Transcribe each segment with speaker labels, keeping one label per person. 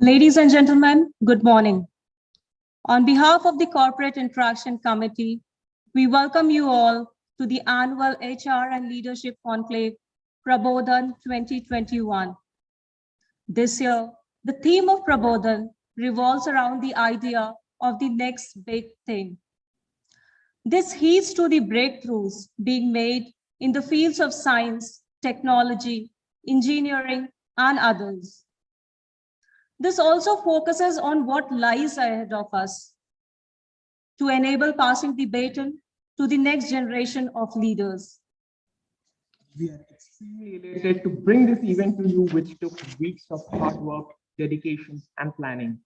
Speaker 1: Ladies and gentlemen, good morning. On behalf of the Corporate Interaction Committee, we welcome you all to the annual HR and Leadership Conclave, Prabodhan 2021. This year, the theme of Prabodhan revolves around the idea of the next big thing. This heeds to the breakthroughs being made in the fields of science, technology, engineering, and others. This also focuses on what lies ahead of us to enable passing the baton to the next generation of leaders.
Speaker 2: We are extremely elated to bring this event to you, which took weeks of hard work, dedication, and planning.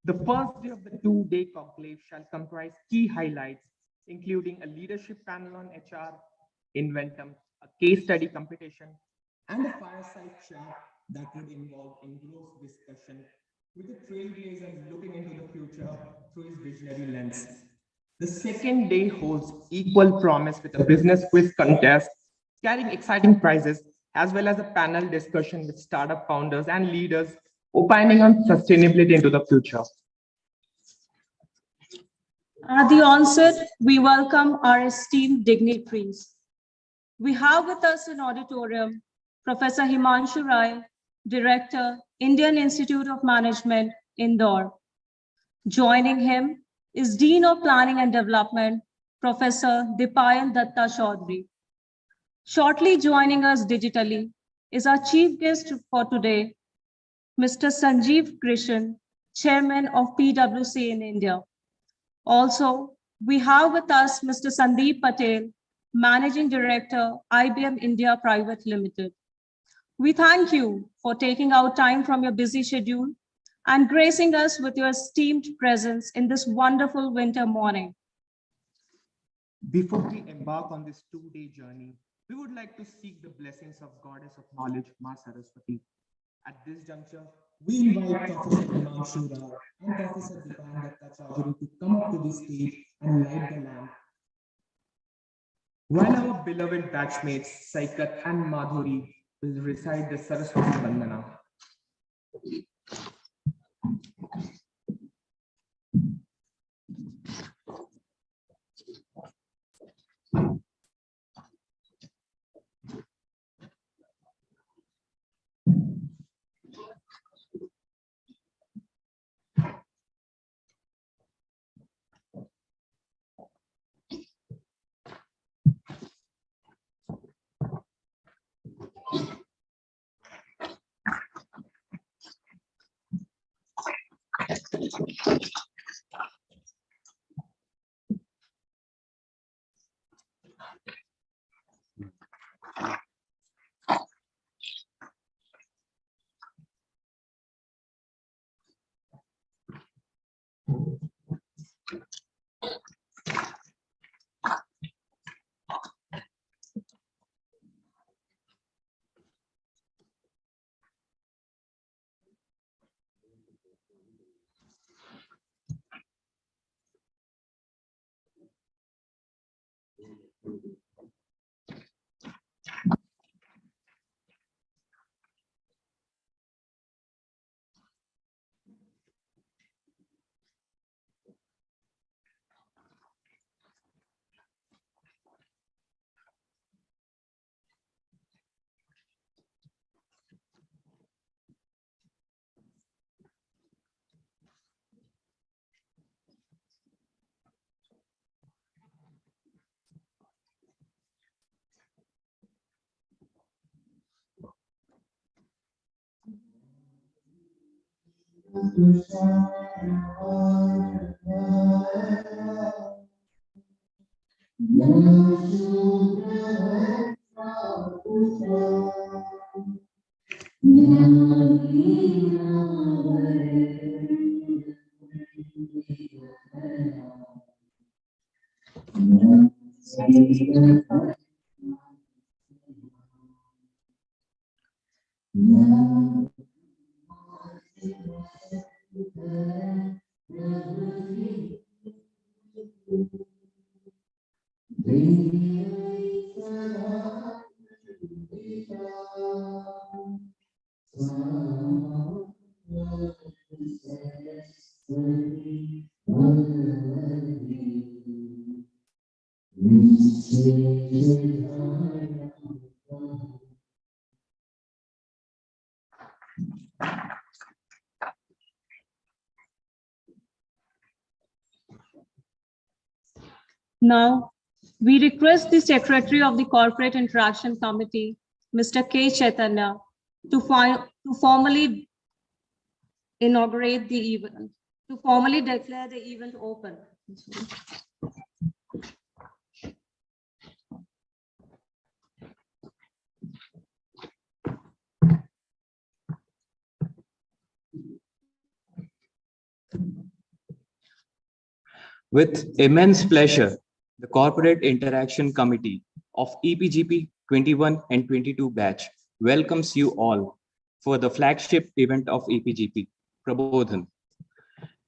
Speaker 2: The first day of the two-day conclave shall comprise key highlights, including a leadership panel on HR, Inventum, a case study competition, and a fireside chat that would involve engrossed discussion with the trailblazer looking into the future through his visionary lens. The second day holds equal promise with a business quiz contest carrying exciting prizes, as well as a panel discussion with startup founders and leaders opining on sustainability into the future.
Speaker 1: At the onset, we welcome our esteemed dignitaries. We have with us in auditorium Professor Himanshu Rai, Director, Indian Institute of Management, Indore. Joining him is Dean of Planning and Development, Professor Dipayan Datta Chaudhuri. Shortly joining us digitally is our chief guest for today, Mr. Sanjeev Krishan, Chairman of PwC in India. Also, we have with us Mr. Sandip Patel, Managing Director, IBM India Private Limited. We thank you for taking out time from your busy schedule and gracing us with your esteemed presence in this wonderful winter morning.
Speaker 2: Before we embark on this two-day journey, we would like to seek the blessings of Goddess of Knowledge, Ma Saraswati. At this juncture, we invite Professor Himanshu Rai and Professor Dipayan Chaudhuri to come up to the stage and light the lamp. While our beloved batchmates, Saikat and Madhuri, will recite the Saraswati Vandana.
Speaker 1: Now, we request the Secretary of the Corporate Interaction Committee, Mr. K. Chaitanya, to formally inaugurate the event, to formally declare the event open.
Speaker 3: With immense pleasure, the Corporate Interaction Committee of EPGP 21 and 22 batch welcomes you all for the flagship event of EPGP, Prabodhan.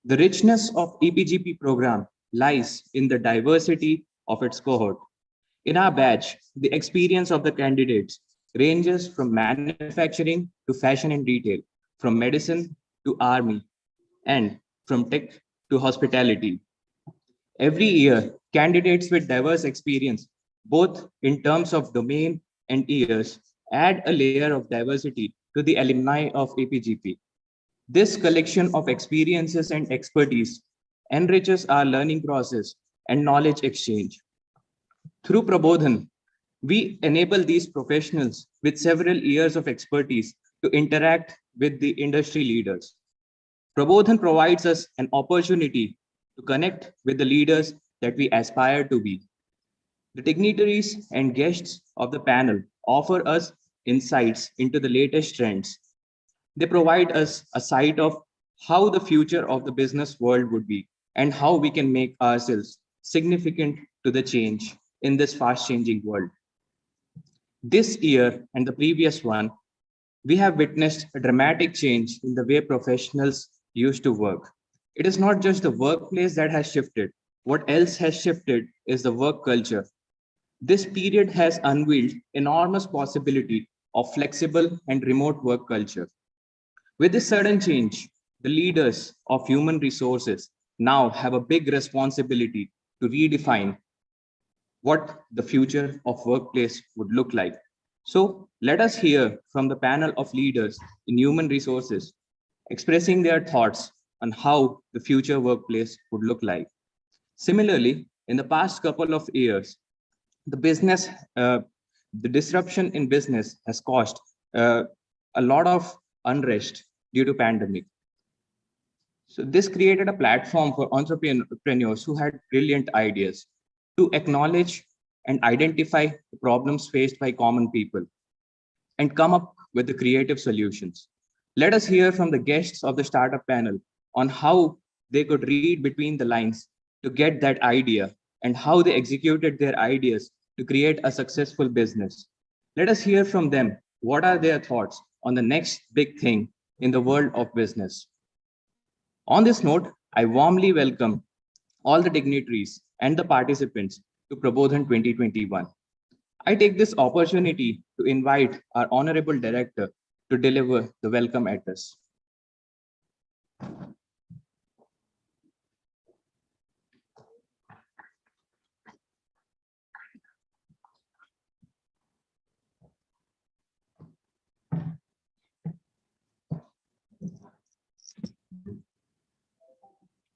Speaker 3: The richness of EPGP program lies in the diversity of its cohort. In our batch, the experience of the candidates ranges from manufacturing to fashion and retail, from medicine to army, and from tech to hospitality. Every year, candidates with diverse experience, both in terms of domain and years, add a layer of diversity to the alumni of EPGP. This collection of experiences and expertise enriches our learning process and knowledge exchange. Through Prabodhan, we enable these professionals with several years of expertise to interact with the industry leaders. Prabodhan provides us an opportunity to connect with the leaders that we aspire to be. The dignitaries and guests of the panel offer us insights into the latest trends. They provide us a sight of how the future of the business world would be and how we can make ourselves significant to the change in this fast-changing world. This year and the previous one, we have witnessed a dramatic change in the way professionals used to work. It is not just the workplace that has shifted. What else has shifted is the work culture. This period has unveiled enormous possibility of flexible and remote work culture. With this sudden change, the leaders of human resources now have a big responsibility to redefine what the future of workplace would look like. So let us hear from the panel of leaders in human resources expressing their thoughts on how the future workplace would look like. Similarly, in the past couple of years, the disruption in business has caused a lot of unrest due to pandemic. So this created a platform for entrepreneurs who had brilliant ideas to acknowledge and identify the problems faced by common people and come up with the creative solutions. Let us hear from the guests of the startup panel on how they could read between the lines to get that idea and how they executed their ideas to create a successful business. Let us hear from them what are their thoughts on the next big thing in the world of business. On this note, I warmly welcome all the dignitaries and the participants to Prabodhan 2021. I take this opportunity to invite our Honorable Director to deliver the welcome address.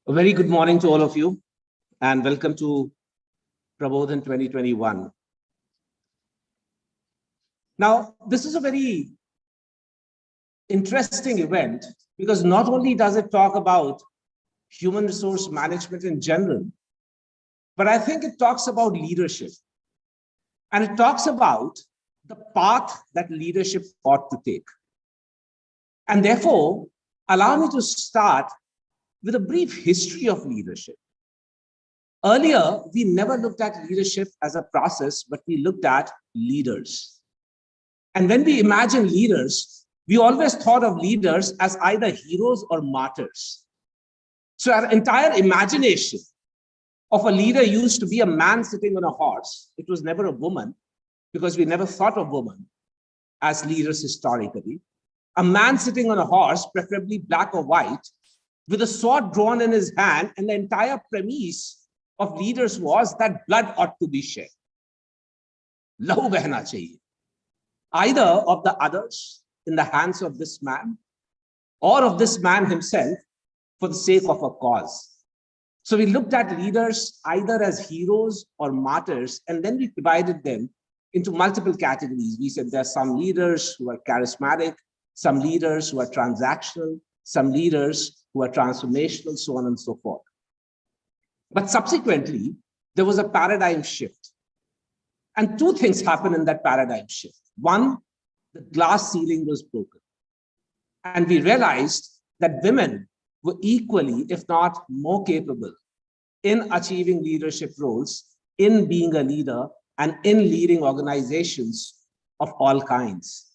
Speaker 4: A very good morning to all of you and welcome to Prabodhan 2021. Now, this is a very interesting event because not only does it talk about human resource management in general, but I think it talks about leadership. And it talks about the path that leadership ought to take. And therefore, allow me to start with a brief history of leadership. Earlier, we never looked at leadership as a process, but we looked at leaders. And when we imagine leaders, we always thought of leaders as either heroes or martyrs. So our entire imagination of a leader used to be a man sitting on a horse. It was never a woman, because we never thought of women as leaders historically. A man sitting on a horse, preferably black or white, with a sword drawn in his hand, and the entire premise of leaders was that blood ought to be shed. Lahu behna chahiye. Either of the others in the hands of this man, or of this man himself for the sake of a cause. So we looked at leaders either as heroes or martyrs, and then we divided them into multiple categories. We said there are some leaders who are charismatic, some leaders who are transactional, some leaders who are transformational, so on and so forth. But subsequently, there was a paradigm shift. And two things happened in that paradigm shift. One, the glass ceiling was broken. And we realized that women were equally, if not more capable, in achieving leadership roles, in being a leader, and in leading organizations of all kinds.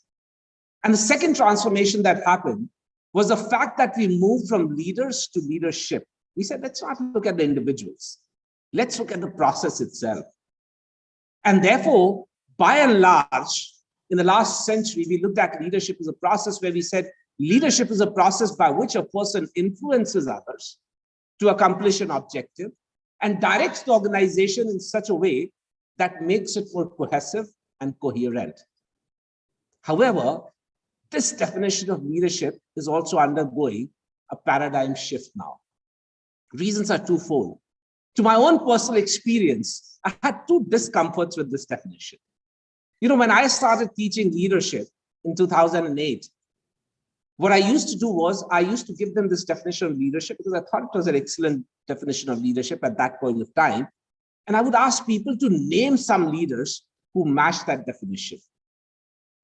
Speaker 4: And the second transformation that happened was the fact that we moved from leaders to leadership. We said, let's not look at the individuals. Let's look at the process itself. And therefore, by and large, in the last century, we looked at leadership as a process where we said, leadership is a process by which a person influences others to accomplish an objective and directs the organization in such a way that makes it more cohesive and coherent. However, this definition of leadership is also undergoing a paradigm shift now. Reasons are twofold. To my own personal experience, I had two discomforts with this definition. You know, when I started teaching leadership in 2008, what I used to do was I used to give them this definition of leadership because I thought it was an excellent definition of leadership at that point of time. And I would ask people to name some leaders who match that definition.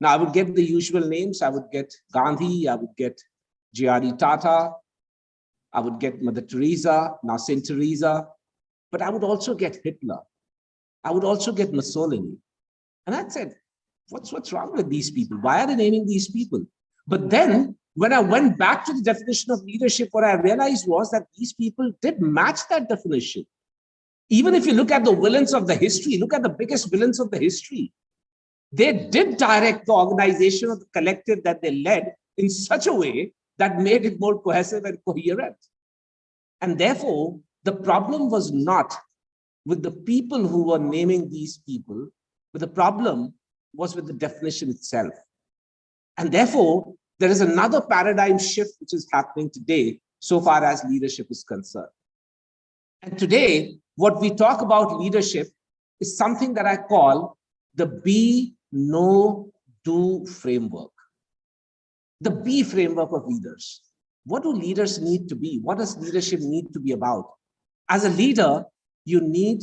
Speaker 4: Now, I would get the usual names. I would get Gandhi, I would get J.R.D. Tata, I would get Mother Teresa, now Saint Teresa, but I would also get Hitler. I would also get Mussolini. And I said, what's wrong with these people? Why are they naming these people? But then when I went back to the definition of leadership, what I realized was that these people did match that definition. Even if you look at the villains of the history, look at the biggest villains of the history. They did direct the organization of the collective that they led in such a way that made it more cohesive and coherent. And therefore, the problem was not with the people who were naming these people, but the problem was with the definition itself. And therefore, there is another paradigm shift which is happening today so far as leadership is concerned. And today, what we talk about leadership is something that I call the be, know, do framework. The be framework of leaders. What do leaders need to be? What does leadership need to be about? As a leader, you need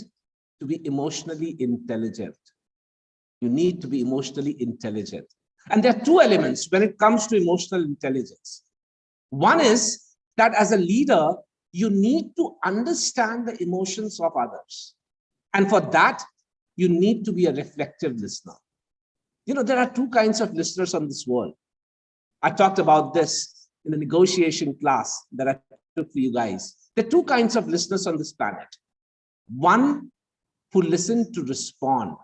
Speaker 4: to be emotionally intelligent. You need to be emotionally intelligent. And there are two elements when it comes to emotional intelligence. One is that as a leader, you need to understand the emotions of others. And for that, you need to be a reflective listener. You know, there are two kinds of listeners on this world. I talked about this in the negotiation class that I took for you guys. There are two kinds of listeners on this planet. One who listen to respond,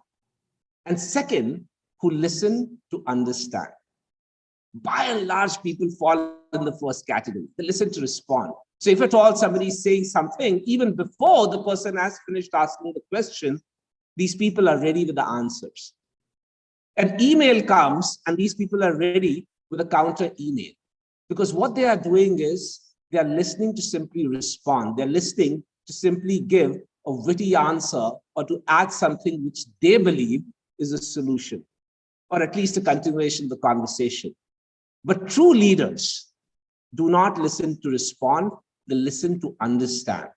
Speaker 4: and second, who listen to understand. By and large, people fall in the first category. They listen to respond. So if at all somebody is saying something, even before the person has finished asking the question, these people are ready with the answers. An email comes and these people are ready with a counter email. Because what they are doing is they are listening to simply respond. They're listening to simply give a witty answer or to add something which they believe is a solution, or at least a continuation of the conversation. But true leaders do not listen to respond, they listen to understand.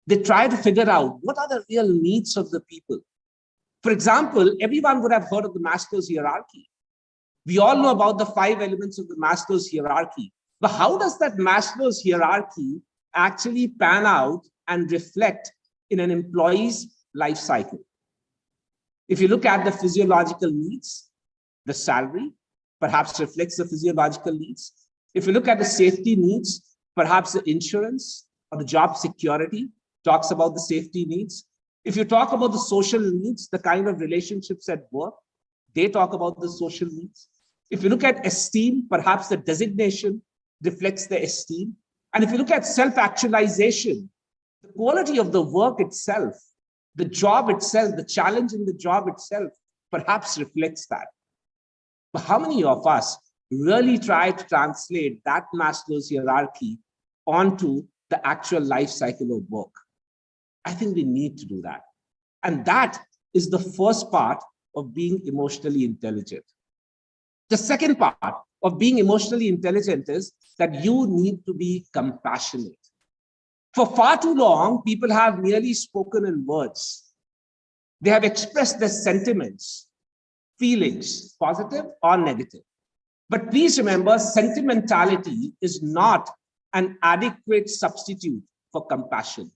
Speaker 4: They try to figure out what are the real needs of the people. For example, everyone would have heard of the Maslow's hierarchy. We all know about the 5 elements of the Maslow's hierarchy. But how does that Maslow's hierarchy actually pan out and reflect in an employee's life cycle? If you look at the physiological needs, the salary perhaps reflects the physiological needs. If you look at the safety needs, perhaps the insurance or the job security talks about the safety needs. If you talk about the social needs, the kind of relationships at work, they talk about the social needs. If you look at esteem, perhaps the designation reflects the esteem. And if you look at self-actualization, the quality of the work itself, the job itself, the challenge in the job itself, perhaps reflects that. But how many of us really try to translate that Maslow's hierarchy onto the actual life cycle of work? I think we need to do that. And that is the first part of being emotionally intelligent. The second part of being emotionally intelligent is that you need to be compassionate. For far too long, people have merely spoken in words. They have expressed their sentiments, feelings, positive or negative. But please remember, sentimentality is not an adequate substitute for compassion.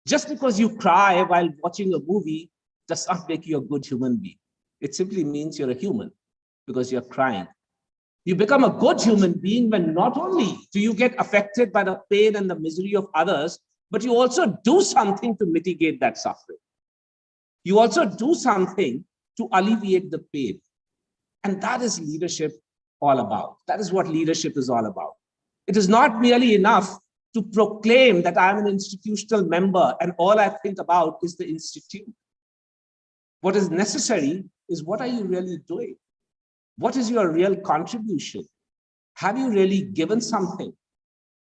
Speaker 4: Just because you cry while watching a movie does not make you a good human being. It simply means you're a human because you're crying. You become a good human being when not only do you get affected by the pain and the misery of others, but you also do something to mitigate that suffering. You also do something to alleviate the pain. And that is leadership all about. That is what leadership is all about. It is not merely enough to proclaim that I'm an institutional member and all I think about is the institute. What is necessary is, what are you really doing? What is your real contribution? Have you really given something?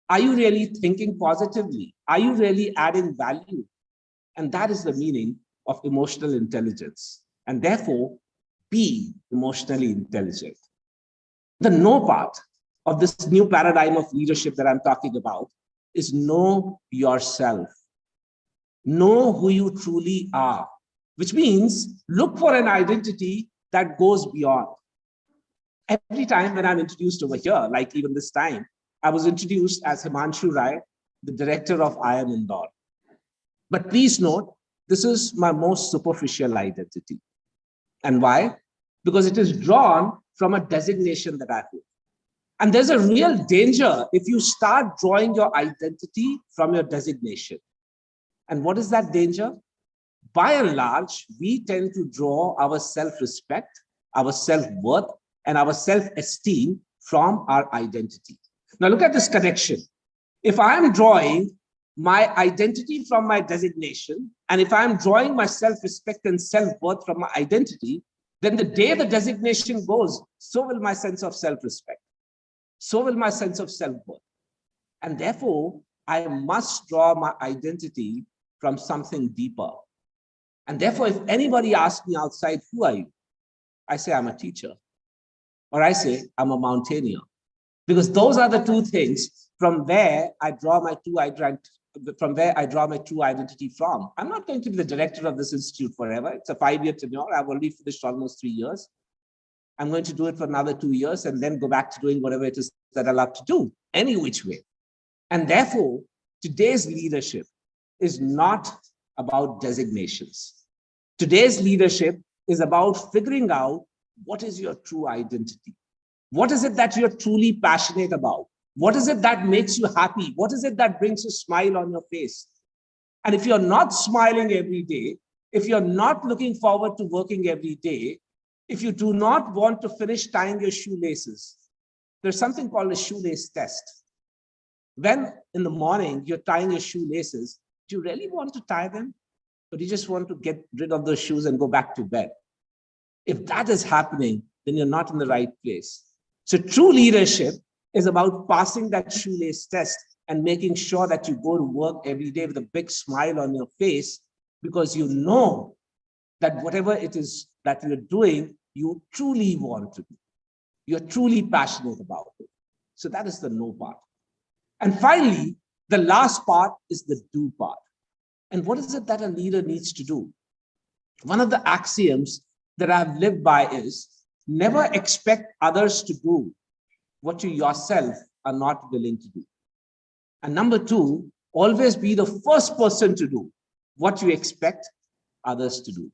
Speaker 4: Are you really thinking positively? Are you really adding value? And that is the meaning of emotional intelligence. And therefore, be emotionally intelligent. The know part of this new paradigm of leadership that I'm talking about is know yourself. Know who you truly are, which means look for an identity that goes beyond. Every time when I'm introduced over here, like even this time, I was introduced as Himanshu Rai, the director of IIM Indore. But please note, this is my most superficial identity. And why? Because it is drawn from a designation that I hold. And there's a real danger if you start drawing your identity from your designation. And what is that danger? By and large, we tend to draw our self-respect, our self-worth, and our self-esteem from our identity. Now look at this connection. If I'm drawing my identity from my designation, and if I'm drawing my self-respect and self-worth from my identity, then the day the designation goes, so will my sense of self-respect. So will my sense of self-worth. And therefore, I must draw my identity from something deeper. And therefore, if anybody asks me outside, who are you? I say, I'm a teacher. Or I say, I'm a mountaineer. Because those are the two things from where I draw my true identity from. I'm not going to be the director of this institute forever. It's a 5-year tenure. I've already finished almost 3 years. I'm going to do it for another 2 years and then go back to doing whatever it is that I love to do, any which way. And therefore, today's leadership is not about designations. Today's leadership is about figuring out what is your true identity. What is it that you're truly passionate about? What is it that makes you happy? What is it that brings a smile on your face? And if you're not smiling every day, if you're not looking forward to working every day, if you do not want to finish tying your shoelaces, there's something called a shoelace test. When in the morning you're tying your shoelaces, do you really want to tie them? Or do you just want to get rid of those shoes and go back to bed? If that is happening, then you're not in the right place. So true leadership is about passing that shoelace test and making sure that you go to work every day with a big smile on your face, because you know that whatever it is that you're doing, you truly want to do. you're truly passionate about it. So that is the know part. And finally, the last part is the do part. And what is it that a leader needs to do? One of the axioms that I've lived by is never expect others to do what you yourself are not willing to do. And number two, always be the first person to do what you expect others to do.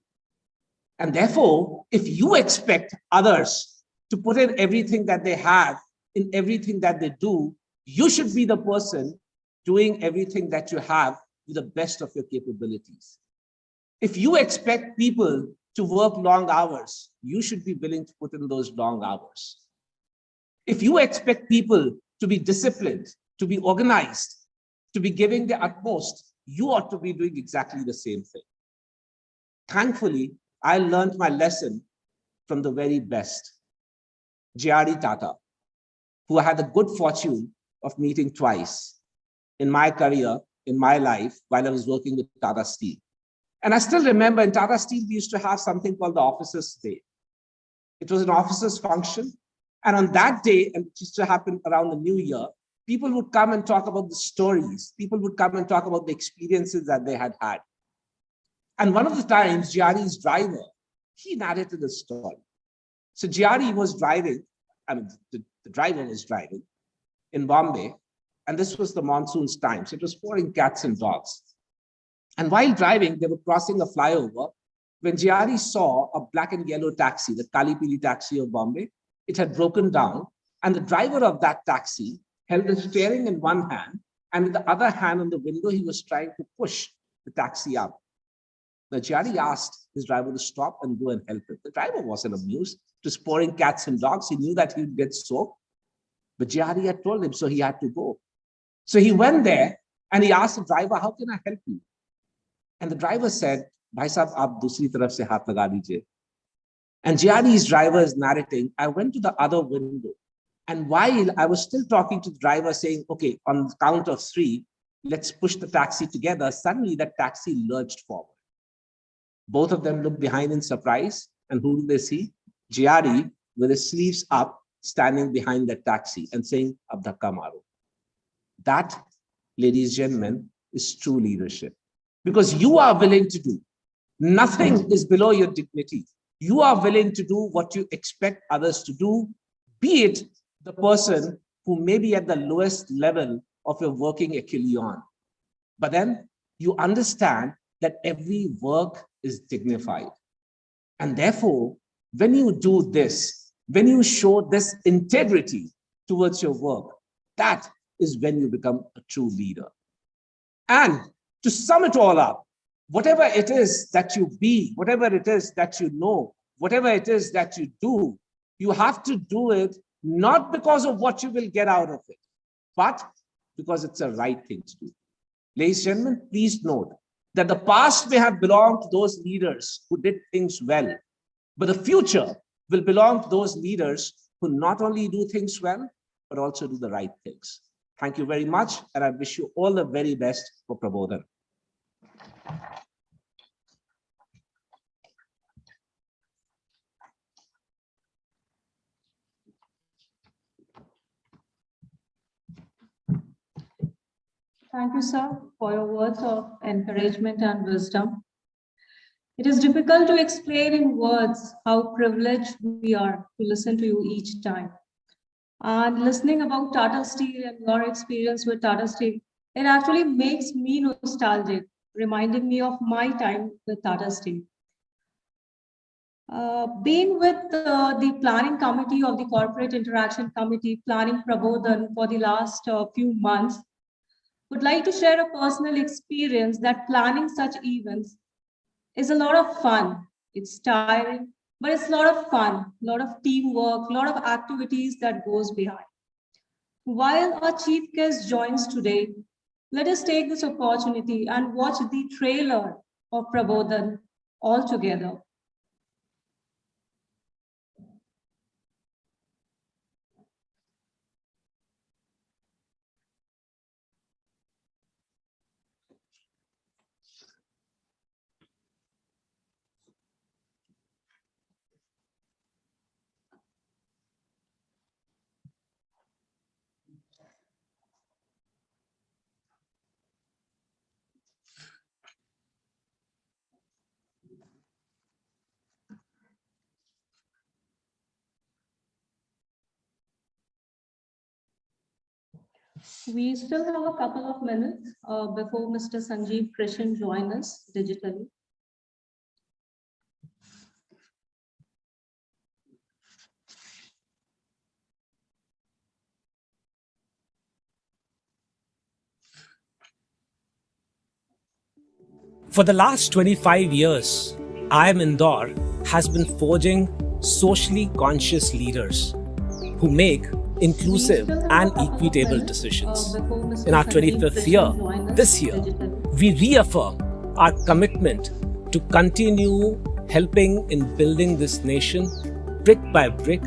Speaker 4: And therefore, if you expect others to put in everything that they have in everything that they do, you should be the person doing everything that you have to the best of your capabilities. If you expect people to work long hours, you should be willing to put in those long hours. If you expect people to be disciplined, to be organized, to be giving their utmost, you ought to be doing exactly the same thing. Thankfully, I learned my lesson from the very best. J.R.D. Tata, who I had the good fortune of meeting twice in my career, in my life, while I was working with Tata Steel. And I still remember in Tata Steel, we used to have something called the Officers' Day. It was an officers' function. And on that day, and it used to happen around the new year, people would come and talk about the stories. People would come and talk about the experiences that they had had. And one of the times, J.R.D.'s driver, he narrated a story. So J.R.D. was driving, I mean, the driver was driving in Bombay, and this was the monsoon's time. So it was pouring cats and dogs. And while driving, they were crossing a flyover when J.R.D. saw a black and yellow taxi, the Kali Pili taxi of Bombay. It had broken down, and the driver of that taxi held the steering in one hand, and with the other hand on the window, he was trying to push the taxi up. The J.R.D. asked his driver to stop and go and help him. The driver wasn't amused. It was pouring cats and dogs. He knew that he would get soaked, but J.R.D. had told him, so he had to go. So he went there and he asked the driver, how can I help you? And the driver said, Bhai Sahab, aap dusri taraf se haath laga dijiye. And J.R.D.'s driver is narrating, I went to the other window. And while I was still talking to the driver saying, okay, on the count of three, let's push the taxi together, suddenly that taxi lurched forward. Both of them looked behind in surprise. And who do they see? J.R.D. with his sleeves up, standing behind that taxi and saying, Ab dhakka maro. That, ladies and gentlemen, is true leadership. Because you are willing to do. Nothing is below your dignity. You are willing to do what you expect others to do, be it the person who may be at the lowest level of your working echelon. But then you understand that every work is dignified. And therefore, when you do this, when you show this integrity towards your work, that is when you become a true leader. And to sum it all up, whatever it is that you be, whatever it is that you know, whatever it is that you do, you have to do it not because of what you will get out of it, but because it's a right thing to do. Ladies and gentlemen, please note that the past may have belonged to those leaders who did things well, but the future will belong to those leaders who not only do things well, but also do the right things. Thank you very much, and I wish you all the very best for Prabodhan.
Speaker 1: Thank you, sir, for your words of encouragement and wisdom. It is difficult to explain in words how privileged we are to listen to you each time. And listening about Tata Steel and your experience with Tata Steel, it actually makes me nostalgic, reminding me of my time with Tata Steel. Being with the planning committee of the Corporate Interaction Committee, planning Prabodhan for the last few months, would like to share a personal experience that planning such events is a lot of fun. It's tiring, but it's a lot of fun, a lot of teamwork, a lot of activities that goes behind. While our chief guest joins today, let us take this opportunity and watch the trailer of Prabodhan all together. We still have a couple of minutes before Mr. Sanjeev Krishan join us digitally.
Speaker 5: For the last 25 years, Indore has been forging socially conscious leaders who make inclusive and equitable decisions. In our 25th year, this year, we reaffirm our commitment to continue helping in building this nation brick by brick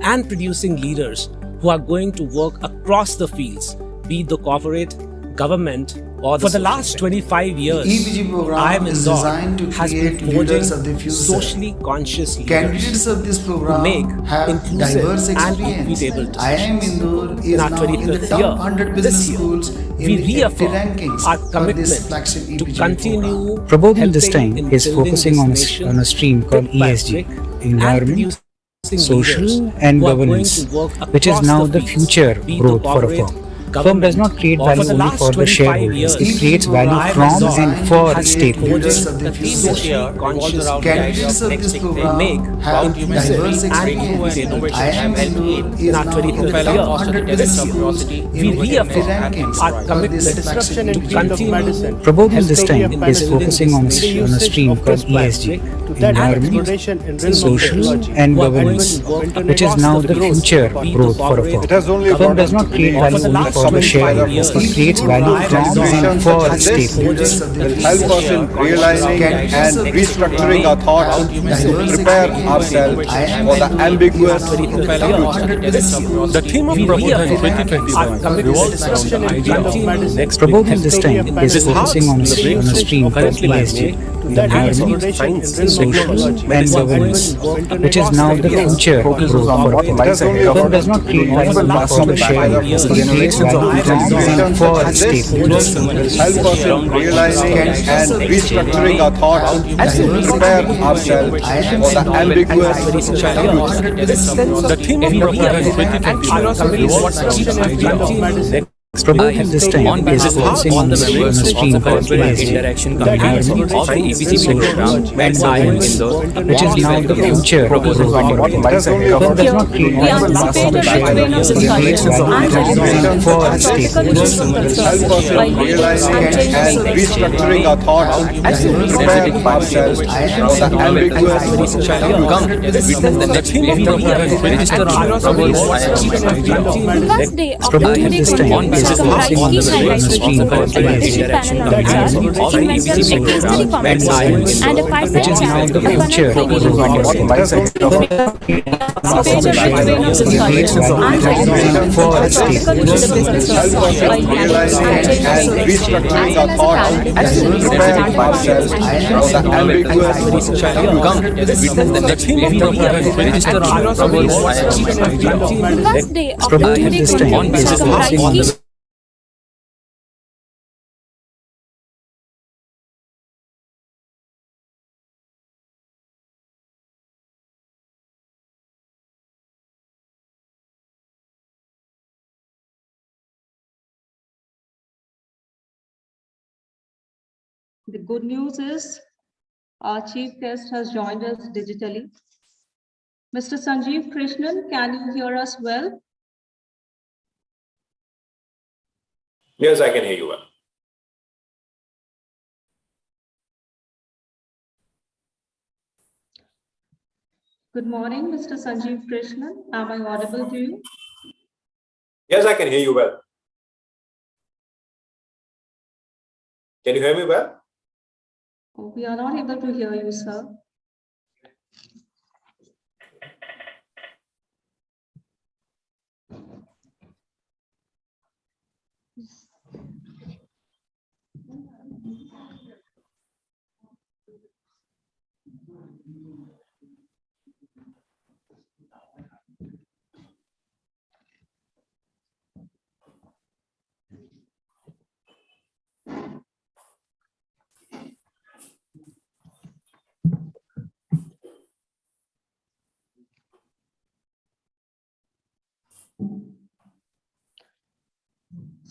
Speaker 5: and producing leaders who are going to work across the fields, be it the corporate, government, or the For the last 25 years,
Speaker 6: EPGP program is designed to create leaders of the future.
Speaker 5: Socially conscious leaders.
Speaker 6: Candidates of this program have diverse experience. i-Indore is now in the top 100 business schools in the rankings
Speaker 5: our
Speaker 6: for
Speaker 5: commitment
Speaker 6: this flagship EPGP
Speaker 5: to continue
Speaker 6: program.
Speaker 7: Prabodhan this time is focusing on a stream called ESG, Environment, Social and Governance, which is now the future growth for a firm. Firm does not create value only for the shareholders, it creates value from and for stakeholders.
Speaker 6: Candidates of this program have diverse experience. i-Indore is now in the top 100 business schools in the rankings for this flagship EPGP program.
Speaker 7: Prabodhan this time is focusing on a stream called ESG, Environment, Social and Governance, which is now the future growth for a firm. Firm does not create value only for the shareholders, it creates value from and for stakeholders.
Speaker 8: Will help us in realizing and restructuring our thoughts to prepare ourselves for the ambiguous future.
Speaker 5: The theme of Prabodhan 2021 revolves around the idea of next
Speaker 7: Prabodhan this time is focusing on a stream called ESG, Environment, Social and Governance, which is now the future growth for a firm. Firm does not create value only for the shareholders, it creates value from and for stakeholders.
Speaker 8: Will help us in realizing and restructuring our thoughts to prepare ourselves for the ambiguous future.
Speaker 5: The theme of Prabodhan 2021 revolves around the idea of next
Speaker 7: Prabodhan this time is focusing on a stream called ESG, Environment, Social and Governance, which is now the future growth for a firm. Firm does not create value only for the shareholders, it creates value from and for stakeholders.
Speaker 8: Help us in realizing and restructuring our thoughts to prepare ourselves for the ambiguous future.
Speaker 5: The theme of Prabodhan 2021
Speaker 9: The first day of the
Speaker 7: Prabodhan
Speaker 9: two-day
Speaker 7: this time
Speaker 9: conference
Speaker 7: is
Speaker 9: will provide
Speaker 7: focusing on
Speaker 9: key
Speaker 7: a
Speaker 9: highlights
Speaker 7: stream
Speaker 9: of
Speaker 7: called
Speaker 9: the leadership panel of judges, inventor, a case study conversation, and a fireside
Speaker 7: which is now
Speaker 9: chat
Speaker 7: the
Speaker 9: with
Speaker 7: future
Speaker 9: panel
Speaker 7: growth for a firm.
Speaker 9: speakers.
Speaker 7: For
Speaker 9: Practical to the business
Speaker 8: Help us in realizing and restructuring our thoughts to prepare ourselves for the ambiguous future.
Speaker 5: The theme of Prabodhan 2021
Speaker 9: The first day of the
Speaker 7: Prabodhan
Speaker 9: two-day
Speaker 7: this time
Speaker 9: conference
Speaker 7: is
Speaker 9: will provide
Speaker 7: focusing on
Speaker 9: key
Speaker 7: the
Speaker 1: The good news is our chief guest has joined us digitally. Mr. Sanjeev Krishan, can you hear us well?
Speaker 10: Yes, I can hear you well.
Speaker 1: Good morning, Mr. Sanjeev Krishan. Am I audible to you?
Speaker 10: Yes, I can hear you well. Can you hear me well?
Speaker 1: Oh, we are not able to hear you, sir.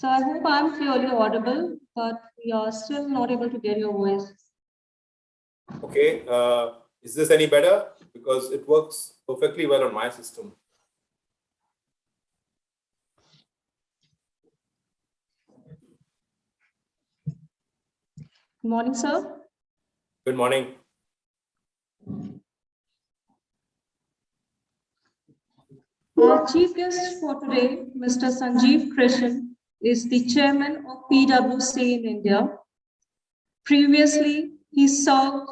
Speaker 1: So I hope I'm clearly audible, but we are still not able to get your voice.
Speaker 10: Okay. Is this any better? Because it works perfectly well on my system.
Speaker 1: Good morning, sir.
Speaker 10: Good morning.
Speaker 1: Our chief guest for today, Mr. Sanjeev Krishan, is the chairman of PwC in India. Previously, he served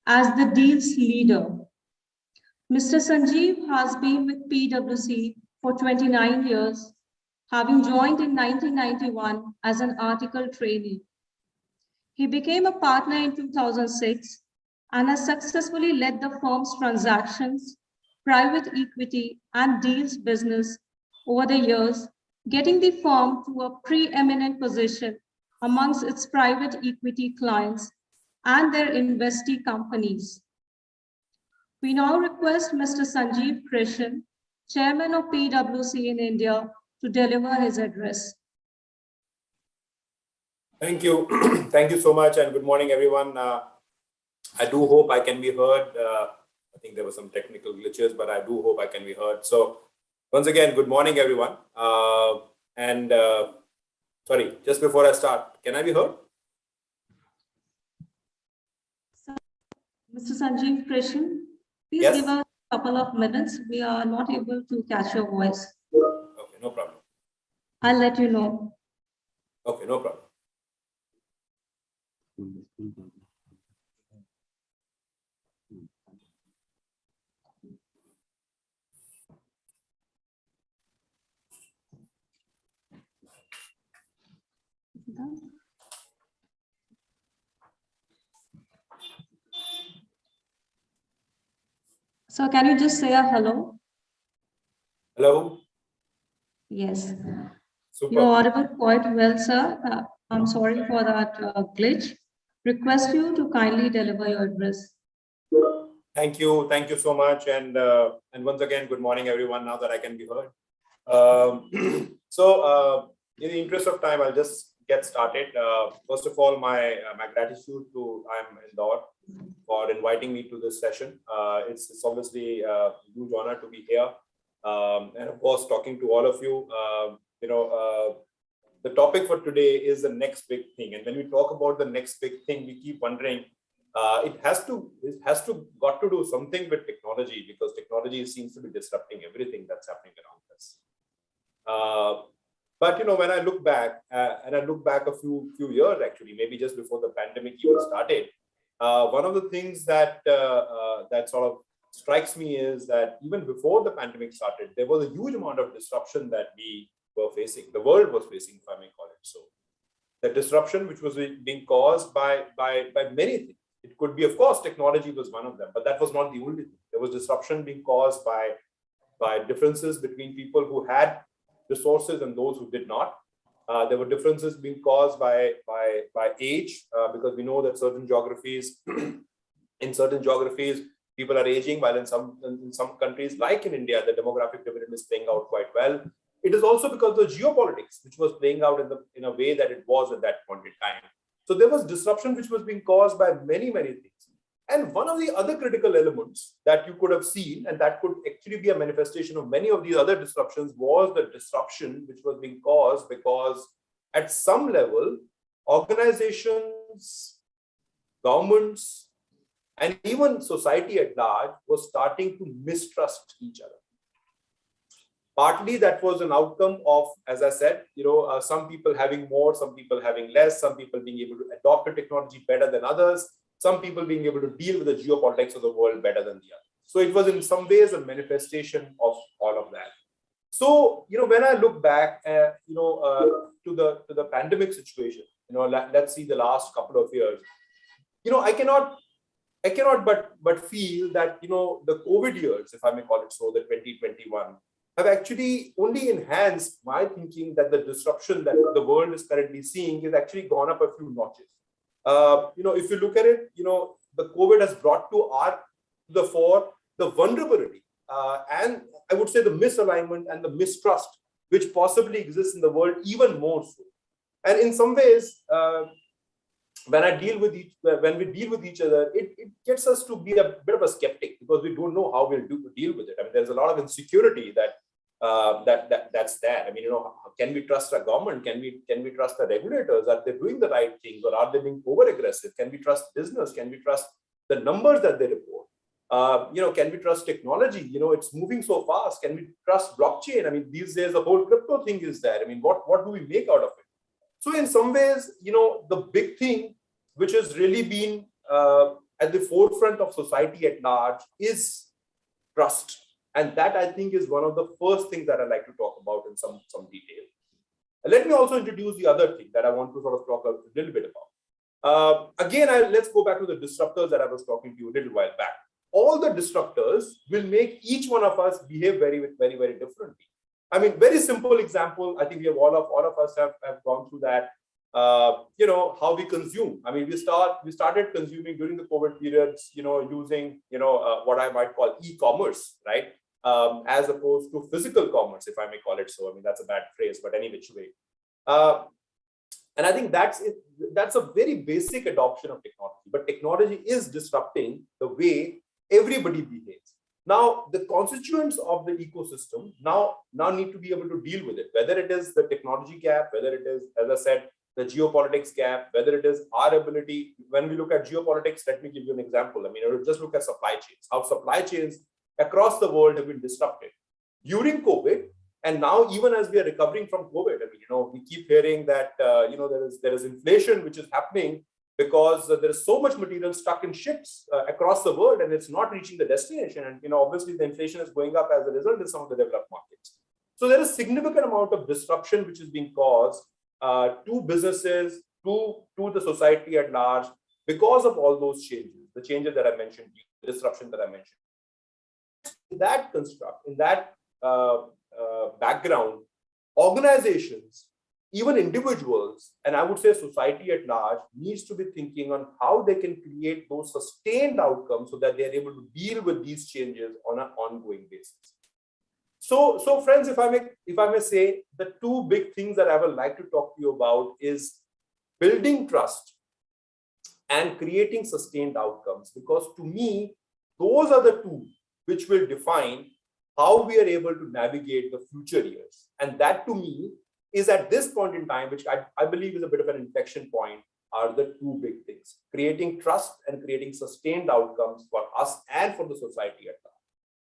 Speaker 1: as the deals leader. Mr. Sanjeev has been with PwC for 29 years, having joined in 1991 as an article trainee. He became a partner in 2006 and has successfully led the firm's transactions, private equity, and deals business over the years, getting the firm to a preeminent position amongst its private equity clients and their investee companies. We now request Mr. Sanjeev Krishan, Chairman of PwC in India, to deliver his address.
Speaker 10: Thank you. Thank you so much, and good morning, everyone. I do hope I can be heard. I think there were some technical glitches, but I do hope I can be heard. So once again, good morning, everyone. Sorry, just before I start, can I be heard?
Speaker 1: Mr. Sanjeev Krishan, please
Speaker 10: Yes.
Speaker 1: give us a couple of minutes. We are not able to catch your voice.
Speaker 10: Okay, no problem.
Speaker 1: I'll let you know.
Speaker 10: Okay, no problem.
Speaker 1: So can you just say a hello?
Speaker 10: Hello.
Speaker 1: Yes.
Speaker 10: Super.
Speaker 1: You're audible quite well, sir. I'm sorry for that glitch. Request you to kindly deliver your address.
Speaker 10: Thank you so much, and once again, good morning, everyone. Now that I can be heard, in the interest of time, I'll just get started. First of all, my gratitude to Indore for inviting me to this session. It's obviously a huge honor to be here, and of course, talking to all of you. The topic for today is the next big thing, and when we talk about the next big thing, we keep wondering. It has to got to do something with technology, because technology seems to be disrupting everything that's happening around us. But when I look back, and I look back a few years actually, maybe just before the pandemic even started, one of the things that that sort of strikes me is that even before the pandemic started, there was a huge amount of disruption that we were facing. The world was facing, if I may call it so. The disruption which was being caused by many things. It could be, of course, technology was one of them, but that was not the only thing. There was disruption being caused by differences between people who had resources and those who did not. There were differences being caused by age, because we know that certain geographies, people are aging, while in some countries, like in India, the demographic dividend is playing out quite well. It is also because of the geopolitics, which was playing out in a way that it was at that point in time. So there was disruption which was being caused by many things. And one of the other critical elements that you could have seen, and that could actually be a manifestation of many of these other disruptions, was the disruption which was being caused because at some level, organizations, governments, and even society at large was starting to mistrust each other. Partly that was an outcome of, as I said, some people having more, some people having less, some people being able to adopt the technology better than others, some people being able to deal with the geopolitics of the world better than the others. So it was in some ways a manifestation of all of that. So, when I look back, to the pandemic situation, let's see the last couple of years, I cannot but feel that, the COVID years, if I may call it so, the 2021, have actually only enhanced my thinking that the disruption that the world is currently seeing is actually gone up a few notches. If you look at it, the COVID has brought to the fore the vulnerability and I would say the misalignment and the mistrust which possibly exists in the world even more so. And in some ways, when we deal with each other, it gets us to be a bit of a skeptic because we don't know how we'll deal with it. I mean, there's a lot of insecurity that's there. I mean, can we trust our government? Can we trust the regulators? Are they doing the right things, or are they being over aggressive? Can we trust business? Can we trust the numbers that they report? Can we trust technology? It's moving so fast. Can we trust blockchain? I mean, these days the whole crypto thing is there. I mean, what do we make out of it? So in some ways, the big thing which has really been at the forefront of society at large is trust. And that, I think, is one of the first things that I'd like to talk about in some detail. Let me also introduce the other thing that I want to sort of talk a little bit about. Again, let's go back to the disruptors that I was talking to you a little while back. All the disruptors will make each one of us behave very, very, very differently. I mean, very simple example. I think we have all of us have gone through that. How we consume. I mean, we started consuming during the COVID periods, using, what I might call e-commerce, right? As opposed to physical commerce, if I may call it so. I mean, that's a bad phrase, but any which way. And I think that's a very basic adoption of technology. But technology is disrupting the way everybody behaves. Now, the constituents of the ecosystem now need to be able to deal with it, whether it is the technology gap, whether it is, as I said, the geopolitics gap, whether it is our ability. When we look at geopolitics, let me give you an example. I mean, just look at supply chains, how supply chains across the world have been disrupted during COVID. And now, even as we are recovering from COVID, I mean, we keep hearing that, there is inflation which is happening because there is so much material stuck in ships across the world and it's not reaching the destination. And, obviously the inflation is going up as a result in some of the developed markets. So there is significant amount of disruption which is being caused to businesses, to the society at large, because of all those changes, the changes that I mentioned, the disruption that I mentioned. In that construct, in that background, organizations, even individuals, and I would say society at large, needs to be thinking on how they can create those sustained outcomes so that they are able to deal with these changes on an ongoing basis. So friends, if I may say, the two big things that I would like to talk to you about is building trust and creating sustained outcomes, because to me, those are the two which will define how we are able to navigate the future years. And that to me is at this point in time, which I believe is a bit of an inflection point, are the two big things: creating trust and creating sustained outcomes for us and for the society at large.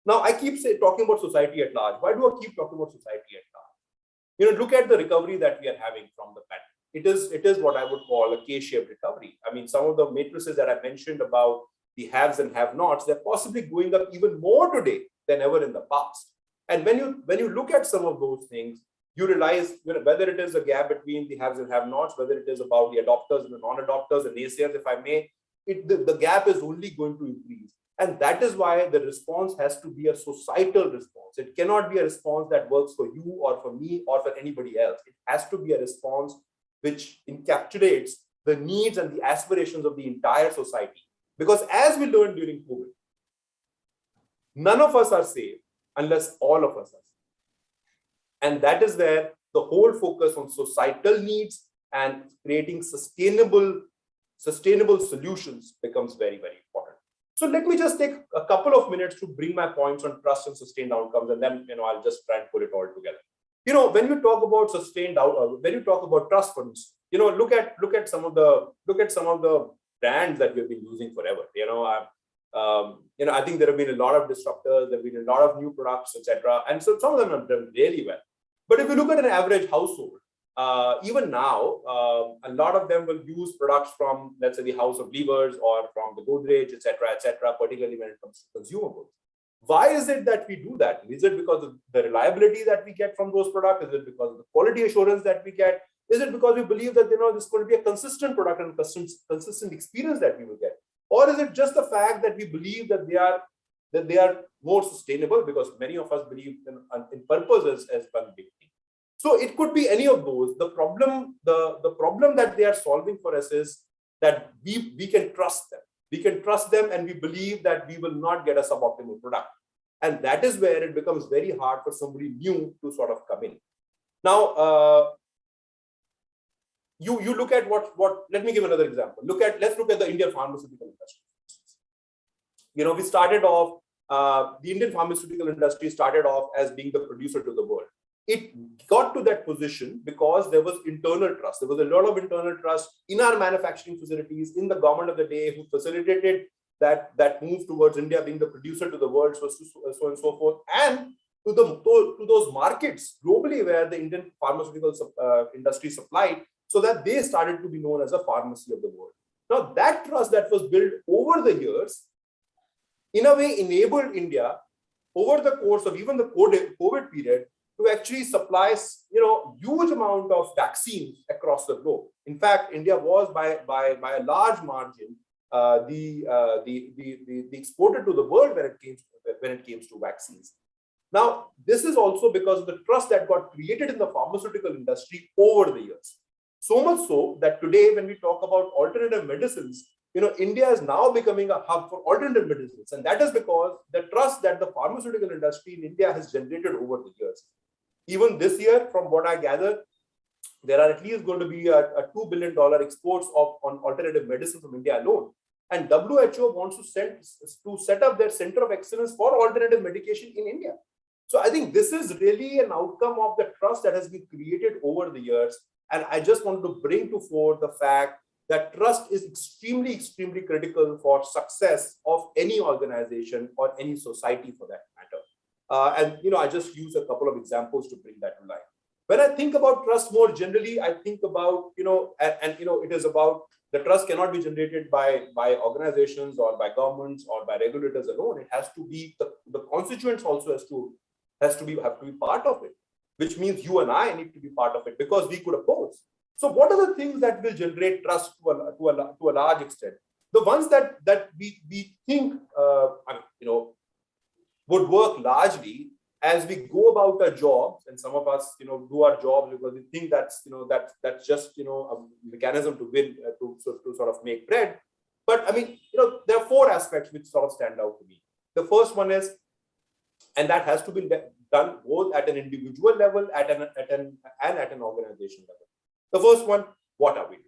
Speaker 10: Now, I keep talking about society at large. Why do I keep talking about society at large? Look at the recovery that we are having from the pandemic. It is what I would call a K-shaped recovery. I mean, some of the matrices that I mentioned about the haves and have-nots, they're possibly going up even more today than ever in the past. And when you look at some of those things, you realize whether it is a gap between the haves and have-nots, whether it is about the adopters and the non-adopters, the naysayers, if I may, the gap is only going to increase. And that is why the response has to be a societal response. It cannot be a response that works for you or for me or for anybody else. It has to be a response which encapsulates the needs and the aspirations of the entire society. Because as we learned during COVID, none of us are safe unless all of us are safe. And that is where the whole focus on societal needs and creating sustainable solutions becomes very, very important. So let me just take a couple of minutes to bring my points on trust and sustained outcomes, and then I'll just try and pull it all together. When you talk about sustained when you talk about trust, for instance, look at some of the brands that we've been using forever. I think there have been a lot of disruptors, there have been a lot of new products, etc. And so some of them have done really well. But if you look at an average household, even now, a lot of them will use products from, let's say, the House of Levers or from the Godrej, etc., particularly when it comes to consumables. Why is it that we do that? Is it because of the reliability that we get from those products? Is it because of the quality assurance that we get? Is it because we believe that this is going to be a consistent product and consistent experience that we will get? Or is it just the fact that we believe that they are more sustainable, because many of us believe in purpose as one big thing? So it could be any of those. The problem that they are solving for us is that we can trust them. We can trust them, and we believe that we will not get a suboptimal product. And that is where it becomes very hard for somebody new to sort of come in. Now, you look at what, let me give another example. Let's look at the Indian pharmaceutical industry. We started off, the Indian pharmaceutical industry started off as being the producer to the world. It got to that position because there was internal trust. There was a lot of internal trust in our manufacturing facilities, in the government of the day, who facilitated that move towards India being the producer to the world, so and so forth, and to those markets globally where the Indian pharmaceutical industry supplied, so that they started to be known as a pharmacy of the world. Now, that trust that was built over the years, in a way, enabled India over the course of even the COVID period to actually supply, huge amount of vaccines across the globe. In fact, India was by a large margin the exporter to the world when it came to vaccines. Now, this is also because of the trust that got created in the pharmaceutical industry over the years. So much so that today, when we talk about alternative medicines, India is now becoming a hub for alternative medicines. And that is because the trust that the pharmaceutical industry in India has generated over the years. Even this year, from what I gather, there are at least going to be a $2 billion exports on alternative medicine from India alone. And WHO wants to set up their center of excellence for alternative medication in India. So I think this is really an outcome of the trust that has been created over the years. And I just want to bring to fore the fact that trust is extremely, extremely critical for success of any organization or any society for that matter. And I just use a couple of examples to bring that to life. When I think about trust more generally, I think about, it is about the trust cannot be generated by organizations or by governments or by regulators alone. It has to be, the constituents also have to be part of it, which means you and I need to be part of it because we could oppose. So what are the things that will generate trust to a large extent? The ones that we think would work largely as we go about our jobs, and some of us do our jobs because we think that's just a mechanism to win to sort of make bread. But I mean, there are four aspects which sort of stand out to me. The first one is, and that has to be done both at an individual level and at an organization level. The first one, what are we doing?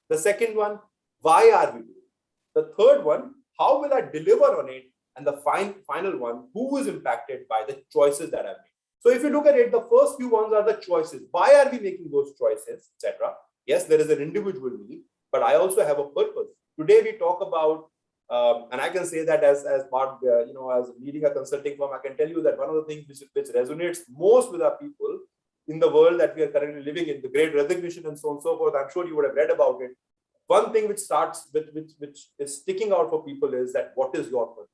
Speaker 10: The second one, why are we doing it? The third one, how will I deliver on it? And the final one, who is impacted by the choices that I've made? So if you look at it, the first few ones are the choices. Why are we making those choices, etc.? Yes, there is an individual need, but I also have a purpose. Today we talk about, and I can say that as part, as leading a consulting firm, I can tell you that one of the things which resonates most with our people in the world that we are currently living in, the great resignation and so on and so forth, I'm sure you would have read about it. One thing which is sticking out for people is that what is your purpose?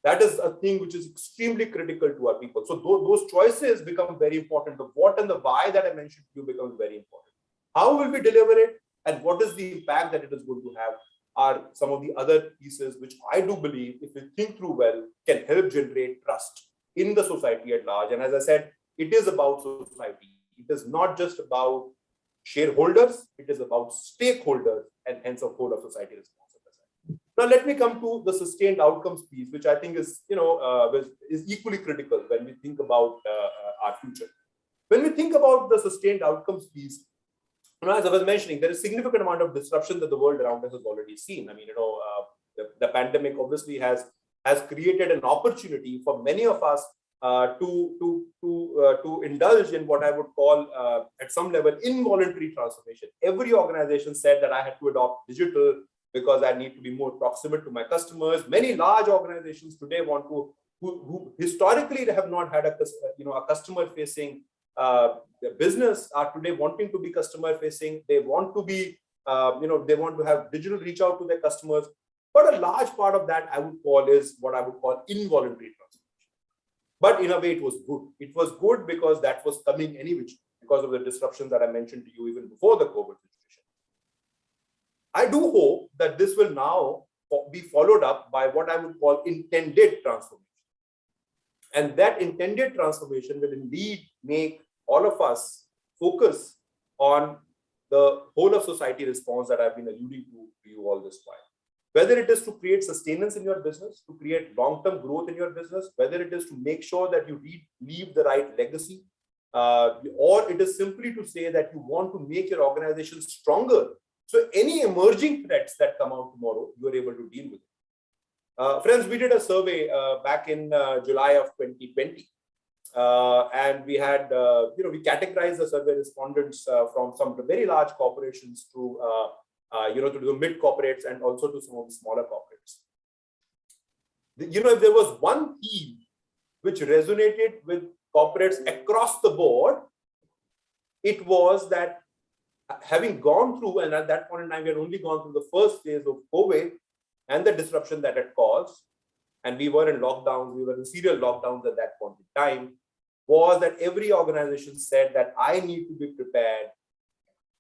Speaker 10: That is a thing which is extremely critical to our people. So those choices become very important. The what and the why that I mentioned to you becomes very important. How will we deliver it? And what is the impact that it is going to have are some of the other pieces which I do believe, if we think through well, can help generate trust in the society at large. And as I said, it is about society. It is not just about shareholders, it is about stakeholders and hence a whole of society response. Now, let me come to the sustained outcomes piece, which I think is, is equally critical when we think about our future. When we think about the sustained outcomes piece, as I was mentioning, there is a significant amount of disruption that the world around us has already seen. I mean, the pandemic obviously has created an opportunity for many of us to indulge in what I would call, at some level, involuntary transformation. Every organization said that I had to adopt digital because I need to be more proximate to my customers. Many large organizations today want to, who historically have not had a customer-facing business, are today wanting to be customer-facing. They want to be, they want to have digital reach out to their customers. But a large part of that I would call is what I would call involuntary transformation. But in a way, it was good. It was good because that was coming anyway, because of the disruptions that I mentioned to you even before the COVID situation. I do hope that this will now be followed up by what I would call intended transformation. And that intended transformation will indeed make all of us focus on the whole of society response that I've been alluding to you all this while. Whether it is to create sustenance in your business, to create long-term growth in your business, whether it is to make sure that you leave the right legacy, or it is simply to say that you want to make your organization stronger. So any emerging threats that come out tomorrow, you are able to deal with it. Friends, we did a survey back in July of 2020. And we had, we categorized the survey respondents from some very large corporations to, to the mid corporates and also to some of the smaller corporates. If there was one theme which resonated with corporates across the board, it was that having gone through, and at that point in time, we had only gone through the first phase of COVID and the disruption that it caused, and we were in lockdowns, we were in serial lockdowns at that point in time, was that every organization said that I need to be prepared.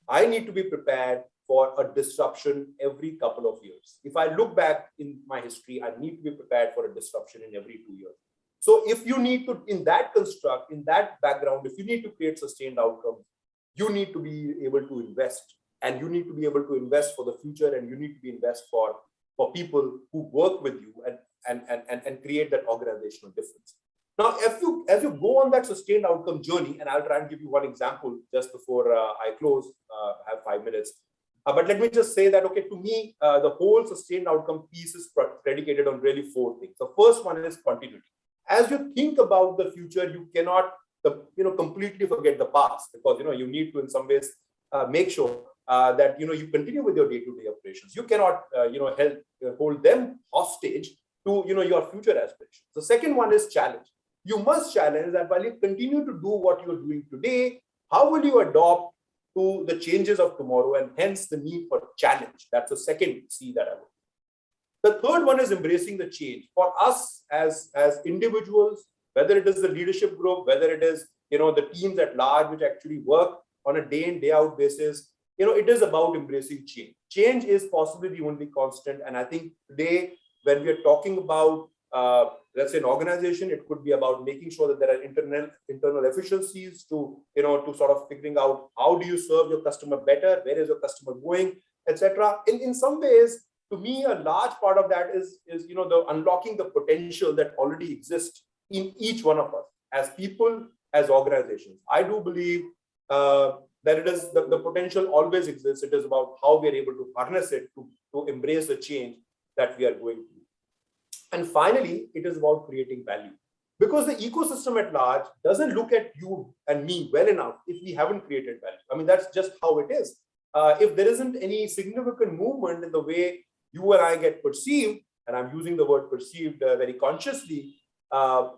Speaker 10: I need to be prepared for a disruption every couple of years. If I look back in my history, I need to be prepared for a disruption in every 2 years. So if you need to, in that construct, in that background, if you need to create sustained outcomes, you need to be able to invest, and you need to be able to invest for the future, and you need to be invest for people who work with you and create that organizational difference. Now, as you go on that sustained outcome journey, and I'll try and give you one example just before I close, I have 5 minutes. But let me just say that, okay, to me, the whole sustained outcome piece is predicated on really 4 things. The first one is continuity. As you think about the future, you cannot, completely forget the past, because, you need to, in some ways, make sure that, you continue with your day-to-day operations. You cannot, hold them hostage to, your future aspirations. The second one is challenge. You must challenge that while you continue to do what you're doing today, how will you adopt to the changes of tomorrow, and hence the need for challenge. That's the second C that I would. The third one is embracing the change. For us as individuals, whether it is the leadership group, whether it is, the teams at large which actually work on a day in, day out basis, it is about embracing change. Change is possibly the only constant. And I think today, when we are talking about, let's say, an organization, it could be about making sure that there are internal efficiencies to, to sort of figuring out how do you serve your customer better, where is your customer going, etc. In some ways, to me, a large part of that is the unlocking the potential that already exists in each one of us as people, as organizations. I do believe that it is the potential always exists. It is about how we are able to harness it to embrace the change that we are going through. And finally, it is about creating value, because the ecosystem at large doesn't look at you and me well enough if we haven't created value. I mean, that's just how it is. If there isn't any significant movement in the way you and I get perceived, and I'm using the word perceived very consciously, the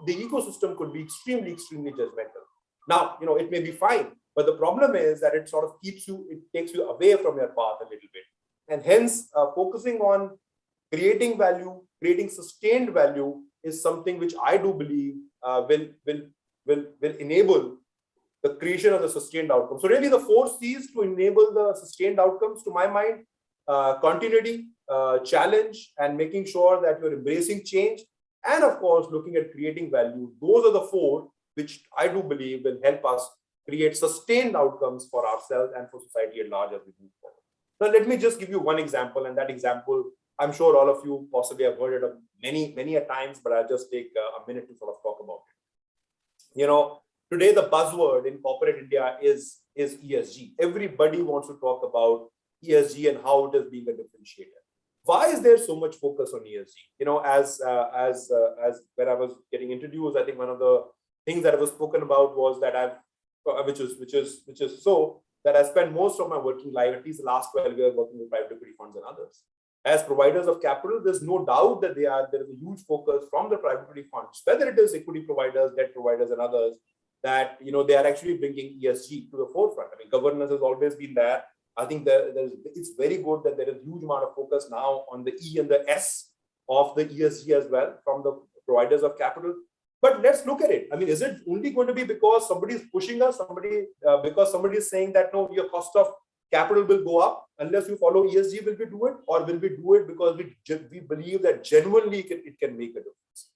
Speaker 10: ecosystem could be extremely judgmental. Now, it may be fine, but the problem is that it sort of takes you away from your path a little bit. And hence, focusing on creating value, creating sustained value is something which I do believe will enable the creation of the sustained outcome. So really the 4 C's to enable the sustained outcomes, to my mind, continuity, challenge, and making sure that you're embracing change, and of course, looking at creating value. Those are the 4 which I do believe will help us create sustained outcomes for ourselves and for society at large as we move forward. Now, let me just give you one example, and that example, I'm sure all of you possibly have heard it many a times, but I'll just take a minute to sort of talk about it. Today the buzzword in corporate India is ESG. Everybody wants to talk about ESG and how it is being a differentiator. Why is there so much focus on ESG? As when I was getting introduced, I think one of the things that I was spoken about was that which is so that I spent most of my working life, at least the last 12 years, working with private equity funds and others. As providers of capital, there's no doubt that there is a huge focus from the private equity funds, whether it is equity providers, debt providers, and others, that they are actually bringing ESG to the forefront. I mean, governance has always been there. I think it's very good that there is a huge amount of focus now on the E and the S of the ESG as well from the providers of capital. But let's look at it. I mean, is it only going to be because somebody is pushing us, because somebody is saying that, no, your cost of capital will go up unless you follow ESG, will we do it? Or will we do it because we believe that genuinely it can make a difference?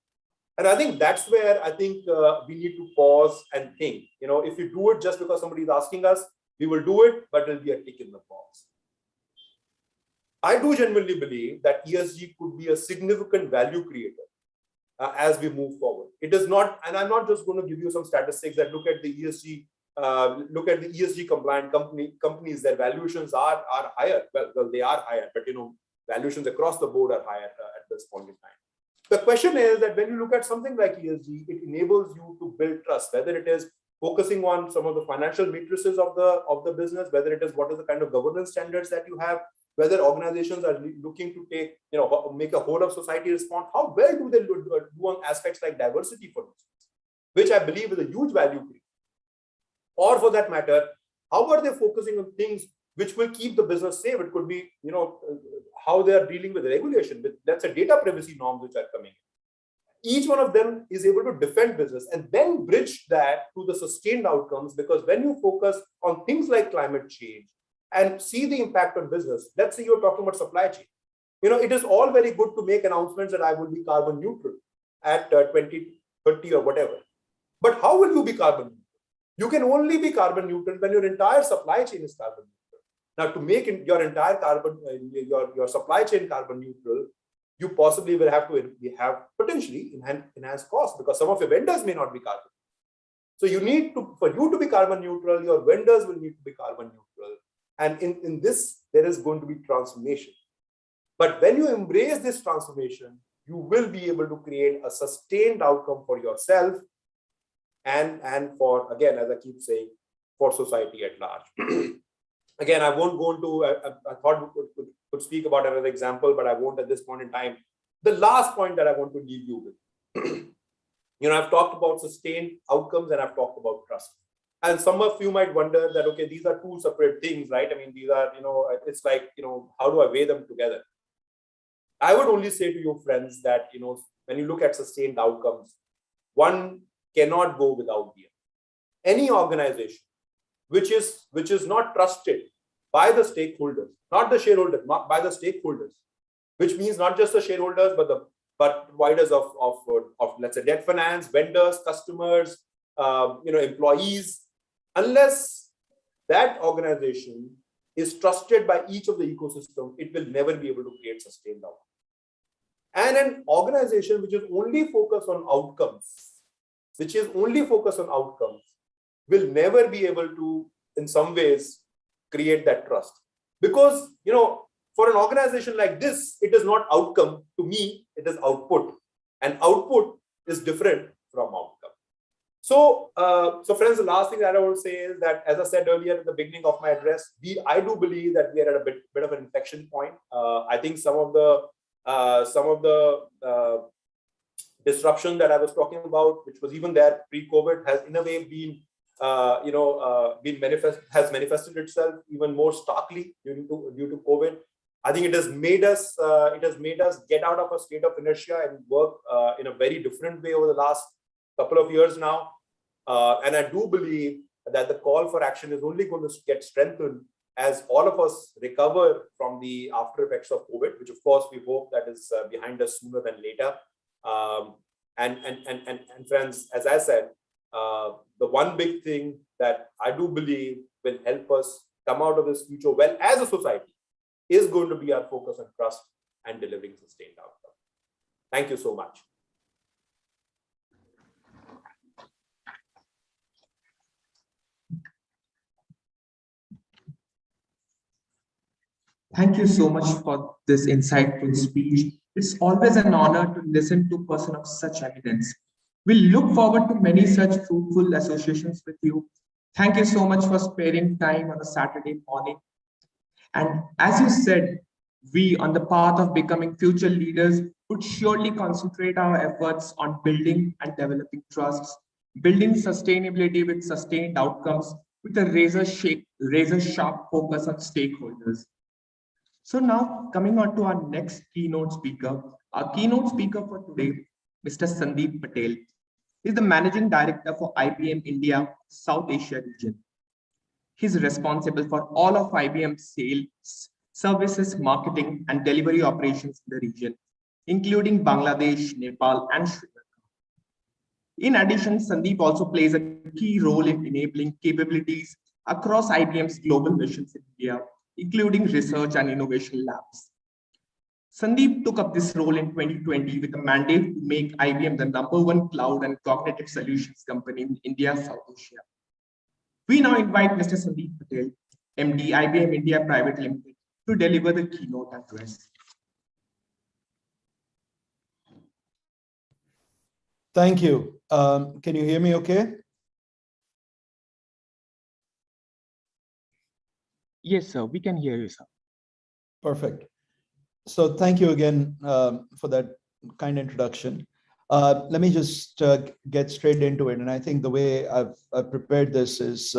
Speaker 10: And I think that's where I think we need to pause and think. If you do it just because somebody is asking us, we will do it, but it will be a tick in the box. I do genuinely believe that ESG could be a significant value creator. as we move forward. It is not, and I'm not just going to give you some statistics that look at the ESG, compliant companies. Their valuations are higher. Well, they are higher, but valuations across the board are higher at this point in time. The question is that when you look at something like ESG, it enables you to build trust, whether it is focusing on some of the financial matrices of the business, whether it is what is the kind of governance standards that you have, whether organizations are looking to take, make a whole of society response. How well do they do on aspects like diversity, for instance, which I believe is a huge value creation. Or for that matter, how are they focusing on things which will keep the business safe? It could be, how they are dealing with regulation, with, let's say, data privacy norms which are coming in. Each one of them is able to defend business and then bridge that to the sustained outcomes, because when you focus on things like climate change and see the impact on business, let's say you're talking about supply chain. It is all very good to make announcements that I will be carbon neutral at 2030 or whatever. But how will you be carbon neutral? You can only be carbon neutral when your entire supply chain is carbon neutral. Now, to make your entire your supply chain carbon neutral, you possibly will have to have potentially enhanced costs, because some of your vendors may not be carbon. So you need to, for you to be carbon neutral, your vendors will need to be carbon neutral. And in this, there is going to be transformation. But when you embrace this transformation, you will be able to create a sustained outcome for yourself and for, again, as I keep saying, for society at large. Again, I won't go into, I thought we could speak about another example, but I won't at this point in time. The last point that I want to leave you with, I've talked about sustained outcomes and I've talked about trust. And some of you might wonder that, okay, these are two separate things, right? I mean, these are, it's like, how do I weigh them together? I would only say to you, friends, that, when you look at sustained outcomes, one cannot go without the other. Any organization which is not trusted by the stakeholders, not the shareholders, not by the stakeholders, which means not just the shareholders, but providers of let's say debt finance, vendors, customers, employees, unless that organization is trusted by each of the ecosystem, it will never be able to create sustained outcomes. And an organization which is only focused on outcomes, will never be able to, in some ways, create that trust. Because, for an organization like this, it is not outcome. To me, it is output. And output is different from outcome. So, friends, the last thing that I want to say is that, as I said earlier at the beginning of my address, I do believe that we are at a bit of an inflection point. I think some of the disruption that I was talking about, which was even there pre-COVID, has in a way been manifested itself even more starkly due to COVID. I think it has made us get out of a state of inertia and work in a very different way over the last couple of years now. And I do believe that the call for action is only going to get strengthened as all of us recover from the after effects of COVID, which of course we hope that is behind us sooner than later. And friends, as I said, the one big thing that I do believe will help us come out of this future well as a society is going to be our focus on trust and delivering sustained outcomes. Thank you so much.
Speaker 2: Thank you so much for this insightful speech. It's always an honor to listen to a person of such eminence. We look forward to many such fruitful associations with you. Thank you so much for sparing time on a Saturday morning. And as you said, we on the path of becoming future leaders would surely concentrate our efforts on building and developing trusts, building sustainability with sustained outcomes, with a razor-sharp focus on stakeholders. So now coming on to our next keynote speaker. Our keynote speaker for today, Mr. Sandip Patel, is the Managing Director for IBM India South Asia region. He's responsible for all of IBM's sales, services, marketing, and delivery operations in the region, including Bangladesh, Nepal, and Sri Lanka. In addition, Sandip also plays a key role in enabling capabilities across IBM's global missions in India, including research and innovation labs. Sandeep took up this role in 2020 with a mandate to make IBM the #1 cloud and cognitive solutions company in India, South Asia. We now invite Mr. Sandeep Patel, MD, IBM India Private Limited, to deliver the keynote address.
Speaker 11: Thank you. Can you hear me okay?
Speaker 2: Yes, sir, we can hear you, sir.
Speaker 11: Perfect. So thank you again for that kind introduction. Let me just get straight into it. And I think the way I've prepared this is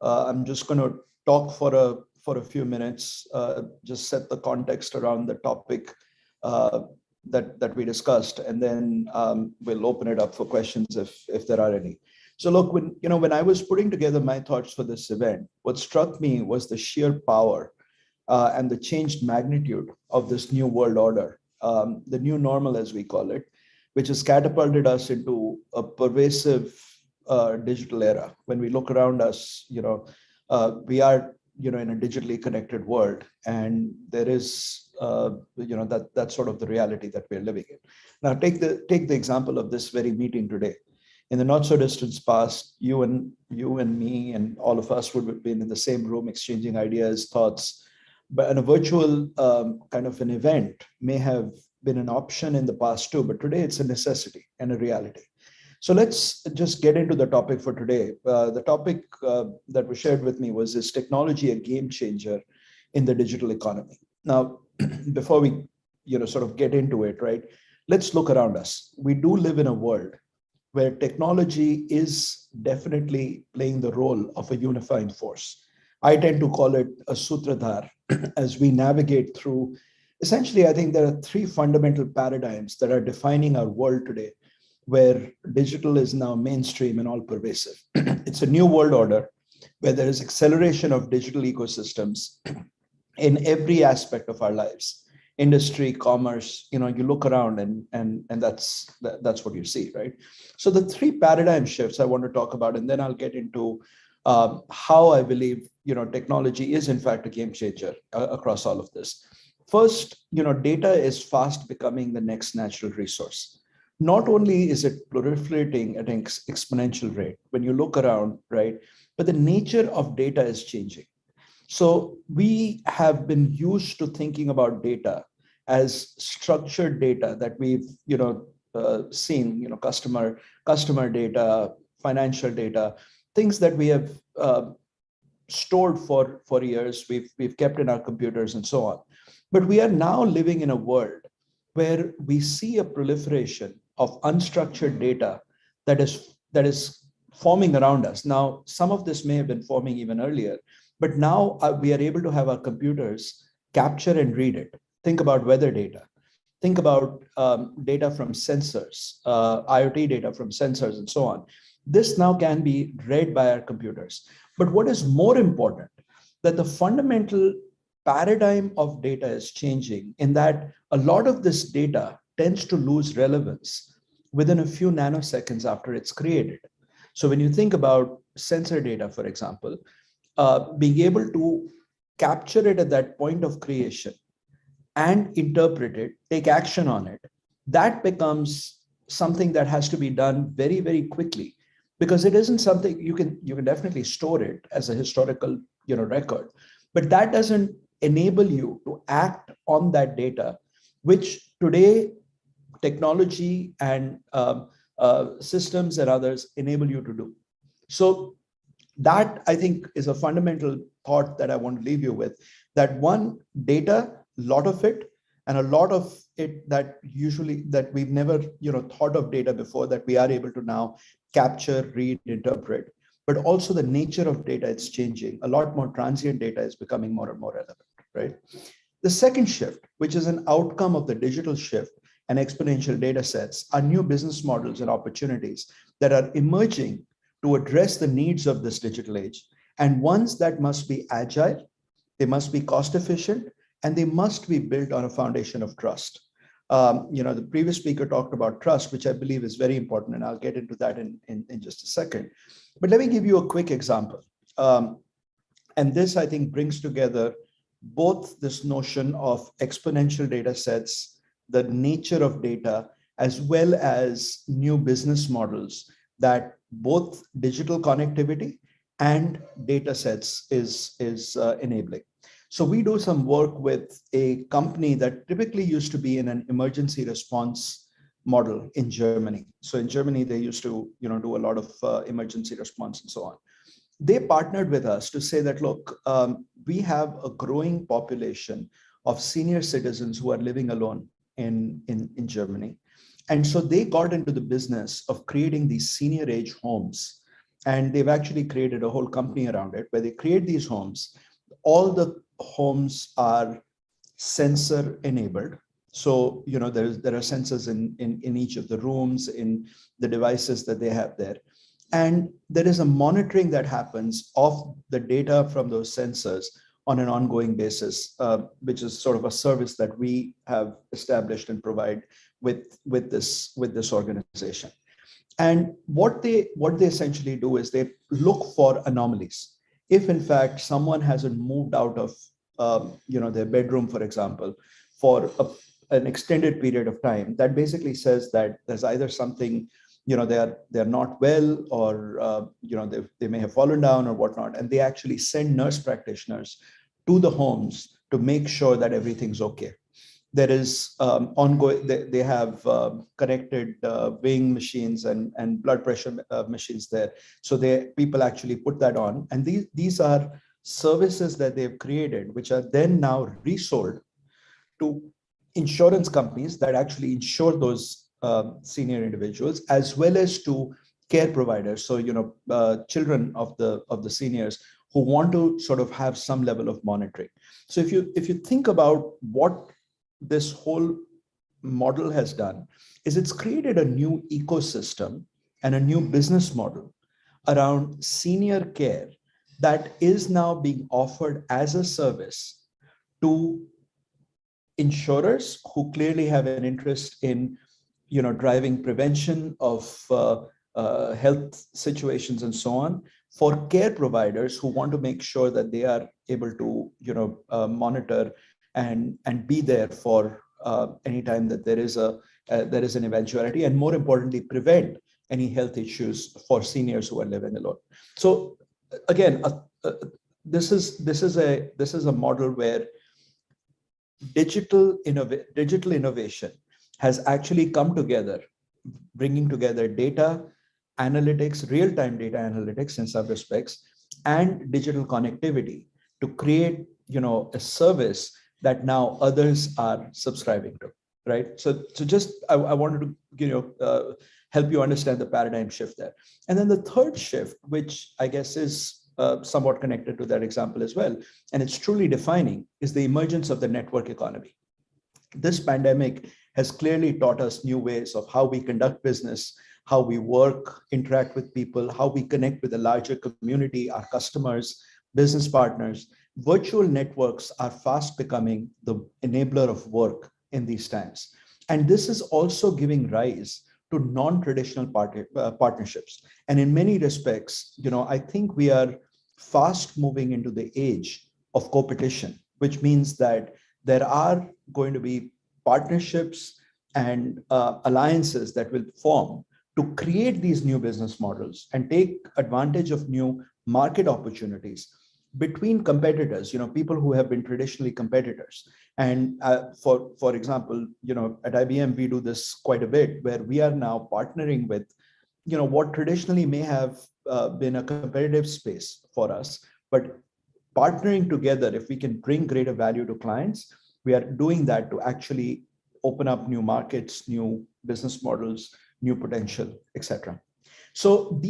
Speaker 11: I'm just going to talk for a few minutes, just set the context around the topic that we discussed, and then we'll open it up for questions if there are any. So look, when I was putting together my thoughts for this event, what struck me was the sheer power and the changed magnitude of this new world order, the new normal, as we call it, which has catapulted us into a pervasive digital era. When we look around us, we are, in a digitally connected world, and there is, that's sort of the reality that we're living in. Now, take the example of this very meeting today. In the not so distant past, you and me and all of us would have been in the same room exchanging ideas, thoughts. But in a virtual kind of an event may have been an option in the past too, but today it's a necessity and a reality. So let's just get into the topic for today. The topic that was shared with me was, is technology a game changer in the digital economy? Now, before we sort of get into it, right, let's look around us. We do live in a world where technology is definitely playing the role of a unifying force. I tend to call it a sutradhar as we navigate through. Essentially, I think there are three fundamental paradigms that are defining our world today, where digital is now mainstream and all pervasive. It's a new world order where there is acceleration of digital ecosystems in every aspect of our lives. Industry, commerce, you look around and that's what you see, right? So the three paradigm shifts I want to talk about, and then I'll get into how I believe technology is in fact a game changer across all of this. First, data is fast becoming the next natural resource. Not only is it proliferating at an exponential rate when you look around, right, but the nature of data is changing. So we have been used to thinking about data as structured data that we've seen, customer data, financial data, things that we have stored for years, we've kept in our computers and so on. But we are now living in a world where we see a proliferation of unstructured data that is forming around us. Now, some of this may have been forming even earlier, but now we are able to have our computers capture and read it. Think about weather data. Think about data from sensors, IoT data from sensors and so on. This now can be read by our computers. But what is more important, that the fundamental paradigm of data is changing in that a lot of this data tends to lose relevance within a few nanoseconds after it's created. So when you think about sensor data, for example, being able to capture it at that point of creation and interpret it, take action on it, that becomes something that has to be done very, very quickly, because it isn't something you can definitely store it as a historical record, but that doesn't enable you to act on that data, which today technology and systems and others enable you to do. So that, I think, is a fundamental thought that I want to leave you with, that one, data, a lot of it, and a lot of it that we've never thought of data before, that we are able to now capture, read, interpret. But also the nature of data, it's changing. A lot more transient data is becoming more and more relevant, right? The second shift, which is an outcome of the digital shift and exponential data sets, are new business models and opportunities that are emerging to address the needs of this digital age, and ones that must be agile, they must be cost efficient, and they must be built on a foundation of trust. The previous speaker talked about trust, which I believe is very important, and I'll get into that in just a second. But let me give you a quick example. And this, I think, brings together both this notion of exponential data sets, the nature of data, as well as new business models that both digital connectivity and data sets is enabling. So we do some work with a company that typically used to be in an emergency response model in Germany. So in Germany, they used to do a lot of emergency response and so on. They partnered with us to say that, look, we have a growing population of senior citizens who are living alone in Germany. And so they got into the business of creating these senior age homes. And they've actually created a whole company around it where they create these homes. All the homes are sensor enabled. So, there are sensors in each of the rooms, in the devices that they have there. And there is a monitoring that happens of the data from those sensors on an ongoing basis, which is sort of a service that we have established and provide with this organization. And what they essentially do is they look for anomalies. If in fact someone hasn't moved out of their bedroom, for example, for an extended period of time, that basically says that there's either something, they're not well, or they may have fallen down or whatnot, and they actually send nurse practitioners to the homes to make sure that everything's okay. There is ongoing, they have connected weighing machines and blood pressure machines there. So people actually put that on. And these are services that they've created, which are then now resold to insurance companies that actually insure those senior individuals, as well as to care providers. So, children of the seniors who want to sort of have some level of monitoring. So if you think about what this whole model has done, is it's created a new ecosystem and a new business model around senior care that is now being offered as a service to insurers who clearly have an interest in driving prevention of health situations and so on, for care providers who want to make sure that they are able to monitor and be there for any time that there is an eventuality, and more importantly, prevent any health issues for seniors who are living alone. So again, this is a model where digital innovation has actually come together, bringing together data analytics, real-time data analytics in some respects, and digital connectivity to create a service that now others are subscribing to, right? So just I wanted to help you understand the paradigm shift there. And then the third shift, which I guess is somewhat connected to that example as well, and it's truly defining, is the emergence of the network economy. This pandemic has clearly taught us new ways of how we conduct business, how we work, interact with people, how we connect with the larger community, our customers, business partners. Virtual networks are fast becoming the enabler of work in these times. And this is also giving rise to non-traditional partnerships. And in many respects, I think we are fast moving into the age of competition, which means that there are going to be partnerships and alliances that will form to create these new business models and take advantage of new market opportunities between competitors, people who have been traditionally competitors. And for example, at IBM, we do this quite a bit, where we are now partnering with, what traditionally may have been a competitive space for us, but partnering together, if we can bring greater value to clients, we are doing that to actually open up new markets, new business models, new potential, etc. So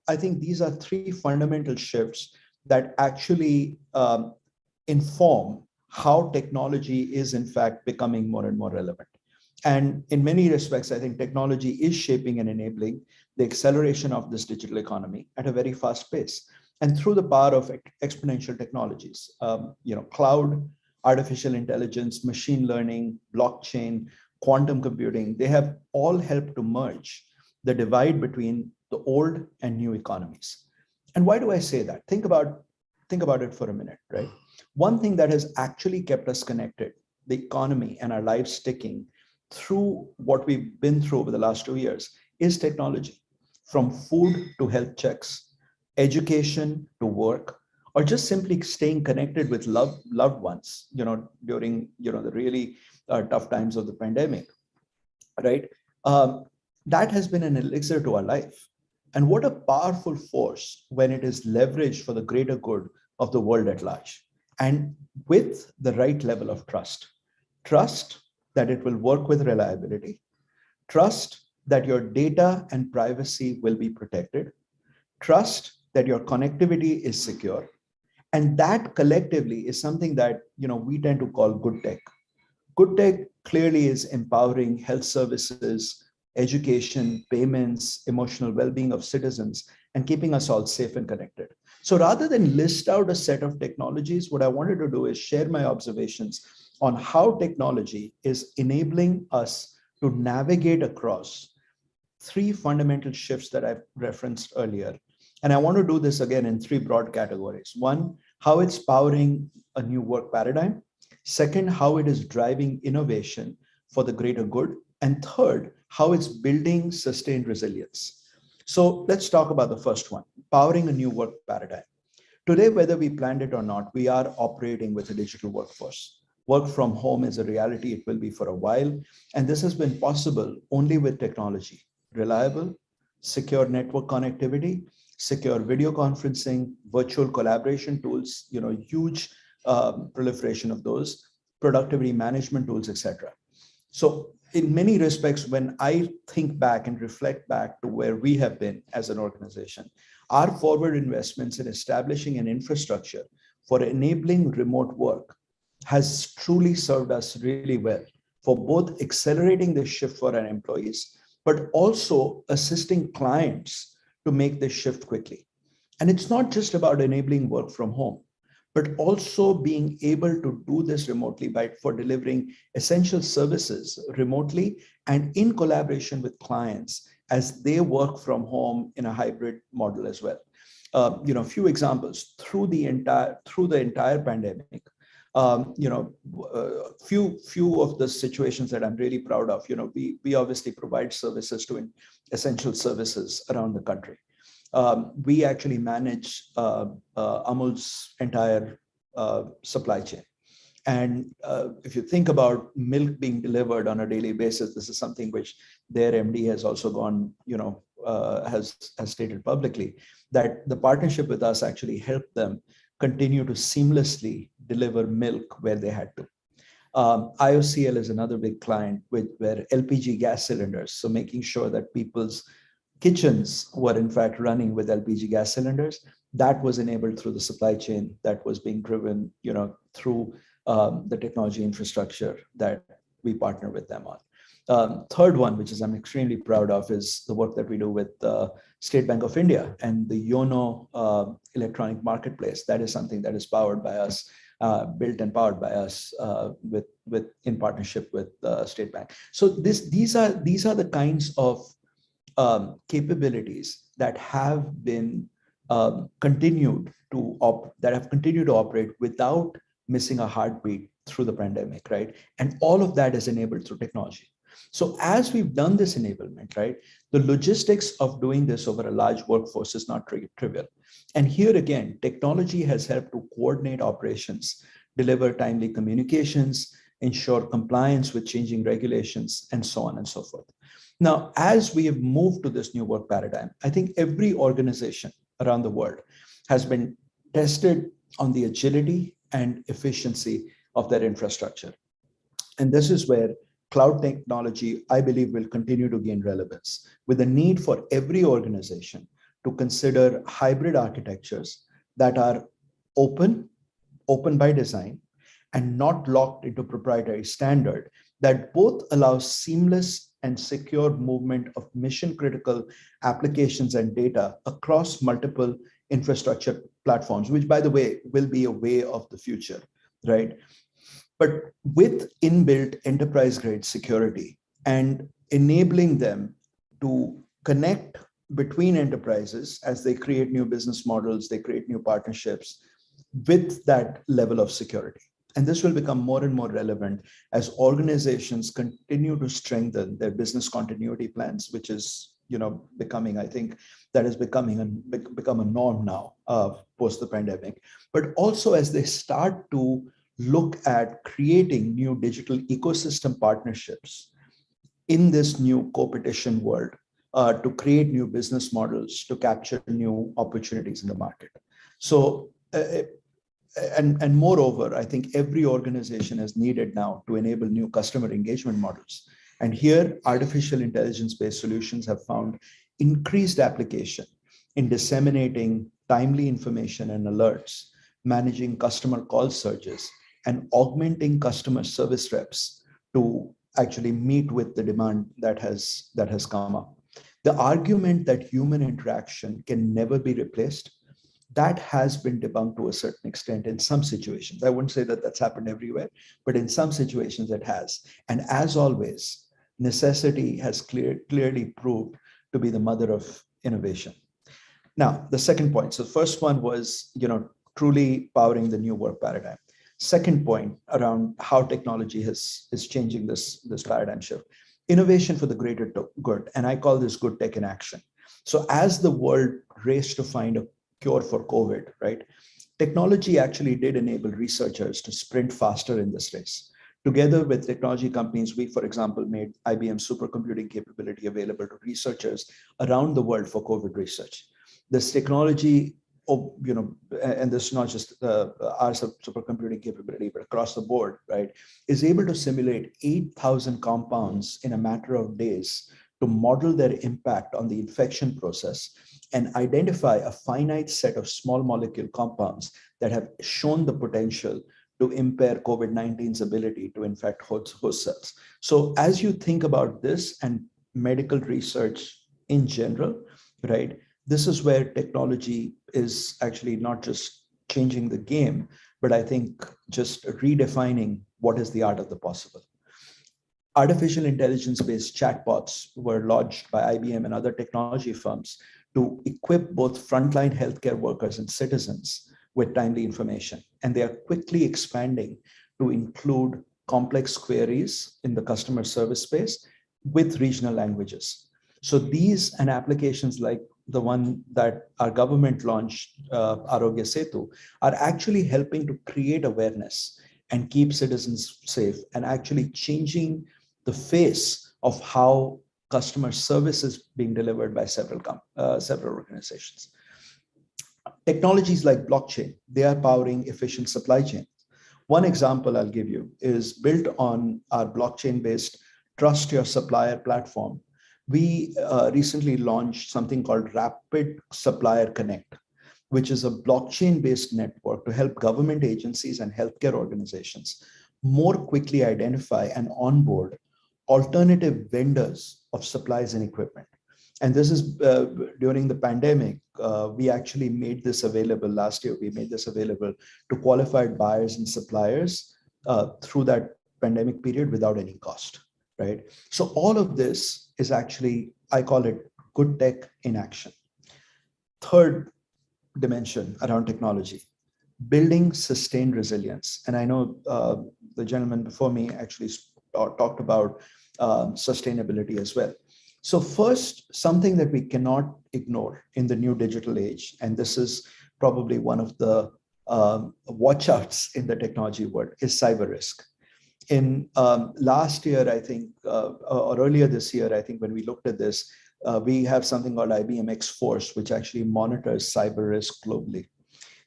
Speaker 11: I think these are three fundamental shifts that actually inform how technology is in fact becoming more and more relevant. And in many respects, I think technology is shaping and enabling the acceleration of this digital economy at a very fast pace. And through the power of exponential technologies, cloud, artificial intelligence, machine learning, blockchain, quantum computing, they have all helped to merge the divide between the old and new economies. And why do I say that? Think about think about it for a minute, right? One thing that has actually kept us connected, the economy and our lives ticking through what we've been through over the last 2 years, is technology. From food to health checks, education to work, or just simply staying connected with loved ones, during, the really tough times of the pandemic, right? That has been an elixir to our life. And what a powerful force when it is leveraged for the greater good of the world at large. And with the right level of trust that it will work with reliability, trust that your data and privacy will be protected, trust that your connectivity is secure. And that collectively is something that, we tend to call good tech. Good tech clearly is empowering health services, education, payments, emotional well-being of citizens, and keeping us all safe and connected. So rather than list out a set of technologies, what I wanted to do is share my observations on how technology is enabling us to navigate across 3 fundamental shifts that I've referenced earlier. And I want to do this again in 3 broad categories. One, how it's powering a new work paradigm. Second, how it is driving innovation for the greater good. And third, how it's building sustained resilience. So let's talk about the first one, powering a new work paradigm. Today, whether we planned it or not, we are operating with a digital workforce. Work from home is a reality. It will be for a while. And this has been possible only with technology, reliable, secure network connectivity, secure video conferencing, virtual collaboration tools, huge proliferation of those, productivity management tools, etc. So in many respects, when I think back and reflect back to where we have been as an organization, our forward investments in establishing an infrastructure for enabling remote work has truly served us really well for both accelerating the shift for our employees, but also assisting clients to make this shift quickly. And it's not just about enabling work from home, but also being able to do this remotely for delivering essential services remotely and in collaboration with clients as they work from home in a hybrid model as well. A few examples through the entire pandemic. Few of the situations that I'm really proud of. We obviously provide services to essential services around the country. We actually manage Amul's entire supply chain. And if you think about milk being delivered on a daily basis, this is something which their MD has also gone, has stated publicly, that the partnership with us actually helped them continue to seamlessly deliver milk where they had to. IOCL is another big client where LPG gas cylinders, so making sure that people's kitchens were in fact running with LPG gas cylinders, that was enabled through the supply chain that was being driven, through the technology infrastructure that we partner with them on. Third one, which I'm extremely proud of, is the work that we do with State Bank of India and the YONO electronic marketplace. That is something that is powered by us, built and powered by us in partnership with State Bank. So these are the kinds of capabilities that have been continued to operate without missing a heartbeat through the pandemic, right? And all of that is enabled through technology. So as we've done this enablement, right, the logistics of doing this over a large workforce is not trivial. And here again, technology has helped to coordinate operations, deliver timely communications, ensure compliance with changing regulations, and so on and so forth. Now, as we have moved to this new work paradigm, I think every organization around the world has been tested on the agility and efficiency of their infrastructure. And this is where cloud technology, I believe, will continue to gain relevance, with the need for every organization to consider hybrid architectures that are open by design, and not locked into proprietary standard, that both allow seamless and secure movement of mission-critical applications and data across multiple infrastructure platforms, which, by the way, will be a way of the future, right? But with inbuilt enterprise-grade security and enabling them to connect between enterprises as they create new business models, they create new partnerships, with that level of security. And this will become more and more relevant as organizations continue to strengthen their business continuity plans, which is, becoming, I think, that is become a norm now post the pandemic. But also as they start to look at creating new digital ecosystem partnerships in this new co-petition world to create new business models to capture new opportunities in the market. So, and moreover, I think every organization is needed now to enable new customer engagement models. And here, artificial intelligence-based solutions have found increased application in disseminating timely information and alerts, managing customer call surges, and augmenting customer service reps to actually meet with the demand that has come up. The argument that human interaction can never be replaced, that has been debunked to a certain extent in some situations. I wouldn't say that that's happened everywhere, but in some situations it has. And as always, necessity has clearly proved to be the mother of innovation. Now, the second point. So the first one was, truly powering the new work paradigm. Second point around how technology is changing this paradigm shift. Innovation for the greater good. And I call this good tech in action. So as the world raced to find a cure for COVID, right? Technology actually did enable researchers to sprint faster in this race. Together with technology companies, we, for example, made IBM supercomputing capability available to researchers around the world for COVID research. This technology, and this is not just our supercomputing capability, but across the board, right, is able to simulate 8,000 compounds in a matter of days to model their impact on the infection process and identify a finite set of small molecule compounds that have shown the potential to impair COVID-19's ability to infect host cells. So as you think about this and medical research in general, right, this is where technology is actually not just changing the game, but I think just redefining what is the art of the possible. Artificial intelligence-based chatbots were launched by IBM and other technology firms to equip both frontline healthcare workers and citizens with timely information. And they are quickly expanding to include complex queries in the customer service space with regional languages. So these and applications like the one that our government launched, Arogya Setu, are actually helping to create awareness and keep citizens safe and actually changing the face of how customer service is being delivered by several organizations. Technologies like blockchain, they are powering efficient supply chains. One example I'll give you is built on our blockchain-based Trust Your Supplier platform. We recently launched something called Rapid Supplier Connect, which is a blockchain-based network to help government agencies and healthcare organizations more quickly identify and onboard alternative vendors of supplies and equipment. And this is during the pandemic, we actually made this available last year. We made this available to qualified buyers and suppliers through that pandemic period without any cost, right? So all of this is actually, I call it good tech in action. Third dimension around technology, building sustained resilience. And I know the gentleman before me actually talked about sustainability as well. So first, something that we cannot ignore in the new digital age, and this is probably one of the watch outs in the technology world, is cyber risk. In last year, I think, or earlier this year, I think when we looked at this, we have something called IBM X-Force, which actually monitors cyber risk globally.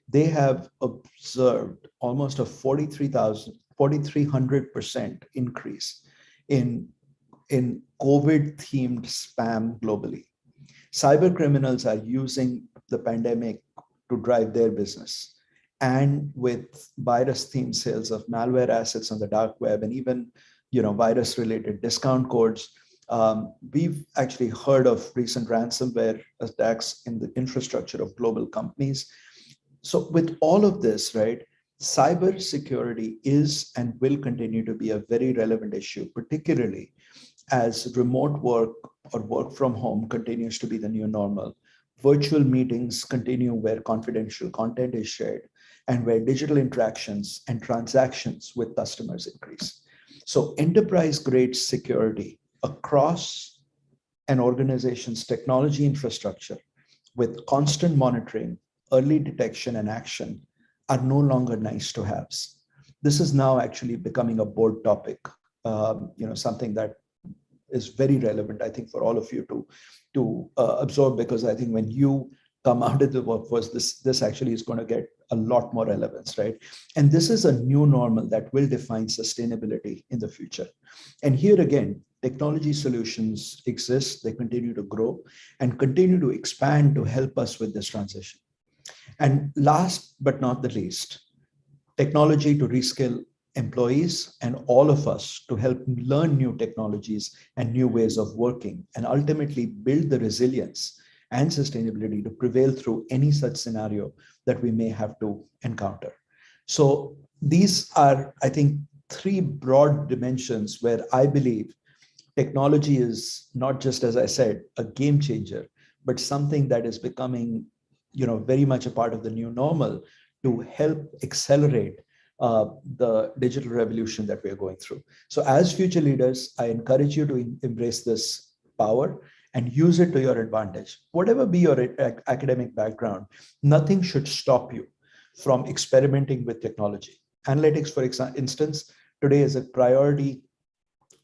Speaker 11: They have observed almost a 4,300% increase in COVID-themed spam globally. Cyber criminals are using the pandemic to drive their business. And with virus-themed sales of malware assets on the dark web and even virus-related discount codes, we've actually heard of recent ransomware attacks in the infrastructure of global companies. So with all of this, right, cyber security is and will continue to be a very relevant issue, particularly as remote work or work from home continues to be the new normal. Virtual meetings continue where confidential content is shared, and where digital interactions and transactions with customers increase. So enterprise-grade security across an organization's technology infrastructure with constant monitoring, early detection and action are no longer nice to haves. This is now actually becoming a board topic, something that is very relevant, I think, for all of you to absorb, because I think when you come out of the workforce, this actually is going to get a lot more relevance, right? And this is a new normal that will define sustainability in the future. And here again, technology solutions exist, they continue to grow and continue to expand to help us with this transition. And last but not the least, technology to reskill employees and all of us to help learn new technologies and new ways of working, and ultimately build the resilience and sustainability to prevail through any such scenario that we may have to encounter. So these are, I think, three broad dimensions where I believe technology is not just, as I said, a game changer, but something that is becoming, very much a part of the new normal to help accelerate the digital revolution that we are going through. So as future leaders, I encourage you to embrace this power and use it to your advantage. Whatever be your academic background, nothing should stop you from experimenting with technology. Analytics, for instance, today is a priority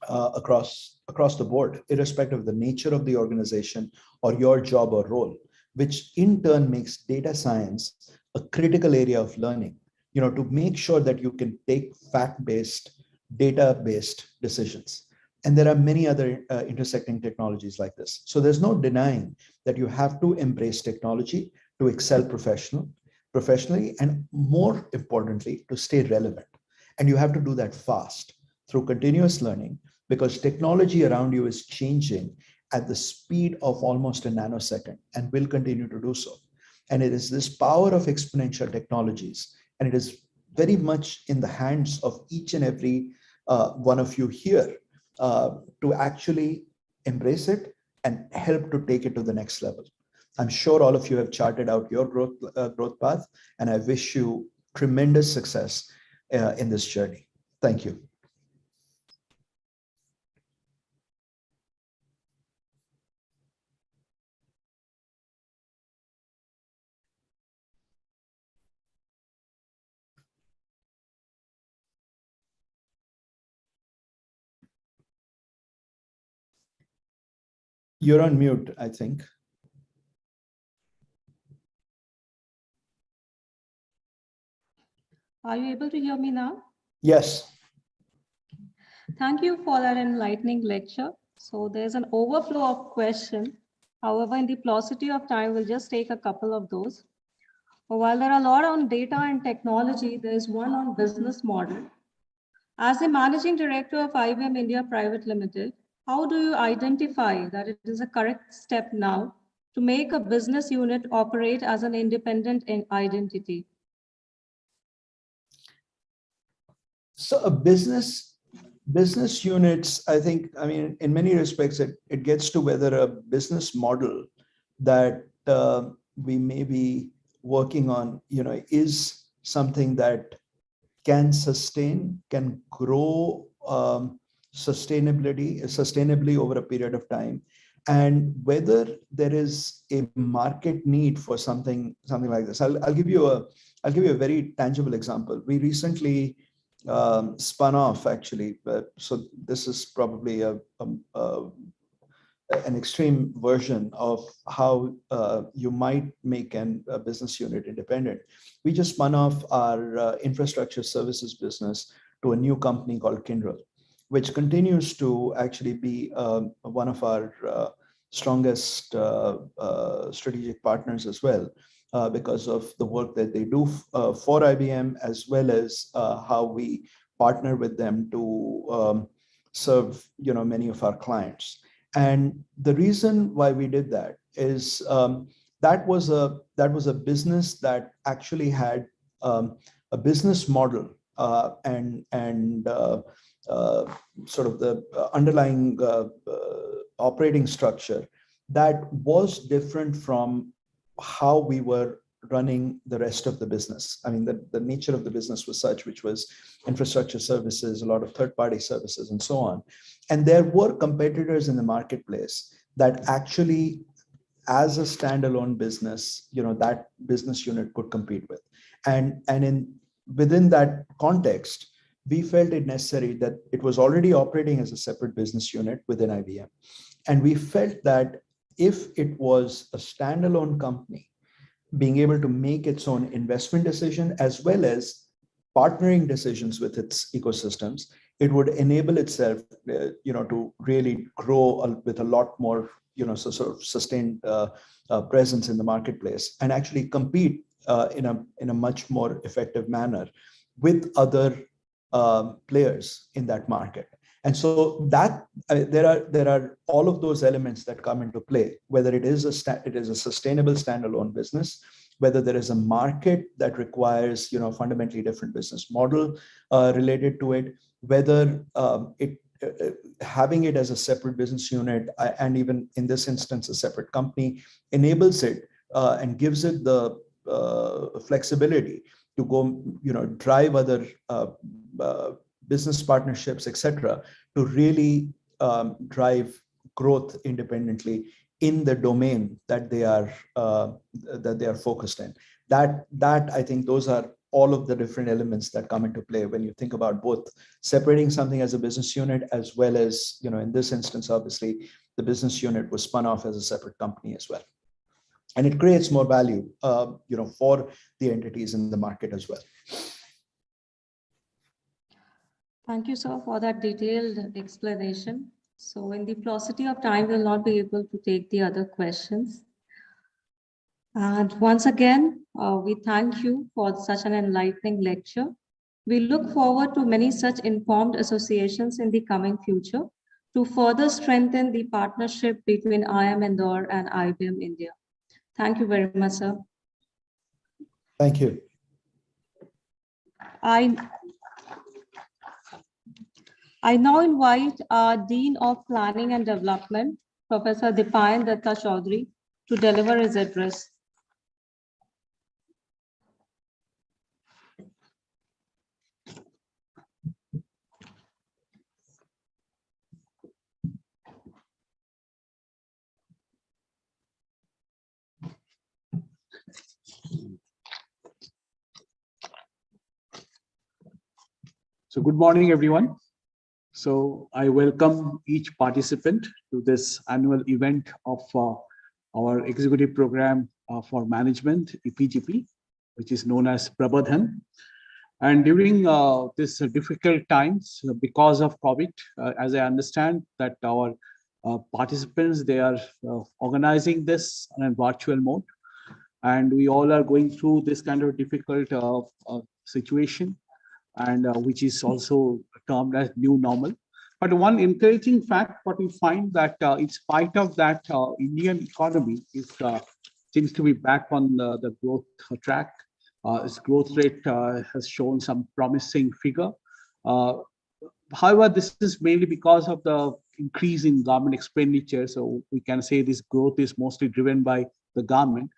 Speaker 11: across the board, irrespective of the nature of the organization or your job or role, which in turn makes data science a critical area of learning, to make sure that you can take fact-based, data-based decisions. And there are many other intersecting technologies like this. So there's no denying that you have to embrace technology to excel professionally, and more importantly, to stay relevant. And you have to do that fast through continuous learning, because technology around you is changing at the speed of almost a nanosecond and will continue to do so. And it is this power of exponential technologies, and it is very much in the hands of each and every one of you here to actually embrace it and help to take it to the next level. I'm sure all of you have charted out your growth path, and I wish you tremendous success in this journey. Thank you. You're on mute, I think.
Speaker 1: Are you able to hear me now?
Speaker 11: Yes.
Speaker 1: Thank you for that enlightening lecture. So there's an overflow of questions. However, in the paucity of time, we'll just take a couple of those. While there are a lot on data and technology, there's one on business model. As the managing director of IBM India Private Limited, how do you identify that it is a correct step now to make a business unit operate as an independent identity?
Speaker 11: So a business units, I think, in many respects, it gets to whether a business model that we may be working on, is something that can sustain, can grow sustainably over a period of time, and whether there is a market need for something like this. I'll give you a very tangible example. We recently spun off, actually, so this is probably an extreme version of how you might make a business unit independent. We just spun off our infrastructure services business to a new company called Kyndryl, which continues to actually be one of our strongest strategic partners as well, because of the work that they do for IBM, as well as how we partner with them to serve many of our clients. And the reason why we did that is that was a business that actually had a business model and sort of the underlying operating structure that was different from how we were running the rest of the business. I mean, the nature of the business was such, which was infrastructure services, a lot of third-party services, and so on. And there were competitors in the marketplace that actually, as a standalone business, that business unit could compete with. And within that context, we felt it necessary that it was already operating as a separate business unit within IBM. And we felt that if it was a standalone company, being able to make its own investment decision as well as partnering decisions with its ecosystems, it would enable itself, to really grow with a lot more, sort of sustained presence in the marketplace and actually compete in a much more effective manner with other players in that market. And so that there are all of those elements that come into play, whether it is a sustainable standalone business, whether there is a market that requires fundamentally different business model related to it, whether having it as a separate business unit and even in this instance a separate company enables it and gives it the flexibility to go drive other business partnerships, etc., to really drive growth independently in the domain that they are focused in. That I think those are all of the different elements that come into play when you think about both separating something as a business unit as well as, in this instance, obviously, the business unit was spun off as a separate company as well. And it creates more value, for the entities in the market as well.
Speaker 1: Thank you, sir, for that detailed explanation. So in the paucity of time, we'll not be able to take the other questions. And once again, we thank you for such an enlightening lecture. We look forward to many such informed associations in the coming future to further strengthen the partnership between IIM Indore and IBM India. Thank you very much, sir.
Speaker 11: Thank you.
Speaker 1: I now invite our Dean of Planning and Development, Professor Dipayan Datta Chaudhuri, to deliver his address.
Speaker 12: So good morning, everyone. So I welcome each participant to this annual event of our executive program for management, EPGP, which is known as Prabodhan. And during this difficult times because of COVID, as I understand that our participants, they are organizing this in a virtual mode. And we all are going through this kind of difficult situation, and which is also termed as new normal. But one encouraging fact, what we find that in spite of that, Indian economy seems to be back on the growth track. Its growth rate has shown some promising figure. However, this is mainly because of the increase in government expenditure. So we can say this growth is mostly driven by the government.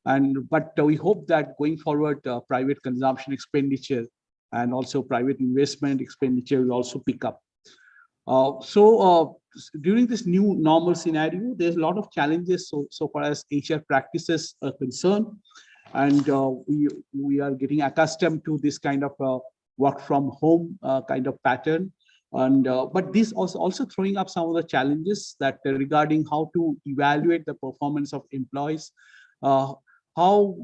Speaker 12: But we hope that going forward, private consumption expenditure and also private investment expenditure will also pick up. During this new normal scenario, there's a lot of challenges so far as HR practices are concerned. And we are getting accustomed to this kind of work from home kind of pattern. And but this also throwing up some of the challenges that regarding how to evaluate the performance of employees, how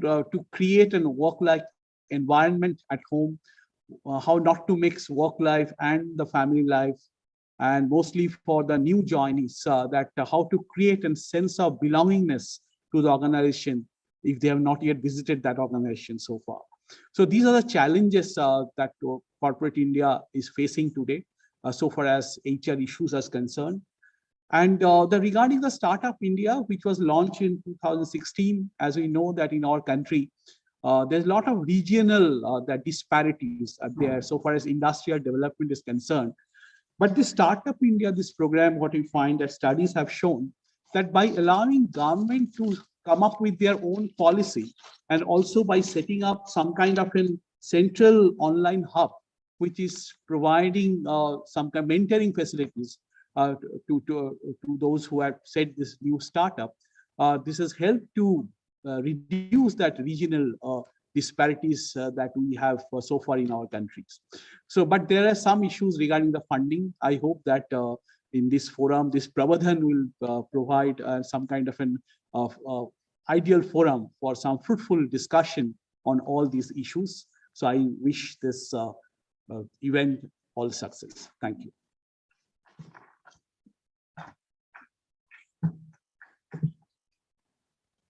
Speaker 12: to create a work-life environment at home, how not to mix work life and the family life, and mostly for the new joinees, that how to create a sense of belongingness to the organization if they have not yet visited that organization so far. So these are the challenges that corporate India is facing today, so far as HR issues are concerned. And regarding the Startup India, which was launched in 2016, as we know that in our country, there's a lot of regional disparities there so far as industrial development is concerned. But the Startup India, this program, what we find that studies have shown that by allowing government to come up with their own policy, and also by setting up some kind of a central online hub, which is providing some kind of mentoring facilities to those who have set this new startup. This has helped to reduce that regional disparities that we have so far in our countries. So, but there are some issues regarding the funding. I hope that in this forum, this Prabodhan will provide some kind of an ideal forum for some fruitful discussion on all these issues. So I wish this event all success. Thank you.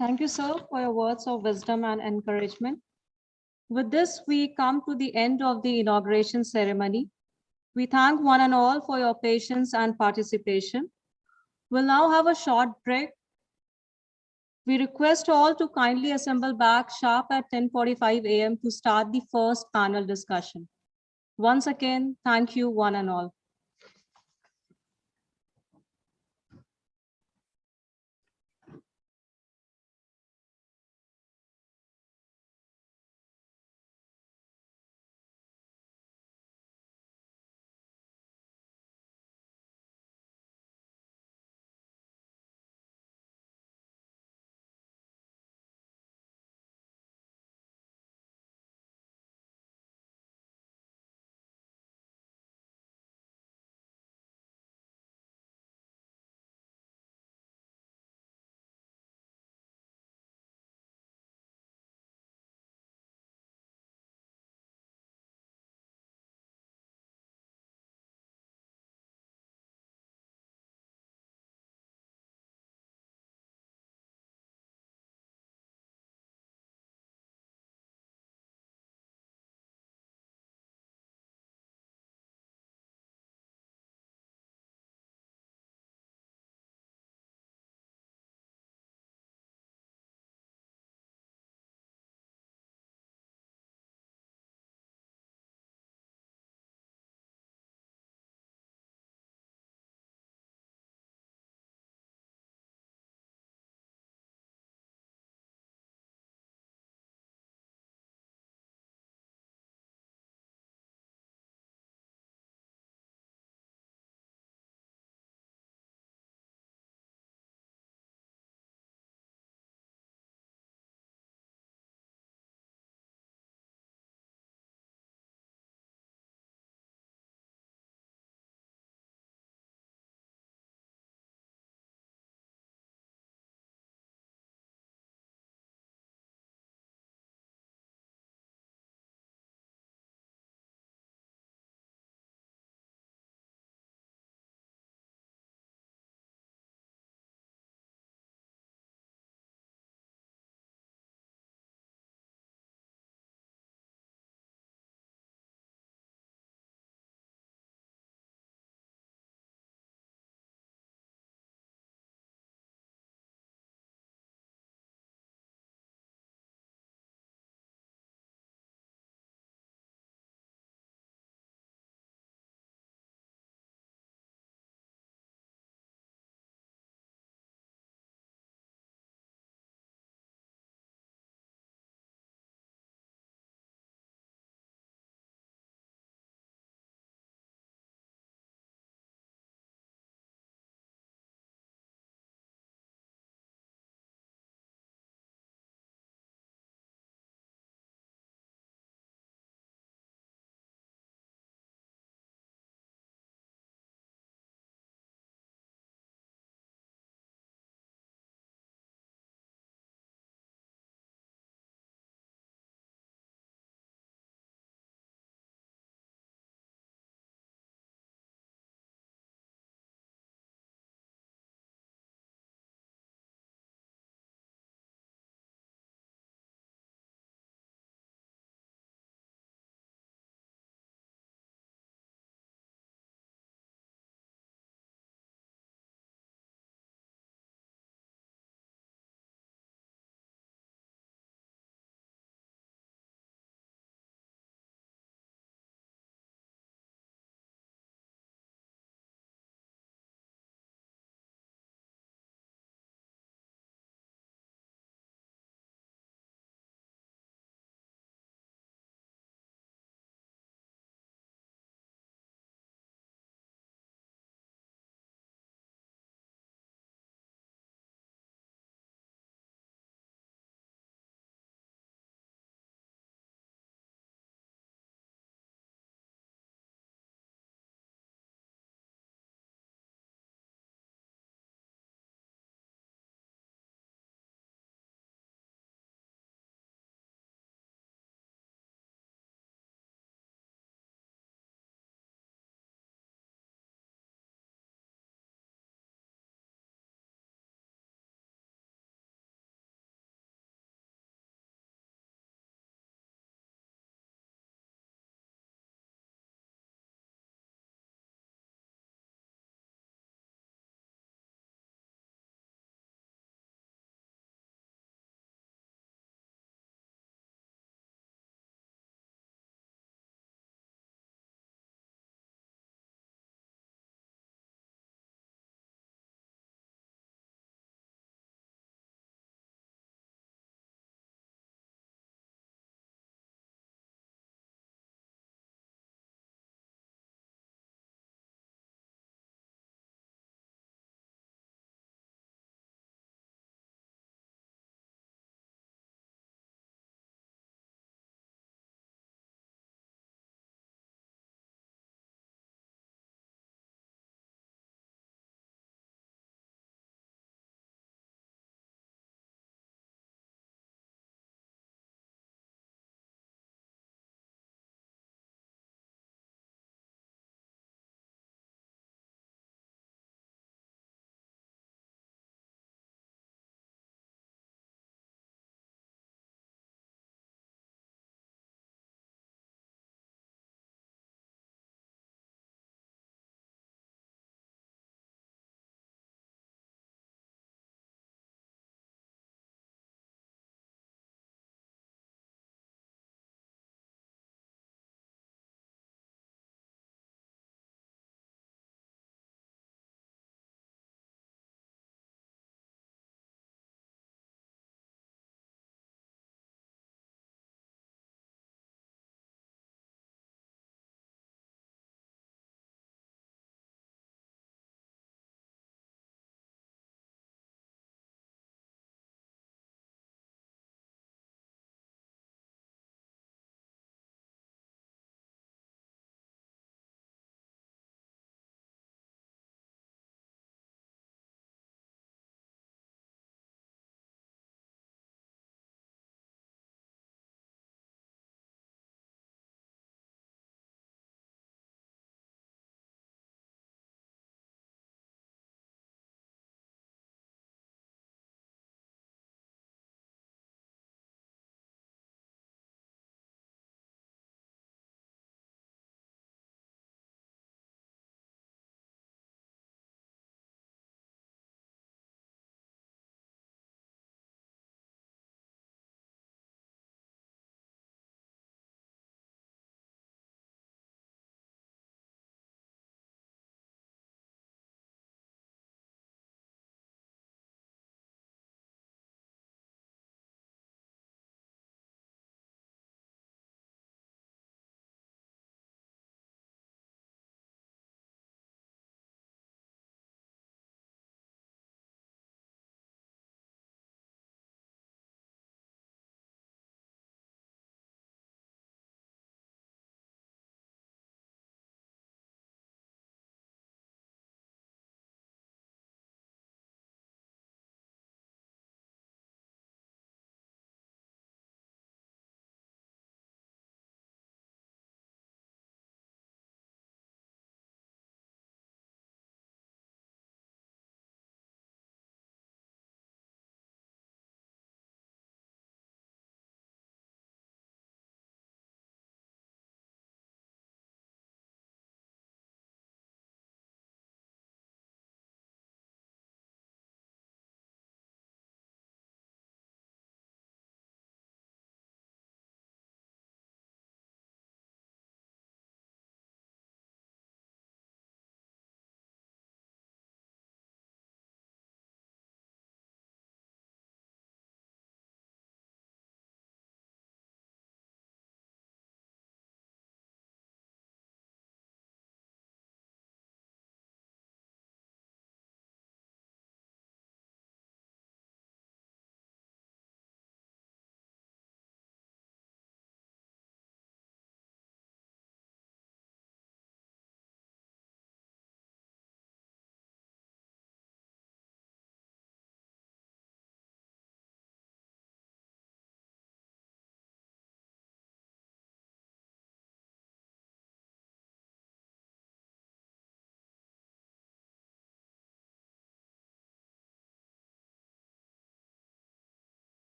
Speaker 1: Thank you, sir, for your words of wisdom and encouragement. With this, we come to the end of the inauguration ceremony. We thank one and all for your patience and participation. We'll now have a short break. We request all to kindly assemble back sharp at 10:45 a.m. to start the first panel discussion. Once again, thank you one and all.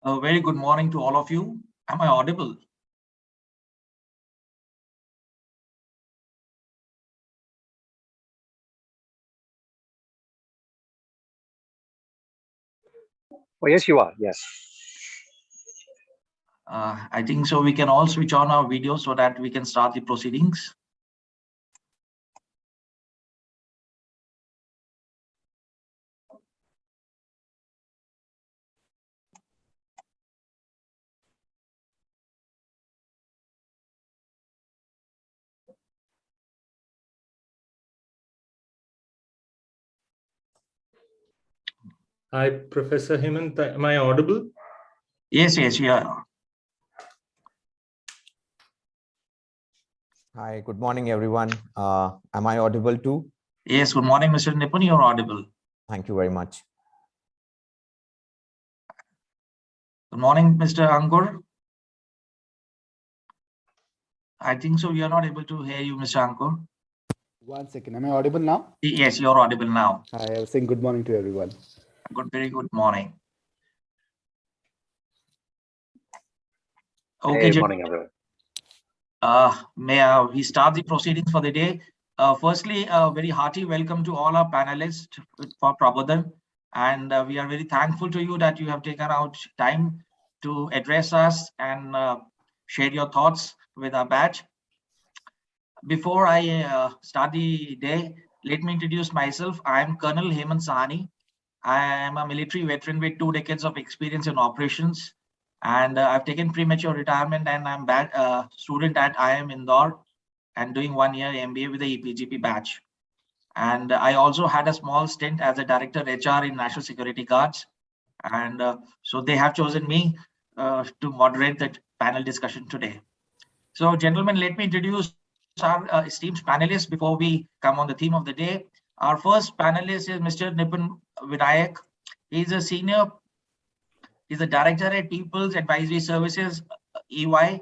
Speaker 13: A very good morning to all of you. Am I audible?
Speaker 7: Oh, yes, you are. Yes.
Speaker 13: I think so. We can all switch on our video so that we can start the proceedings.
Speaker 14: Hi, Professor Hemant. Am I audible?
Speaker 13: Yes, yeah.
Speaker 15: Hi, good morning, everyone. Am I audible too?
Speaker 13: Yes, good morning, Mr. Nipun. You're audible.
Speaker 15: Thank you very much.
Speaker 13: Good morning, Mr. Ankur. I think so. We are not able to hear you, Mr. Ankur.
Speaker 16: 1 second. Am I audible now?
Speaker 13: Yes, you're audible now.
Speaker 16: Hi, I was saying good morning to everyone.
Speaker 13: Very good morning. Okay,
Speaker 7: good morning, everyone.
Speaker 13: May we start the proceedings for the day. Firstly, a very hearty welcome to all our panelists for Prabodhan. And we are very thankful to you that you have taken out time to address us and share your thoughts with our batch. Before I start the day, let me introduce myself. I am Colonel Hemant Sahani. I am a military veteran with 2 decades of experience in operations. And I've taken premature retirement and I'm a student at IIM Indore and doing 1 year MBA with the EPGP Batch. And I also had a small stint as a director HR in National Security Guards. And so they have chosen me to moderate that panel discussion today. So gentlemen, let me introduce our esteemed panelists before we come on the theme of the day. Our first panelist is Mr. Nipun Vinayak. He's the director at People's Advisory Services, EY.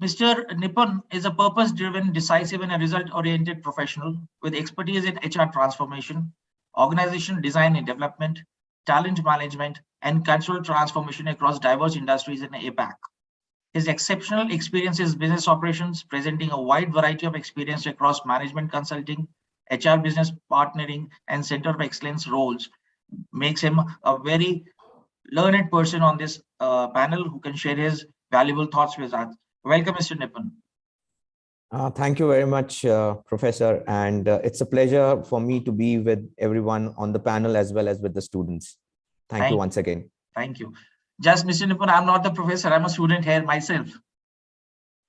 Speaker 13: Mr. Nipun is a purpose-driven, decisive, and a result-oriented professional with expertise in HR transformation, organization design and development, talent management, and cultural transformation across diverse industries in APAC. His exceptional experience is business operations, presenting a wide variety of experience across management consulting, HR business partnering, and center of excellence roles, makes him a very learned person on this panel who can share his valuable thoughts with us. Welcome, Mr. Nipun.
Speaker 15: Thank you very much, Professor. And it's a pleasure for me to be with everyone on the panel as well as with the students. Thank you once again.
Speaker 13: Thank you. Just Mr. Nipun, I'm not the professor. I'm a student here myself.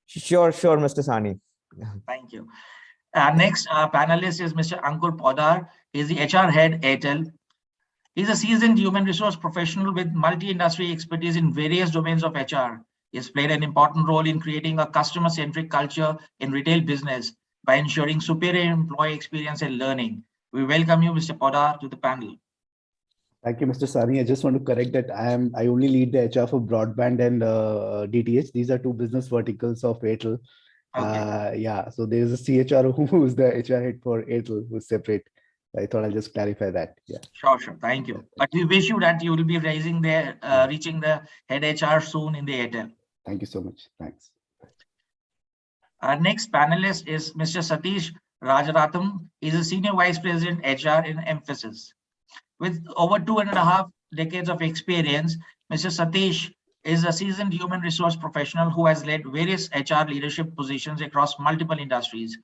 Speaker 15: Sure, Mr. Sani.
Speaker 13: Thank you. Next panelist is Mr. Ankur Podar. He's the HR head, Airtel. He's a seasoned human resource professional with multi-industry expertise in various domains of HR. He has played an important role in creating a customer-centric culture in retail business by ensuring superior employee experience and learning. We welcome you, Mr. Podar, to the panel.
Speaker 16: Thank you, Mr. Sani. I just want to correct that I only lead the HR for broadband and DTH. These are 2 business verticals of Airtel. Okay. Yeah, so there is a CHRO who is the HR head for Airtel, who's separate. I thought I'll just clarify that. Yeah.
Speaker 13: Sure. Thank you. But we wish you that you will be reaching the head HR soon in the Airtel.
Speaker 16: Thank you so much. Thanks.
Speaker 13: Our next panelist is Mr. Satish Rajaratham. He's a senior vice president HR in Emphasis. With over 2.5 decades of experience, Mr. Satish is a seasoned human resource professional who has led various HR leadership positions across multiple industries.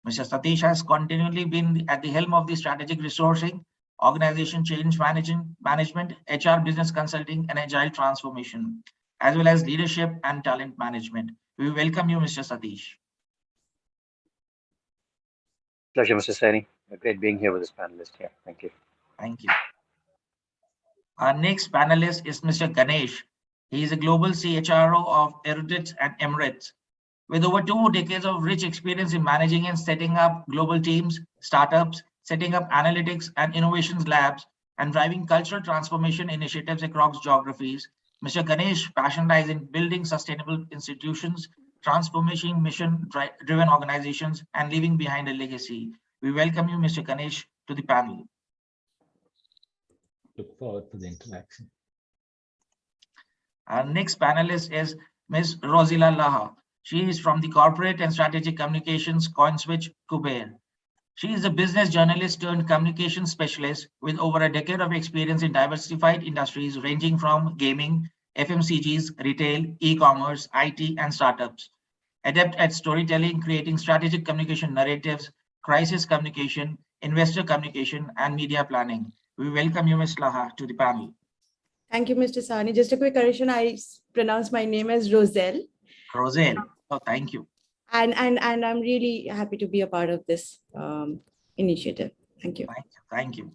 Speaker 13: Mr. Satish has continually been at the helm of the strategic resourcing, organization change management, HR business consulting, and agile transformation, as well as leadership and talent management. We welcome you, Mr. Satish.
Speaker 7: Pleasure, Mr. Sani. Great being here with this panelist here. Thank you.
Speaker 13: Thank you. Our next panelist is Mr. Ganesh. He is a global CHRO of Erudit and Emirates. With over 2 decades of rich experience in managing and setting up global teams, startups, setting up analytics and innovations labs, and driving cultural transformation initiatives across geographies, Mr. Ganesh passionizes in building sustainable institutions, transformation mission-driven organizations, and leaving behind a legacy. We welcome you, Mr. Ganesh, to the panel.
Speaker 17: Look forward to the interaction.
Speaker 13: Our next panelist is Ms. Rosila Laha. She is from the Corporate and Strategic Communications CoinSwitch Kuber. She is a business journalist turned communication specialist with over a decade of experience in diversified industries ranging from gaming, FMCGs, retail, e-commerce, IT, and startups. Adept at storytelling, creating strategic communication narratives, crisis communication, investor communication, and media planning. We welcome you, Ms. Laha, to the panel.
Speaker 17: Thank you, Mr. Sani. Just a quick correction. I pronounce my name as Roselle.
Speaker 13: Roselle. Oh, thank you.
Speaker 17: And I'm really happy to be a part of this initiative. Thank you.
Speaker 13: Thank you. Thank you.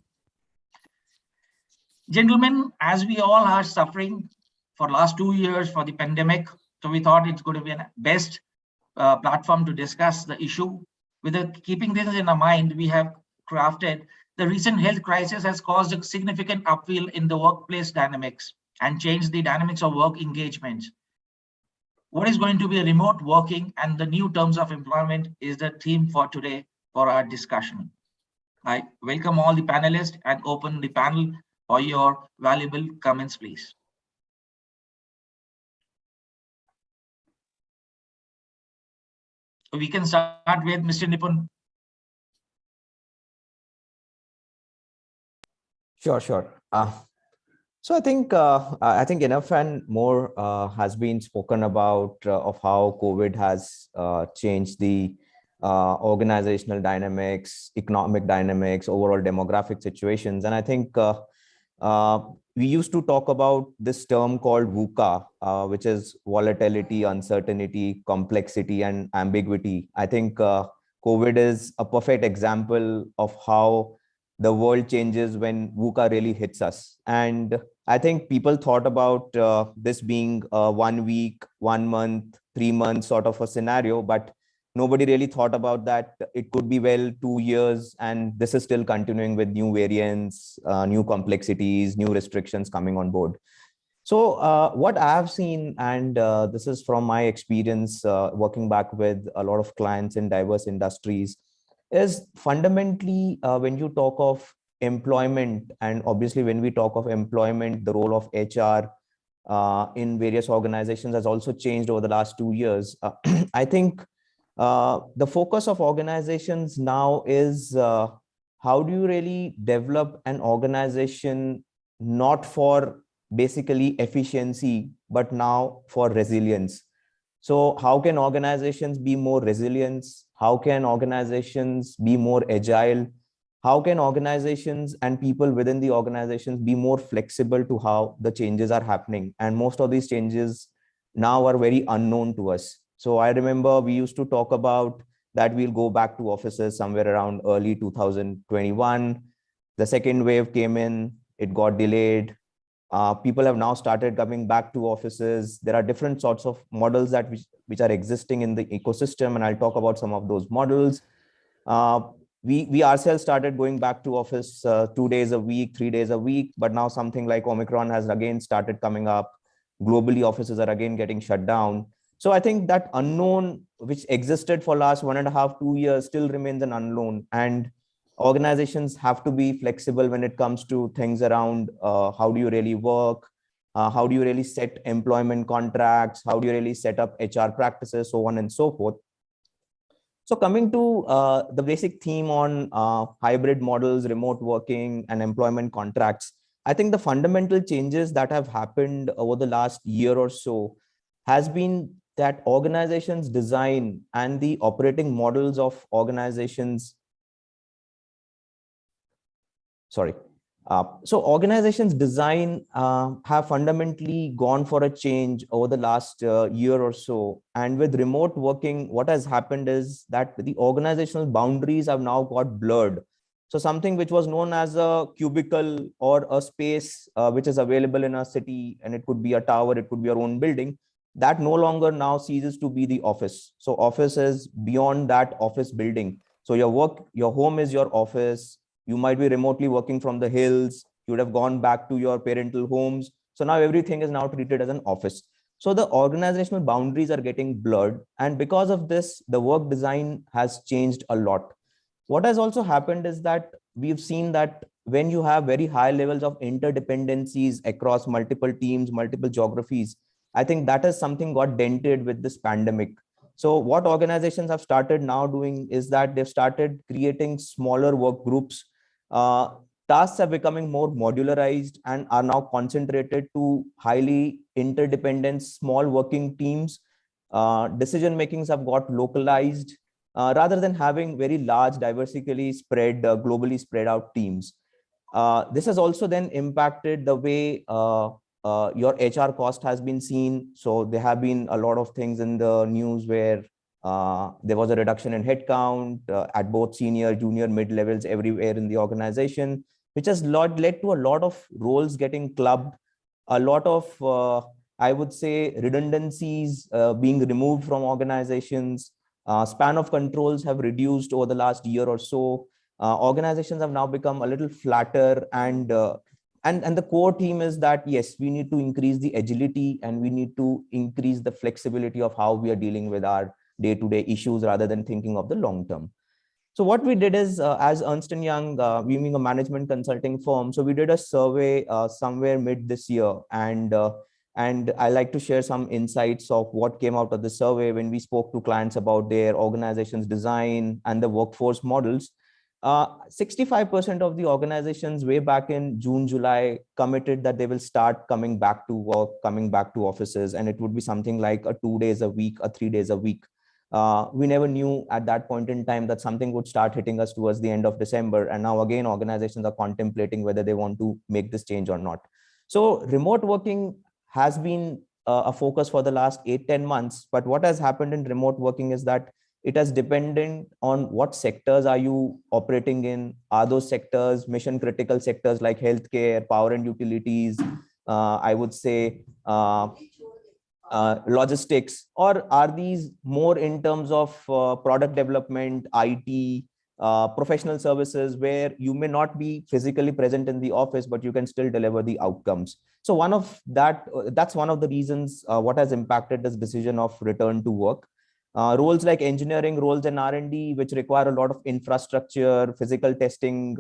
Speaker 13: Gentlemen, as we all are suffering for last 2 years for the pandemic, so we thought it's going to be a best platform to discuss the issue. Keeping this in our mind, we have crafted the recent health crisis has caused a significant upheaval in the workplace dynamics and changed the dynamics of work engagements. What is going to be remote working and the new terms of employment is the theme for today for our discussion. I welcome all the panelists and open the panel for your valuable comments, please. We can start with Mr. Nipun.
Speaker 15: Sure. So I think enough and more has been spoken about of how COVID has changed the organizational dynamics, economic dynamics, overall demographic situations. And I think we used to talk about this term called VUCA, which is volatility, uncertainty, complexity, and ambiguity. I think COVID is a perfect example of how the world changes when VUCA really hits us. And I think people thought about this being a 1 week, 1 month, 3 months sort of a scenario, but nobody really thought about that. It could be 2 years, and this is still continuing with new variants, new complexities, new restrictions coming on board. So what I have seen, and this is from my experience working back with a lot of clients in diverse industries, is fundamentally when you talk of employment, and obviously when we talk of employment, the role of HR in various organizations has also changed over the last 2 years. I think the focus of organizations now is how do you really develop an organization not for basically efficiency, but now for resilience. So how can organizations be more resilient? How can organizations be more agile? How can organizations and people within the organizations be more flexible to how the changes are happening? And most of these changes now are very unknown to us. So I remember we used to talk about that we'll go back to offices somewhere around early 2021. The second wave came in, it got delayed. People have now started coming back to offices. There are different sorts of models that which are existing in the ecosystem, and I'll talk about some of those models. We ourselves started going back to office 2 days a week, 3 days a week, but now something like Omicron has again started coming up. Globally, offices are again getting shut down. So I think that unknown which existed for last 1.5, 2 years still remains an unknown, and organizations have to be flexible when it comes to things around how do you really work, how do you really set employment contracts, how do you really set up HR practices, so on and so forth. So coming to the basic theme on hybrid models, remote working, and employment contracts, I think the fundamental changes that have happened over the last year or so has been that organizations' design and the operating models of organizations. So organizations' design have fundamentally gone for a change over the last year or so. And with remote working, what has happened is that the organizational boundaries have now got blurred. So something which was known as a cubicle or a space which is available in a city, and it could be a tower, it could be your own building, that no longer now ceases to be the office. So office is beyond that office building. So your home is your office. You might be remotely working from the hills. You would have gone back to your parental homes. So now everything is now treated as an office. So the organizational boundaries are getting blurred. And because of this, the work design has changed a lot. What has also happened is that we've seen that when you have very high levels of interdependencies across multiple teams, multiple geographies, I think that is something got dented with this pandemic. So what organizations have started now doing is that they've started creating smaller work groups. Tasks are becoming more modularized and are now concentrated to highly interdependent small working teams. Decision makings have got localized rather than having very large, diversically spread, globally spread out teams. This has also then impacted the way your HR cost has been seen. So there have been a lot of things in the news where there was a reduction in headcount at both senior, junior, mid levels everywhere in the organization, which has led to a lot of roles getting clubbed, a lot of, I would say, redundancies being removed from organizations. Span of controls have reduced over the last year or so. Organizations have now become a little flatter, and the core theme is that, yes, we need to increase the agility and we need to increase the flexibility of how we are dealing with our day-to-day issues rather than thinking of the long term. So what we did is, as Ernst & Young, we being a management consulting firm, so we did a survey somewhere mid this year, and I like to share some insights of what came out of the survey when we spoke to clients about their organization's design and the workforce models. 65% of the organizations way back in June, July committed that they will start coming back to work, coming back to offices, and it would be something like a 2 days a week, or 3 days a week. We never knew at that point in time that something would start hitting us towards the end of December. And now again, organizations are contemplating whether they want to make this change or not. So remote working has been a focus for the last 8-10 months. But what has happened in remote working is that it has dependent on what sectors are you operating in. Are those sectors mission critical sectors like healthcare, power and utilities, I would say logistics, or are these more in terms of product development, IT, professional services, where you may not be physically present in the office, but you can still deliver the outcomes. So that's one of the reasons what has impacted this decision of return to work. Roles like engineering roles and R&D, which require a lot of infrastructure, physical testing,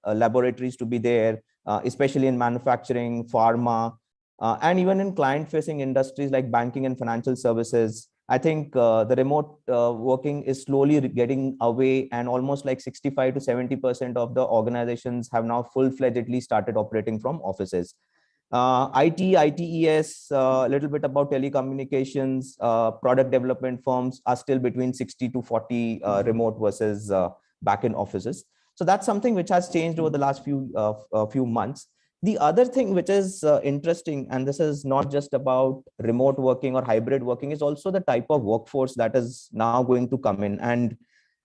Speaker 15: laboratories to be there, especially in manufacturing, pharma, and even in client-facing industries like banking and financial services. I think the remote working is slowly getting away, and almost like 65 to 70% of the organizations have now full-fledgedly started operating from offices. IT, ITES, a little bit about telecommunications, product development firms are still between 60 to 40 remote versus back in offices. So that's something which has changed over the last few months. The other thing which is interesting, and this is not just about remote working or hybrid working, is also the type of workforce that is now going to come in. And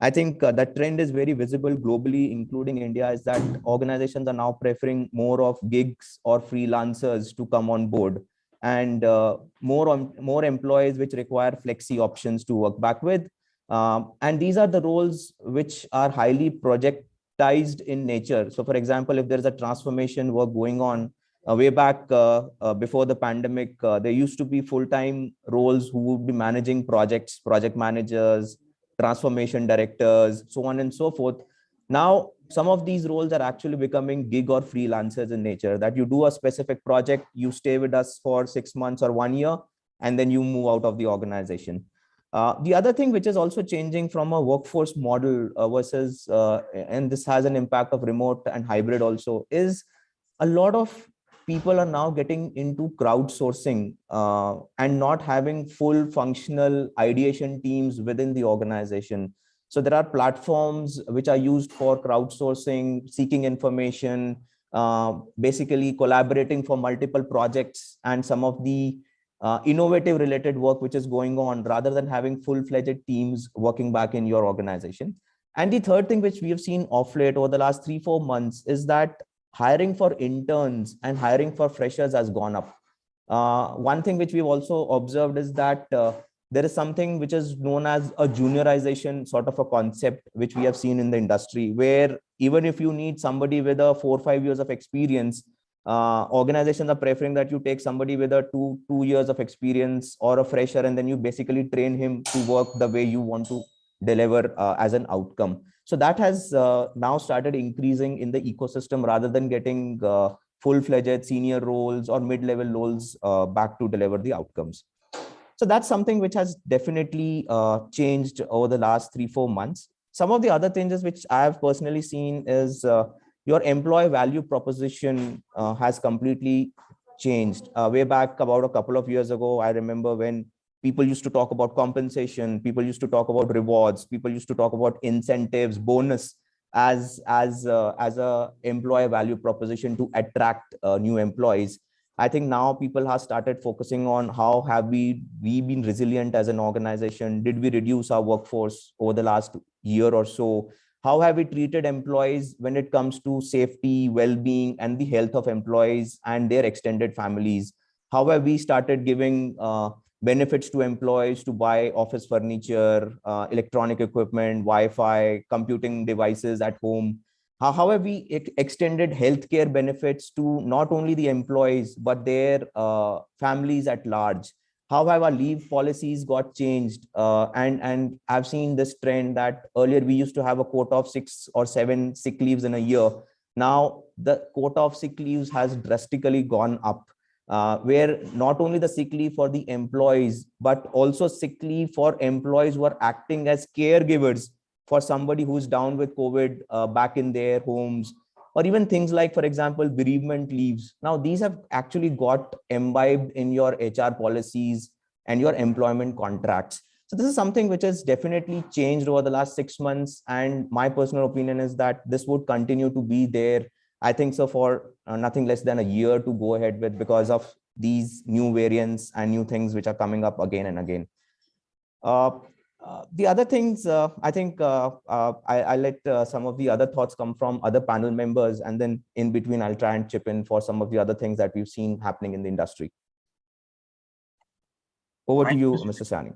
Speaker 15: I think that trend is very visible globally, including India, is that organizations are now preferring more of gigs or freelancers to come on board, and more employees which require flexi options to work back with. And these are the roles which are highly projectized in nature. So for example, if there's a transformation work going on, way back before the pandemic, there used to be full-time roles who would be managing projects, project managers, transformation directors, so on and so forth. Now, some of these roles are actually becoming gig or freelancers in nature, that you do a specific project, you stay with us for 6 months or 1 year, and then you move out of the organization. The other thing which is also changing from a workforce model versus, and this has an impact of remote and hybrid also, is a lot of people are now getting into crowdsourcing and not having full functional ideation teams within the organization. So there are platforms which are used for crowdsourcing, seeking information, basically collaborating for multiple projects and some of the innovative related work which is going on, rather than having full-fledged teams working back in your organization. And the third thing which we have seen off late over the last 3-4 months is that hiring for interns and hiring for freshers has gone up. One thing which we've also observed is that there is something which is known as a juniorization sort of a concept, which we have seen in the industry, where even if you need somebody with a 4 or 5 years of experience, organizations are preferring that you take somebody with a 2 years of experience or a fresher, and then you basically train him to work the way you want to deliver as an outcome. So that has now started increasing in the ecosystem rather than getting full-fledged senior roles or mid-level roles back to deliver the outcomes. So that's something which has definitely changed over the last 3-4 months. Some of the other changes which I have personally seen is your employee value proposition has completely changed. Way back about a couple of years ago, I remember when people used to talk about compensation, people used to talk about rewards, people used to talk about incentives, bonus as a employee value proposition to attract new employees. I think now people have started focusing on how have we been resilient as an organization? Did we reduce our workforce over the last year or so? How have we treated employees when it comes to safety, well-being, and the health of employees and their extended families? How have we started giving benefits to employees to buy office furniture, electronic equipment, Wi-Fi, computing devices at home? How have we extended healthcare benefits to not only the employees, but their families at large? How have our leave policies got changed? And I've seen this trend that earlier we used to have a quota of 6 or 7 sick leaves in a year. Now the quota of sick leaves has drastically gone up, where not only the sick leave for the employees, but also sick leave for employees who are acting as caregivers for somebody who's down with COVID back in their homes, or even things like, for example, bereavement leaves. Now, these have actually got imbibed in your HR policies and your employment contracts. So this is something which has definitely changed over the last 6 months. And my personal opinion is that this would continue to be there, I think so, for nothing less than a year to go ahead with, because of these new variants and new things which are coming up again and again. The other things, I think I let some of the other thoughts come from other panel members, and then in between, I'll try and chip in for some of the other things that we've seen happening in the industry. Over to you, Mr. Sani.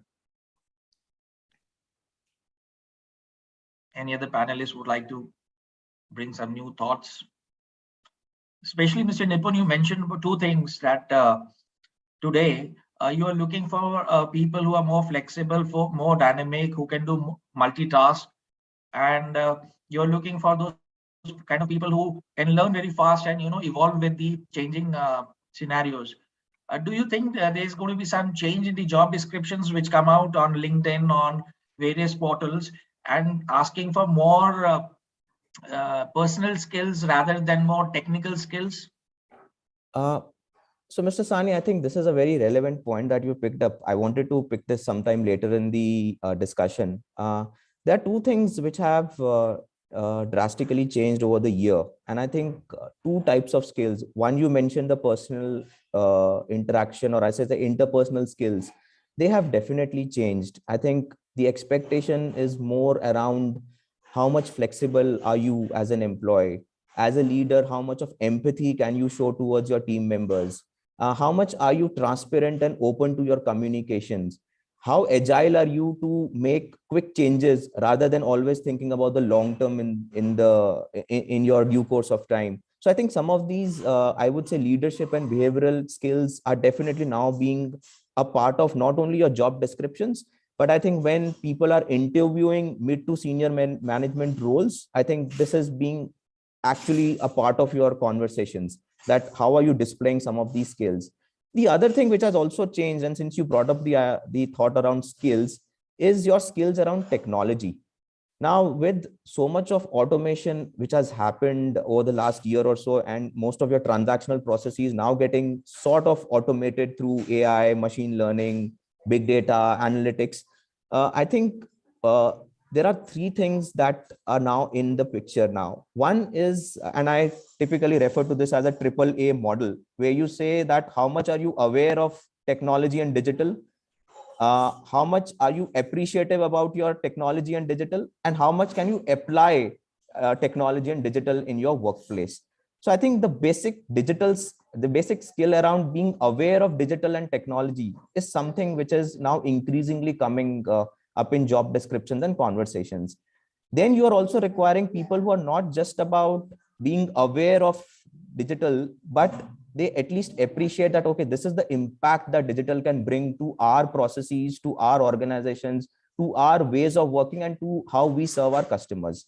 Speaker 13: Any other panelists would like to bring some new thoughts? Especially Mr. Nipun, you mentioned about 2 things that today, you are looking for people who are more flexible, for more dynamic, who can do multitask, and you're looking for those kind of people who can learn very fast and evolve with the changing scenarios. Do you think there's going to be some change in the job descriptions which come out on LinkedIn, on various portals, and asking for more personal skills rather than more technical skills?
Speaker 15: So, Mr. Sani, I think this is a very relevant point that you picked up. I wanted to pick this sometime later in the discussion. There are 2 things which have drastically changed over the year. And I think 2 types of skills. One, you mentioned the personal interaction, or I say the interpersonal skills. They have definitely changed. I think the expectation is more around how much flexible are you as an employee? As a leader, how much of empathy can you show towards your team members? How much are you transparent and open to your communications? How agile are you to make quick changes rather than always thinking about the long term in your due course of time? So I think some of these, I would say, leadership and behavioral skills are definitely now being a part of not only your job descriptions, but I think when people are interviewing mid to senior management roles, I think this is being actually a part of your conversations, that how are you displaying some of these skills. The other thing which has also changed, and since you brought up the thought around skills, is your skills around technology. Now, with so much of automation which has happened over the last year or so, and most of your transactional processes now getting sort of automated through AI, machine learning, big data, analytics, I think there are 3 things that are now in the picture now. One is, and I typically refer to this as a AAA model, where you say that how much are you aware of technology and digital? How much are you appreciative about your technology and digital? And how much can you apply technology and digital in your workplace? So I think the basic skill around being aware of digital and technology is something which is now increasingly coming up in job descriptions and conversations. Then you are also requiring people who are not just about being aware of digital, but they at least appreciate that, okay, this is the impact that digital can bring to our processes, to our organizations, to our ways of working and to how we serve our customers.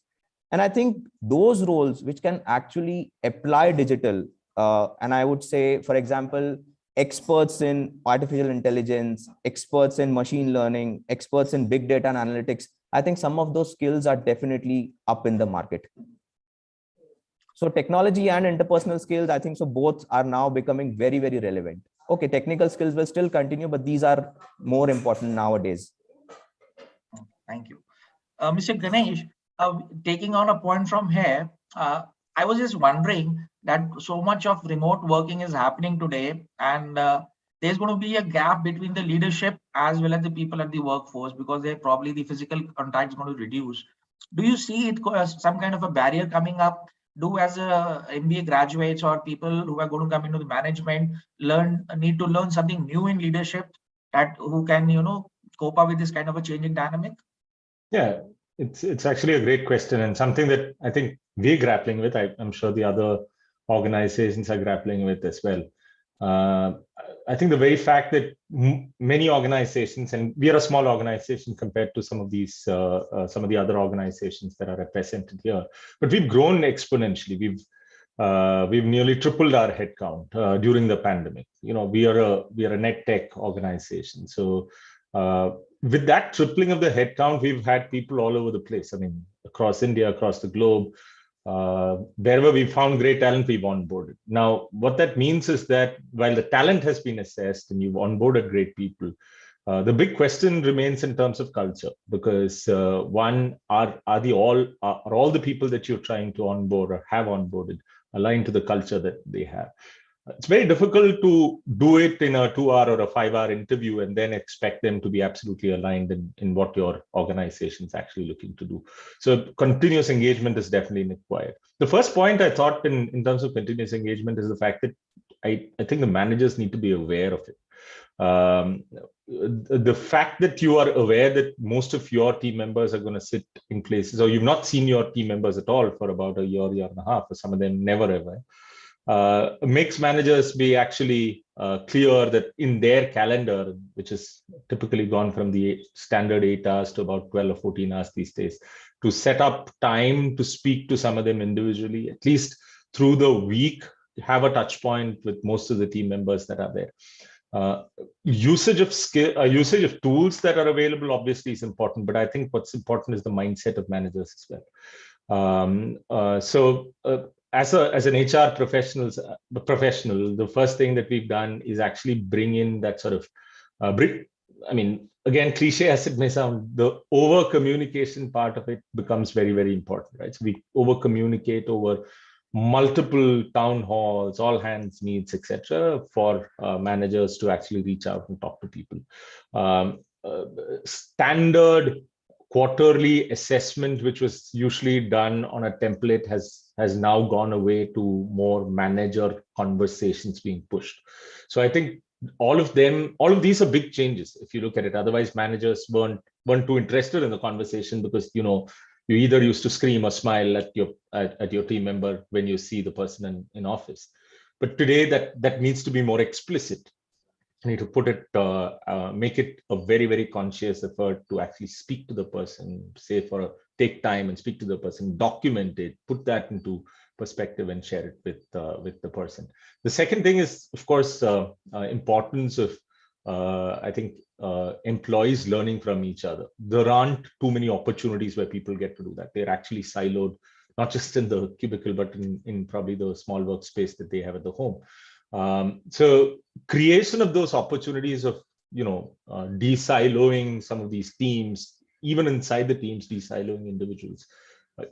Speaker 15: And I think those roles which can actually apply digital, and I would say, for example, experts in artificial intelligence, experts in machine learning, experts in big data and analytics, I think some of those skills are definitely up in the market. So technology and interpersonal skills, I think so both are now becoming very, very relevant. Okay, technical skills will still continue, but these are more important nowadays.
Speaker 13: Thank you. Mr. Ganesh, taking on a point from here, I was just wondering that so much of remote working is happening today, and there's going to be a gap between the leadership as well as the people at the workforce, because probably the physical contact is going to reduce. Do you see it as some kind of a barrier coming up? Do as a MBA graduates or people who are going to come into the management need to learn something new in leadership that who can, you know, cope up with this kind of a changing dynamic?
Speaker 14: Yeah, it's actually a great question and something that I think we're grappling with. I'm sure the other organizations are grappling with as well. I think the very fact that many organizations, and we are a small organization compared to some of these, some of the other organizations that are represented here, but we've grown exponentially. We've nearly tripled our headcount during the pandemic. You know, we are a net tech organization. So with that tripling of the headcount, we've had people all over the place. I mean, across India, across the globe. Wherever we found great talent, we've onboarded. Now, what that means is that while the talent has been assessed and you've onboarded great people, the big question remains in terms of culture, because one, are all the people that you're trying to onboard or have onboarded aligned to the culture that they have? It's very difficult to do it in a 2-hour or a 5-hour interview and then expect them to be absolutely aligned in what your organization is actually looking to do. So continuous engagement is definitely required. The first point I thought in terms of continuous engagement is the fact that I think the managers need to be aware of it. The fact that you are aware that most of your team members are going to sit in places, or you've not seen your team members at all for about a year and a half, or some of them never ever, makes managers be actually clear that in their calendar, which has typically gone from the standard 8 hours to about 12 or 14 hours these days, to set up time to speak to some of them individually, at least through the week, have a touch point with most of the team members that are there. Usage of tools that are available obviously is important, but I think what's important is the mindset of managers as well. As an HR professional, the first thing that we've done is actually bring in that sort of, I mean, again, cliche as it may sound, the over communication part of it becomes very, very important, right? So we over communicate over multiple town halls, all hands meets, etc., for managers to actually reach out and talk to people. Standard quarterly assessment, which was usually done on a template, has now gone away to more manager conversations being pushed. So I think all of these are big changes if you look at it. Otherwise, managers weren't too interested in the conversation because, you know, you either used to scream or smile at your team member when you see the person in office. But today that needs to be more explicit. You need to put it, make it a very, very conscious effort to actually speak to the person, take time and speak to the person, document it, put that into perspective and share it with the person. The second thing is, of course, importance of, I think, employees learning from each other. There aren't too many opportunities where people get to do that. They're actually siloed, not just in the cubicle, but in probably the small workspace that they have at the home. So creation of those opportunities of, you know, de-siloing some of these teams, even inside the teams, de-siloing individuals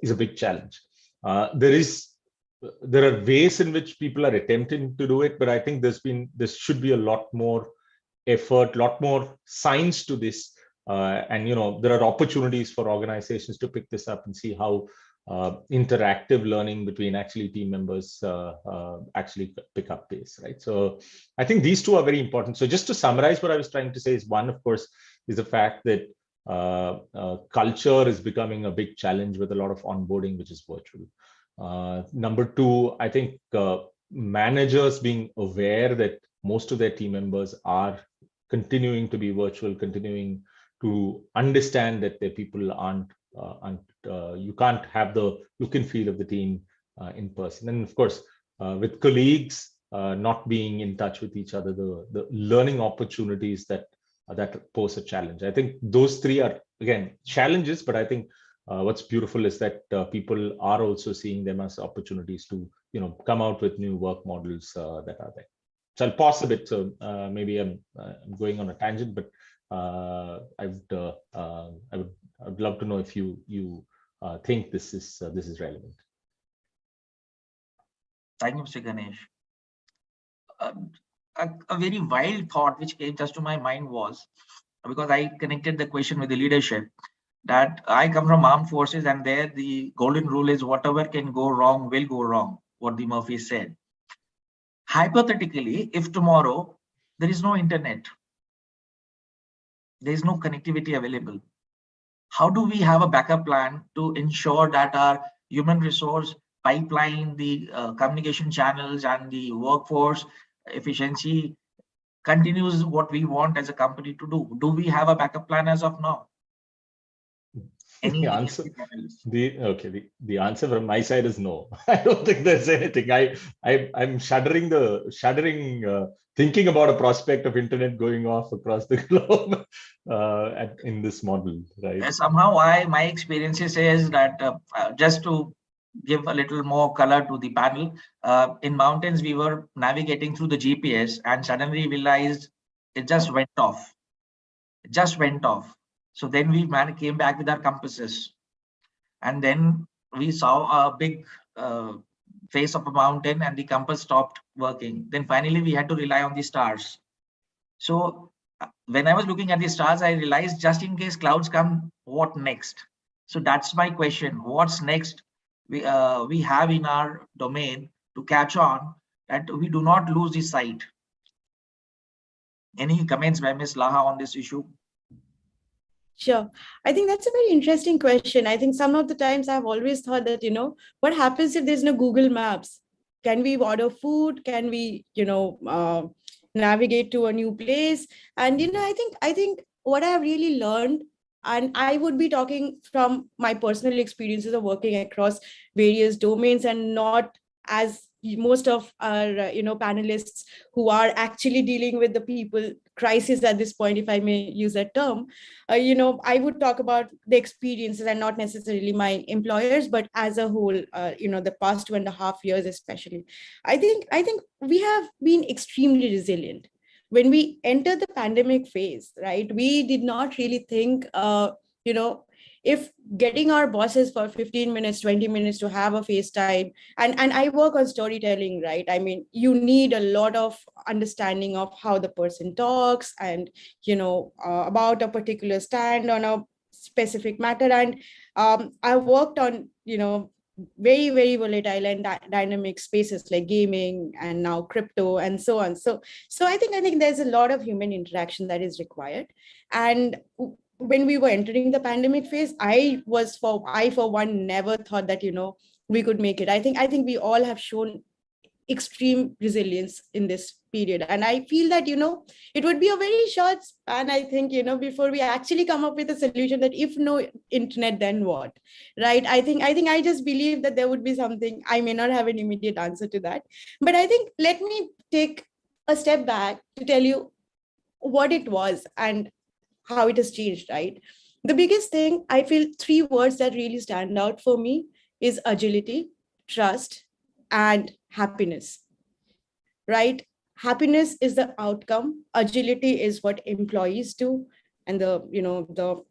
Speaker 14: is a big challenge. There are ways in which people are attempting to do it, but I think there should be a lot more effort, a lot more science to this. And, you know, there are opportunities for organizations to pick this up and see how interactive learning between actually team members actually pick up pace, right? So I think these two are very important. So just to summarize what I was trying to say is, one, of course, is the fact that culture is becoming a big challenge with a lot of onboarding, which is virtual. Number two, I think managers being aware that most of their team members are continuing to be virtual, continuing to understand that their people aren't, you can't have the look and feel of the team in person. And of course, with colleagues not being in touch with each other, the learning opportunities that pose a challenge. I think those three are, again, challenges, but I think what's beautiful is that people are also seeing them as opportunities to, come out with new work models that are there. So I'll pause a bit. So maybe I'm going on a tangent, but I would love to know if you think this is relevant.
Speaker 13: Thank you, Mr. Ganesh. A very wild thought which came just to my mind was, because I connected the question with the leadership, that I come from armed forces, and there the golden rule is whatever can go wrong will go wrong, what the Murphy said. Hypothetically, if tomorrow there is no internet, there is no connectivity available, how do we have a backup plan to ensure that our human resource pipeline, the communication channels and the workforce efficiency continues what we want as a company to do? Do we have a backup plan as of now?
Speaker 14: The answer from my side is no. I don't think there's anything. I'm shuddering thinking about a prospect of internet going off across the globe in this model, right?
Speaker 13: Somehow my experiences is that just to give a little more color to the panel, in mountains we were navigating through the GPS and suddenly realized it just went off. It just went off. So then we came back with our compasses, and then we saw a big face of a mountain and the compass stopped working. Then finally we had to rely on the stars. So when I was looking at the stars, I realized just in case clouds come, what next? So that's my question. What's next we have in our domain to catch on, that we do not lose the sight? Any comments by Ms. Laha on this issue?
Speaker 17: Sure. I think that's a very interesting question. I think some of the times I've always thought that, what happens if there's no Google Maps? Can we order food? Can we, navigate to a new place? And, I think what I've really learned, and I would be talking from my personal experiences of working across various domains and not as most of our panelists who are actually dealing with the people crisis at this point, if I may use that term. I would talk about the experiences and not necessarily my employers, but as a whole, the past 2.5 years especially. I think we have been extremely resilient. When we entered the pandemic phase, right, we did not really think, if getting our bosses for 15 minutes, 20 minutes to have a FaceTime, and I work on storytelling, right? I mean, you need a lot of understanding of how the person talks and, about a particular stand on a specific matter. And I worked on, very, very volatile and dynamic spaces like gaming and now crypto and so on. So I think there's a lot of human interaction that is required. And when we were entering the pandemic phase, I for one never thought that we could make it. I think we all have shown extreme resilience in this period, and I feel that it would be a very short span, I think, before we actually come up with a solution that if no internet, then what, right? I think I just believe that there would be something. I may not have an immediate answer to that, but I think let me take a step back to tell you what it was and how it has changed, right? The biggest thing, I feel 3 words that really stand out for me is agility, trust, and happiness, right? Happiness is the outcome. Agility is what employees do and the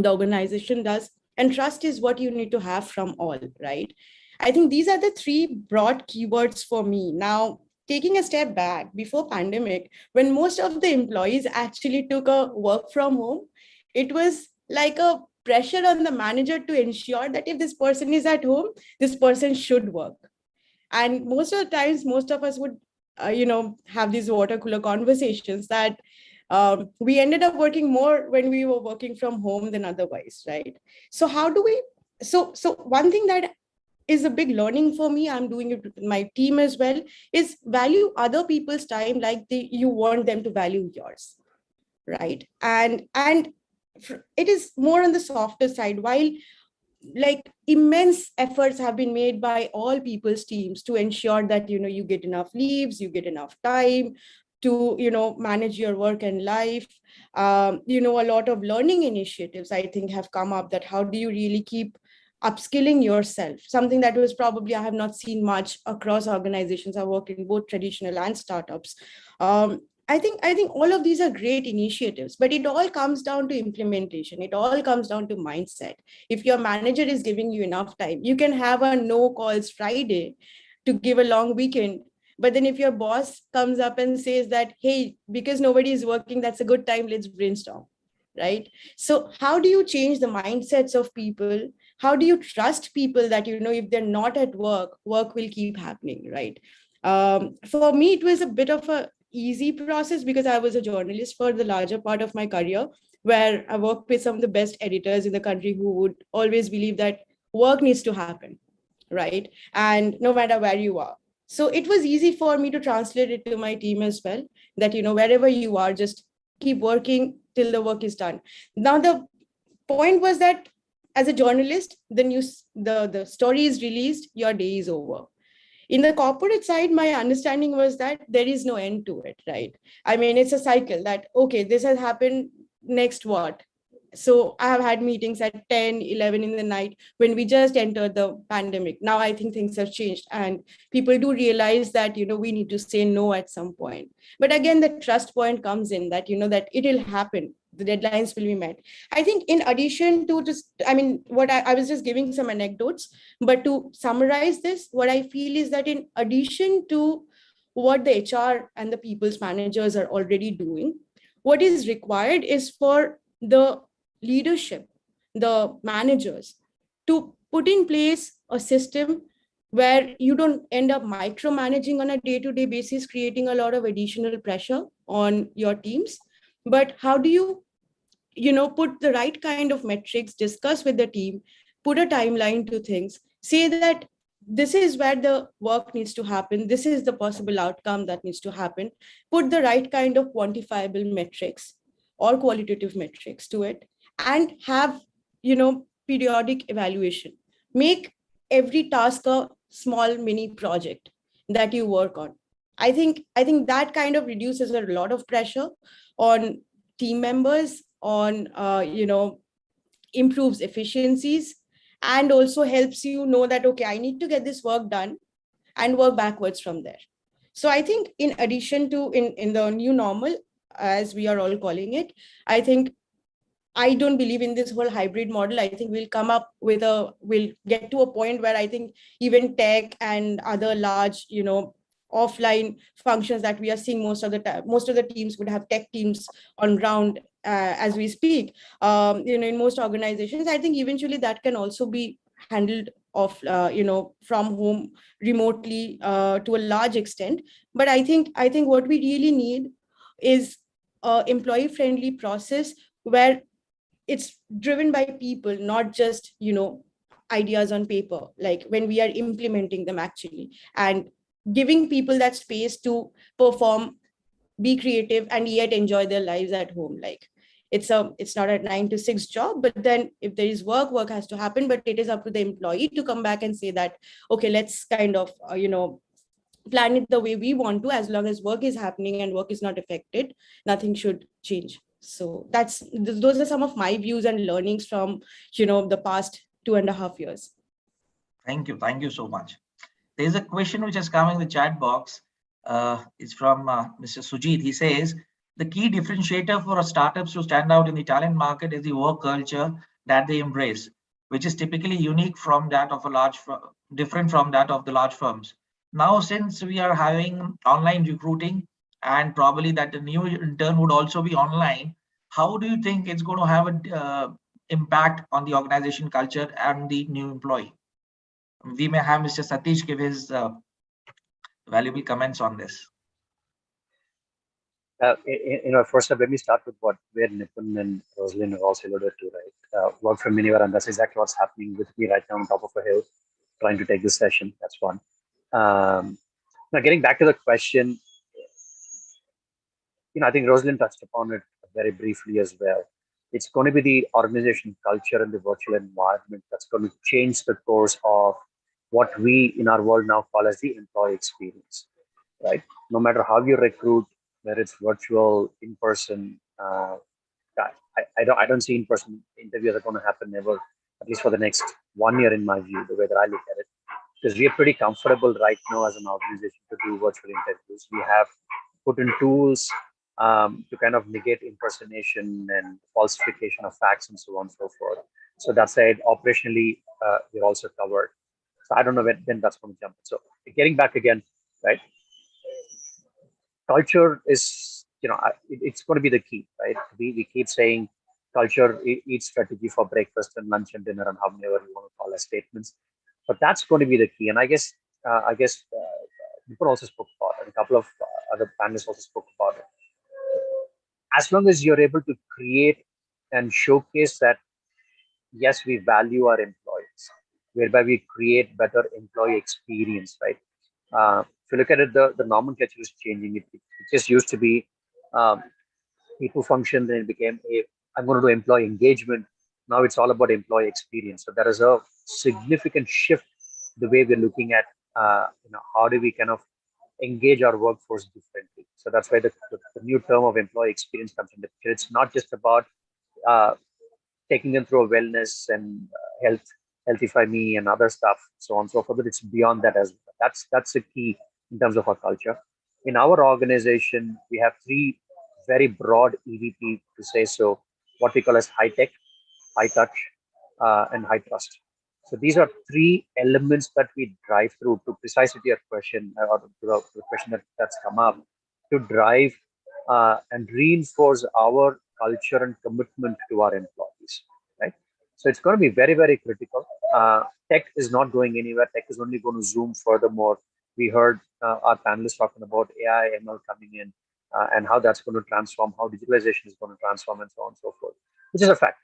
Speaker 17: organization does. And trust is what you need to have from all, right? I think these are the 3 broad keywords for me. Now, taking a step back, before pandemic, when most of the employees actually took a work from home, it was like a pressure on the manager to ensure that if this person is at home, this person should work. And most of the times, most of us would, have these water cooler conversations that we ended up working more when we were working from home than otherwise, right? So how do we, so one thing that is a big learning for me, I'm doing it with my team as well, is value other people's time like you want them to value yours, right? And it is more on the softer side, while like immense efforts have been made by all people's teams to ensure that you get enough leaves, you get enough time to manage your work and life. A lot of learning initiatives I think have come up, that how do you really keep upskilling yourself, something that was probably I have not seen much across organizations. I work in both traditional and startups. I think all of these are great initiatives, but it all comes down to implementation. It all comes down to mindset. If your manager is giving you enough time, you can have a no calls Friday to give a long weekend. But then if your boss comes up and says that, hey, because nobody is working, that's a good time, let's brainstorm, right? So how do you change the mindsets of people? How do you trust people that, if they're not at work, work will keep happening, right? For me, it was a bit of a easy process because I was a journalist for the larger part of my career, where I worked with some of the best editors in the country who would always believe that work needs to happen, right? And no matter where you are. So it was easy for me to translate it to my team as well, that, wherever you are, just keep working till the work is done. Now, the point was that as a journalist, the story is released, your day is over. In the corporate side, my understanding was that there is no end to it, right? I mean, it's a cycle that, okay, this has happened, next what? So I have had meetings at 10, 11 in the night when we just entered the pandemic. Now I think things have changed and people do realize that, we need to say no at some point. But again, the trust point comes in that, that it'll happen. The deadlines will be met. I think in addition to what I was just giving some anecdotes, but to summarize this, what I feel is that in addition to what the HR and the people's managers are already doing, what is required is for the leadership, the managers, to put in place a system where you don't end up micromanaging on a day-to-day basis, creating a lot of additional pressure on your teams. But how do you, put the right kind of metrics, discuss with the team, put a timeline to things, say that this is where the work needs to happen, this is the possible outcome that needs to happen, put the right kind of quantifiable metrics or qualitative metrics to it, and have, periodic evaluation. Make every task a small mini project that you work on. I think that kind of reduces a lot of pressure on team members, on improves efficiencies, and also helps you know that, okay, I need to get this work done and work backwards from there. So I think in addition to in the new normal, as we are all calling it, I don't believe in this whole hybrid model. I think we'll get to a point where I think even tech and other large, offline functions that we are seeing most of the teams would have tech teams on ground as we speak. In most organizations, I think eventually that can also be handled from home remotely to a large extent. But I think what we really need is a employee-friendly process where it's driven by people, not just, ideas on paper, like when we are implementing them actually, and giving people that space to perform, be creative, and yet enjoy their lives at home. Like it's not a 9 to 6 job, but then if there is work has to happen, but it is up to the employee to come back and say that, okay, let's kind of, plan it the way we want to. As long as work is happening and work is not affected, nothing should change. So those are some of my views and learnings from, the past 2.5 years.
Speaker 13: Thank you so much. There's a question which has come in the chat box. It's from Mr. Sujit. He says, the key differentiator for startups to stand out in the talent market is the work culture that they embrace, which is typically unique from that of different from that of the large firms. Now, since we are having online recruiting and probably that the new intern would also be online, how do you think it's going to have an impact on the organization culture and the new employee? We may have Mr. Satish give his valuable comments on this.
Speaker 18: First up, let me start with where Nipun and Rosalind are also alluded to, right? Work from anywhere, and that's exactly what's happening with me right now on top of a hill, trying to take this session. That's one. Now, getting back to the question, I think Rosalind touched upon it very briefly as well. It's going to be the organization culture and the virtual environment that's going to change the course of what we in our world now call as the employee experience, right? No matter how you recruit, whether it's virtual, in person, I don't see in person interviews are going to happen ever, at least for the next 1 year in my view, the way that I look at it. Because we are pretty comfortable right now as an organization to do virtual interviews. We have put in tools to kind of negate impersonation and falsification of facts and so on and so forth. So that said, operationally, we're also covered. So I don't know when that's going to jump. So getting back again, right? Culture is, it's going to be the key, right? We keep saying culture eats strategy for breakfast and lunch and dinner and however you want to call as statements. But that's going to be the key. And I guess people also spoke about it. A couple of other panelists also spoke about it. As long as you're able to create and showcase that, yes, we value our employees, whereby we create better employee experience, right? If you look at it, the nomenclature is changing. It just used to be people function, then it became I'm going to do employee engagement. Now it's all about employee experience. So there is a significant shift the way we're looking at, how do we kind of engage our workforce differently. So that's why the new term of employee experience comes in the picture. It's not just about taking them through a wellness and healthify me and other stuff, so on and so forth, but it's beyond that as well. That's the key in terms of our culture. In our organization, we have 3 very broad EVP to say so, what we call as high tech, high touch, and high trust. So these are 3 elements that we drive through to precisely to your question, or to the question that's come up, to drive and reinforce our culture and commitment to our employees, right? So it's going to be very, very critical. Tech is not going anywhere. Tech is only going to zoom furthermore. We heard our panelists talking about AI, ML coming in, and how that's going to transform, how digitalization is going to transform, and so on and so forth, which is a fact,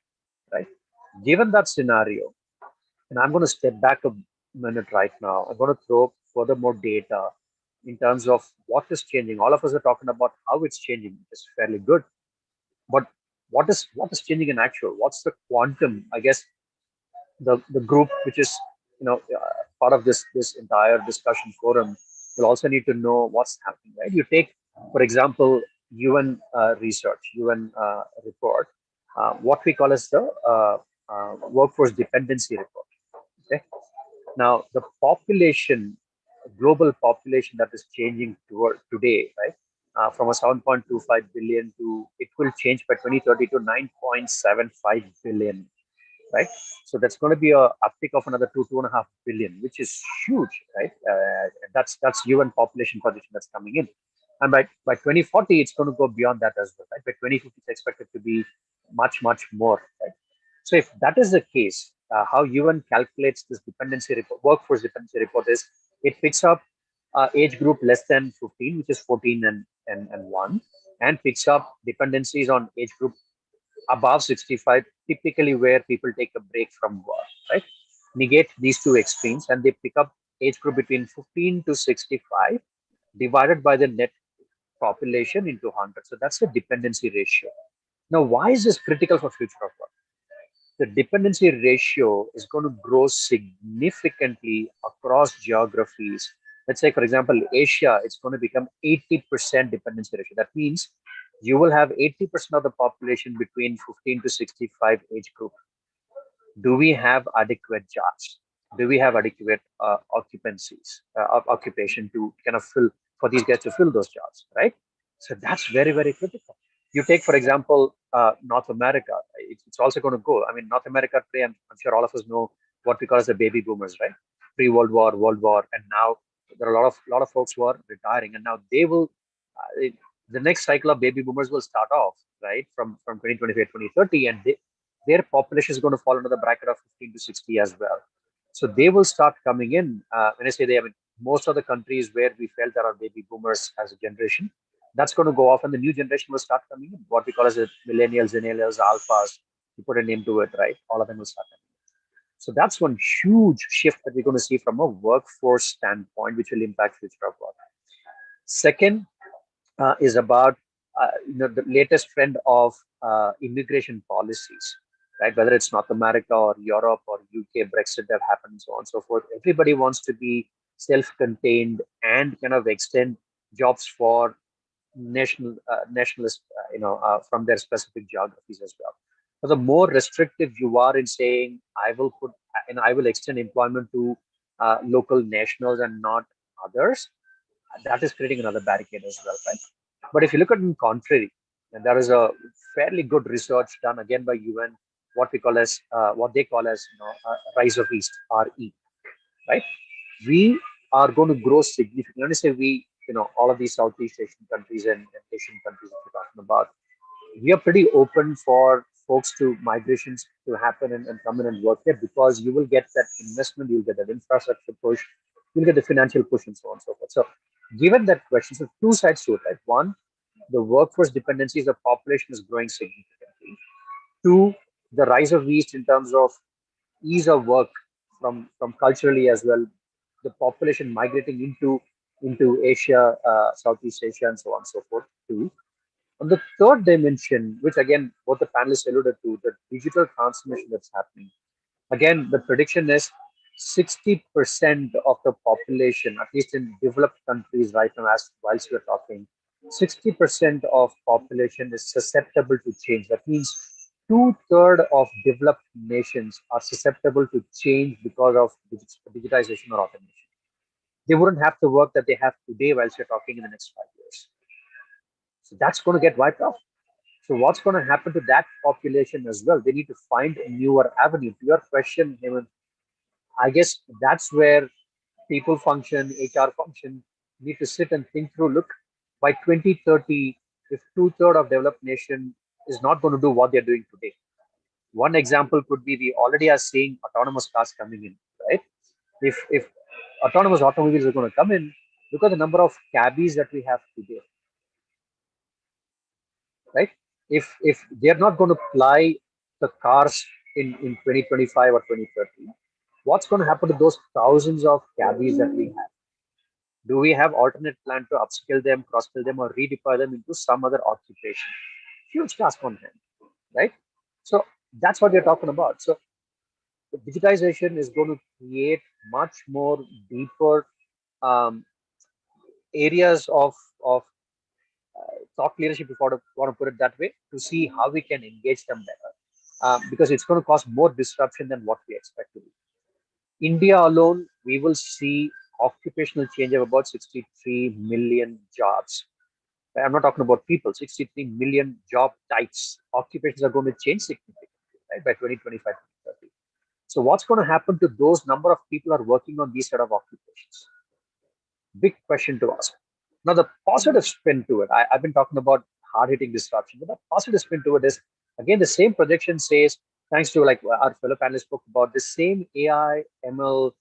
Speaker 18: right? Given that scenario, and I'm going to step back a minute right now. I'm going to throw furthermore data in terms of what is changing. All of us are talking about how it's changing. It's fairly good, but what is changing in actual? What's the quantum? I guess the group which is part of this entire discussion forum will also need to know what's happening, right? You take, for example, UN research, UN report, what we call as the workforce dependency report. Okay. Now the population, global population that is changing toward today, right? From a 7.25 billion to, it will change by 2030 to 9.75 billion, right? So that's going to be a uptick of another 2.5 billion, which is huge, right? That's UN population projection that's coming in, and by 2040 it's going to go beyond that as well, right? By 2050 it's expected to be much more, right? So if that is the case, how UN calculates this dependency report, workforce dependency report, is it picks up age group less than 15, which is 14 and 1, and picks up dependencies on age group above 65, typically where people take a break from work, right? Negate these 2 extremes, and they pick up age group between 15 to 65 divided by the net population into 100. So that's the dependency ratio. Now, why is this critical for future of work? The dependency ratio is going to grow significantly across geographies. Let's say, for example, Asia, it's going to become 80% dependency ratio. That means you will have 80% of the population between 15 to 65 age group. Do we have adequate jobs? Do we have adequate occupation to kind of fill, for these guys to fill those jobs, right? So that's very, very critical. You take, for example, North America, it's also going to go. I mean, North America today, I'm sure all of us know what we call as the baby boomers, right? Pre-World War, World War, and now there are a lot of folks who are retiring, and now they will, the next cycle of baby boomers will start off, right, from 2025, 2030, and their population is going to fall into the bracket of 15 to 60 as well. So they will start coming in. When I say they, I mean most of the countries where we felt there are baby boomers as a generation, that's going to go off, and the new generation will start coming in. What we call as the millennials, zennials, alphas, you put a name to it, right? All of them will start coming in. So that's one huge shift that we're going to see from a workforce standpoint, which will impact future of work. Second is about the latest trend of immigration policies, right? Whether it's North America or Europe or UK, Brexit that happened, and so on and so forth. Everybody wants to be self-contained and kind of extend jobs for nationalist, from their specific geographies as well. But the more restrictive you are in saying, I will extend employment to local nationals and not others, that is creating another barricade as well, right? But if you look at it in contrary, and there is a fairly good research done again by UN, what they call as rise of East, RE, right? We are going to grow significantly. When I say we, all of these Southeast Asian countries and Asian countries that we're talking about, we are pretty open for folks to migrations to happen and come in and work there, because you will get that investment, you'll get that infrastructure push, you'll get the financial push, and so on and so forth. So given that question, so two sides to it, right? One, the workforce dependencies of population is growing significantly. Two, the rise of East in terms of ease of work from culturally as well, the population migrating into Asia, Southeast Asia, and so on and so forth. Two, on the third dimension, which again, both the panelists alluded to, the digital transformation that's happening. Again, the prediction is 60% of the population, at least in developed countries right now, as whilst we're talking, 60% of population is susceptible to change. That means 2/3 of developed nations are susceptible to change because of digitization or automation. They wouldn't have the work that they have today whilst we're talking in the next 5 years. So that's going to get wiped off. So what's going to happen to that population as well? They need to find a newer avenue. To your question, Hemant, I guess that's where people function, HR function, need to sit and think through, look, by 2030, if 2/3 of developed nation is not going to do what they're doing today. One example could be we already are seeing autonomous cars coming in, right? If autonomous automobiles are going to come in, look at the number of cabbies that we have today, right? If they're not going to ply the cars in 2025 or 2030, what's going to happen to those thousands of cabbies that we have? Do we have alternate plan to upskill them, cross-skill them, or redeploy them into some other occupation? Huge task on hand, right? So that's what we're talking about. So the digitization is going to create much more deeper areas of thought leadership, if you want to put it that way, to see how we can engage them better, because it's going to cause more disruption than what we expect to do. India alone, we will see occupational change of about 63 million jobs. I'm not talking about people, 63 million job types. Occupations are going to change significantly, right, by 2025, 2030. So what's going to happen to those number of people who are working on these set of occupations? Big question to ask. Now, the positive spin to it, I've been talking about hard-hitting disruption, but the positive spin to it is, again, the same projection says, thanks to like our fellow panelists spoke about, the same AI, ML,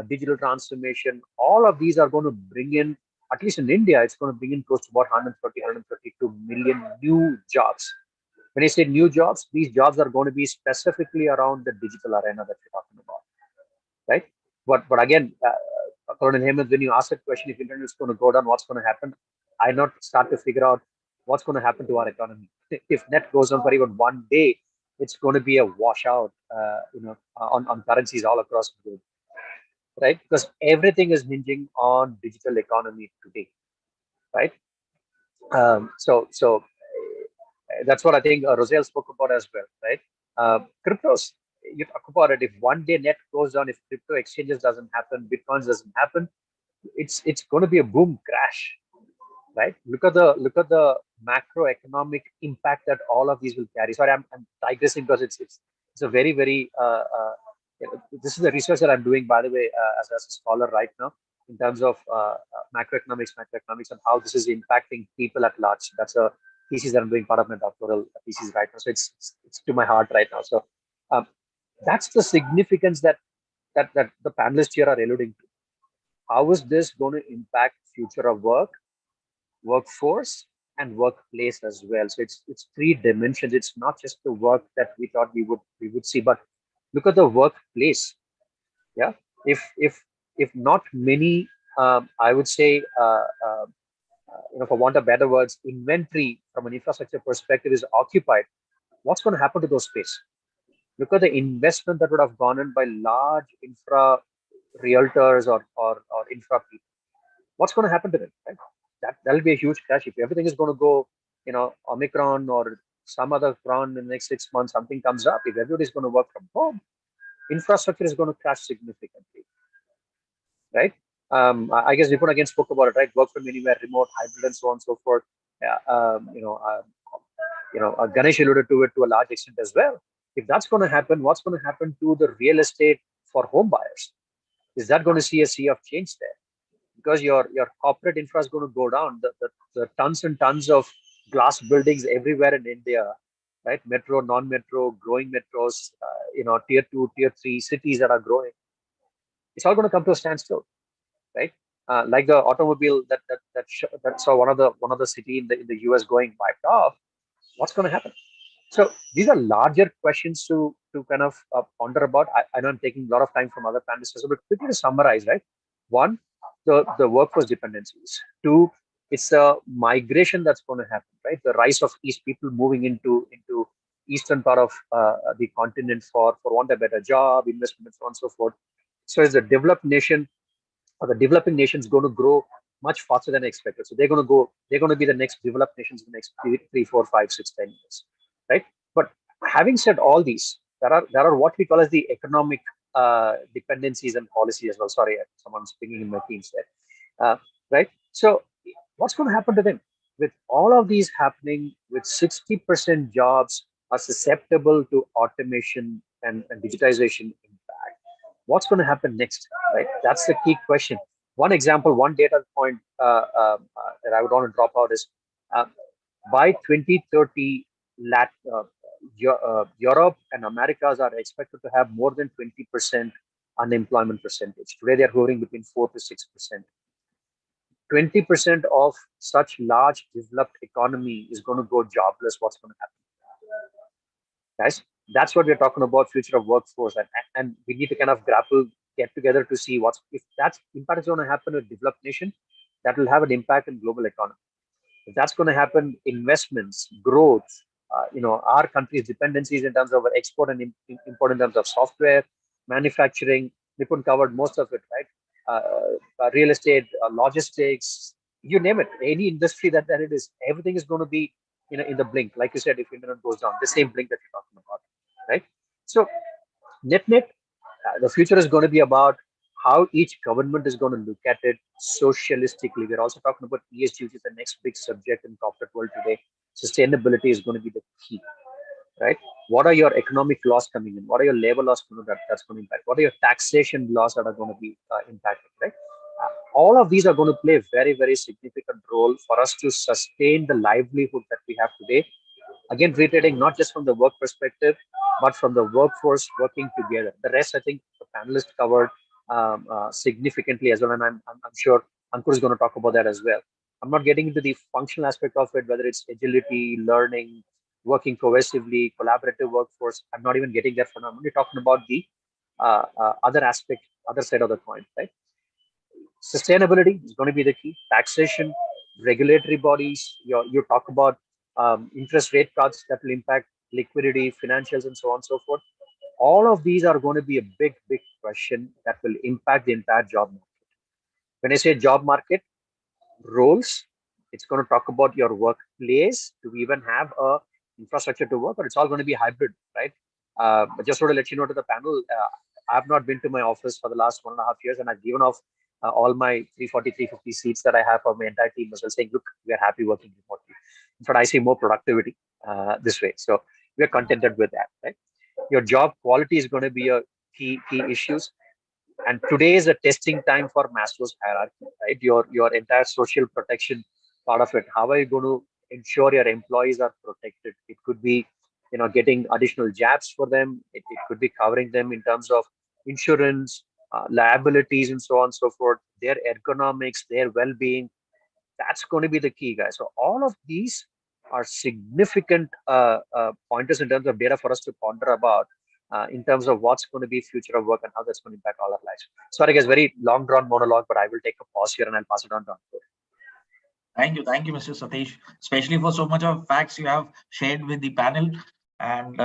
Speaker 18: digital transformation, all of these are going to bring in, at least in India, it's going to bring in close to about 132 million new jobs. When I say new jobs, these jobs are going to be specifically around the digital arena that we're talking about, right? But again, Colonel Hemant, when you ask that question, if internet is going to go down, what's going to happen? I not start to figure out what's going to happen to our economy. If net goes down for even one day, it's going to be a washout, on currencies all across the globe, right? Because everything is hinging on digital economy today, right? So that's what I think Roselle spoke about as well, right? Cryptos, you talk about it. If one day net goes down, if crypto exchanges doesn't happen, Bitcoins doesn't happen, it's going to be a boom crash, right? Look at the macroeconomic impact that all of these will carry. Sorry, I'm digressing because it's a very, very this is the research that I'm doing, by the way, as a scholar right now, in terms of macroeconomics and how this is impacting people at large. That's a thesis that I'm doing, part of my doctoral thesis right now. So it's to my heart right now. So that's the significance that the panelists here are alluding to. How is this going to impact future of work, workforce, and workplace as well? So it's three dimensions. It's not just the work that we thought we would see, but look at the workplace. Yeah, if not many, I would say for want of better words, inventory from an infrastructure perspective is occupied, what's going to happen to those space? Look at the investment that would have gone in by large infra realtors or infra people. What's going to happen to them? Right? That'll be a huge crash. If everything is going to go, Omicron or some other cron in the next 6 months, something comes up. If everybody's going to work from home, infrastructure is going to crash significantly, right? I guess Dipayan again spoke about it, right? Work from anywhere, remote, hybrid, and so on and so forth. Ganesh alluded to it to a large extent as well. If that's going to happen, what's going to happen to the real estate for home buyers? Is that going to see a sea of change there? Because your corporate infra is going to go down. The tons and tons of glass buildings everywhere in India, right? Metro, non-metro, growing metros, tier 2, tier 3 cities that are growing. It's all going to come to a standstill, right? Like the automobile that saw one of the city in the US going wiped off. What's going to happen? So these are larger questions to kind of ponder about. I know I'm taking a lot of time from other panelists, but quickly to summarize, right? One, the workforce dependencies. Two, it's a migration that's going to happen, right? The rise of East people moving into eastern part of the continent for want a better job, investment, and so on and so forth. So as the developed nation or the developing nations going to grow much faster than expected. So they're going to be the next developed nations in the next 3, 4, 5, 6, 10 years, right? But having said all these, there are what we call as the economic dependencies and policy as well. Sorry, someone's pinging in my teams there, right? So what's going to happen to them? With all of these happening, with 60% jobs are susceptible to automation and digitization impact, what's going to happen next, right? That's the key question. One example, one data point that I would want to drop out is by 2030, Europe and Americas are expected to have more than 20% unemployment percentage. Today, they're hovering between 4 to 6%. 20% of such large developed economy is going to go jobless. What's going to happen? Guys, that's what we're talking about, future of workforce. And we need to kind of get together to see if that's impact is going to happen with developed nation, that will have an impact in global economy. If that's going to happen, investments, growth, our country's dependencies in terms of export and import in terms of software, manufacturing, Nipun covered most of it, right? Real estate, logistics, you name it, any industry that it is, everything is going to be in the blink. Like you said, if internet goes down, the same blink that you're talking about, right? So net, the future is going to be about how each government is going to look at it socialistically. We're also talking about ESG, which is the next big subject in corporate world today. Sustainability is going to be the key, right? What are your economic laws coming in? What are your labor laws that's going to impact? What are your taxation laws that are going to be impacted, right? All of these are going to play a very, very significant role for us to sustain the livelihood that we have today. Again, reiterating, not just from the work perspective, but from the workforce working together. The rest, I think, the panelists covered significantly as well, and I'm sure Ankur is going to talk about that as well. I'm not getting into the functional aspect of it, whether it's agility, learning, working cohesively, collaborative workforce. I'm not even getting there for now. I'm only talking about the other aspect, other side of the coin, right? Sustainability is going to be the key. Taxation, regulatory bodies. You talk about interest rate cuts that will impact liquidity, financials, and so on and so forth. All of these are going to be a big, big question that will impact the entire job market. When I say job market, roles, it's going to talk about your workplace. Do we even have a infrastructure to work, or it's all going to be hybrid, right? But just sort of let you know to the panel, I've not been to my office for the last 1.5 years, and I've given off all my 340, 350 seats that I have for my entire team as well, saying, look, we are happy working remotely. In fact, I see more productivity this way. So we are contented with that, right? Your job quality is going to be a key issues. And today is a testing time for Maslow's hierarchy, right? Your entire social protection part of it. How are you going to ensure your employees are protected? It could be, getting additional jabs for them. It could be covering them in terms of insurance, liabilities, and so on and so forth. Their ergonomics, their well-being. That's going to be the key, guys. So all of these are significant pointers in terms of data for us to ponder about. In terms of what's going to be future of work and how that's going to impact all our lives. Sorry, guys, very long drawn monologue, but I will take a pause here and I'll pass it on to Ankur.
Speaker 13: Thank you, Mr. Satish, especially for so much of facts you have shared with the panel. And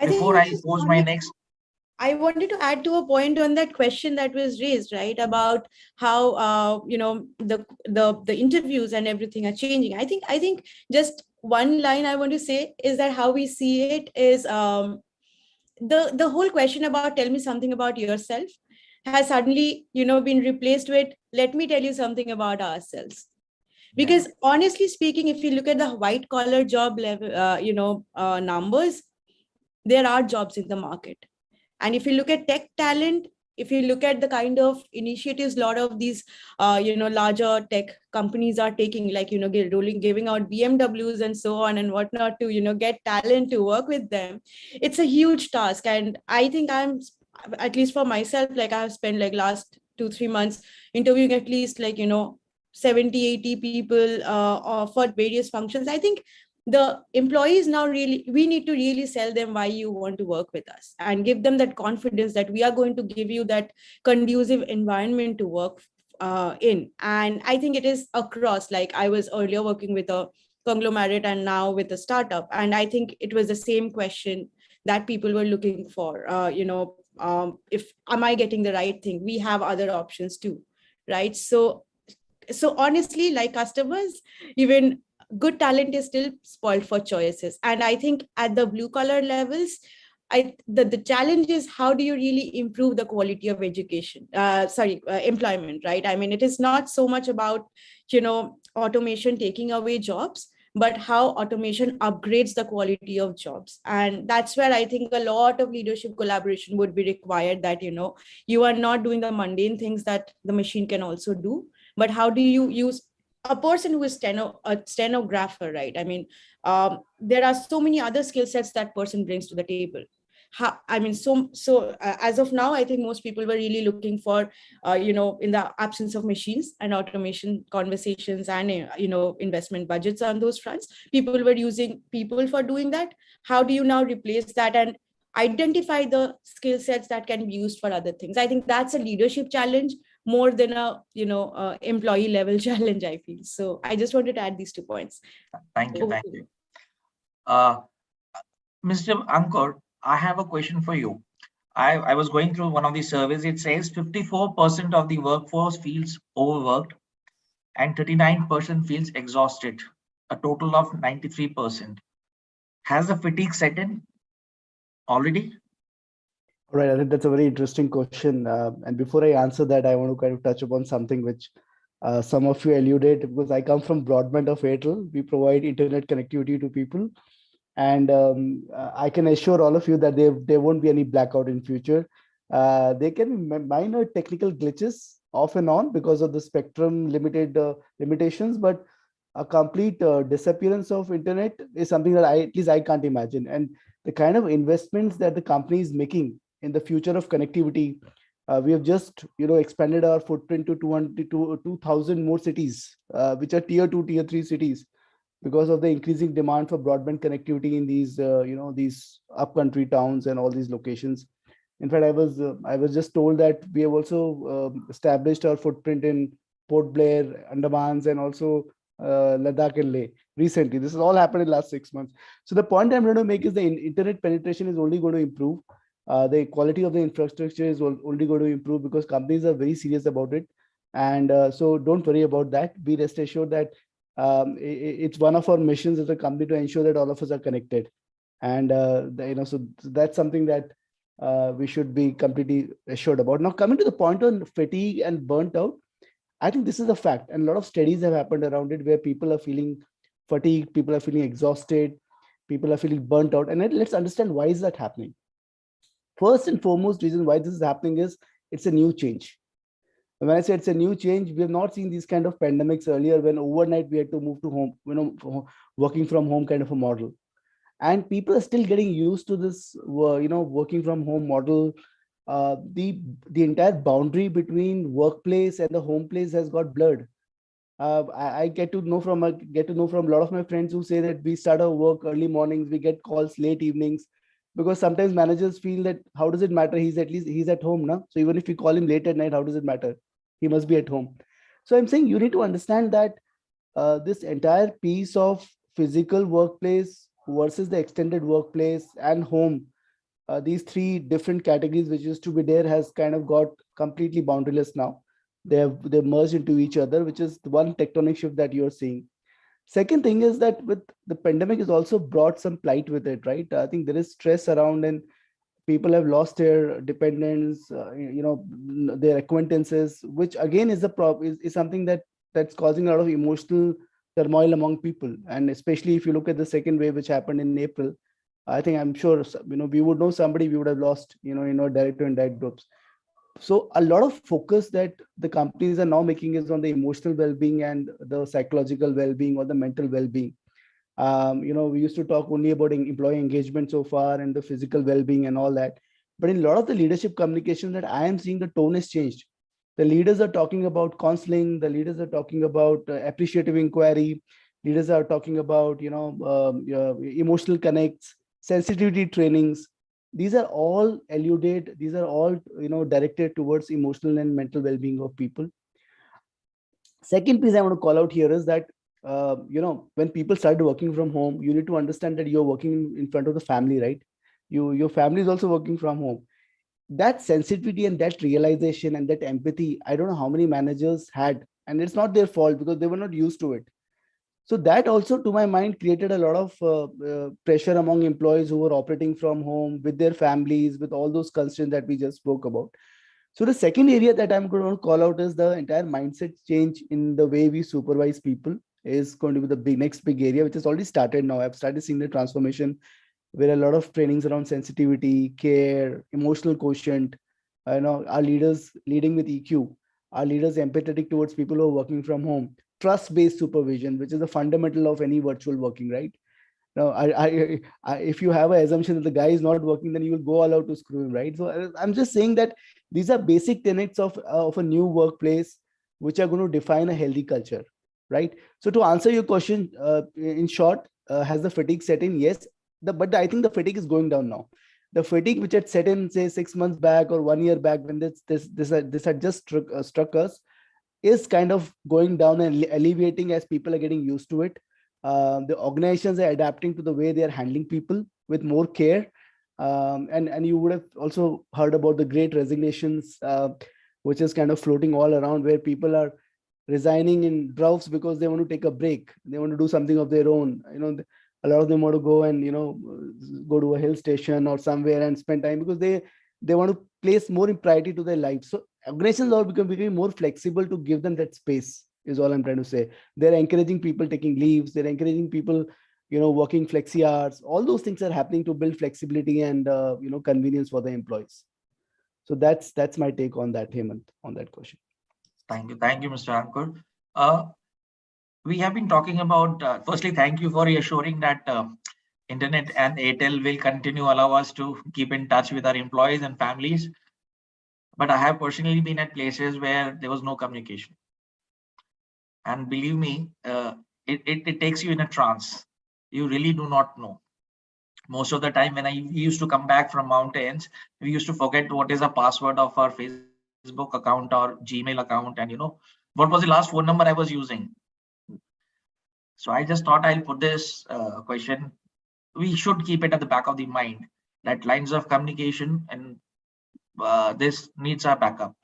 Speaker 13: before I pose my next,
Speaker 17: I wanted to add to a point on that question that was raised, right, about how the interviews and everything are changing. I think just one line I want to say is that how we see it is the whole question about tell me something about yourself has suddenly been replaced with let me tell you something about ourselves. Because honestly speaking, if you look at the white collar job level numbers, there are jobs in the market. And if you look at tech talent, if you look at the kind of initiatives a lot of these larger tech companies are taking, like giving out BMWs and so on and whatnot to get talent to work with them, it's a huge task. And I think I'm, at least for myself, like I have spent like last 2-3 months interviewing at least 70-80 people for various functions. I think the employees now we need to really sell them why you want to work with us and give them that confidence that we are going to give you that conducive environment to work in. And I think it is across, like I was earlier working with a conglomerate and now with a startup. And I think it was the same question that people were looking for, if am I getting the right thing? We have other options too, right? So honestly, like customers, even good talent is still spoiled for choices. And I think at the blue collar levels, the challenge is how do you really improve the quality of education, employment, right? I mean, it is not so much about, automation taking away jobs, but how automation upgrades the quality of jobs. And that's where I think a lot of leadership collaboration would be required, that, you are not doing the mundane things that the machine can also do, but how do you use a person who is a stenographer, right? I mean, there are so many other skill sets that person brings to the table. As of now, I think most people were really looking for, in the absence of machines and automation conversations and, investment budgets on those fronts, people were using people for doing that. How do you now replace that and identify the skill sets that can be used for other things? I think that's a leadership challenge more than a employee level challenge, I feel. So I just wanted to add these 2 points.
Speaker 13: Thank you. Mr. Ankur, I have a question for you. I was going through one of the surveys. It says 54% of the workforce feels overworked and 39% feels exhausted, a total of 93%. Has the fatigue set in already?
Speaker 16: All right, I think that's a very interesting question. And before I answer that, I want to kind of touch upon something which some of you alluded, because I come from broadband of Airtel. We provide internet connectivity to people. And I can assure all of you that there won't be any blackout in future. There can be minor technical glitches off and on because of the spectrum limitations, but a complete disappearance of internet is something that at least I can't imagine. And the kind of investments that the company is making in the future of connectivity, we have just expanded our footprint to 2,000 more cities, which are tier 2, tier 3 cities, because of the increasing demand for broadband connectivity in these these upcountry towns and all these locations. In fact, I was just told that we have also established our footprint in Port Blair, Andamans, and also Ladakh and Leh recently. This has all happened in the last 6 months. So the point I'm going to make is the internet penetration is only going to improve. The quality of the infrastructure is only going to improve because companies are very serious about it. And so don't worry about that. Be rest assured that it's one of our missions as a company to ensure that all of us are connected. And so that's something that we should be completely assured about. Now, coming to the point on fatigue and burnt out, I think this is a fact, and a lot of studies have happened around it where people are feeling fatigued, people are feeling exhausted, people are feeling burnt out. And let's understand why is that happening. First and foremost reason why this is happening is it's a new change. And when I say it's a new change, we have not seen these kind of pandemics earlier when overnight we had to move to home, working from home kind of a model. And people are still getting used to this, working from home model. The entire boundary between workplace and the home place has got blurred. I get to know from a lot of my friends who say that we start our work early mornings, we get calls late evenings, because sometimes managers feel that how does it matter? He's at home now. So even if we call him late at night, how does it matter? He must be at home. So I'm saying you need to understand that this entire piece of physical workplace versus the extended workplace and home, these three different categories which used to be there has kind of got completely boundaryless now. They've merged into each other, which is the one tectonic shift that you're seeing. Second thing is that with the pandemic has also brought some plight with it, right? I think there is stress around and people have lost their dependents, their acquaintances, which again is is something that's causing a lot of emotional turmoil among people. And especially if you look at the second wave, which happened in April, I think I'm sure, we would know somebody we would have lost, direct to indirect groups. So a lot of focus that the companies are now making is on the emotional well-being and the psychological well-being or the mental well-being. We used to talk only about employee engagement so far and the physical well-being and all that. But in a lot of the leadership communication that I am seeing, the tone has changed. The leaders are talking about counseling. The leaders are talking about appreciative inquiry. Leaders are talking about, emotional connects, sensitivity trainings. These are all alluded. These are all, directed towards emotional and mental well-being of people. Second piece I want to call out here is that, when people start working from home, you need to understand that you're working in front of the family, right? Your family is also working from home. That sensitivity and that realization and that empathy, I don't know how many managers had, and it's not their fault because they were not used to it. So that also, to my mind, created a lot of pressure among employees who were operating from home with their families, with all those constraints that we just spoke about. So the second area that I'm going to call out is the entire mindset change in the way we supervise people is going to be the next big area, which has already started now. I've started seeing the transformation where a lot of trainings around sensitivity, care, emotional quotient, our leaders leading with EQ, our leaders empathetic towards people who are working from home, trust-based supervision, which is the fundamental of any virtual working, right? Now, if you have an assumption that the guy is not working, then you will go all out to screw him, right? So I'm just saying that these are basic tenets of a new workplace, which are going to define a healthy culture, right? So to answer your question, in short, has the fatigue set in? Yes, but I think the fatigue is going down now. The fatigue which had set in, say, 6 months back or 1 year back, when this had just struck us, is kind of going down and alleviating as people are getting used to it. The organizations are adapting to the way they are handling people with more care. And you would have also heard about the great resignations, which is kind of floating all around, where people are resigning in droves because they want to take a break. They want to do something of their own. A lot of them want to go and, go to a hill station or somewhere and spend time because they want to place more in priority to their life. So organizations are becoming more flexible to give them that space, is all I'm trying to say. They're encouraging people taking leaves. They're encouraging people, working flexi hours. All those things are happening to build flexibility and, convenience for the employees. So that's my take on that, Hemant, on that question.
Speaker 13: Thank you, Mr. Ankur. We have been talking about, firstly, thank you for reassuring that Internet and Airtel will continue allow us to keep in touch with our employees and families. But I have personally been at places where there was no communication. And believe me, it takes you in a trance. You really do not know. Most of the time when I used to come back from mountains, we used to forget what is the password of our Facebook account or Gmail account, and what was the last phone number I was using. So I just thought I'll put this question. We should keep it at the back of the mind that lines of communication and this needs our backup.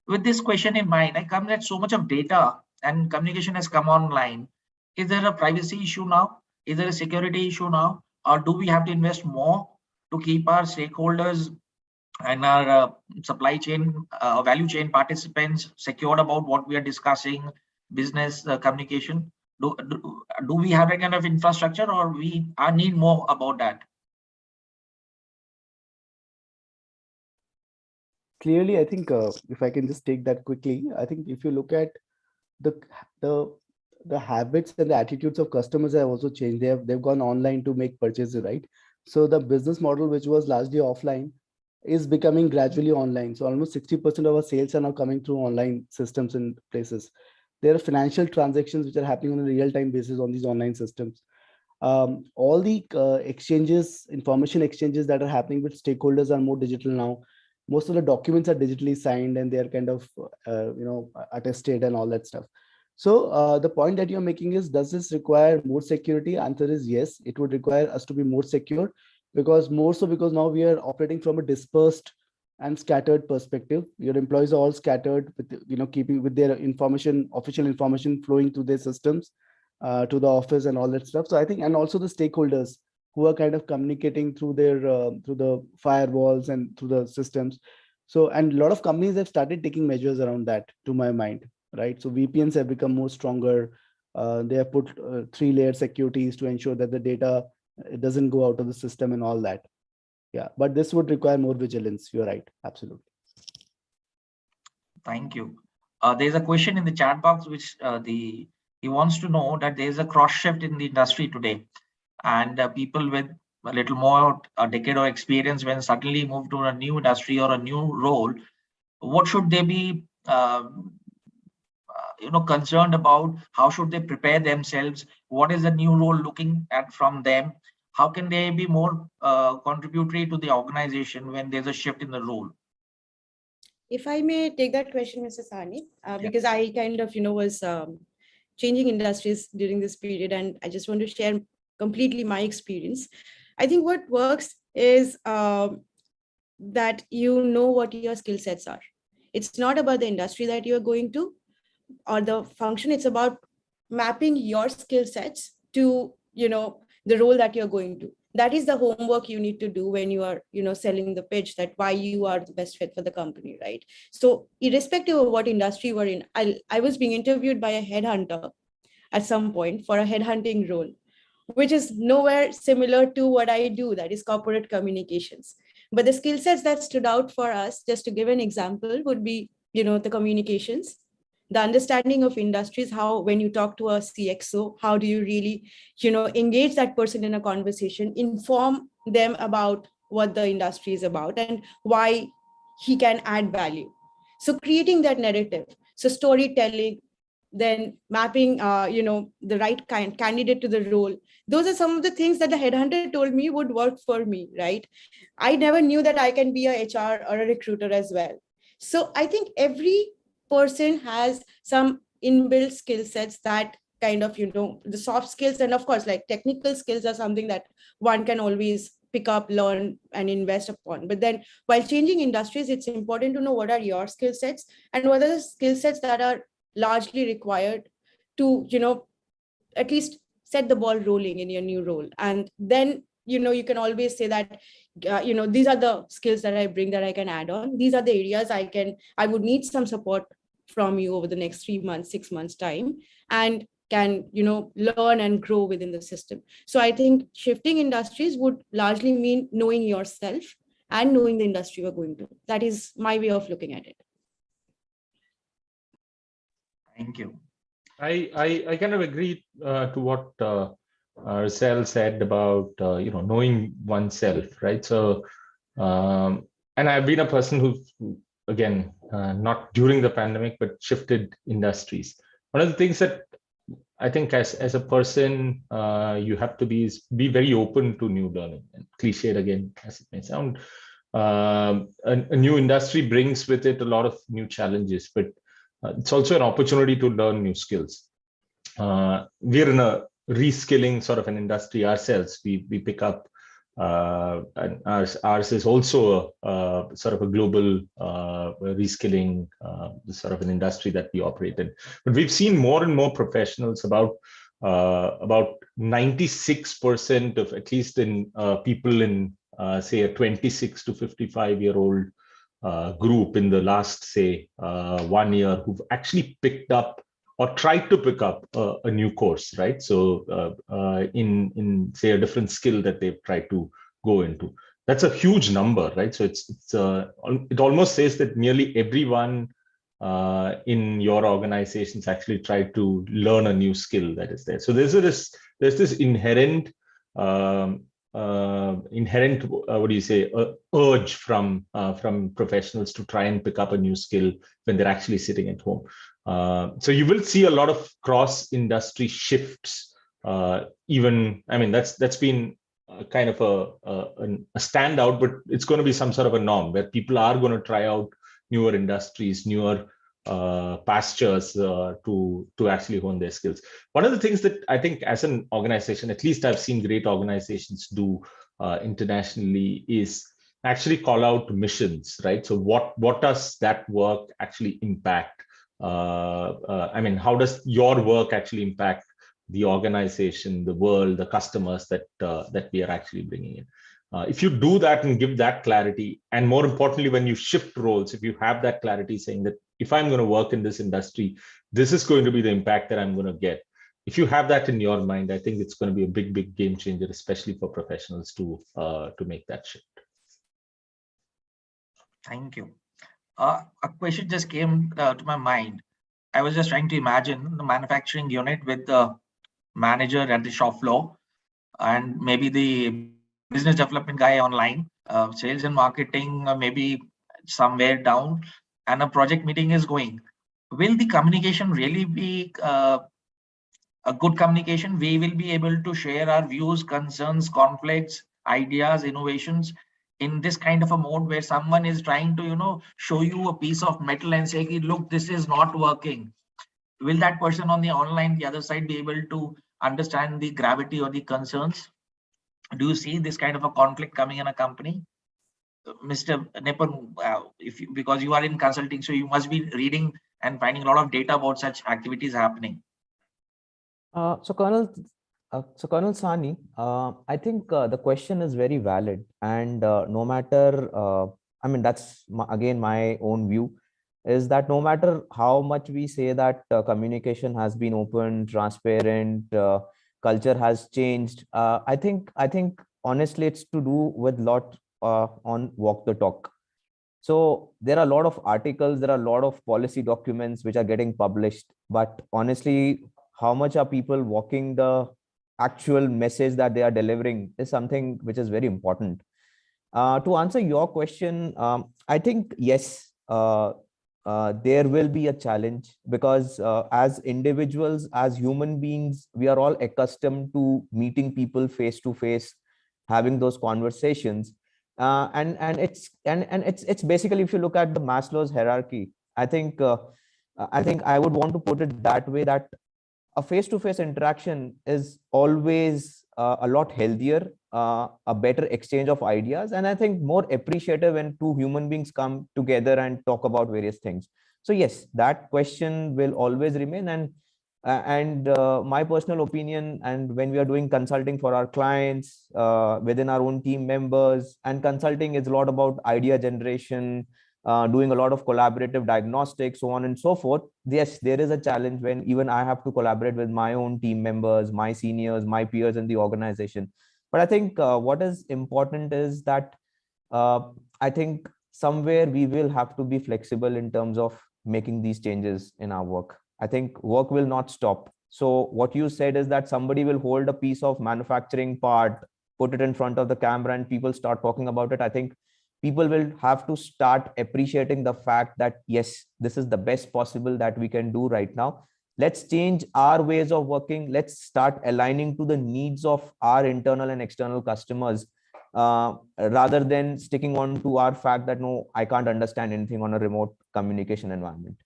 Speaker 13: With this question in mind, I come that so much of data and communication has come online. Is there a privacy issue now? Is there a security issue now? Or do we have to invest more to keep our stakeholders and our supply chain, value chain participants secured about what we are discussing, business communication? Do we have a kind of infrastructure, or we need more about that?
Speaker 16: Clearly, I think if I can just take that quickly, I think if you look at the habits and the attitudes of customers have also changed. They've gone online to make purchases, right? So the business model, which was largely offline, is becoming gradually online. So almost 60% of our sales are now coming through online systems and places. There are financial transactions which are happening on a real-time basis on these online systems. All the exchanges, information exchanges that are happening with stakeholders are more digital now. Most of the documents are digitally signed and they are kind of, attested and all that stuff. So the point that you're making is, does this require more security? Answer is yes, it would require us to be more secure, because now we are operating from a dispersed and scattered perspective. Your employees are all scattered with, keeping with their information, official information flowing through their systems to the office and all that stuff. So I think, and also the stakeholders who are kind of communicating through their through the firewalls and through the systems. So, and a lot of companies have started taking measures around that, to my mind, right? So VPNs have become more stronger. They have put 3-layer securities to ensure that the data, it doesn't go out of the system and all that. Yeah, but this would require more vigilance. You're right, absolutely.
Speaker 13: Thank you. There's a question in the chat box which he wants to know that there's a cross shift in the industry today, and people with a little more a decade of experience, when suddenly move to a new industry or a new role, what should they be concerned about? How should they prepare themselves? What is the new role looking at from them? How can they be more contributory to the organization when there's a shift in the role?
Speaker 17: If I may take that question, Mr. Sani, because I kind of, was changing industries during this period, and I just want to share completely my experience. I think what works is that you know what your skill sets are. It's not about the industry that you're going to or the function. It's about mapping your skill sets to, the role that you're going to. That is the homework you need to do when you are, selling the pitch, that why you are the best fit for the company, right? So irrespective of what industry we're in, I was being interviewed by a headhunter at some point for a headhunting role, which is nowhere similar to what I do, that is corporate communications. But the skill sets that stood out for us, just to give an example, would be, the communications, the understanding of industries, how when you talk to a CXO, how do you really, engage that person in a conversation, inform them about what the industry is about and why he can add value. So creating that narrative, so storytelling, then mapping, the right candidate to the role. Those are some of the things that the headhunter told me would work for me, right? I never knew that I can be a HR or a recruiter as well. So I think every person has some inbuilt skill sets that kind of, the soft skills, and of course, like technical skills are something that one can always pick up, learn, and invest upon. But then while changing industries, it's important to know what are your skill sets and what are the skill sets that are largely required to, at least set the ball rolling in your new role. And then, you can always say that, these are the skills that I bring that I can add on. These are the areas I would need some support from you over the next 3 months, 6 months time, and can, learn and grow within the system. So I think shifting industries would largely mean knowing yourself and knowing the industry you're going to. That is my way of looking at it.
Speaker 13: Thank you.
Speaker 14: I kind of agree to what Rachel said about knowing oneself, right? So and I've been a person who again not during the pandemic but shifted industries. One of the things that I think as a person you have to be very open to new learning. And cliched again as it may sound, a new industry brings with it a lot of new challenges, but it's also an opportunity to learn new skills. We're in a reskilling sort of an industry ourselves. We pick up, and ours is also a sort of a global reskilling sort of an industry that we operate in. But we've seen more and more professionals, about 96% of, at least in people in say a 26 to 55-year-old group in the last, say, 1 year, who've actually picked up or tried to pick up a new course, right? So in say a different skill that they've tried to go into. That's a huge number, right? So it almost says that nearly everyone in your organizations actually tried to learn a new skill that is there. So there's this inherent what do you say, urge from professionals to try and pick up a new skill when they're actually sitting at home. So you will see a lot of cross-industry shifts. Even, I mean, that's been kind of a standout, but it's going to be some sort of a norm where people are going to try out newer industries, newer pastures to actually hone their skills. One of the things that I think as an organization, at least I've seen great organizations do internationally, is actually call out missions, right? So what does that work actually impact? I mean, how does your work actually impact the organization, the world, the customers that that we are actually bringing in? If you do that and give that clarity, and more importantly, when you shift roles, if you have that clarity saying that if I'm going to work in this industry, this is going to be the impact that I'm going to get. If you have that in your mind, I think it's going to be a big game changer, especially for professionals to make that shift.
Speaker 13: Thank you. A question just came to my mind. I was just trying to imagine the manufacturing unit with the manager at the shop floor and maybe the business development guy online, sales and marketing, maybe somewhere down, and a project meeting is going. Will the communication really be a good communication? We will be able to share our views, concerns, conflicts, ideas, innovations in this kind of a mode where someone is trying to, show you a piece of metal and say, look, this is not working. Will that person on the online, the other side, be able to understand the gravity or the concerns? Do you see this kind of a conflict coming in a company? Mr. Nipun, because you are in consulting, so you must be reading and finding a lot of data about such activities happening.
Speaker 15: So Colonel Sani, I think the question is very valid, and no matter, I mean, that's again my own view, is that no matter how much we say that communication has been open, transparent, culture has changed, I think honestly it's to do with lot on walk the talk. So there are a lot of articles, there are a lot of policy documents which are getting published, but honestly, how much are people walking the actual message that they are delivering is something which is very important. To answer your question, I think yes, there will be a challenge because as individuals, as human beings, we are all accustomed to meeting people face to face, having those conversations, and it's basically, if you look at the Maslow's hierarchy, I think I would want to put it that way, that a face-to-face interaction is always a lot healthier, a better exchange of ideas, and I think more appreciative when two human beings come together and talk about various things. So yes, that question will always remain, and my personal opinion, and when we are doing consulting for our clients, within our own team members, and consulting is a lot about idea generation, doing a lot of collaborative diagnostics, so on and so forth. Yes, there is a challenge when even I have to collaborate with my own team members, my seniors, my peers in the organization. But I think what is important is that I think somewhere we will have to be flexible in terms of making these changes in our work. I think work will not stop. So what you said is that somebody will hold a piece of manufacturing part, put it in front of the camera, and people start talking about it. I think people will have to start appreciating the fact that, yes, this is the best possible that we can do right now. Let's change our ways of working. Let's start aligning to the needs of our internal and external customers, rather than sticking on to our fact that, no, I can't understand anything on a remote communication environment.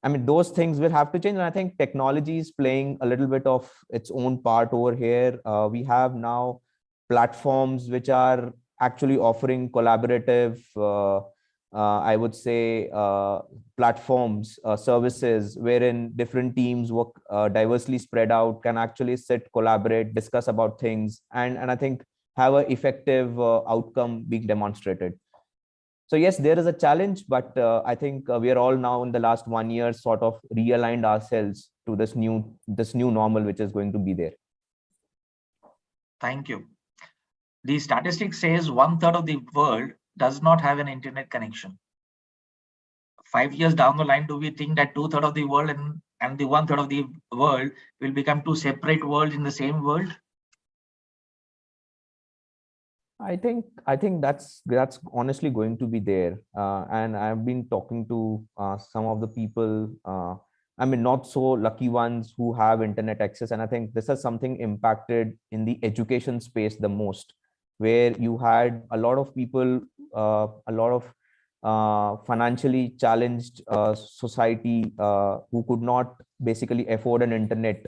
Speaker 15: I mean, those things will have to change. And I think technology is playing a little bit of its own part over here. We have now platforms which are actually offering collaborative, I would say, platforms, services, wherein different teams work diversely spread out, can actually sit, collaborate, discuss about things, and I think have an effective outcome being demonstrated. So yes, there is a challenge, but I think we are all now in the last 1 year sort of realigned ourselves to this new normal, which is going to be there.
Speaker 13: Thank you. The statistic says 1/3 of the world does not have an internet connection. 5 years down the line, do we think that 2/3 of the world and the 1/3 of the world will become two separate worlds in the same world?
Speaker 15: I think that's honestly going to be there, and I've been talking to some of the people, I mean, not so lucky ones who have internet access, and I think this is something impacted in the education space the most, where you had a lot of people, a lot of financially challenged society who could not basically afford an internet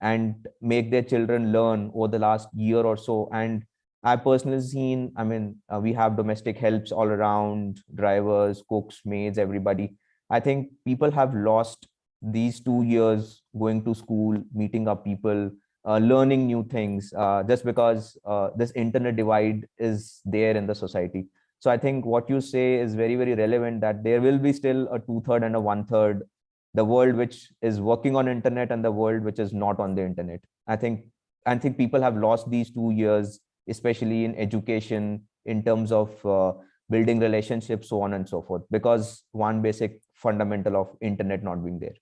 Speaker 15: and make their children learn over the last year or so. And I personally seen, I mean, we have domestic helps all around, drivers, cooks, maids, everybody. I think people have lost these 2 years going to school, meeting up people, learning new things, just because this internet divide is there in the society. So I think what you say is very, very relevant, that there will be still a 2/3 and a 1/3, the world which is working on internet and the world which is not on the internet. I think people have lost these 2 years, especially in education, in terms of building relationships, so on and so forth, because one basic fundamental of internet not being there.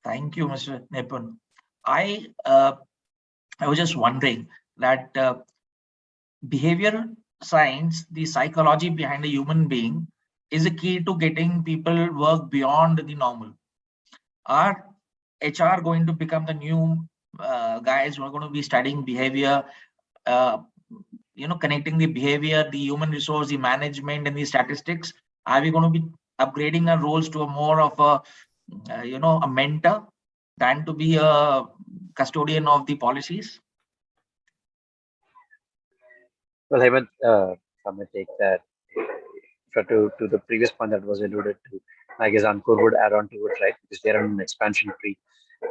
Speaker 13: Thank you, Mr. Nipun. I was just wondering that behavior science, the psychology behind a human being, is a key to getting people work beyond the normal. Are HR going to become the new guys who are going to be studying behavior, connecting the behavior, the human resource, the management, and the statistics? Are we going to be upgrading our roles to a more of a a mentor than to be a custodian of the policies?
Speaker 18: Well, Hemant, I'm going to take that. To the previous point that was alluded to, I guess Ankur would add on to it, right? Because they're on an expansion tree.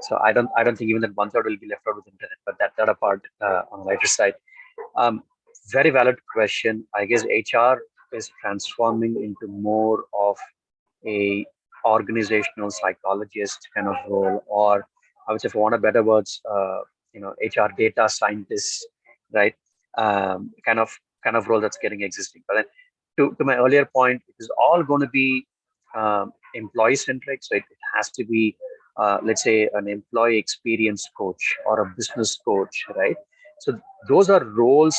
Speaker 18: So I don't think even that 1/3 will be left out with internet, but that other part on the lighter side. Very valid question. I guess HR is transforming into more of a organizational psychologist kind of role, or I would say, for want of better words, HR data scientist, right? Kind of role that's getting existing. But then to my earlier point, it is all going to be employee centric. So it has to be, let's say, an employee experience coach or a business coach, right? So those are roles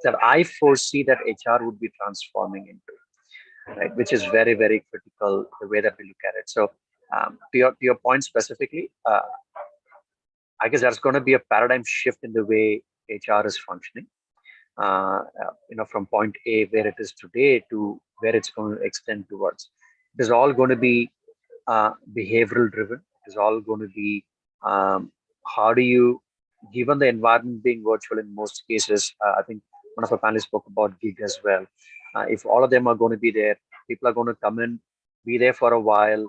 Speaker 18: that I foresee that HR would be transforming into, right? Which is very, very critical, the way that we look at it. So to your point specifically, I guess there's going to be a paradigm shift in the way HR is functioning. From point A, where it is today, to where it's going to extend towards. It is all going to be behavioral driven. It is all going to be how do you, given the environment being virtual in most cases, I think one of our panelists spoke about gig as well. If all of them are going to be there, people are going to come in, be there for a while,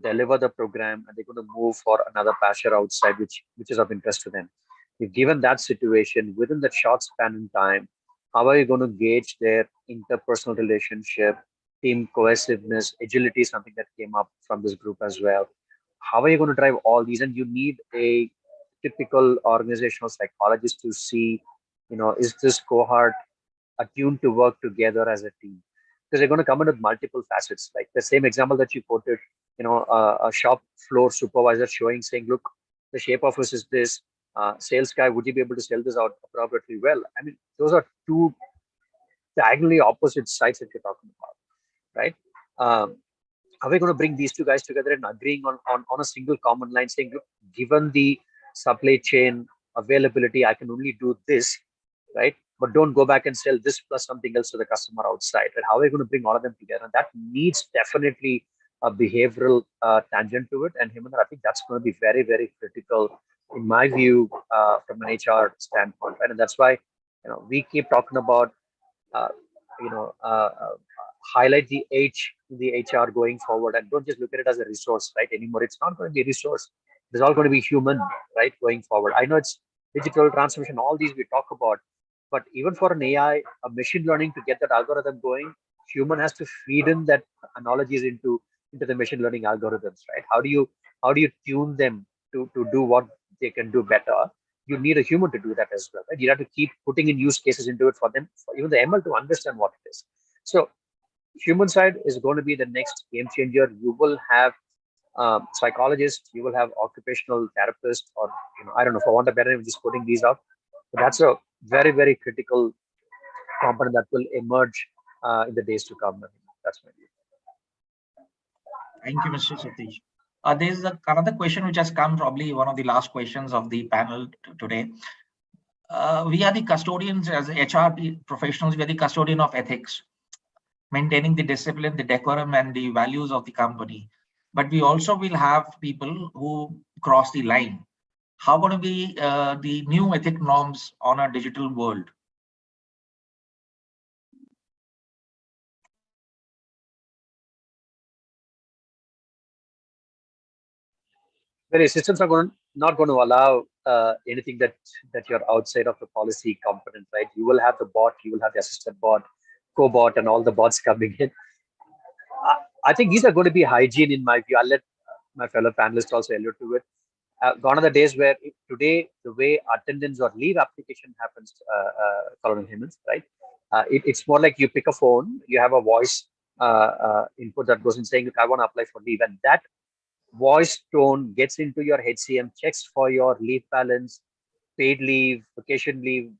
Speaker 18: deliver the program, and they're going to move for another pasture outside, which is of interest to them. If given that situation within that short span in time, how are you going to gauge their interpersonal relationship, team cohesiveness, agility, something that came up from this group as well? How are you going to drive all these? And you need a typical organizational psychologist to see, is this cohort attuned to work together as a team? Because they're going to come in with multiple facets. Like the same example that you quoted, a shop floor supervisor saying, look, the shape of us is this. Sales guy, would you be able to sell this out appropriately well? I mean, those are two diagonally opposite sides that you're talking about, right? Are we going to bring these two guys together and agreeing on a single common line, saying, look, given the supply chain availability, I can only do this, right? But don't go back and sell this plus something else to the customer outside, right? How are we going to bring all of them together? And that needs definitely a behavioral tangent to it. And Hemant, I think that's going to be very, very critical, in my view, from an HR standpoint, right? And that's why, we keep talking about, highlight the H in the HR going forward, and don't just look at it as a resource, right? Anymore, it's not going to be a resource. It's all going to be human, right? Going forward. I know it's digital transformation, all these we talk about, but even for an AI, a machine learning, to get that algorithm going, human has to feed in that analogies into the machine learning algorithms, right? How do you tune them to do what they can do better? You need a human to do that as well, right? You have to keep putting in use cases into it for them, for even the ML to understand what it is. So human side is going to be the next game changer. You will have psychologists, you will have occupational therapists, or I don't know, for want of better name, just putting these out. But that's a very, very critical component that will emerge in the days to come. That's my view.
Speaker 13: Thank you, Mr. Satish. There's another question which has come, probably one of the last questions of the panel today. We are the custodians as HR professionals. We are the custodian of ethics, maintaining the discipline, the decorum, and the values of the company. But we also will have people who cross the line. How going to be the new ethic norms on a digital world?
Speaker 18: Very systems are not going to allow anything that you're outside of the policy component, right? You will have the bot, you will have the assistant bot, cobot, and all the bots coming in. I think these are going to be hygiene in my view. I'll let my fellow panelists also allude to it. Gone are the days where today the way attendance or leave application happens, Colonel Hemant, right? It's more like you pick a phone, you have a voice input that goes in saying, look, I want to apply for leave, and that voice tone gets into your HCM, checks for your leave balance, paid leave, vacation leave,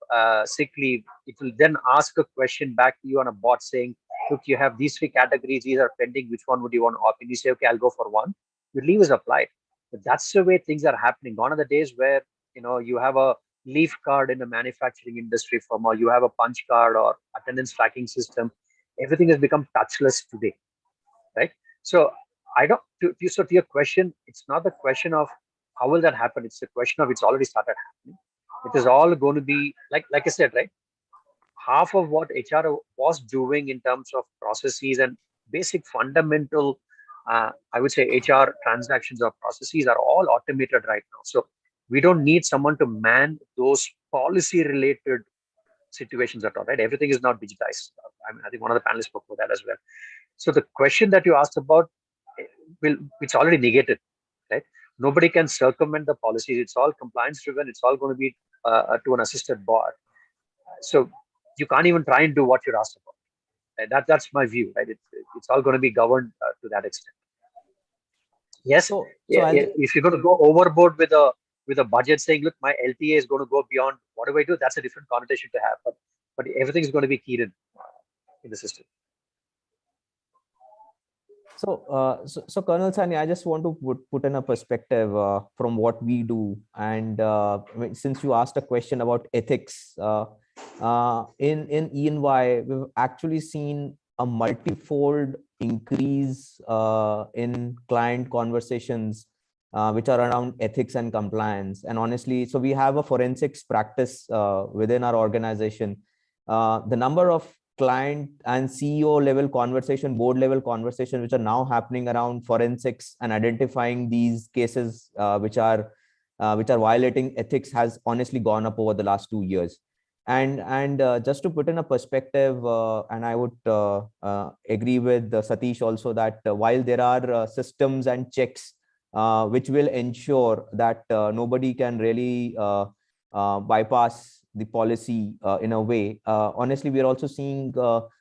Speaker 18: sick leave. It will then ask a question back to you on a bot saying, look, you have these 3 categories, these are pending, which one would you want to opt in? You say, okay, I'll go for one. Your leave is applied. But that's the way things are happening. Gone are the days where you have a leave card in a manufacturing industry firm, or you have a punch card or attendance tracking system. Everything has become touchless today, right? So I don't. To your question, it's not the question of how will that happen. It's the question of it's already started happening. It is all going to be like I said, right? Half of what HR was doing in terms of processes and basic fundamental, I would say HR transactions or processes are all automated right now. So we don't need someone to man those policy related situations at all, right? Everything is now digitized. I think one of the panelists spoke about that as well. So the question that you asked about, it's already negated, right? Nobody can circumvent the policies. It's all compliance driven. It's all going to be to an assisted bot. So you can't even try and do what you're asked about. And that's my view, right? It's all going to be governed to that extent. Yes. If you're going to go overboard with a budget saying, look, my LTA is going to go beyond, what do I do? That's a different connotation to have. But everything is going to be keyed in the system.
Speaker 15: So Colonel Sani, I just want to put in a perspective from what we do. And since you asked a question about ethics, in E&Y, we've actually seen a multifold increase in client conversations which are around ethics and compliance. And honestly, so we have a forensics practice within our organization. The number of client and CEO level conversation, board level conversation, which are now happening around forensics and identifying these cases which are violating ethics has honestly gone up over the last 2 years. And just to put in a perspective, and I would agree with Satish also that while there are systems and checks which will ensure that nobody can really bypass the policy in a way, honestly, we are also seeing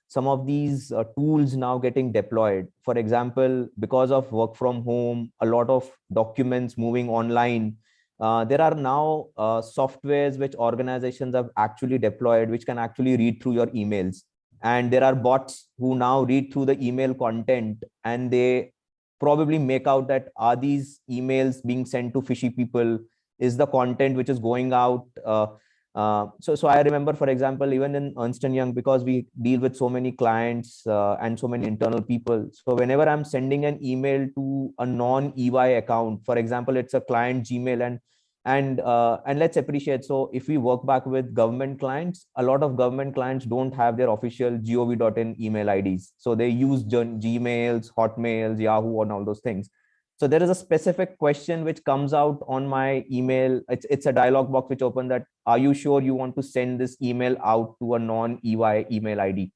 Speaker 15: some of these tools now getting deployed. For example, because of work from home, a lot of documents moving online. There are now softwares which organizations have actually deployed, which can actually read through your emails. And there are bots who now read through the email content, and they probably make out that are these emails being sent to fishy people? Is the content which is going out? So I remember, for example, even in Ernst & Young, because we deal with so many clients and so many internal people. So whenever I'm sending an email to a non-EY account, for example, it's a client Gmail, and let's appreciate. So if we work back with government clients, a lot of government clients don't have their official gov.in email IDs. So they use Gmails, Hotmails, Yahoo, and all those things. So there is a specific question which comes out on my email. It's a dialog box which opens that, are you sure you want to send this email out to a non-EY email ID?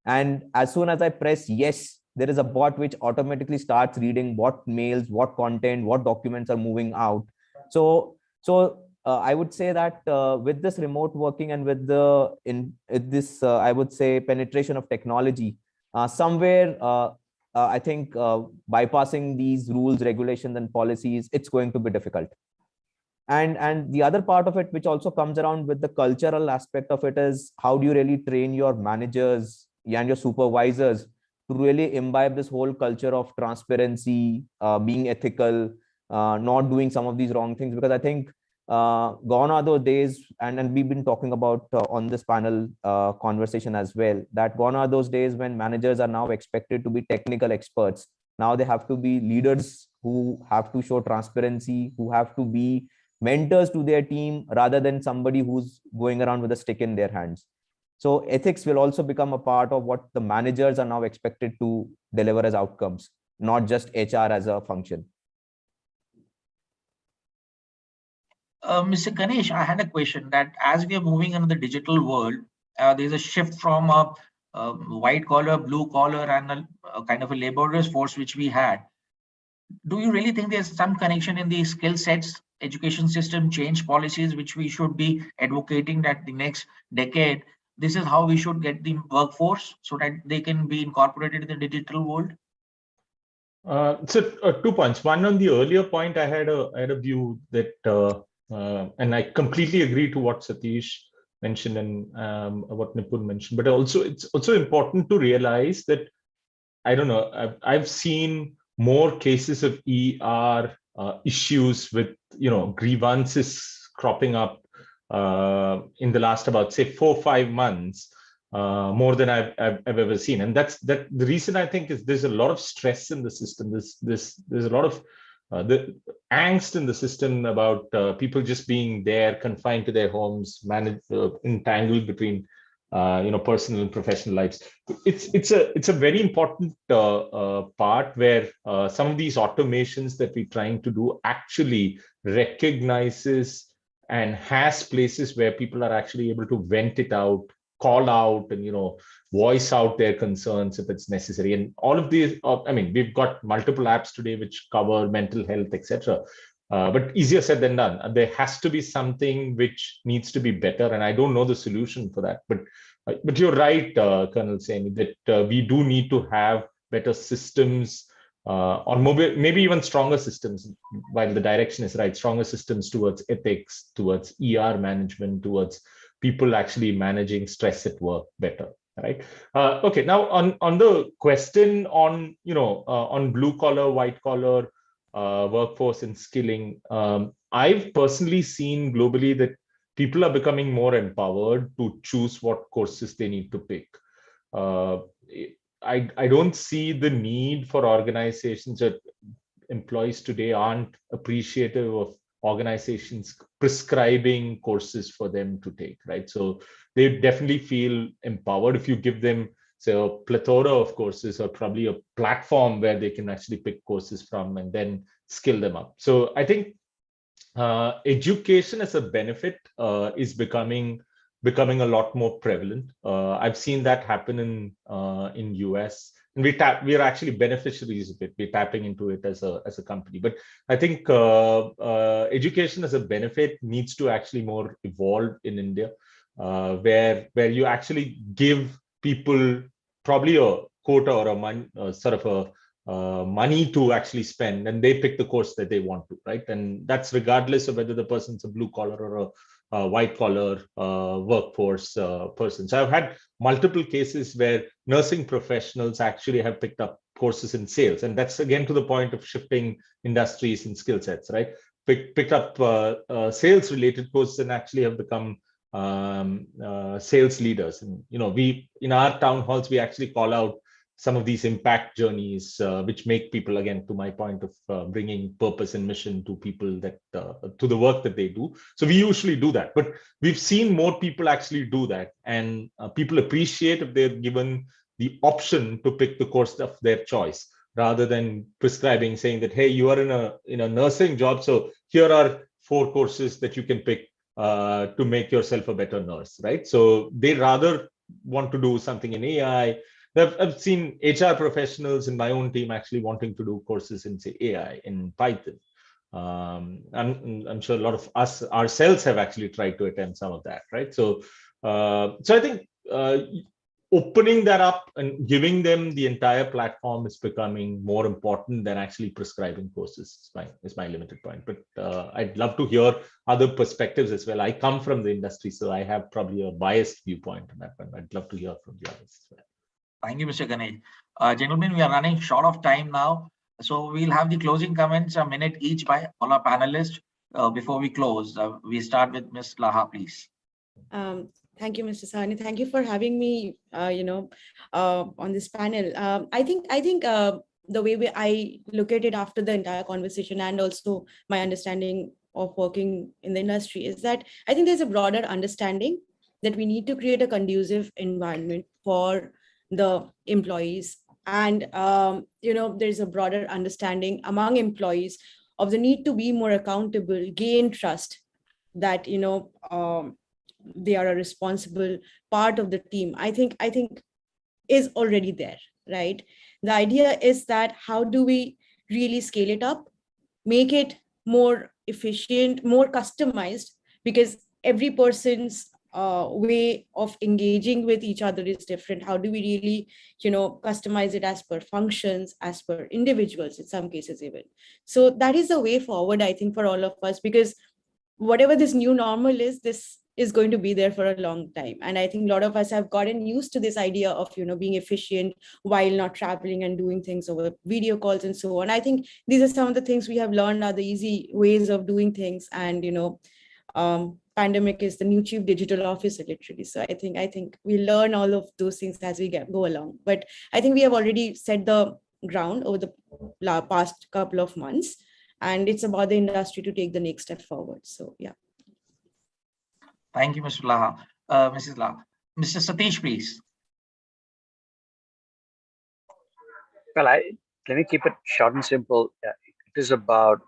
Speaker 15: And as soon as I press yes, there is a bot which automatically starts reading what mails, what content, what documents are moving out. So I would say that with this remote working and with this, I would say, penetration of technology, somewhere, I think bypassing these rules, regulations, and policies, it's going to be difficult. And the other part of it, which also comes around with the cultural aspect of it, is how do you really train your managers and your supervisors to really imbibe this whole culture of transparency, being ethical, not doing some of these wrong things? Because I think gone are those days, and we've been talking about on this panel conversation as well, that gone are those days when managers are now expected to be technical experts. Now they have to be leaders who have to show transparency, who have to be mentors to their team rather than somebody who's going around with a stick in their hands. So ethics will also become a part of what the managers are now expected to deliver as outcomes, not just HR as a function.
Speaker 13: Mr. Ganesh, I had a question that as we are moving into the digital world, there's a shift from a white collar, blue collar, and a kind of a laborers force which we had. Do you really think there's some connection in the skill sets, education system change policies, which we should be advocating that the next decade, this is how we should get the workforce so that they can be incorporated in the digital world?
Speaker 14: So 2 points. One, on the earlier point, I had a view that, and I completely agree to what Satish mentioned and what Nipun mentioned, but also it's also important to realize that, I don't know, I've seen more cases of ER issues with, grievances cropping up in the last about, say, 4 or 5 months, more than I've ever seen. And the reason I think is there's a lot of stress in the system. There's a lot of the angst in the system about people just being there, confined to their homes, entangled between personal and professional lives. It's a very important part where some of these automations that we're trying to do actually recognizes and has places where people are actually able to vent it out, call out, and voice out their concerns if it's necessary. And all of these, we've got multiple apps today which cover mental health, etc. But easier said than done. There has to be something which needs to be better, and I don't know the solution for that. But you're right, Colonel Saini, that we do need to have better systems, or maybe even stronger systems, while the direction is right, stronger systems towards ethics, towards ER management, towards people actually managing stress at work better. Right. Okay. Now on the question on on blue collar, white collar workforce and skilling, I've personally seen globally that people are becoming more empowered to choose what courses they need to pick. I don't see the need for organizations that employees today aren't appreciative of organizations prescribing courses for them to take, right? So they definitely feel empowered if you give them, say, a plethora of courses, or probably a platform where they can actually pick courses from and then skill them up. So I think education as a benefit is becoming a lot more prevalent. I've seen that happen in US, and we are actually beneficiaries of it. We're tapping into it as a company. But I think education as a benefit needs to actually more evolve in India, where you actually give people probably a quota or a money to actually spend, and they pick the course that they want to, right? And that's regardless of whether the person's a blue collar or a white collar workforce person. So I've had multiple cases where nursing professionals actually have picked up courses in sales, and that's again to the point of shifting industries and skill sets, right? Picked up sales related courses and actually have become sales leaders. And we in our town halls we actually call out some of these impact journeys, which make people, again, to my point of bringing purpose and mission to people, that to the work that they do. So we usually do that, but we've seen more people actually do that, and people appreciate if they're given the option to pick the course of their choice, rather than prescribing, saying that, hey, you are in a nursing job, so here are 4 courses that you can pick to make yourself a better nurse, right? So they rather want to do something in AI. I've seen HR professionals in my own team actually wanting to do courses in, say, AI, in Python. I'm sure a lot of us ourselves have actually tried to attend some of that, right? So I think opening that up and giving them the entire platform is becoming more important than actually prescribing courses, is my limited point. But I'd love to hear other perspectives as well. I come from the industry, so I have probably a biased viewpoint on that one. I'd love to hear from the others as well.
Speaker 13: Thank you, Mr. Ganesh. Gentlemen, we are running short of time now. So we'll have the closing comments, a minute each by all our panelists. before we close, we start with Ms. Laha, please.
Speaker 17: Thank you, Mr. Sani. Thank you for having me, on this panel. I think the way I look at it after the entire conversation and also my understanding of working in the industry is that I think there's a broader understanding that we need to create a conducive environment for the employees. And, there's a broader understanding among employees of the need to be more accountable, gain trust that, they are a responsible part of the team. I think is already there, right? The idea is that how do we really scale it up, make it more efficient, more customized, because every person's way of engaging with each other is different. How do we really, customize it as per functions, as per individuals, in some cases even. So that is the way forward, I think, for all of us, because whatever this new normal is, this is going to be there for a long time. And I think a lot of us have gotten used to this idea of, being efficient while not traveling and doing things over video calls and so on. I think these are some of the things we have learned are the easy ways of doing things. And, pandemic is the new chief digital officer, literally. So I think we learn all of those things as we go along. But I think we have already set the ground over the past couple of months. And it's about the industry to take the next step forward. So, yeah.
Speaker 13: Thank you, Mr. Laha. Mrs. Laha. Mr. Satish, please.
Speaker 18: Well, let me keep it short and simple. It is about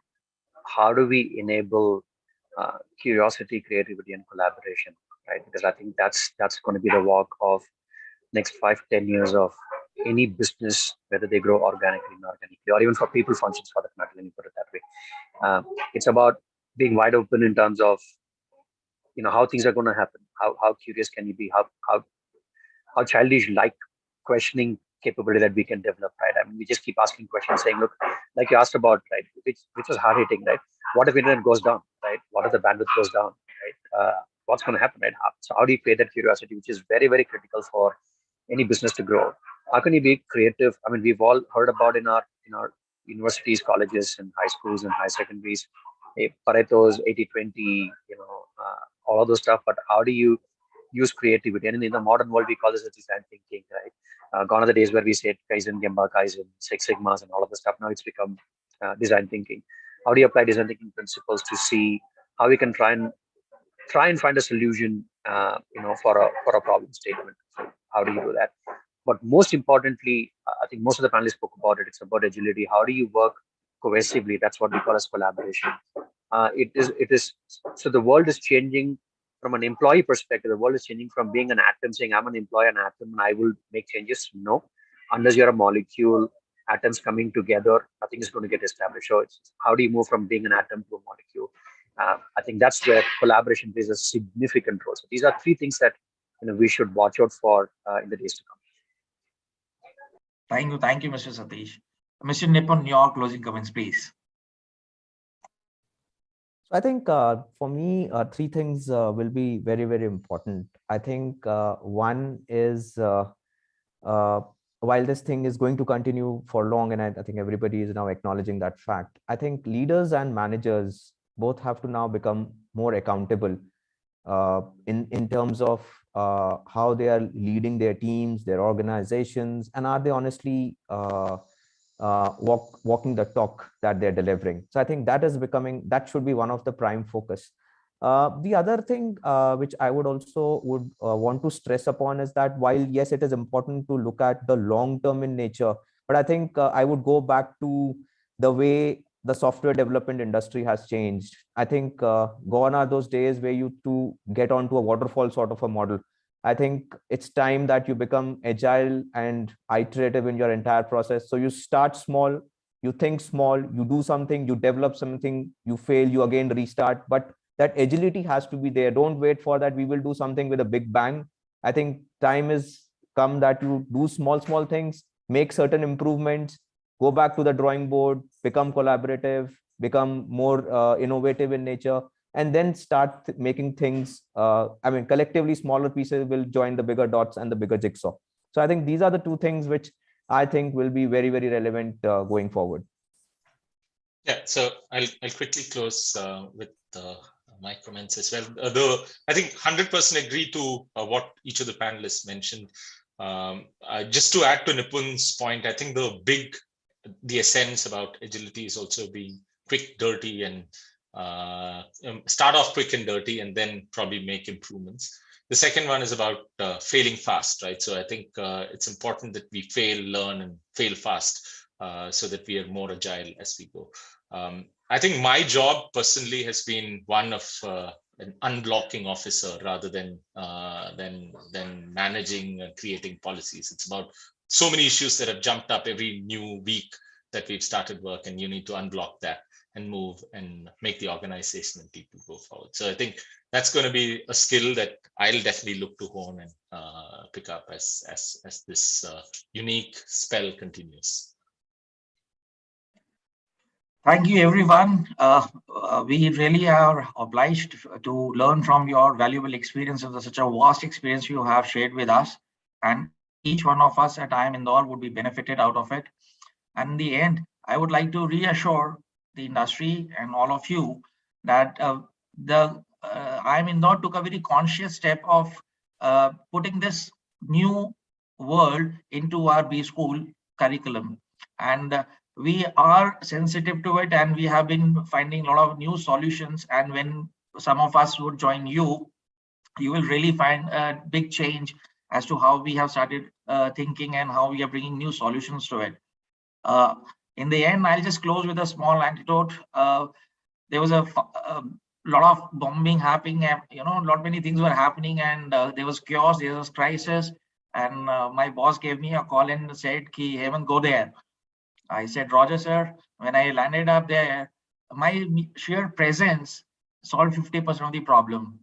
Speaker 18: how do we enable curiosity, creativity, and collaboration, right? Because I think that's going to be the walk of next 5-10 years of any business, whether they grow organically, inorganically, or even for people functions for that matter. Let me put it that way. It's about being wide open in terms of how things are going to happen. How curious can you be? How childish like questioning capability that we can develop, right? I mean, we just keep asking questions, saying, look, like you asked about, right, which was hard hitting, right? What if internet goes down, right? What if the bandwidth goes down, right? What's going to happen, right? So how do you create that curiosity, which is very, very critical for any business to grow? How can you be creative? I mean, we've all heard about in our universities, colleges, and high schools and high secondaries, Pareto's 80-20, all of those stuff. But how do you use creativity? And in the modern world, we call this design thinking, right? Gone are the days where we said Kaizen, Gemba Kaizen, Six Sigmas, and all of the stuff. Now it's become design thinking. How do you apply design thinking principles to see how we can try and find a solution, for a problem statement? So how do you do that? But most importantly, I think most of the panelists spoke about it. It's about agility. How do you work cohesively? That's what we call as collaboration. It is. So the world is changing from an employee perspective. The world is changing from being an atom, saying I'm an employee, an atom, and I will make changes. No, unless you're a molecule, atoms coming together, nothing is going to get established. So it's how do you move from being an atom to a molecule? I think that's where collaboration plays a significant role. So these are three things that we should watch out for in the days to come.
Speaker 13: Thank you, Mr. Satish. Mr. Nipun, your closing comments, please.
Speaker 15: I think for me, three things will be very, very important. I think one is while this thing is going to continue for long, and I think everybody is now acknowledging that fact, I think leaders and managers both have to now become more accountable in terms of how they are leading their teams, their organizations, and are they honestly walking the talk that they're delivering. So I think that should be one of the prime focus. The other thing which I would want to stress upon is that while yes, it is important to look at the long term in nature, but I think I would go back to the way the software development industry has changed. I think gone are those days where you to get onto a waterfall sort of a model. I think it's time that you become agile and iterative in your entire process. So you start small, you think small, you do something, you develop something, you fail, you again restart. But that agility has to be there. Don't wait for that we will do something with a big bang. I think time is come that you do small things, make certain improvements, go back to the drawing board, become collaborative, become more innovative in nature, and then start making things, collectively smaller pieces will join the bigger dots and the bigger jigsaw. So I think these are the two things which I think will be very, very relevant going forward.
Speaker 14: Yeah, so I'll quickly close with my comments as well. Though I think 100% agree to what each of the panelists mentioned. Just to add to Nipun's point, I think the essence about agility is also being quick, dirty, and start off quick and dirty, and then probably make improvements. The second one is about failing fast, right? So I think it's important that we fail, learn, and fail fast so that we are more agile as we go. I think my job personally has been one of an unblocking officer rather than managing and creating policies. It's about so many issues that have jumped up every new week that we've started work, and you need to unblock that and move and make the organization and people go forward. So I think that's going to be a skill that I'll definitely look to hone and pick up as this unique spell continues.
Speaker 13: Thank you, everyone. We really are obliged to learn from your valuable experiences. Such a vast experience you have shared with us, and each one of us at i-Indore would be benefited out of it. And in the end, I would like to reassure the industry and all of you that i-Indore took a very conscious step of putting this new world into our B school curriculum. And we are sensitive to it, and we have been finding a lot of new solutions. And when some of us would join you, you will really find a big change as to how we have started thinking and how we are bringing new solutions to it. In the end, I'll just close with a small anecdote. There was a lot of bombing happening, many things were happening, and there was chaos, there was crisis. And my boss gave me a call and said, "Ki Hemant, go there." I said, "Roger, sir." When I landed up there, my sheer presence solved 50% of the problem.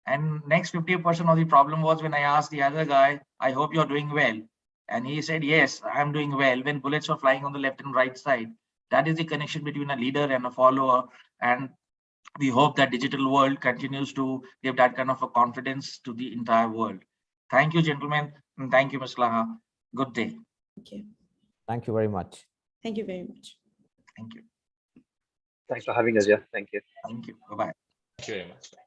Speaker 13: And next 50% of the problem was when I asked the other guy, "I hope you're doing well." And he said, "Yes, I'm doing well," when bullets were flying on the left and right side. That is the connection between a leader and a follower. And we hope that digital world continues to give that kind of a confidence to the entire world. Thank you, gentlemen. And thank you, Ms. Laha. Good day.
Speaker 17: Thank you.
Speaker 15: Thank you very much.
Speaker 17: Thank you very much.
Speaker 13: Thank you.
Speaker 18: Thanks for having us. Yeah, thank you.
Speaker 13: Thank you. Bye-bye.
Speaker 14: Thank you very much.
Speaker 18: Bye.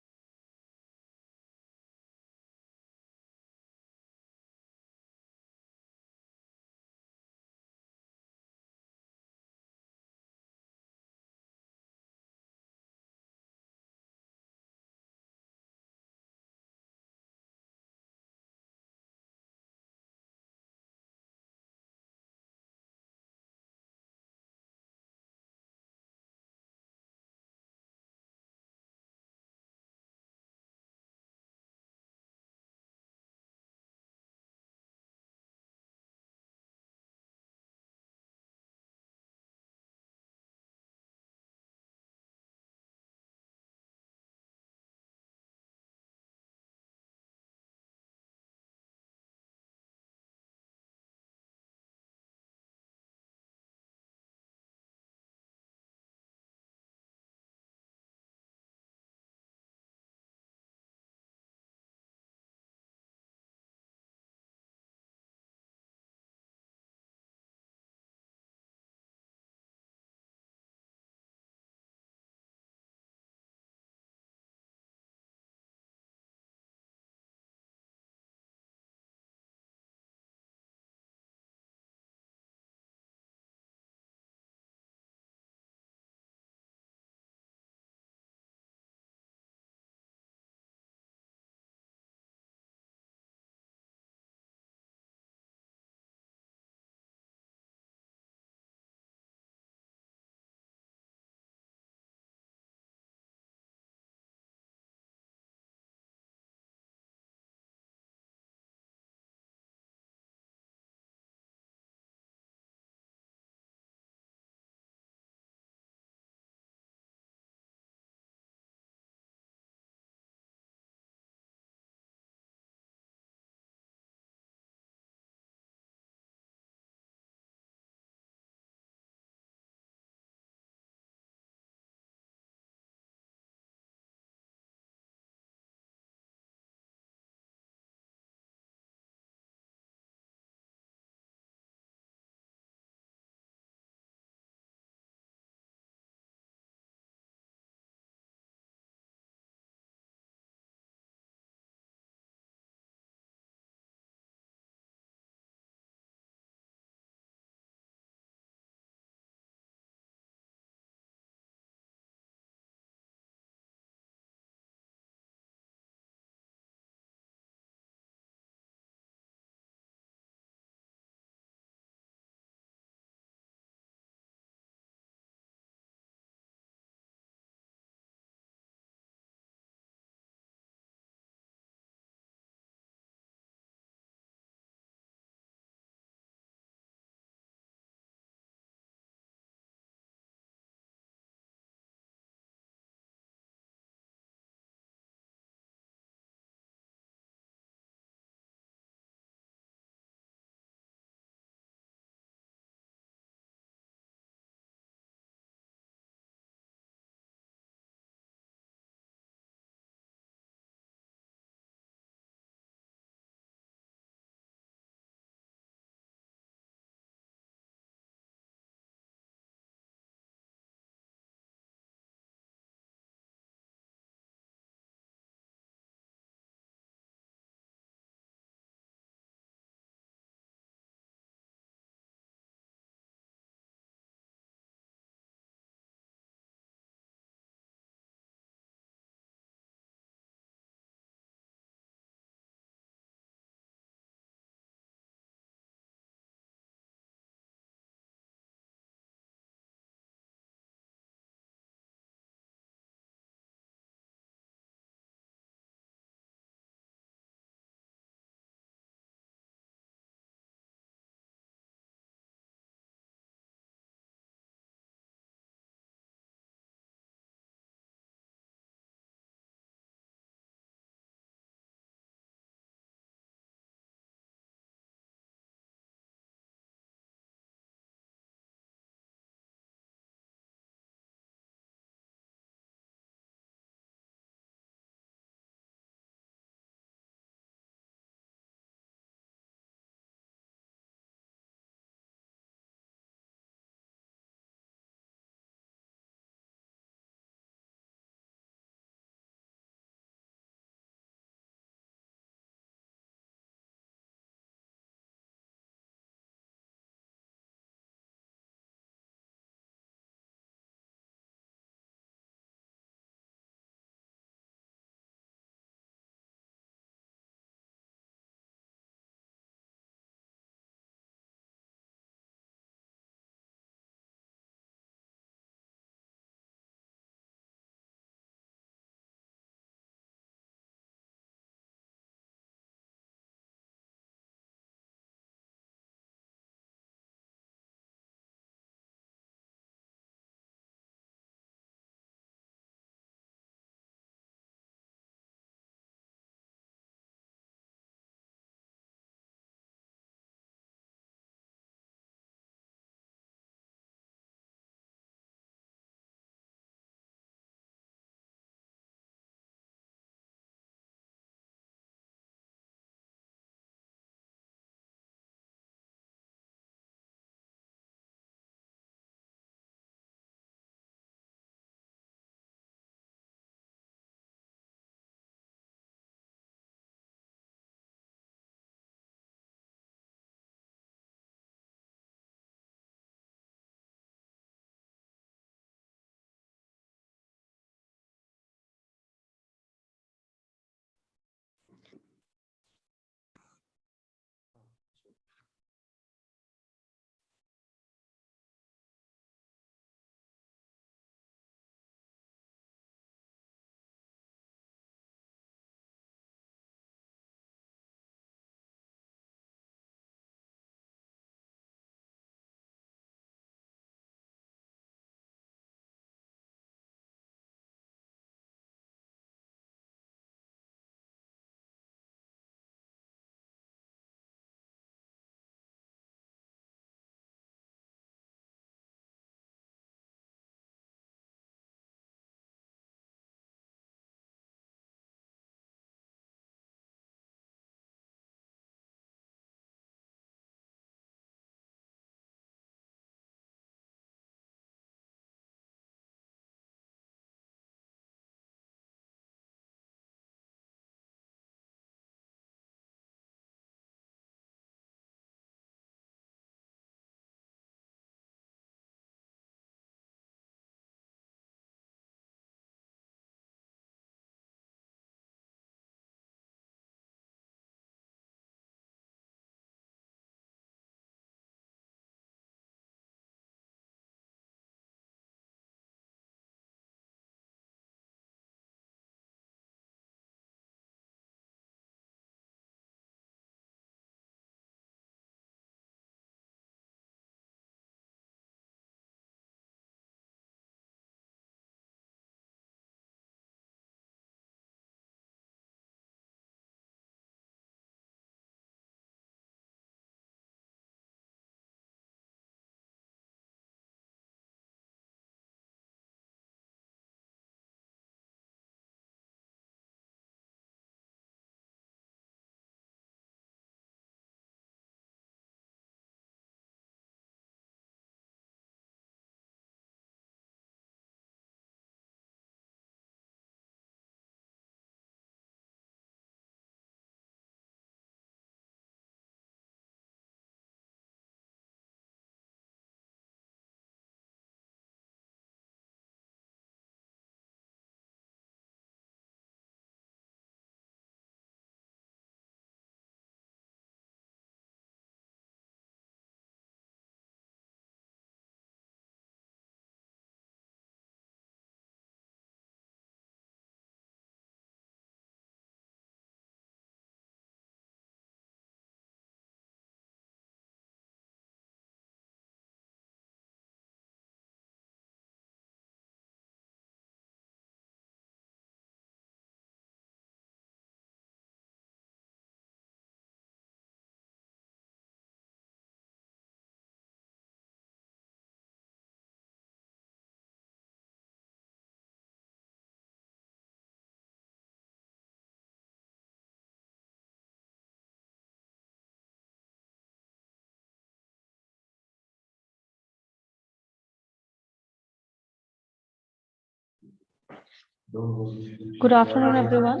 Speaker 1: Good afternoon, everyone.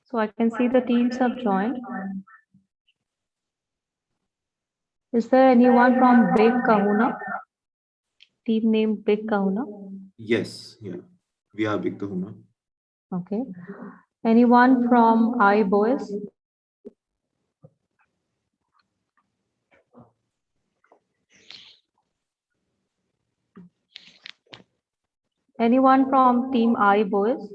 Speaker 1: So I can see the teams have joined. Is there anyone from Big Kahuna? Team named Big Kahuna?
Speaker 19: Yes, yeah, we are Big Kahuna.
Speaker 1: Okay. Anyone from i-boys? Anyone from Team i-boys?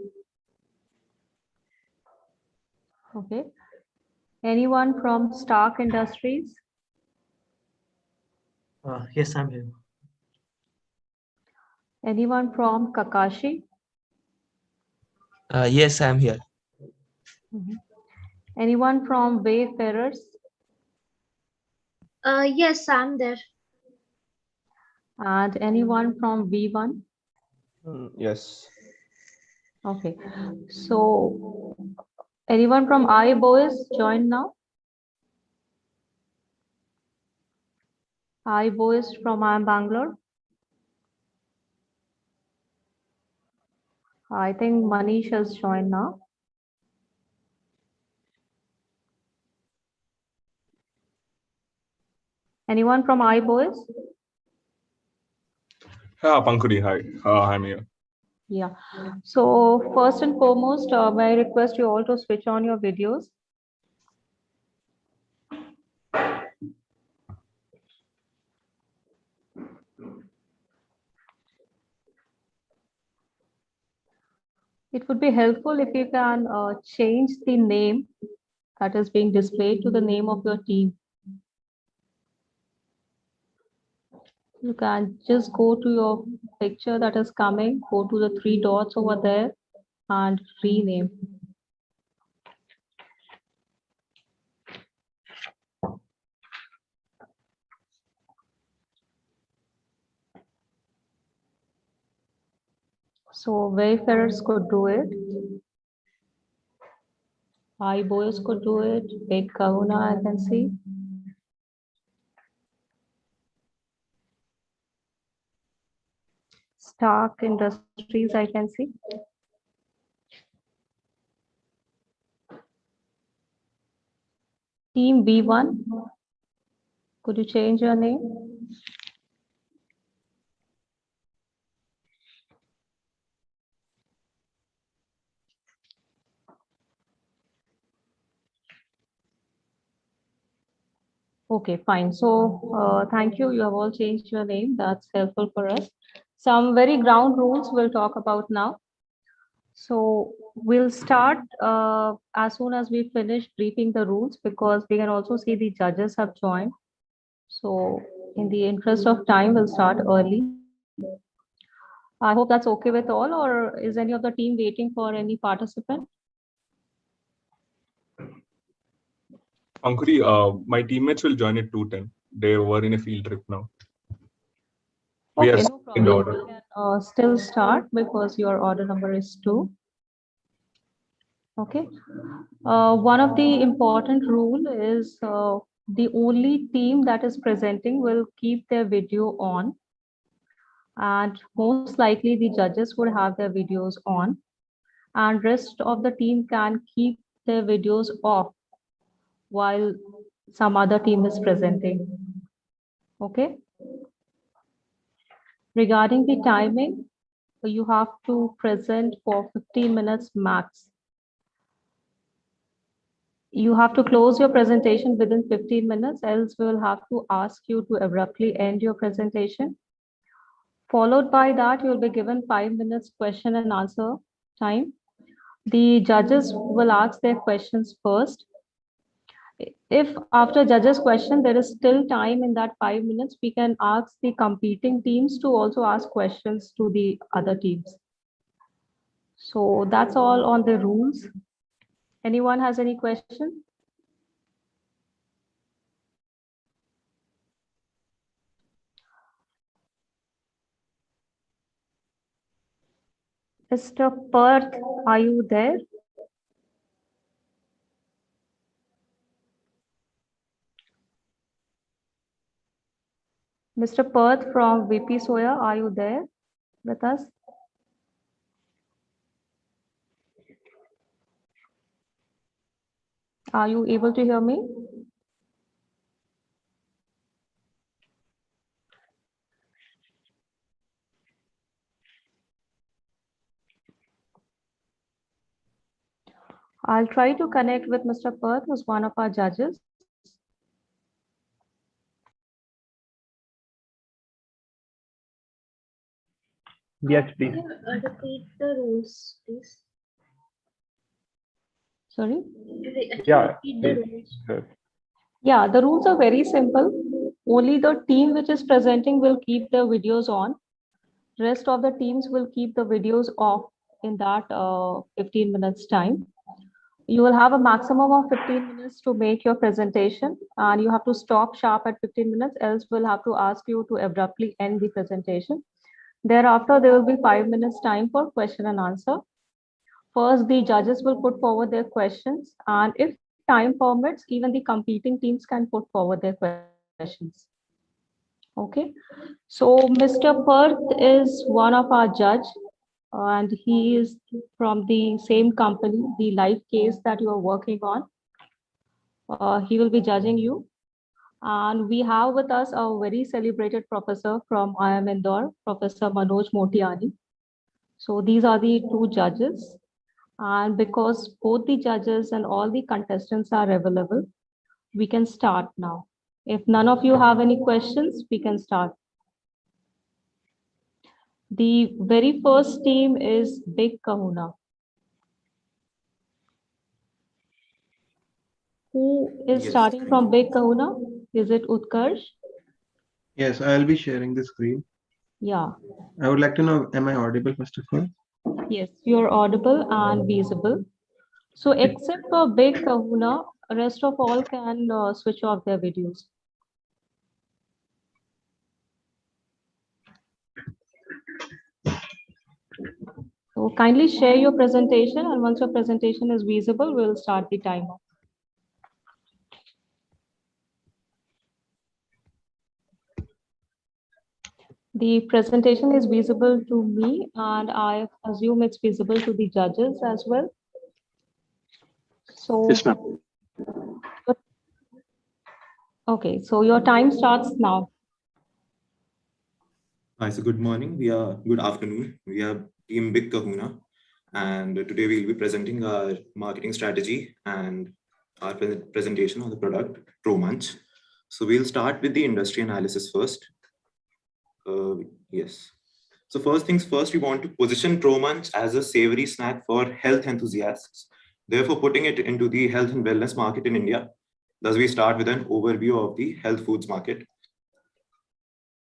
Speaker 1: Okay. Anyone from Stark Industries?
Speaker 20: Yes, I'm here.
Speaker 1: Anyone from Kakashi?
Speaker 20: Yes, I'm here.
Speaker 1: Anyone from Wayfarers?
Speaker 9: Yes, I'm there.
Speaker 1: And anyone from V1?
Speaker 15: Yes.
Speaker 1: Okay. So anyone from i-boys join now? i-boys from IIM Bangalore? I think Manish has joined now. Anyone from i-boys?
Speaker 21: Pankudi, hi. I'm here.
Speaker 1: Yeah. So first and foremost, may I request you all to switch on your videos. It would be helpful if you can change the name that is being displayed to the name of your team. You can just go to your picture that is coming, go to the 3 dots over there and rename. So Wayfarers could do it. i-boys could do it. Big Kahuna, I can see. Stark Industries, I can see. Team B1, could you change your name? Okay, fine. So thank you. You have all changed your name. That's helpful for us. Some very ground rules we'll talk about now. So we'll start as soon as we finish briefing the rules, because we can also see the judges have joined. So in the interest of time, we'll start early. I hope that's okay with all, or is any of the team waiting for any participant?
Speaker 21: Pankudi, my teammates will join at 2:10. They were in a field trip now. We
Speaker 1: Okay,
Speaker 21: are
Speaker 1: no
Speaker 21: in the
Speaker 1: problem.
Speaker 21: order.
Speaker 1: We can still start because your order number is 2. Okay. One of the important rule is the only team that is presenting will keep their video on, and most likely the judges would have their videos on, and rest of the team can keep their videos off while some other team is presenting. Okay. Regarding the timing, you have to present for 15 minutes max. You have to close your presentation within 15 minutes, else we will have to ask you to abruptly end your presentation. Followed by that, you will be given 5 minutes question and answer time. The judges will ask their questions first. If after judges' question, there is still time in that 5 minutes, we can ask the competing teams to also ask questions to the other teams. So that's all on the rules. Anyone has any question? Mr. Perth, are you there? Mr. Perth from VP Soya, are you there with us? Are you able to hear me? I'll try to connect with Mr. Perth, who's one of our judges.
Speaker 2: Yes, please.
Speaker 9: Repeat the rules, please.
Speaker 1: Sorry?
Speaker 2: Yeah.
Speaker 9: Repeat the rules.
Speaker 1: Yeah, the rules are very simple. Only the team which is presenting will keep the videos on. Rest of the teams will keep the videos off in that 15 minutes time. You will have a maximum of 15 minutes to make your presentation, and you have to stop sharp at 15 minutes, else we'll have to ask you to abruptly end the presentation. Thereafter, there will be 5 minutes time for question and answer. First, the judges will put forward their questions, and if time permits, even the competing teams can put forward their questions. Okay, so Mr. Perth is one of our judge, and he is from the same company, the live case that you are working on. He will be judging you. And we have with us a very celebrated professor from IIM Indore, Professor Manoj Motiani. So these are the two judges. And because both the judges and all the contestants are available, we can start now. If none of you have any questions, we can start. The very first team is Big Kahuna. Who is starting from Big Kahuna? Is it Utkarsh?
Speaker 3: Yes, I'll be sharing the screen.
Speaker 1: Yeah.
Speaker 3: I would like to know, am I audible first of all?
Speaker 1: Yes, you're audible and visible. So except for Big Kahuna, rest of all can switch off their videos. So kindly share your presentation, and once your presentation is visible, we'll start the timer. The presentation is visible to me, and I assume it's visible to the judges as well. So, yes, ma'am. Okay, so your time starts now.
Speaker 19: Hi, so good morning. Good afternoon. We are Team Big Kahuna, and today we'll be presenting our marketing strategy and our presentation on the product ProMunch. So we'll start with the industry analysis first. Yes. So first things first, we want to position ProMunch as a savory snack for health enthusiasts, therefore putting it into the health and wellness market in India. Thus, we start with an overview of the health foods market.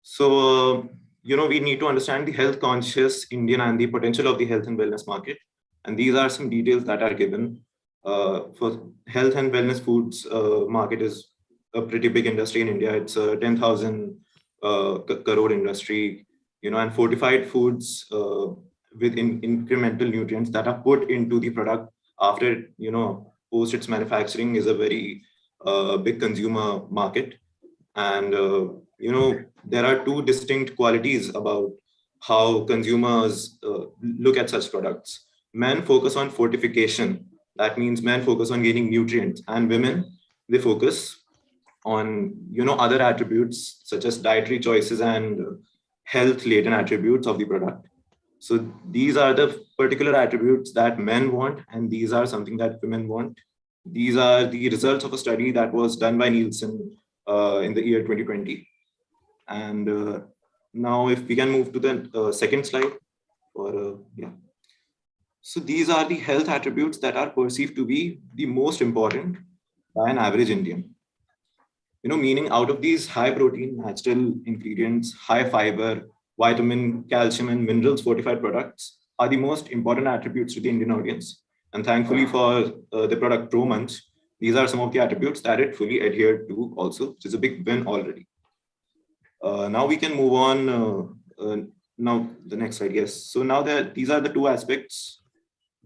Speaker 19: So, we need to understand the health conscious Indian and the potential of the health and wellness market. And these are some details that are given. For health and wellness foods market is a pretty big industry in India. It's a 10,000 crore industry, and fortified foods with incremental nutrients that are put into the product after, post its manufacturing is a very big consumer market. And, there are two distinct qualities about how consumers look at such products. Men focus on fortification. That means men focus on gaining nutrients, and women, they focus on, other attributes such as dietary choices and health laden attributes of the product. So these are the particular attributes that men want, and these are something that women want. These are the results of a study that was done by Nielsen in the year 2020. And now if we can move to the second slide. So these are the health attributes that are perceived to be the most important by an average Indian. Meaning out of these high protein, natural ingredients, high fiber, vitamin, calcium, and minerals fortified products are the most important attributes to the Indian audience. And thankfully for the product ProMunch, these are some of the attributes that it fully adhered to also, which is a big win already. Now we can move on. Now the next slide, yes. So now these are the two aspects.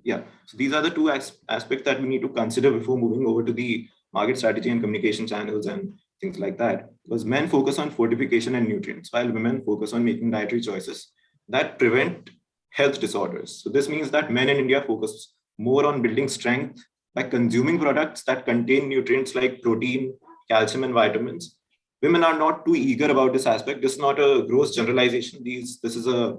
Speaker 19: Yeah, so these are the two aspects that we need to consider before moving over to the market strategy and communication channels and things like that. Because men focus on fortification and nutrients, while women focus on making dietary choices that prevent health disorders. So this means that men in India focus more on building strength by consuming products that contain nutrients like protein, calcium, and vitamins. Women are not too eager about this aspect. This is not a gross generalization. This is a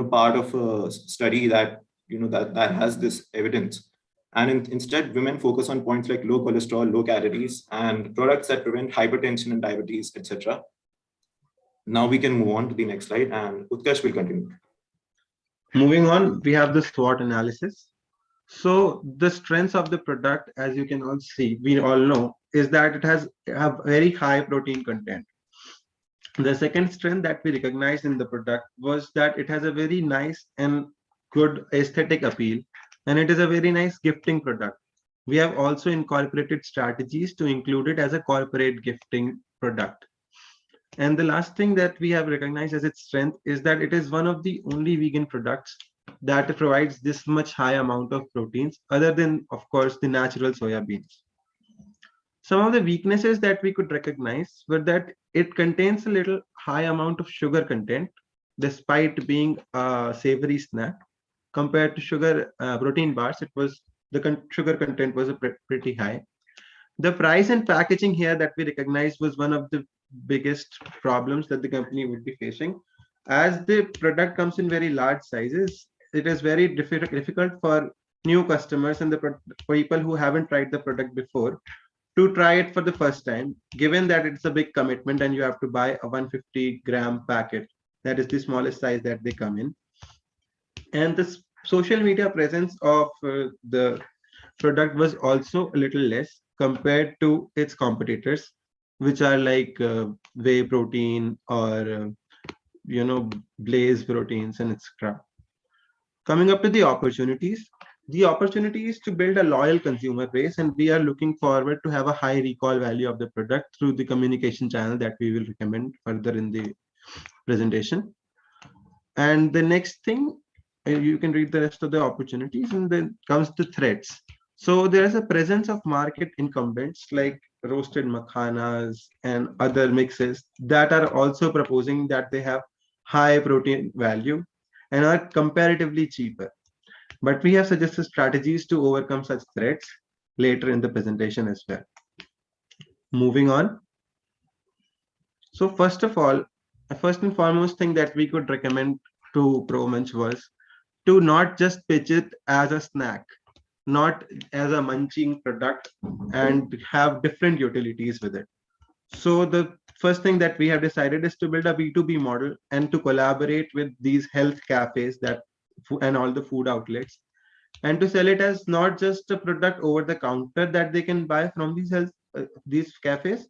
Speaker 19: part of a study that that has this evidence. And instead, women focus on points like low cholesterol, low calories, and products that prevent hypertension and diabetes, etc. Now we can move on to the next slide, and Utkarsh will continue.
Speaker 3: Moving on, we have the SWOT analysis. So the strengths of the product, as you can all see, we all know, is that it has a very high protein content. The second strength that we recognized in the product was that it has a very nice and good aesthetic appeal, and it is a very nice gifting product. We have also incorporated strategies to include it as a corporate gifting product. And the last thing that we have recognized as its strength is that it is one of the only vegan products that provides this much high amount of proteins, other than, of course, the natural soya beans. Some of the weaknesses that we could recognize were that it contains a little high amount of sugar content, despite being a savory snack. Compared to sugar protein bars, the sugar content was pretty high. The price and packaging here that we recognized was one of the biggest problems that the company would be facing. As the product comes in very large sizes, it is very difficult for new customers and the people who haven't tried the product before to try it for the first time, given that it's a big commitment and you have to buy a 150-gram packet. That is the smallest size that they come in. And the social media presence of the product was also a little less compared to its competitors, which are like whey protein or Blaze proteins and etc. Coming up to the opportunities is to build a loyal consumer base, and we are looking forward to have a high recall value of the product through the communication channel that we will recommend further in the presentation. And the next thing, you can read the rest of the opportunities, and then comes the threats. So there is a presence of market incumbents like roasted makhanas and other mixes that are also proposing that they have high protein value and are comparatively cheaper. But we have suggested strategies to overcome such threats later in the presentation as well. Moving on. So first of all, the first and foremost thing that we could recommend to ProMunch was to not just pitch it as a snack, not as a munching product, and have different utilities with it. So the first thing that we have decided is to build a B2B model and to collaborate with these health cafes and all the food outlets, and to sell it as not just a product over the counter that they can buy from these cafes,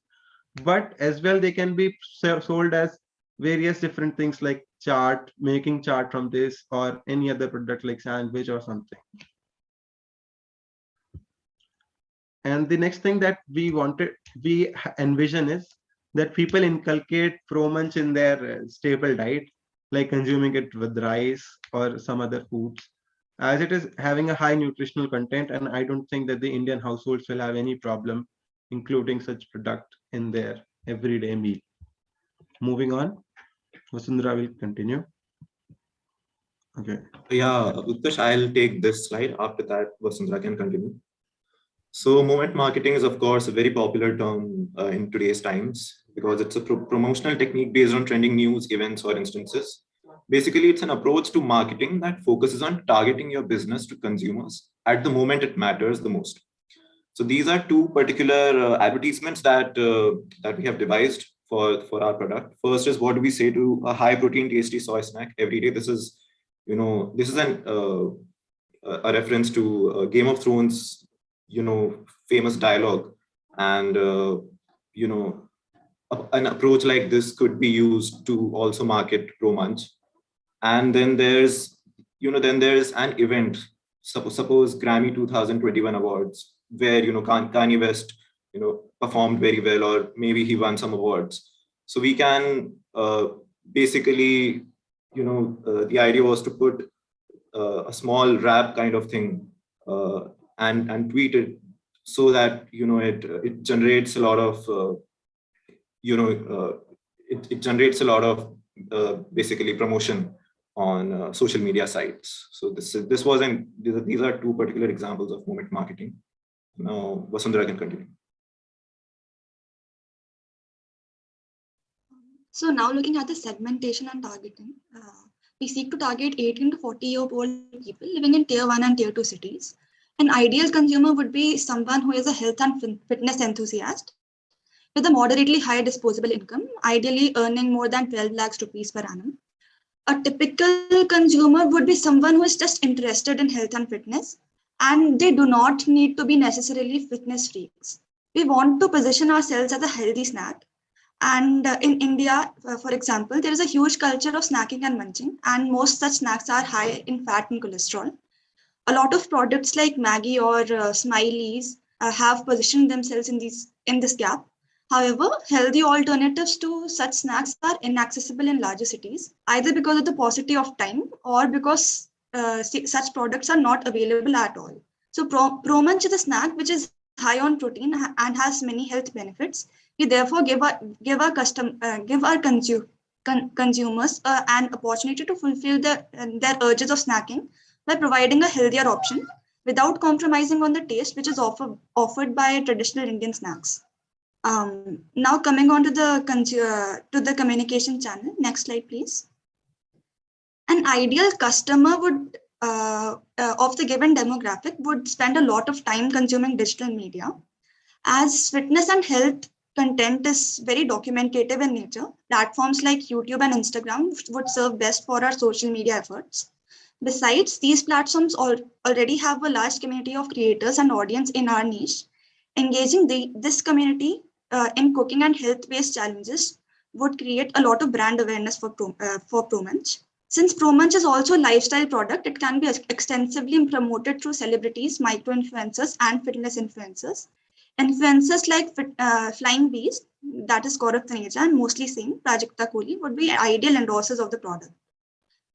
Speaker 3: but as well they can be sold as various different things like making chart from this or any other product like sandwich or something. And the next thing that we envision is that people inculcate ProMunch in their staple diet, like consuming it with rice or some other foods, as it is having a high nutritional content, and I don't think that the Indian households will have any problem including such product in their everyday meal. Moving on, Vasundhara will continue. Okay.
Speaker 19: Yeah, Utkarsh, I'll take this slide. After that, Vasundhara can continue. So moment marketing is, of course, a very popular term in today's times because it's a promotional technique based on trending news, events, or instances. Basically, it's an approach to marketing that focuses on targeting your business to consumers at the moment it matters the most. So these are two particular advertisements that we have devised for our product. First is, what do we say to a high protein, tasty soy snack every day? This is, a reference to Game of Thrones, famous dialogue, and an approach like this could be used to also market ProMunch. And then there's an event, suppose Grammy 2021 awards, where Kanye West performed very well, or maybe he won some awards. So we can basically the idea was to put a small rap kind of thing and tweet it so that it generates a lot of it generates a lot of basically promotion on social media sites. So these are two particular examples of moment marketing. Now Vasundhara can continue.
Speaker 4: So now looking at the segmentation and targeting, we seek to target 18 to 40-year-old people living in tier 1 and tier 2 cities. An ideal consumer would be someone who is a health and fitness enthusiast with a moderately high disposable income, ideally earning more than 12 lakhs rupees per annum. A typical consumer would be someone who is just interested in health and fitness, and they do not need to be necessarily fitness freaks. We want to position ourselves as a healthy snack. And in India, for example, there is a huge culture of snacking and munching, and most such snacks are high in fat and cholesterol. A lot of products like Maggie or Smileys have positioned themselves in this gap. However, healthy alternatives to such snacks are inaccessible in larger cities, either because of the paucity of time or because such products are not available at all. So Pro-Munch is a snack which is high on protein and has many health benefits. We therefore give our consumers an opportunity to fulfill their urges of snacking by providing a healthier option without compromising on the taste which is offered by traditional Indian snacks. Now coming on to the communication channel. Next slide, please. An ideal customer would of the given demographic would spend a lot of time consuming digital media. As fitness and health content is very documentative in nature, platforms like YouTube and Instagram would serve best for our social media efforts. Besides, these platforms already have a large community of creators and audience in our niche. Engaging this community in cooking and health-based challenges would create a lot of brand awareness for Pro-Munch. Since Pro-Munch is also a lifestyle product, it can be extensively promoted through celebrities, micro-influencers, and fitness influencers. Influencers like Flying Beast, that is Gaurav Taneja, and mostly Singh, Prajakta Kohli, would be ideal endorsers of the product.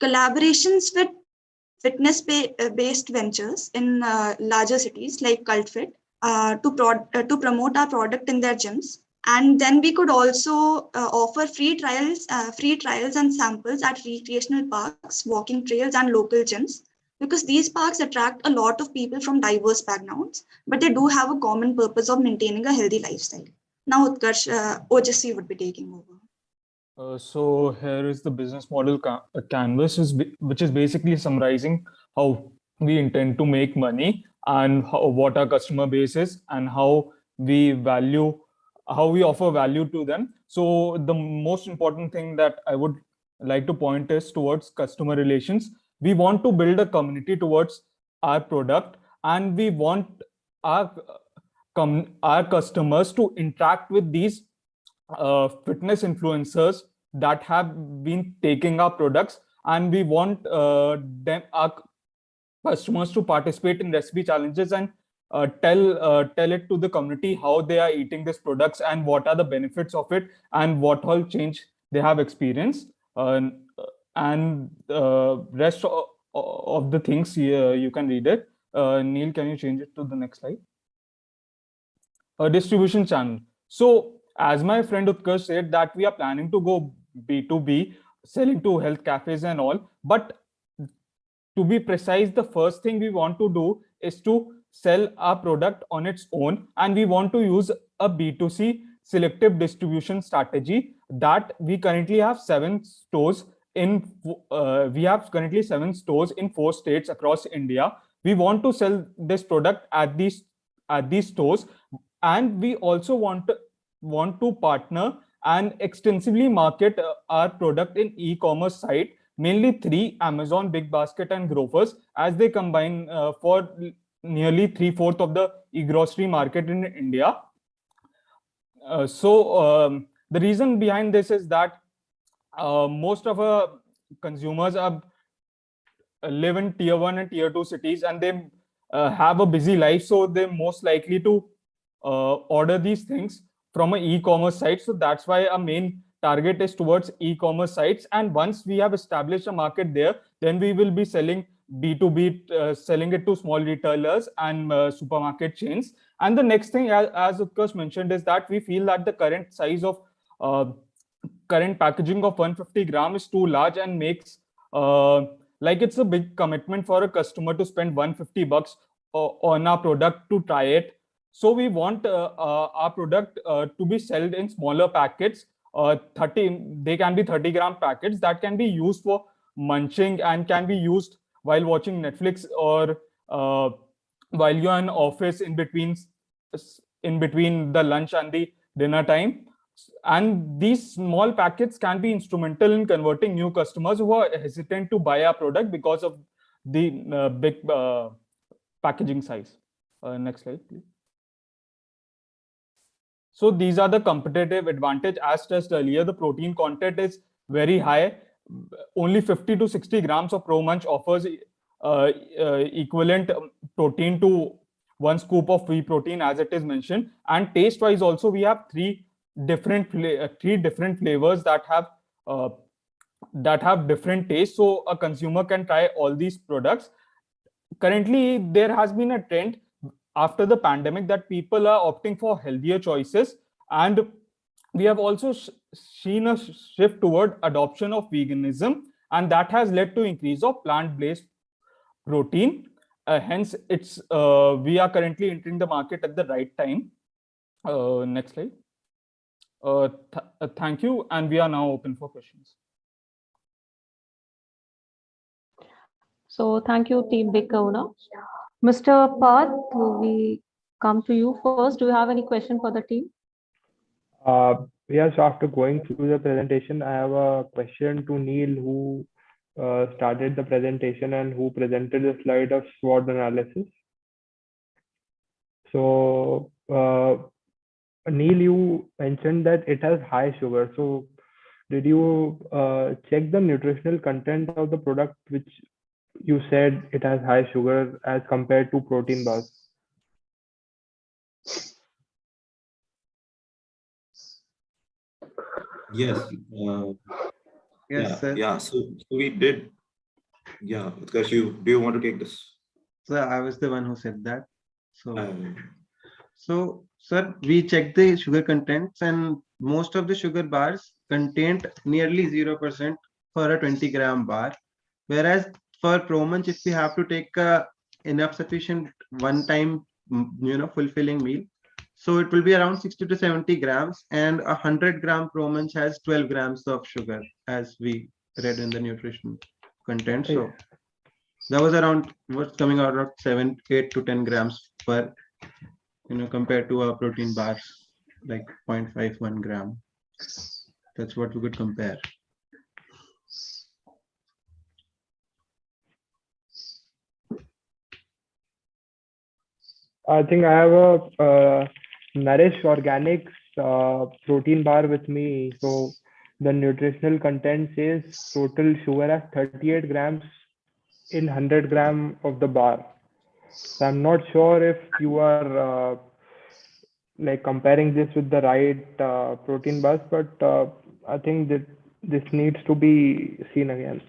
Speaker 4: Collaborations with fitness-based ventures in larger cities like CultFit to promote our product in their gyms. And then we could also offer free trials and samples at recreational parks, walking trails, and local gyms, because these parks attract a lot of people from diverse backgrounds, but they do have a common purpose of maintaining a healthy lifestyle. Now, Utkarsh, Ojasvi would be taking over.
Speaker 22: So here is the business model canvas, which is basically summarizing how we intend to make money and what our customer base is and how we offer value to them. So the most important thing that I would like to point is towards customer relations. We want to build a community towards our product, and we want our customers to interact with these fitness influencers that have been taking our products, and we want our customers to participate in recipe challenges and tell it to the community how they are eating these products and what are the benefits of it and what all change they have experienced. And rest of the things you can read it. Neil, can you change it to the next slide? Distribution channel. So as my friend Utkarsh said, that we are planning to go B2B, selling to health cafes and all. But to be precise, the first thing we want to do is to sell our product on its own, and we want to use a B2C selective distribution strategy that we currently have 7 stores in 4 states across India. We want to sell this product at these stores, and we also want to partner and extensively market our product in e-commerce site, mainly 3: Amazon, Big Basket, and Grofers, as they combine for nearly 3/4 of the e-grocery market in India. So the reason behind this is that most of our consumers live in tier 1 and tier 2 cities, and they have a busy life, so they're most likely to order these things from an e-commerce site. So that's why our main target is towards e-commerce sites, and once we have established a market there, then we will be selling B2B, selling it to small retailers and supermarket chains. And the next thing, as Utkarsh mentioned, is that we feel that the current size of current packaging of 150 gram is too large and makes like it's a big commitment for a customer to spend 150 bucks on our product to try it. So we want our product to be sold in smaller packets. They can be 30 gram packets that can be used for munching and can be used while watching Netflix or while you're in office in between the lunch and the dinner time. And these small packets can be instrumental in converting new customers who are hesitant to buy our product because of the big packaging size. Next slide, please. So these are the competitive advantage. As stressed earlier, the protein content is very high. Only 50 to 60 grams of Pro Munch offers equivalent protein to 1 scoop of whey protein, as it is mentioned. And taste-wise, also we have three different flavors that have different tastes, so a consumer can try all these products. Currently, there has been a trend after the pandemic that people are opting for healthier choices, and we have also seen a shift toward adoption of veganism, and that has led to increase of plant-based protein. Hence, we are currently entering the market at the right time. Next slide. Thank you, and we are now open for questions.
Speaker 1: So thank you, Team Big Kauna. Mr. Parth, we come to you first. Do you have any question for the team?
Speaker 2: Yes, after going through the presentation, I have a question to Neil, who started the presentation and who presented the slide of SWOT analysis. So, Neil, you mentioned that it has high sugar. So, did you check the nutritional content of the product, which you said it has high sugar as compared to protein bars?
Speaker 19: Yes.
Speaker 3: Yes, sir.
Speaker 19: Yeah. So we did. Yeah, because do you want to take this?
Speaker 3: So I was the one who said that. So, sir, we checked the sugar contents, and most of the sugar bars contained nearly 0% for a 20 gram bar, whereas for Pro Munch, if we have to take enough sufficient one-time, fulfilling meal, so it will be around 60 to 70 grams, and 100 gram Pro Munch has 12 grams of sugar, as we read in the nutrition content. So that was around what's coming out of 8 to 10 grams per, compared to our protein bars, like 0.51 gram. That's what we could compare.
Speaker 2: I think I have a Nourish Organics protein bar with me. So the nutritional content says total sugar as 38 grams in 100 gram of the bar. So I'm not sure if you are like comparing this with the right protein bars, but I think that this needs to be seen again.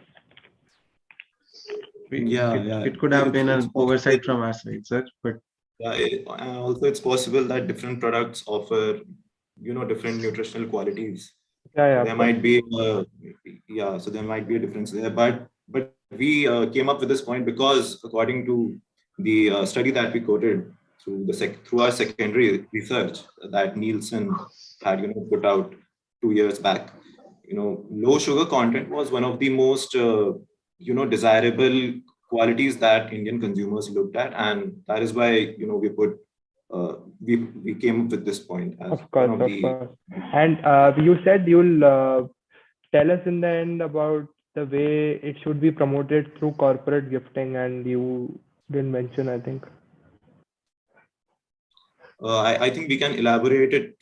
Speaker 3: It could have been an oversight from our side, sir, but
Speaker 19: also it's possible that different products offer, different nutritional qualities. There might be, so there might be a difference there. But we came up with this point because according to the study that we quoted through our secondary research that Nielsen had, put out 2 years back, low sugar content was one of the most, desirable qualities that Indian consumers looked at, and that is why we came up with this point. As
Speaker 2: of course. And you said you'll tell us in the end about the way it should be promoted through corporate gifting, and you didn't mention, I think.
Speaker 19: I think we can elaborate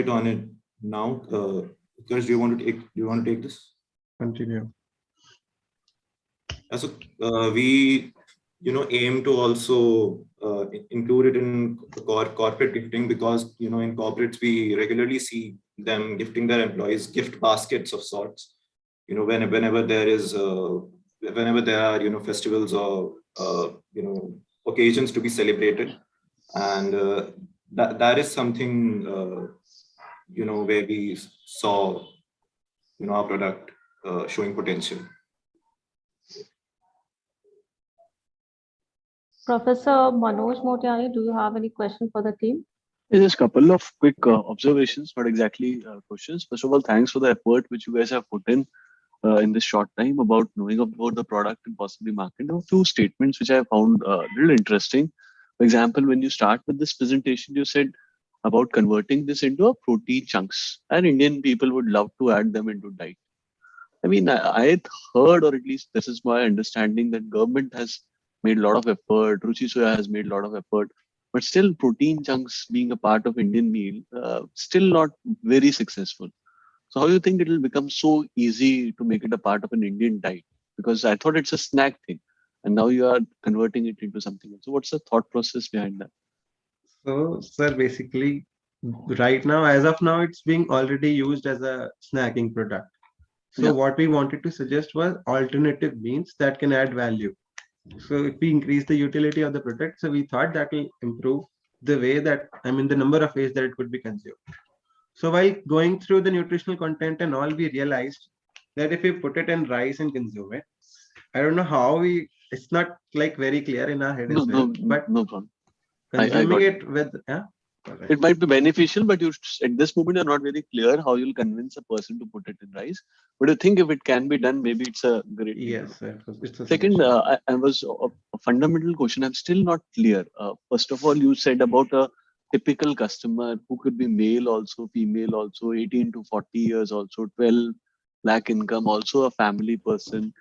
Speaker 19: on it now. Because do you want to take this?
Speaker 3: Continue.
Speaker 19: So we aim to also include it in corporate gifting, because in corporates we regularly see them gifting their employees gift baskets of sorts. Whenever there are festivals or occasions to be celebrated, and that is something where we saw, our product showing potential.
Speaker 1: Professor Manoj Motiani, do you have any question for the team?
Speaker 12: Just a couple of quick observations, not exactly questions. First of all, thanks for the effort which you guys have put in this short time about knowing about the product and possibly market. There were two statements which I found a little interesting. For example, when you start with this presentation, you said about converting this into a protein chunks, and Indian people would love to add them into diet. I mean, I heard, or at least this is my understanding, that government has made a lot of effort, Ruchi Soya has made a lot of effort, but still protein chunks being a part of Indian meal, still not very successful. So how do you think it will become so easy to make it a part of an Indian diet? Because I thought it's a snack thing, and now you are converting it into something else. So what's the thought process behind that?
Speaker 3: So, sir, basically, right now, as of now, it's being already used as a snacking product. So what we wanted to suggest was alternative means that can add value. So if we increase the utility of the product, so we thought that will improve the way that, the number of ways that it could be consumed. So while going through the nutritional content and all, we realized that if we put it in rice and consume it, I don't know how it's not like very clear in our head as well, but
Speaker 12: no problem.
Speaker 3: Consuming it with,
Speaker 12: it might be beneficial, but you at this moment you're not very clear how you'll convince a person to put it in rice. But you think if it can be done, maybe it's a great.
Speaker 3: Yes, sir.
Speaker 12: Second, I was a fundamental question. I'm still not clear. First of all, you said about a typical customer who could be male also, female also, 18 to 40 years also, 12 lakh income, also a family person.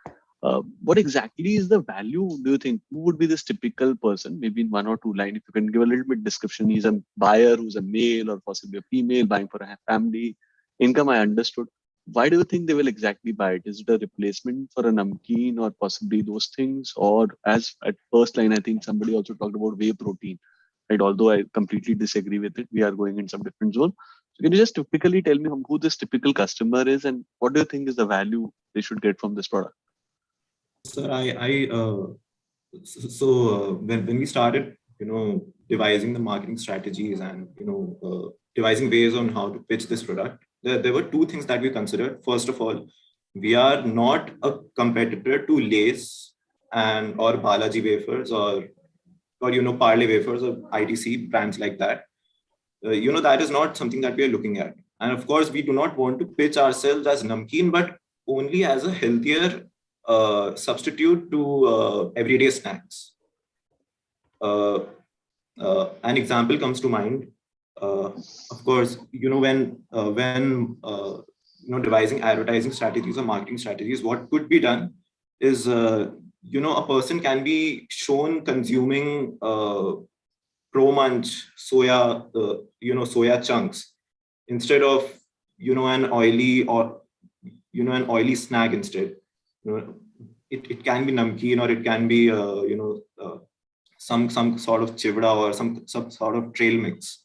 Speaker 12: What exactly is the value, do you think? Who would be this typical person? Maybe in one or two lines, if you can give a little bit description. He's a buyer who's a male or possibly a female buying for a family. Income, I understood. Why do you think they will exactly buy it? Is it a replacement for a namkeen or possibly those things? Or as at first line, I think somebody also talked about whey protein, right? Although I completely disagree with it, we are going in some different zone. So can you just typically tell me who this typical customer is and what do you think is the value they should get from this product?
Speaker 19: Sir, when we started, devising the marketing strategies and, devising ways on how to pitch this product, there were two things that we considered. First of all, we are not a competitor to Lay's or Balaji wafers or Parle wafers or ITC brands like that. That is not something that we are looking at. And of course, we do not want to pitch ourselves as namkeen, but only as a healthier substitute to everyday snacks. An example comes to mind. Of course, when devising advertising strategies or marketing strategies, what could be done is a person can be shown consuming pro-munch soya soya chunks instead of an oily or an oily snack instead. It can be namkeen or it can be some sort of chivda or some sort of trail mix.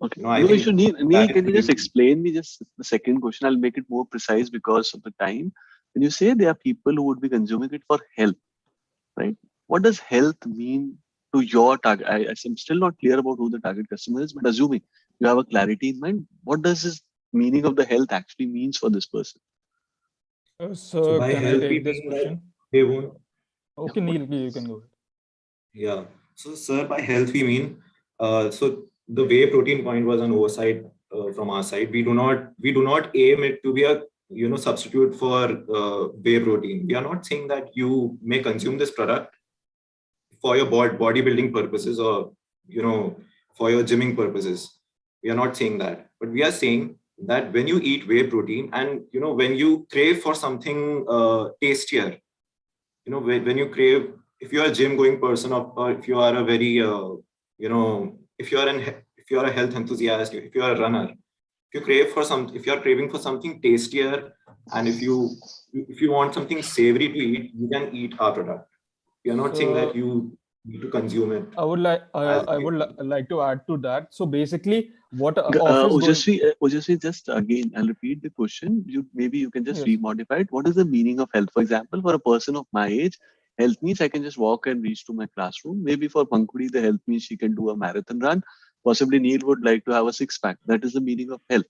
Speaker 12: Okay. Can you just explain me just the second question? I'll make it more precise because of the time. When you say there are people who would be consuming it for health, right? What does health mean to your target? I'm still not clear about who the target customer is, but assuming you have a clarity in mind, what does this meaning of the health actually means for this person?
Speaker 22: So
Speaker 19: by
Speaker 22: can I
Speaker 19: health,
Speaker 22: take this question?
Speaker 19: They won't.
Speaker 22: Okay, Neil, you can go ahead.
Speaker 19: Yeah. So, sir, by health we mean so the whey protein point was an oversight from our side. We do not aim it to be a substitute for whey protein. We are not saying that you may consume this product for your bodybuilding purposes or for your gymming purposes. We are not saying that, but we are saying that when you eat whey protein and when you crave for something tastier, when you crave, if you are a gym going person or if you are a very if you are a health enthusiast, if you are a runner, if you are craving for something tastier, and if you want something savory to eat, you can eat our product. We are not saying that you need to consume it.
Speaker 22: I would like to add to that. So basically, what
Speaker 12: Ojasvi, just again, I'll repeat the question. Maybe you can just remodify it. What is the meaning of health? For example, for a person of my age, health means I can just walk and reach to my classroom. Maybe for Pankudi, the health means she can do a marathon run. Possibly Neil would like to have a six-pack. That is the meaning of health.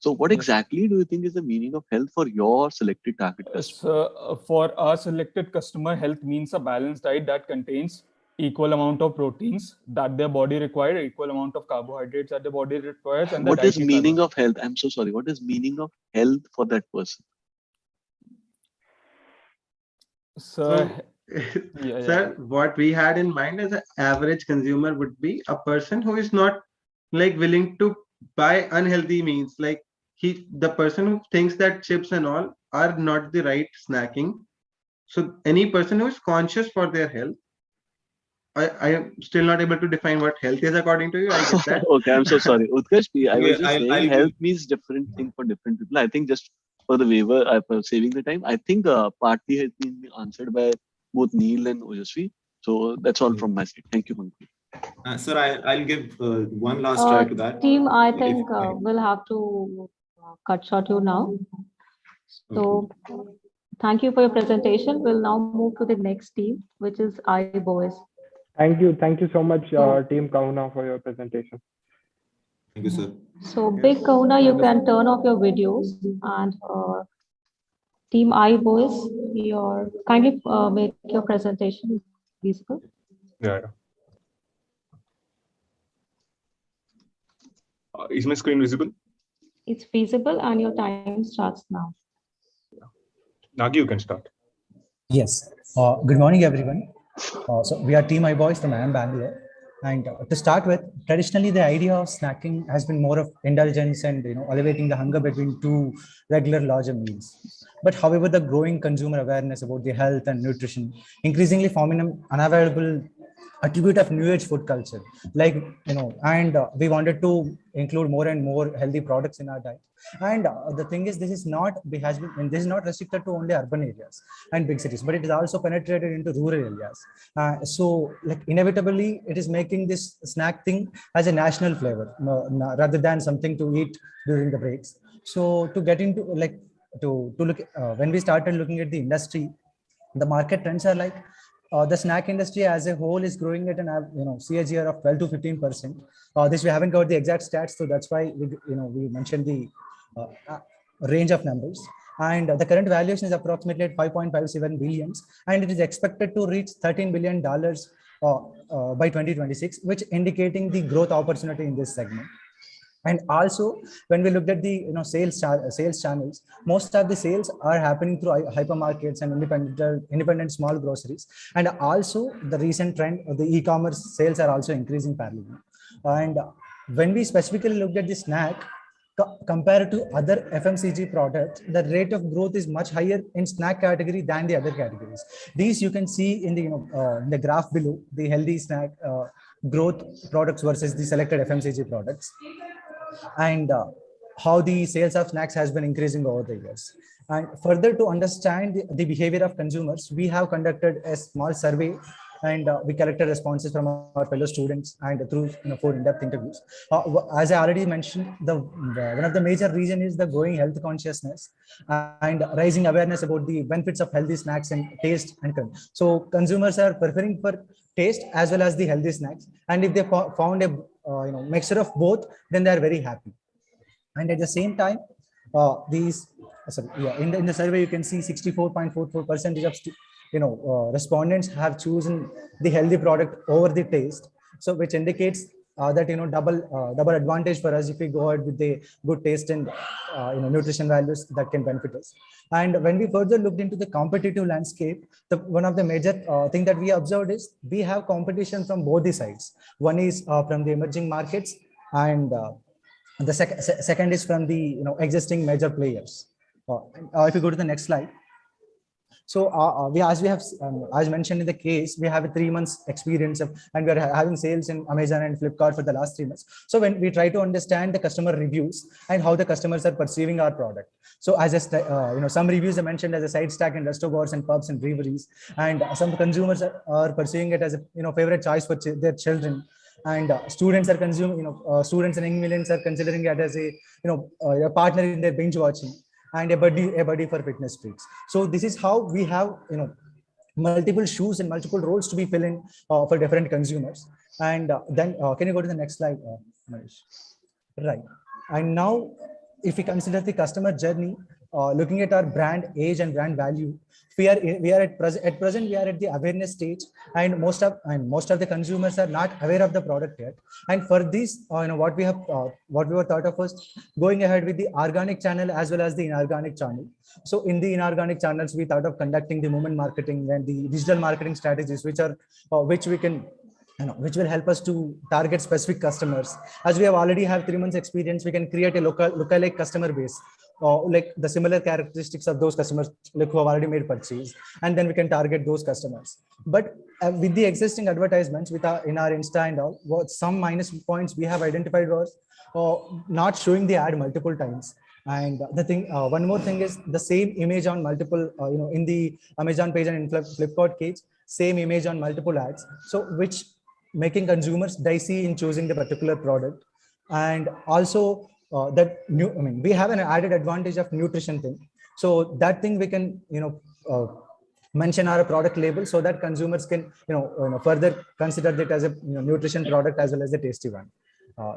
Speaker 6: So what exactly do you think is the meaning of health for your selected target customer?
Speaker 22: So, for our selected customer, health means a balanced diet that contains equal amount of proteins that their body requires, equal amount of carbohydrates that the body requires, and the
Speaker 6: What is
Speaker 22: dietary
Speaker 6: meaning
Speaker 22: fiber.
Speaker 6: of health? I'm so sorry. What is meaning of health for that person?
Speaker 22: So,
Speaker 3: Sir, what we had in mind as an average consumer would be a person who is not like willing to buy unhealthy means, like the person who thinks that chips and all are not the right snacking. So any person who is conscious for their health. I am still not able to define what health is according to you. I get that.
Speaker 6: Okay, I'm so sorry. Utkarsh, I was
Speaker 3: Okay,
Speaker 6: just saying health means different thing for different people. I think just for the waiver, for saving the time, I think partly has been answered by both Neil and Ojasvi. So that's all from my side. Thank you, Manju.
Speaker 19: Sir, I'll give one last try to that.
Speaker 1: Team, I think we'll have to cut short you now. So thank you for your presentation. We'll now move to the next team, which is i-boys.
Speaker 2: Thank you so much, Team Kauna, for your presentation.
Speaker 19: Thank you, sir.
Speaker 1: So Big Kauna, you can turn off your videos, and Team i-boys, kindly make your presentation visible.
Speaker 21: Yeah. Is my screen visible?
Speaker 1: It's feasible, and your time starts now.
Speaker 21: Nagi, you can start.
Speaker 8: Yes. Good morning, everyone. So we are Team i-boys from Bangalore. And to start with, traditionally, the idea of snacking has been more of indulgence and elevating the hunger between two regular larger meals. But however, the growing consumer awareness about the health and nutrition increasingly forming an unavoidable attribute of new age food culture, and we wanted to include more and more healthy products in our diet. And the thing is, this is not restricted to only urban areas and big cities, but it is also penetrated into rural areas. So inevitably it is making this snack thing as a national flavor rather than something to eat during the breaks. So to get into to look when we started looking at the industry, the market trends are the snack industry as a whole is growing at an CAGR of 12 to 15%. This we haven't got the exact stats, so that's why we mentioned the range of numbers. And the current valuation is approximately at 5.57 billions, and it is expected to reach $13 billion by 2026, which indicating the growth opportunity in this segment. And also, when we looked at the sales channels, most of the sales are happening through hypermarkets and independent small groceries. And also, the recent trend of the e-commerce sales are also increasing parallelly. And when we specifically looked at the snack, compared to other FMCG products, the rate of growth is much higher in snack category than the other categories. These you can see in the in the graph below, the healthy snack growth products versus the selected FMCG products, and how the sales of snacks has been increasing over the years. And further, to understand the behavior of consumers, we have conducted a small survey, and we collected responses from our fellow students and through 4 in-depth interviews. As I already mentioned, one of the major reasons is the growing health consciousness and rising awareness about the benefits of healthy snacks and taste and content. So consumers are preferring for taste as well as the healthy snacks, and if they found a mixture of both, then they are very happy. And at the same time, in the survey you can see 64.44% of respondents have chosen the healthy product over the taste, so which indicates that double advantage for us if we go ahead with the good taste and nutrition values that can benefit us. And when we further looked into the competitive landscape, one of the major thing that we observed is we have competition from both the sides. One is from the emerging markets, and the second is from the existing major players. If you go to the next slide. So as mentioned in the case, we have a 3 months experience and we are having sales in Amazon and Flipkart for the last 3 months. So when we try to understand the customer reviews and how the customers are perceiving our product. So as some reviews are mentioned as a side stack in restaurants and pubs and breweries, and some consumers are perceiving it as a favorite choice for their children. And students are consuming, students and young millions are considering it as a partner in their binge watching, and a buddy for fitness freaks. So this is how we have multiple shoes and multiple roles to be filled in for different consumers. And then can you go to the next slide, Manish? Right. And now if we consider the customer journey, looking at our brand age and brand value, we are at present we are at the awareness stage, and most of the consumers are not aware of the product yet. And for this, what we were thought of was going ahead with the organic channel as well as the inorganic channel. So in the inorganic channels, we thought of conducting the movement marketing and the digital marketing strategies, which we can, which will help us to target specific customers. As we have already have 3 months experience, we can create a lookalike customer base, like the similar characteristics of those customers like who have already made purchase, and then we can target those customers. But with the existing advertisements in our Insta and all, what some minus points we have identified was not showing the ad multiple times. And the thing, one more thing is the same image on multiple, in the Amazon page and in Flipkart page, same image on multiple ads. So which making consumers dicey in choosing the particular product. And also we have an added advantage of nutrition thing. So that thing we can, mention our product label so that consumers can, further consider that as a nutrition product as well as a tasty one.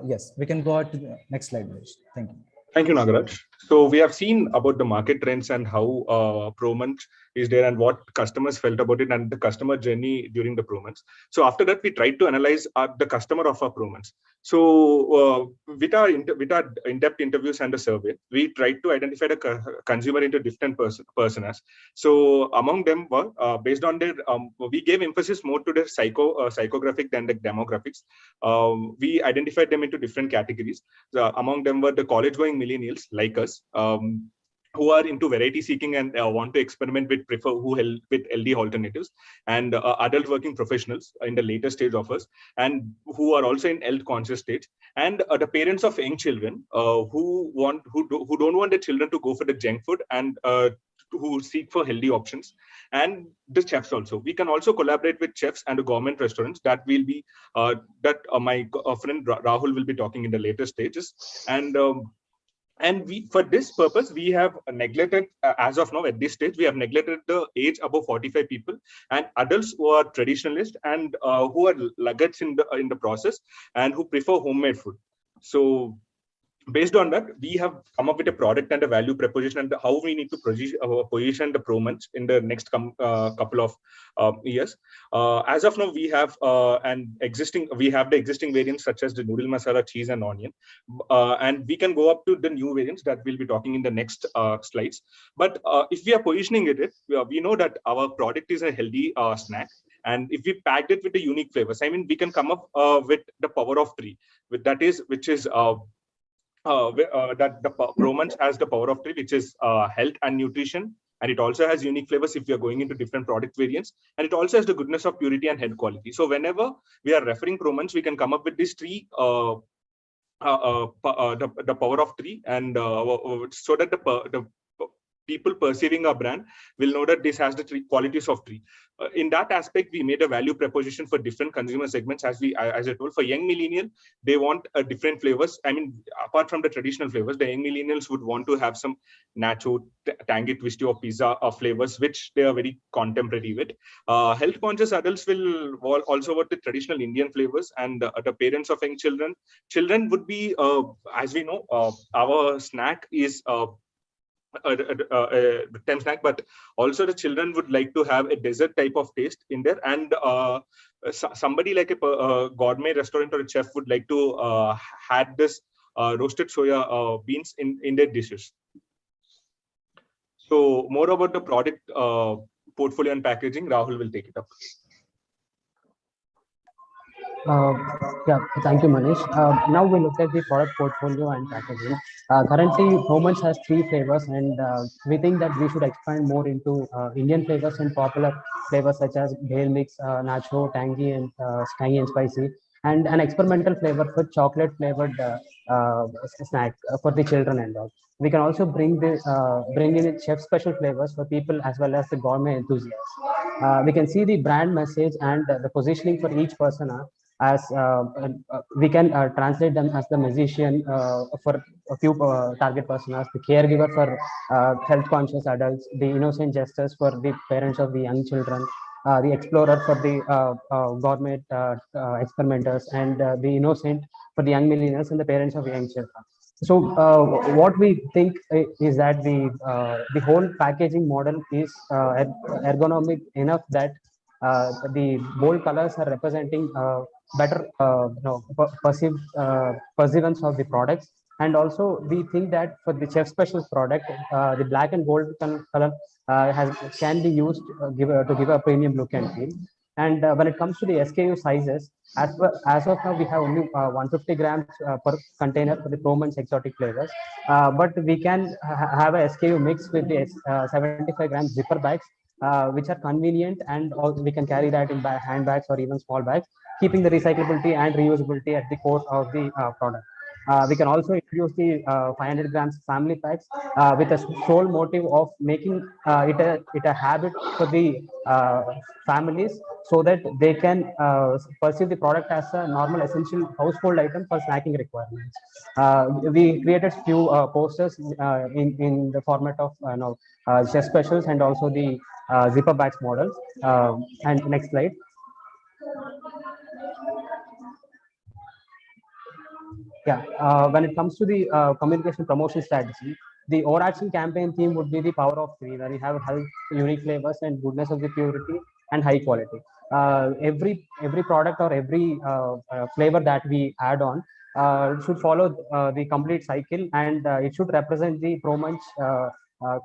Speaker 8: Yes, we can go on to the next slide, Manish. Thank you.
Speaker 21: Thank you, Nagaraj. So we have seen about the market trends and how Pro Month is there and what customers felt about it and the customer journey during the Pro Months. So after that, we tried to analyze the customer of our Pro Months. So with our in-depth interviews and the survey, we tried to identify the consumer into different personas. So among them were based on their, we gave emphasis more to the psychographic than the demographics. We identified them into different categories. Among them were the college-going millennials like us, who are into variety seeking and want to experiment with healthy alternatives, and adult working professionals in the later stage of us, and who are also in health conscious stage, and the parents of young children who don't want their children to go for the junk food and who seek for healthy options, and the chefs also. We can also collaborate with chefs and the government restaurants that will be my friend Rahul will be talking in the later stages. And we, for this purpose, we have neglected, as of now, at this stage, we have neglected the age above 45 people and adults who are traditionalist and who are laggards in the process and who prefer homemade food. So based on that, we have come up with a product and a value proposition and how we need to position the Pro Months in the next couple of years. As of now, we have the existing variants such as the noodle masala, cheese, and onion, and we can go up to the new variants that we'll be talking in the next slides. But if we are positioning it, we know that our product is a healthy snack. And if we packed it with the unique flavors, I mean, we can come up with the power of three, that the Pro Months has the power of three, which is health and nutrition, and it also has unique flavors if we are going into different product variants, and it also has the goodness of purity and health quality. So whenever we are referring Pro Months, we can come up with these three, the power of three, and so that the people perceiving our brand will know that this has the three qualities of three. In that aspect, we made a value proposition for different consumer segments. As I told, for young millennial, they want different flavors. I mean, apart from the traditional flavors, the young millennials would want to have some nacho, tangy, twisty, or pizza flavors, which they are very contemporary with. Health conscious adults will also want the traditional Indian flavors, and the parents of young children would be, as we know, our snack is time snack, but also the children would like to have a dessert type of taste in there, and somebody like a gourmet restaurant or a chef would like to had this roasted soya beans in their dishes. So more about the product portfolio and packaging, Rahul will take it up.
Speaker 5: Yeah, thank you, Manish. Now we look at the product portfolio and packaging. Currently, Pro Months has 3 flavors, and we think that we should expand more into Indian flavors and popular flavors such as Bhel Mix, Nacho, Tangy and Spicy, and an experimental flavor for chocolate flavored snack for the children and all. We can also bring in chef special flavors for people as well as the gourmet enthusiasts. We can see the brand message and the positioning for each persona, as we can translate them as the musician for a few target personas, the caregiver for health conscious adults, the innocent jesters for the parents of the young children, the explorer for the gourmet experimenters, and the innocent for the young millennials and the parents of young children. What we think is that the whole packaging model is ergonomic enough that the bold colors are representing better perceivance of the products. And also we think that for the chef special product, the black and gold color can be used to give a premium look and feel. And when it comes to the SKU sizes, as of now, we have only 150 grams per container for the Pro Munch exotic flavors. But we can have a SKU mix with the 75 gram zipper bags, which are convenient, and we can carry that in handbags or even small bags, keeping the recyclability and reusability at the core of the product. We can also introduce the 500 grams family packs with a sole motive of making it a habit for the families, so that they can perceive the product as a normal essential household item for snacking requirements. We created few posters in the format of chef specials and also the zipper bags models. And next slide. Yeah, when it comes to the communication promotion strategy, the overarching campaign theme would be the power of three, where we have health, unique flavors, and goodness of the purity and high quality. Every product or every flavor that we add on should follow the complete cycle, and it should represent the Pro Munch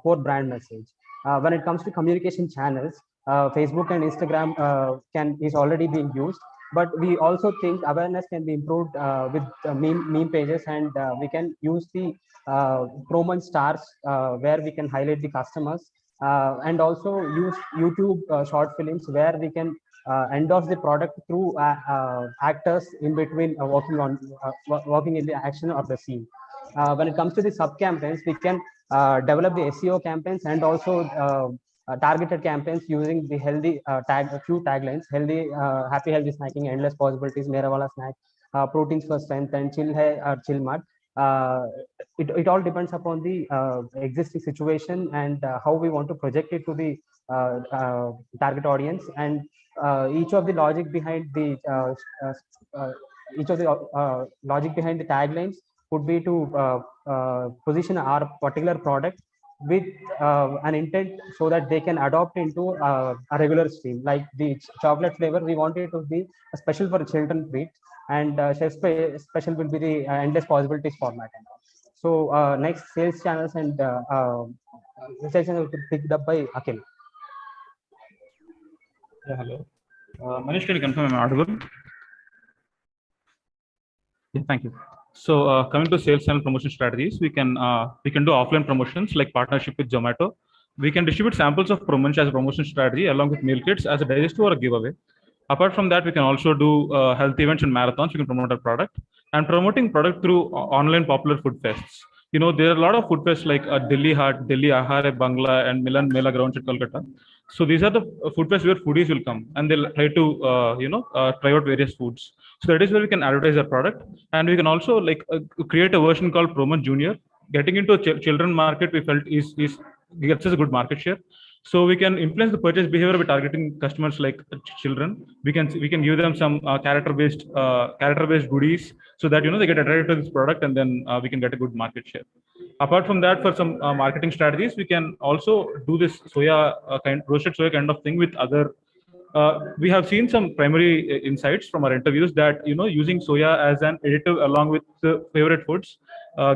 Speaker 5: core brand message. When it comes to communication channels, Facebook and Instagram is already being used. But we also think awareness can be improved with meme pages, and we can use the Pro Munch stars where we can highlight the customers, and also use YouTube short films where we can endorse the product through actors in between working in the action of the scene. When it comes to the sub campaigns, we can develop the SEO campaigns and also targeted campaigns using the healthy few taglines: healthy, happy, healthy snacking, endless possibilities, mera wala snack, proteins for strength, and chill hai or chill mart. It all depends upon the existing situation and how we want to project it to the target audience. And each of the logic behind the logic behind the taglines would be to position our particular product with an intent so that they can adopt into a regular stream. Like the chocolate flavor, we want it to be a special for children treat, and chef special will be the endless possibilities format. So next, sales channels and sales channels will be picked up by Akhil.
Speaker 10: Yeah, hello. Manish, can you confirm I'm audible? Yeah, thank you. So coming to sales channel promotion strategies, we can do offline promotions like partnership with Zomato. We can distribute samples of Pro Munch as a promotion strategy along with meal kits as a digestive or a giveaway. Apart from that, we can also do health events and marathons. We can promote our product, and promoting product through online popular food fests. You know, there are a lot of food fests like Delhi Haat, Delhi Ahare Bangla, and Milan Mela Grounds at Kolkata. So these are the food fests where foodies will come and they'll try to try out various foods. So that is where we can advertise our product, and we can also create a version called Pro Munch Junior. Getting into a children market, we felt is gets us a good market share. So we can influence the purchase behavior by targeting customers like children. We can give them some character-based goodies so that they get attracted to this product, and then we can get a good market share. Apart from that, for some marketing strategies, we can also do this roasted soya kind of thing with other. We have seen some primary insights from our interviews that using soya as an additive along with the favorite foods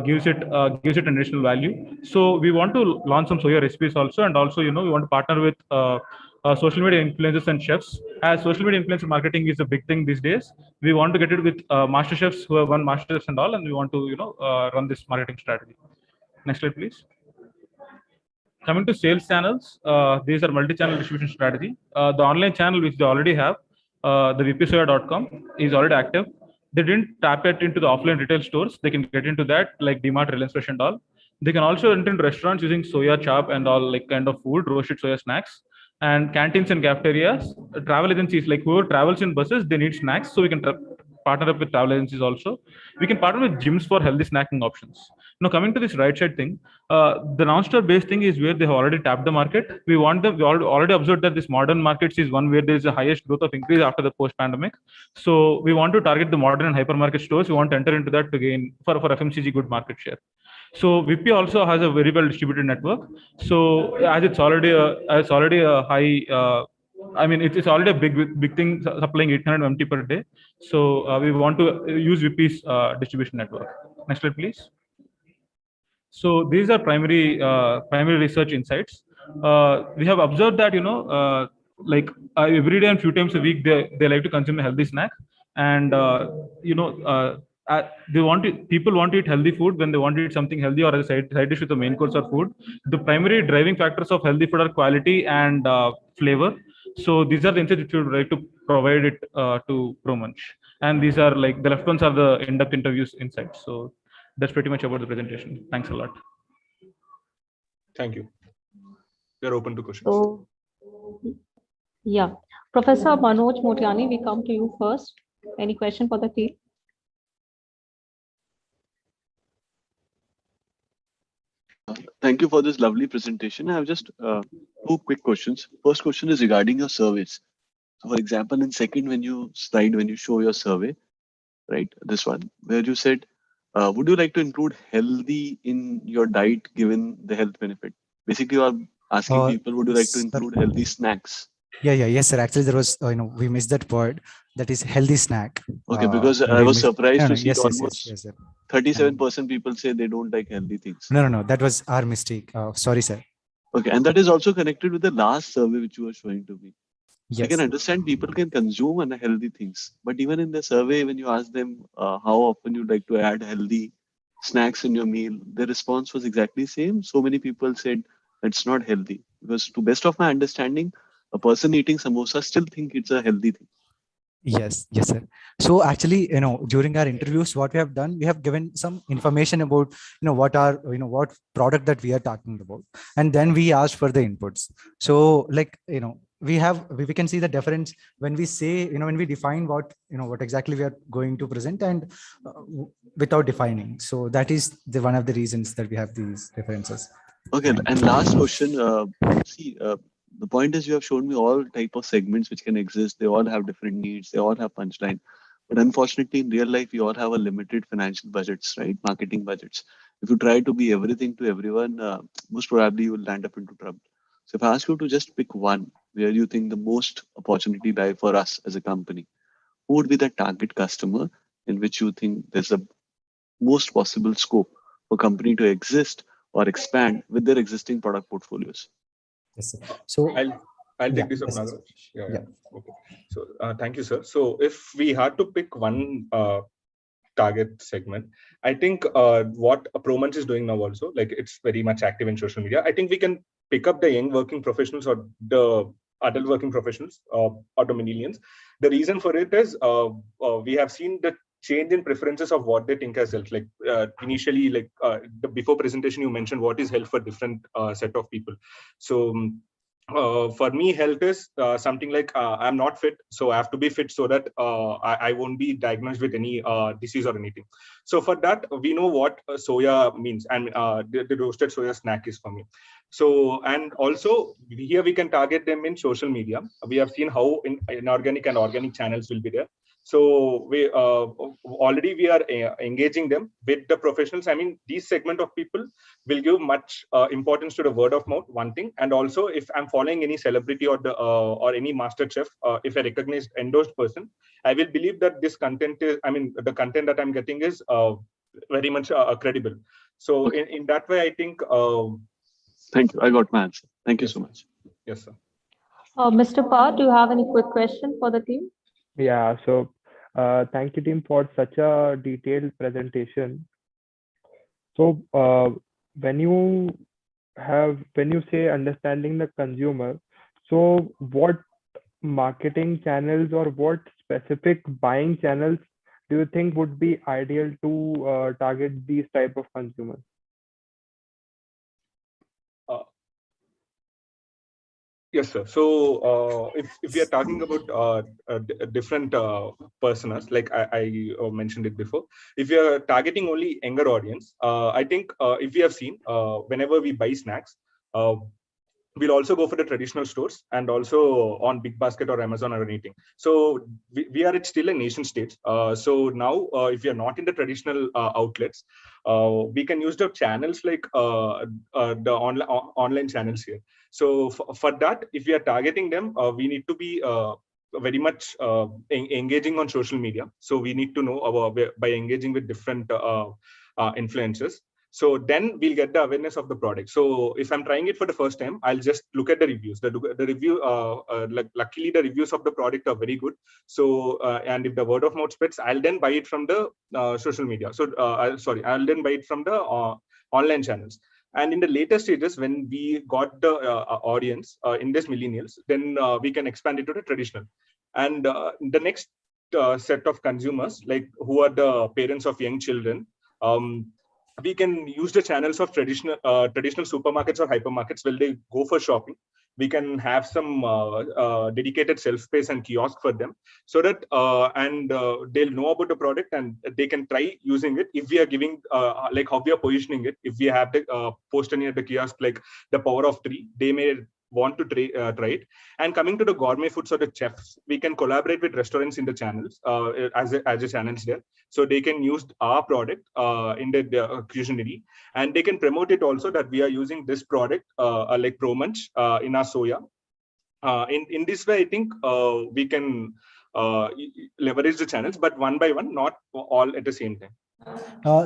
Speaker 10: gives it an additional value. So we want to launch some soya recipes also, and also we want to partner with social media influencers and chefs. As social media influencer marketing is a big thing these days, we want to get it with master chefs who have won master chefs and all, and we want to run this marketing strategy. Next slide, please. Coming to sales channels, these are multi-channel distribution strategy. The online channel which they already have, the vpsoya.com, is already active. They didn't tap it into the offline retail stores. They can get into that like DMart, Reliance Fresh and all. They can also enter into restaurants using soya chop and all kind of food, roasted soya snacks, and canteens and cafeterias. Travel agencies, like whoever travels in buses, they need snacks. So we can partner up with travel agencies also. We can partner with gyms for healthy snacking options. Now, coming to this right side thing, the non-store based thing is where they have already tapped the market. We already observed that this modern markets is one where there is the highest growth of increase after the post-pandemic. So we want to target the modern and hypermarket stores. We want to enter into that to gain for FMCG good market share. So VP also has a very well distributed network. So as it's already a high, I mean, it's already a big thing supplying 800 MT per day. So we want to use VP's distribution network. Next slide, please. So these are primary research insights. We have observed that every day and few times a week they like to consume a healthy snack, and people want to eat healthy food when they want to eat something healthy or as a side dish with the main course or food. The primary driving factors of healthy food are quality and flavor. So these are the insights which we would like to provide it to ProMunch. And these are like the left ones are the in-depth interviews insights. So that's pretty much about the presentation. Thanks a lot.
Speaker 21: Thank you. We're open to questions.
Speaker 1: So, yeah, Professor Manoj Motiani, we come to you first. Any question for the team?
Speaker 6: Thank you for this lovely presentation. I have just two quick questions. First question is regarding your surveys. So for example, in second, when you show your survey, right, this one, where you said, would you like to include healthy in your diet given the health benefit? Basically, you are asking people, would you like to include healthy snacks?
Speaker 8: Yes, sir. Actually, there was, we missed that word. That is healthy snack.
Speaker 6: Okay, because I was surprised to see
Speaker 8: yes,
Speaker 6: almost
Speaker 8: yes,
Speaker 6: 37% people say they don't like healthy things.
Speaker 8: No. That was our mistake. Sorry, sir.
Speaker 6: Okay, and that is also connected with the last survey which you were showing to me.
Speaker 8: Yes.
Speaker 6: I can understand people can consume unhealthy things, but even in the survey, when you ask them how often you like to add healthy snacks in your meal, the response was exactly same. So many people said it's not healthy because, to best of my understanding, a person eating samosa still think it's a healthy thing.
Speaker 8: Yes, sir. So actually, during our interviews, what we have done, we have given some information about, what product that we are talking about, and then we asked for the inputs. So we can see the difference when we say, when we define what exactly we are going to present and without defining. So that is one of the reasons that we have these differences.
Speaker 6: Okay, and last question. The point is you have shown me all type of segments which can exist. They all have different needs. They all have punchline. But unfortunately, in real life, we all have a limited financial budgets, right? Marketing budgets. If you try to be everything to everyone, most probably you will land up into trouble. So if I ask you to just pick one where you think the most opportunity lie for us as a company, who would be the target customer in which you think there's a most possible scope for company to exist or expand with their existing product portfolios?
Speaker 8: Yes, sir. So
Speaker 21: I'll take this up, Nagaraj. Yeah. Okay. So thank you, sir. So if we had to pick one target segment, I think what ProMunch is doing now also, like it's very much active in social media. I think we can pick up the young working professionals or the adult working professionals or the millennials. The reason for it is we have seen the change in preferences of what they think as health. Like initially, the before presentation, you mentioned what is health for different set of people. So for me, health is something like I'm not fit, so I have to be fit so that I won't be diagnosed with any disease or anything. So for that, we know what soya means, and the roasted soya snack is for me. So, and also here we can target them in social media. We have seen how inorganic and organic channels will be there. So we already we are engaging them with the professionals. I mean, these segment of people will give much importance to the word of mouth, one thing. And also, if I'm following any celebrity or the or any master chef, if a recognized endorsed person, I will believe that this content is, I mean, the content that I'm getting is very much credible. So in that way, I think.
Speaker 6: Thank you. I got my answer. Thank you so much.
Speaker 21: Yes, sir.
Speaker 1: Mr. Pa, do you have any quick question for the team?
Speaker 7: Yeah, so thank you, team, for such a detailed presentation. So when you say understanding the consumer, so what marketing channels or what specific buying channels do you think would be ideal to target these type of consumers?
Speaker 21: Yes, sir. So if we are talking about different personas, like I mentioned it before, if we are targeting only younger audience, I think if we have seen whenever we buy snacks, we'll also go for the traditional stores and also on Big Basket or Amazon or anything. So we are still a nation state. So now if you're not in the traditional outlets, we can use the channels like the online channels here. So for that, if we are targeting them, we need to be very much engaging on social media. So we need to know about by engaging with different influencers. So then we'll get the awareness of the product. So if I'm trying it for the first time, I'll just look at the reviews. The review, luckily the reviews of the product are very good. So and if the word of mouth spreads, I'll then buy it from the social media. So I'll then buy it from the online channels. And in the later stages, when we got the audience in this millennials, then we can expand it to the traditional. And the next set of consumers, like who are the parents of young children, we can use the channels of traditional supermarkets or hypermarkets where they go for shopping. We can have some dedicated shelf space and kiosk for them, so that they'll know about the product and they can try using it. If we are giving like how we are positioning it, if we have the poster near the kiosk like the power of 3, they may want to try it. And coming to the gourmet foods or the chefs, we can collaborate with restaurants in the channels as a channels there, so they can use our product in the cuisine, and they can promote it also that we are using this product like Pro Munch in our soya. In this way, I think we can leverage the channels, but one by one, not all at the same time.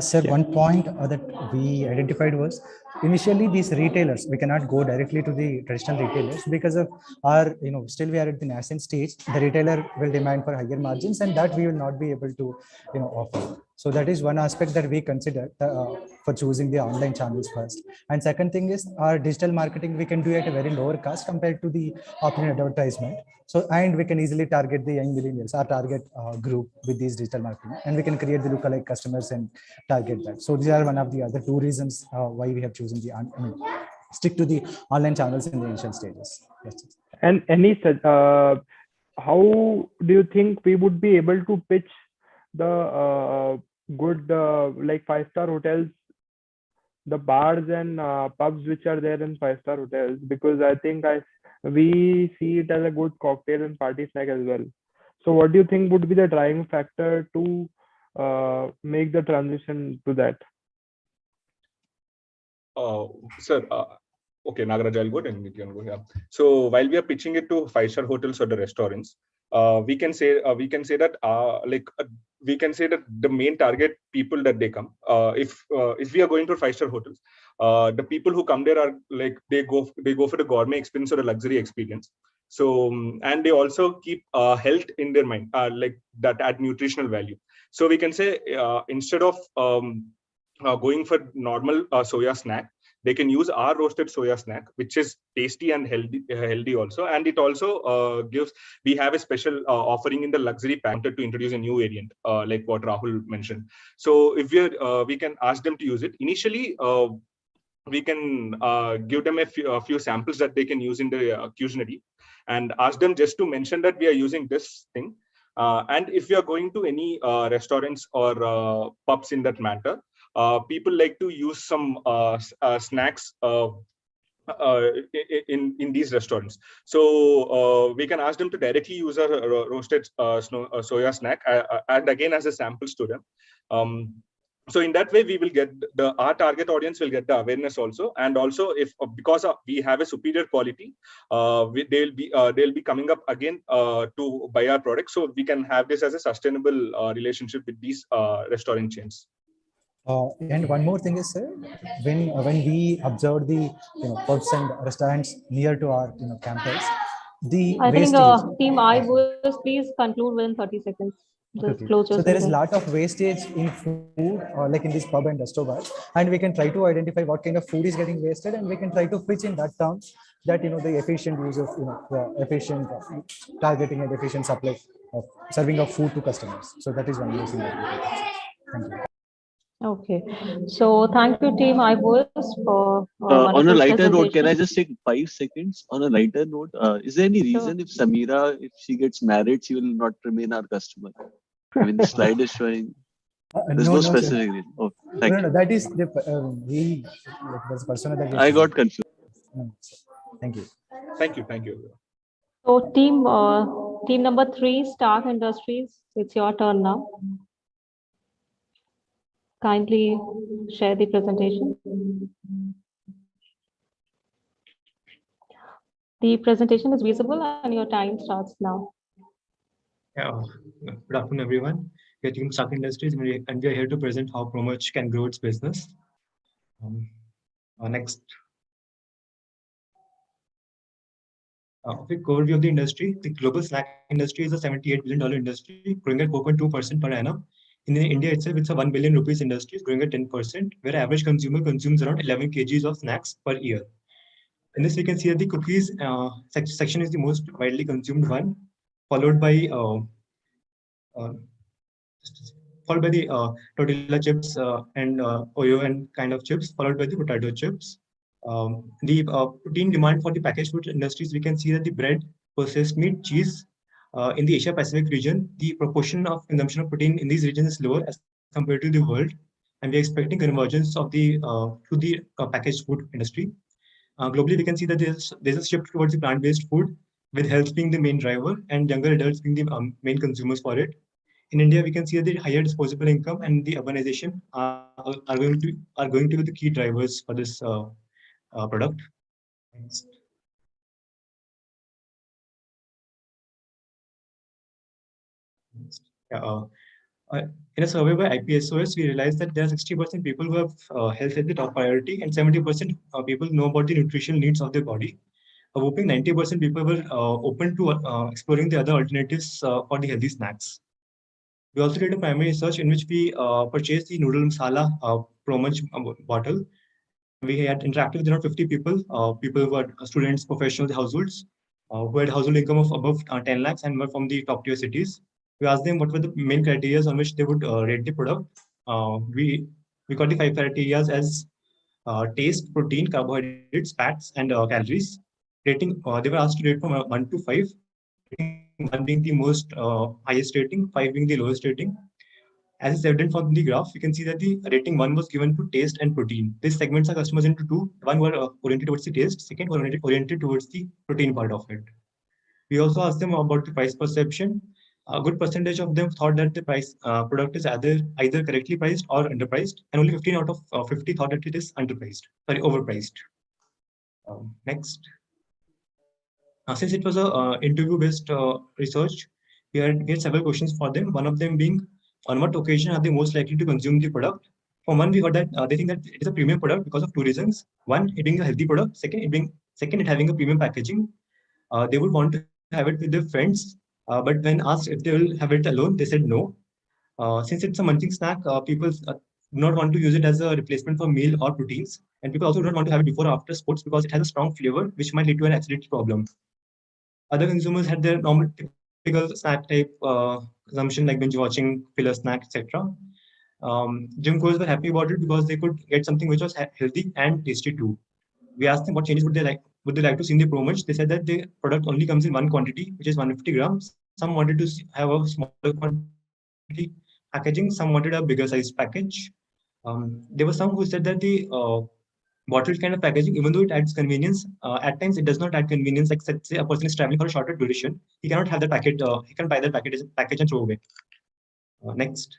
Speaker 8: Sir, one point that we identified was initially these retailers, we cannot go directly to the traditional retailers because of our, still we are at the nascent stage. The retailer will demand for higher margins, and that we will not be able to, offer. So that is one aspect that we consider for choosing the online channels first. And second thing is our digital marketing, we can do at a very lower cost compared to the offline advertisement. So, and we can easily target the young millennials, our target group with these digital marketing, and we can create the lookalike customers and target that. So these are one of the other 2 reasons why we have chosen the, stick to the online channels in the initial stages. Yes.
Speaker 7: And how do you think we would be able to pitch the good like 5-star hotels, the bars and pubs which are there in 5-star hotels? Because I think we see it as a good cocktail and party snack as well. So what do you think would be the driving factor to make the transition to that?
Speaker 21: Sir, okay, Nagaraj, I'll go and Nityan go. Yeah. So while we are pitching it to 5-star hotels or the restaurants, we can say that we can say that the main target people that they come, if we are going to 5-star hotels, the people who come there are like they go for the gourmet experience or the luxury experience. So and they also keep health in their mind, like that add nutritional value. So we can say instead of going for normal soya snack, they can use our roasted soya snack, which is tasty and healthy also. And it also we have a special offering in the luxury pack to introduce a new variant, like what Rahul mentioned. So if we can ask them to use it. Initially, we can give them a few samples that they can use in the cuisine and ask them just to mention that we are using this thing. And if we are going to any restaurants or pubs in that matter, people like to use some snacks in these restaurants. So we can ask them to directly use a roasted soya snack and again as a samples to them. So in that way, we will get our target audience will get the awareness also, and also if because we have a superior quality, they'll be coming up again to buy our product. So we can have this as a sustainable relationship with these restaurant chains.
Speaker 8: And one more thing is, sir, when we observe the pubs and restaurants near to our campus, the
Speaker 1: I think
Speaker 8: wastage.
Speaker 1: team I-nnovate, please conclude within 30 seconds.
Speaker 8: Okay. So there is a lot of wastage in food, like in this pub and resto bar, and we can try to identify what kind of food is getting wasted, and we can try to pitch in that terms that the efficient use of efficient targeting and efficient supply of serving of food to customers. So that is one reason. Thank you.
Speaker 1: Okay, so thank you, team iBoys, for
Speaker 6: On a
Speaker 1: wonderful
Speaker 6: lighter note, can I
Speaker 1: presentation.
Speaker 6: just take 5 seconds? On a lighter note, is there any reason if Samira, if she gets married, she will not remain our customer? I mean, the slide is showing. There's no
Speaker 8: No, sir.
Speaker 6: specific reason. Oh, thank you.
Speaker 8: That is the that's persona that we
Speaker 6: I got confused.
Speaker 8: Thank you.
Speaker 21: Thank you. Thank you.
Speaker 1: So team number 3, Stark Industries, it's your turn now. Kindly share the presentation. The presentation is visible and your time starts now.
Speaker 11: Yeah, good afternoon, everyone. We are Team Stark Industries, and we are here to present how ProMerch can grow its business. Next. A quick overview of the industry. The global snack industry is a $78 billion industry, growing at 4.2% per annum. In India itself, it's a 1 billion rupees industry, growing at 10%, where average consumer consumes around 11 kgs of snacks per year. In this, we can see that the cookies section is the most widely consumed one, followed by the tortilla chips and Oyo and kind of chips, followed by the potato chips. The protein demand for the packaged food industries, we can see that the bread, processed meat, cheese, in the Asia Pacific region, the proportion of consumption of protein in these regions is lower as compared to the world, and we are expecting convergence of the to the packaged food industry. Globally, we can see that there's a shift towards the plant-based food, with health being the main driver and younger adults being the main consumers for it. In India, we can see that the higher disposable income and the urbanization are going to be the key drivers for this product. Next. In a survey by IPSOS, we realized that there are 60% people who have health as the top priority, and 70% people know about the nutritional needs of their body. A whopping 90% people were open to exploring the other alternatives for the healthy snacks. We also did a primary research in which we purchased the noodle masala ProMerch bottle. We had interacted with around 50 people, people who are students, professionals, households, who had household income of above 10 lakhs and were from the top tier cities. We asked them what were the main criteria on which they would rate the product. We got the 5 criteria as taste, protein, carbohydrates, fats, and calories. Rating, they were asked to rate from 1 to 5, 1 being the most highest rating, 5 being the lowest rating. As is evident from the graph, you can see that the rating 1 was given to taste and protein. These segments are customers into 2. 1 were oriented towards the taste, second were oriented towards the protein part of it. We also asked them about the price perception. A good percentage of them thought that the price product is either correctly priced or underpriced, and only 15 out of 50 thought that it is overpriced. Next. Since it was a interview-based research, we had several questions for them. One of them being, on what occasion are they most likely to consume the product? For one, we heard that they think that it is a premium product because of 2 reasons. One, it being a healthy product. Second, it having a premium packaging. They would want to have it with their friends, but when asked if they will have it alone, they said no. Since it's a munching snack, people do not want to use it as a replacement for meal or proteins, and people also don't want to have it before or after sports because it has a strong flavor, which might lead to an acidity problem. Other consumers had their normal typical snack type consumption like binge watching, filler snack, etc. Gym goers were happy about it because they could get something which was healthy and tasty too. We asked them what changes would they like to see in the ProMerch. They said that the product only comes in 1 quantity, which is 150 grams. Some wanted to have a smaller quantity packaging. Some wanted a bigger size package. There were some who said that the bottled kind of packaging, even though it adds convenience, at times it does not add convenience. Like say a person is traveling for a shorter duration, he cannot have that packet. He can buy that package and throw away. Next,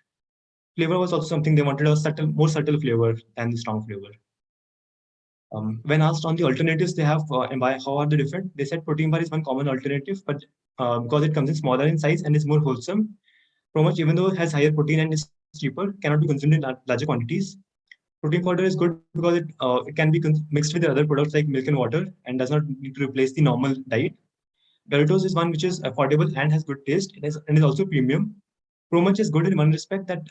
Speaker 11: flavor was also something they wanted, a more subtle flavor than the strong flavor. When asked on the alternatives they have and by how are they different, they said protein bar is one common alternative, but because it comes in smaller in size and is more wholesome, ProMerch, even though it has higher protein and is cheaper, cannot be consumed in larger quantities. Protein powder is good because it can be mixed with other products like milk and water and does not need to replace the normal diet. Doritos is one which is affordable and has good taste and is also premium. ProMerch is good in one respect that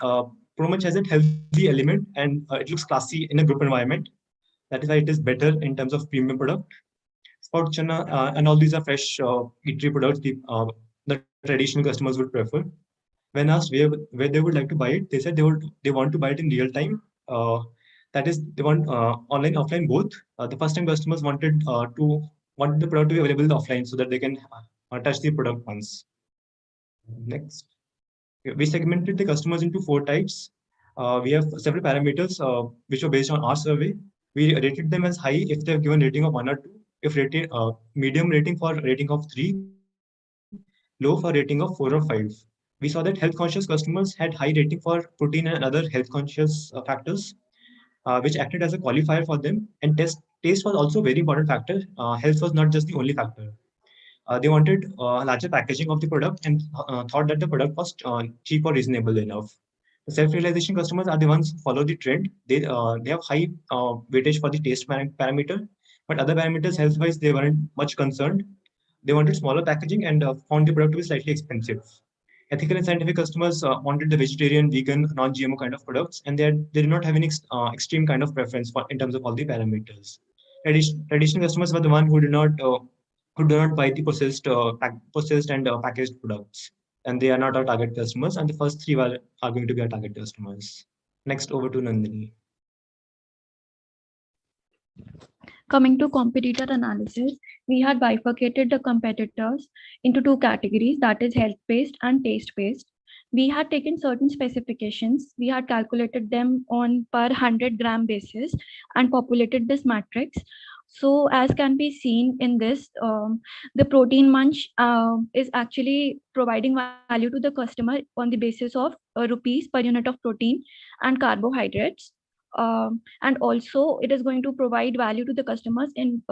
Speaker 11: ProMerch has a healthy element and it looks classy in a group environment. That is why it is better in terms of premium product. Sprout chana and all these are fresh eatery products the traditional customers would prefer. When asked where they would like to buy it, they said they want to buy it in real time. That is, they want online, offline, both. The first time customers wanted the product to be available offline so that they can touch the product once. Next, we segmented the customers into 4 types. We have several parameters which were based on our survey. We rated them as high if they have given rating of 1 or 2, if rated medium rating for rating of 3, low for rating of 4 or 5. We saw that health conscious customers had high rating for protein and other health conscious factors, which acted as a qualifier for them. And taste was also a very important factor. Health was not just the only factor. They wanted larger packaging of the product and thought that the product was cheap or reasonable enough. The self-realization customers are the ones who follow the trend. They have high weightage for the taste parameter, but other parameters health-wise they weren't much concerned. They wanted smaller packaging and found the product to be slightly expensive. Ethical and scientific customers wanted the vegetarian, vegan, non-GMO kind of products, and they did not have any extreme kind of preference in terms of all the parameters. Traditional customers were the one who do not buy the processed and packaged products, and they are not our target customers. And the first 3 are going to be our target customers. Next, over to Nandini.
Speaker 16: Coming to competitor analysis, we had bifurcated the competitors into 2 categories, that is health-based and taste-based. We had taken certain specifications, we had calculated them on per 100 gram basis and populated this matrix. So as can be seen in this, the protein munch is actually providing value to the customer on the basis of rupees per unit of protein and carbohydrates. And also it is going to provide value to the customers in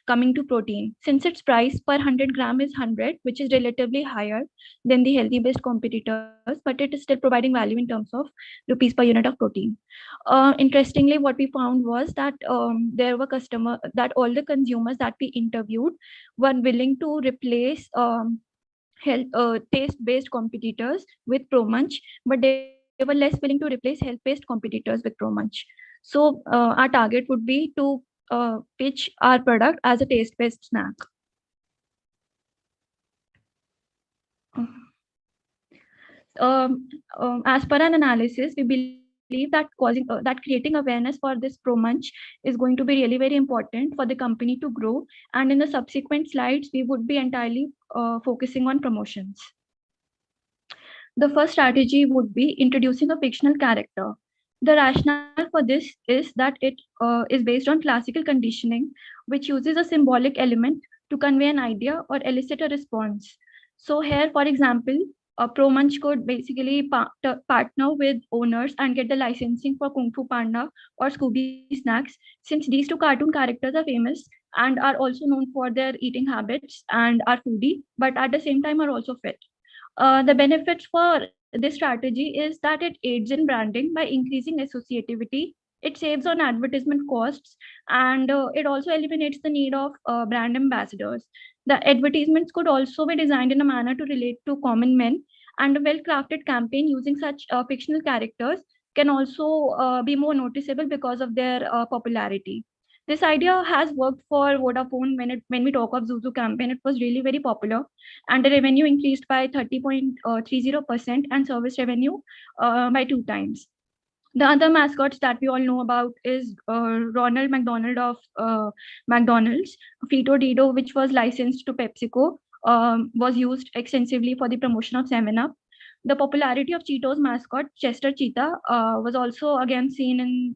Speaker 16: coming to protein. Since its price per 100 gram is 100, which is relatively higher than the healthy based competitors, but it is still providing value in terms of rupees per unit of protein. Interestingly, what we found was that there were that all the consumers that we interviewed were willing to replace taste based competitors with ProMunch, but they were less willing to replace health-based competitors with ProMunch. So our target would be to pitch our product as a taste-based snack. As per an analysis, we believe that creating awareness for this ProMunch is going to be really very important for the company to grow. And in the subsequent slides, we would be entirely focusing on promotions. The first strategy would be introducing a fictional character. The rationale for this is that it is based on classical conditioning, which uses a symbolic element to convey an idea or elicit a response. So here, for example, a ProMunch could basically partner with owners and get the licensing for Kung Fu Panda or Scooby Snacks, since these 2 cartoon characters are famous and are also known for their eating habits and are foodie, but at the same time are also fit. The benefits for this strategy is that it aids in branding by increasing associativity. It saves on advertisement costs, and it also eliminates the need of brand ambassadors. The advertisements could also be designed in a manner to relate to common men, and a well-crafted campaign using such fictional characters can also be more noticeable because of their popularity. This idea has worked for Vodafone when we talk of Zuzu campaign. It was really very popular, and the revenue increased by 30.30% and service revenue by 2 times. The other mascots that we all know about is Ronald McDonald of McDonald's. Frito Dido, which was licensed to PepsiCo, was used extensively for the promotion of 7-Up. The popularity of Cheetos mascot, Chester Cheetah, was also again seen in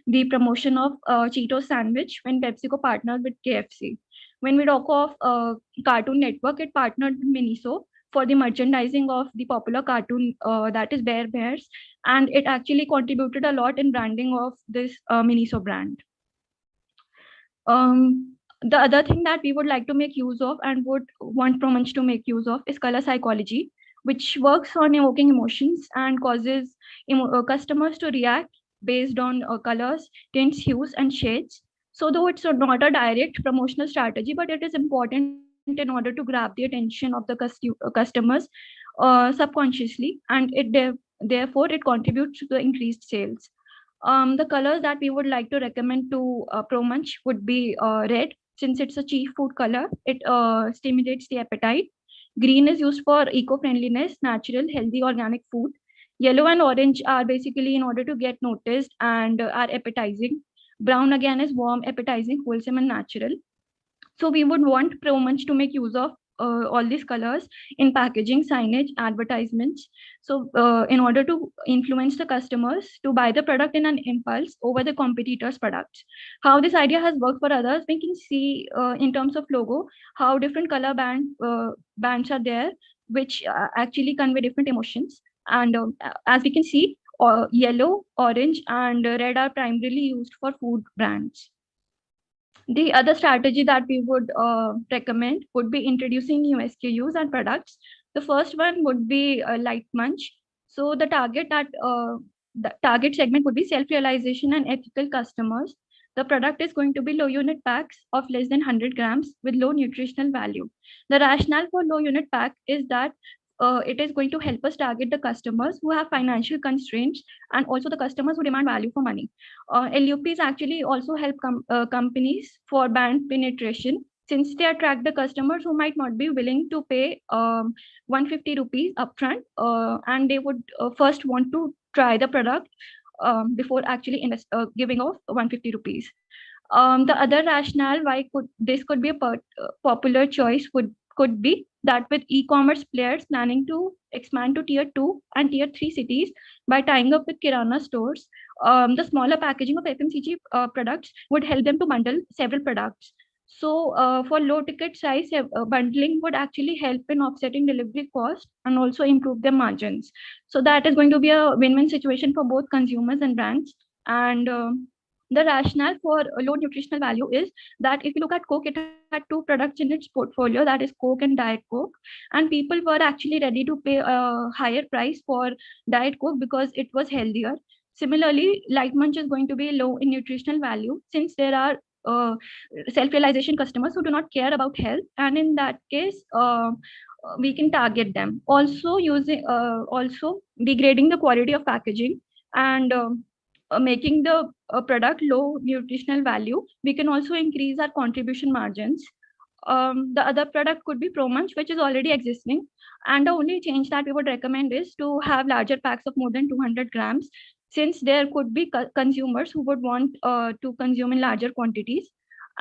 Speaker 16: the promotion of Cheetos sandwich when PepsiCo partnered with KFC. When we talk of Cartoon Network, it partnered with Miniso for the merchandising of the popular cartoon that is Bear Bears, and it actually contributed a lot in branding of this Miniso brand. The other thing that we would like to make use of and would want ProMunch to make use of is color psychology, which works on evoking emotions and causes customers to react based on colors, tints, hues, and shades. So though it's not a direct promotional strategy, but it is important in order to grab the attention of the customers subconsciously, and therefore it contributes to the increased sales. The colors that we would like to recommend to ProMunch would be red, since it's a cheap food color. It stimulates the appetite. Green is used for eco-friendliness, natural, healthy, organic food. Yellow and orange are basically in order to get noticed and are appetizing. Brown again is warm, appetizing, wholesome, and natural. So we would want ProMunch to make use of all these colors in packaging, signage, advertisements. So in order to influence the customers to buy the product in an impulse over the competitors' products. How this idea has worked for others, we can see in terms of logo, how different color bands are there, which actually convey different emotions. And as we can see, yellow, orange, and red are primarily used for food brands. The other strategy that we would recommend would be introducing new SKUs and products. The first one would be light munch. So the target segment would be self-realization and ethical customers. The product is going to be low unit packs of less than 100 grams with low nutritional value. The rationale for low unit pack is that it is going to help us target the customers who have financial constraints and also the customers who demand value for money. LUPs actually also help companies for brand penetration, since they attract the customers who might not be willing to pay 150 rupees upfront, and they would first want to try the product before actually giving off 150 rupees. The other rationale why this could be a popular choice could be that with e-commerce players planning to expand to tier 2 and tier 3 cities by tying up with Kirana stores, the smaller packaging of FMCG products would help them to bundle several products. So for low ticket size, bundling would actually help in offsetting delivery cost and also improve their margins. So that is going to be a win-win situation for both consumers and brands. And the rationale for low nutritional value is that if you look at Coke, it had two products in its portfolio, that is Coke and Diet Coke. And people were actually ready to pay a higher price for Diet Coke because it was healthier. Similarly, Light Munch is going to be low in nutritional value since there are self-realization customers who do not care about health. And in that case, we can target them. Also degrading the quality of packaging and making the product low nutritional value, we can also increase our contribution margins. The other product could be ProMunch, which is already existing. And the only change that we would recommend is to have larger packs of more than 200 grams, since there could be consumers who would want to consume in larger quantities.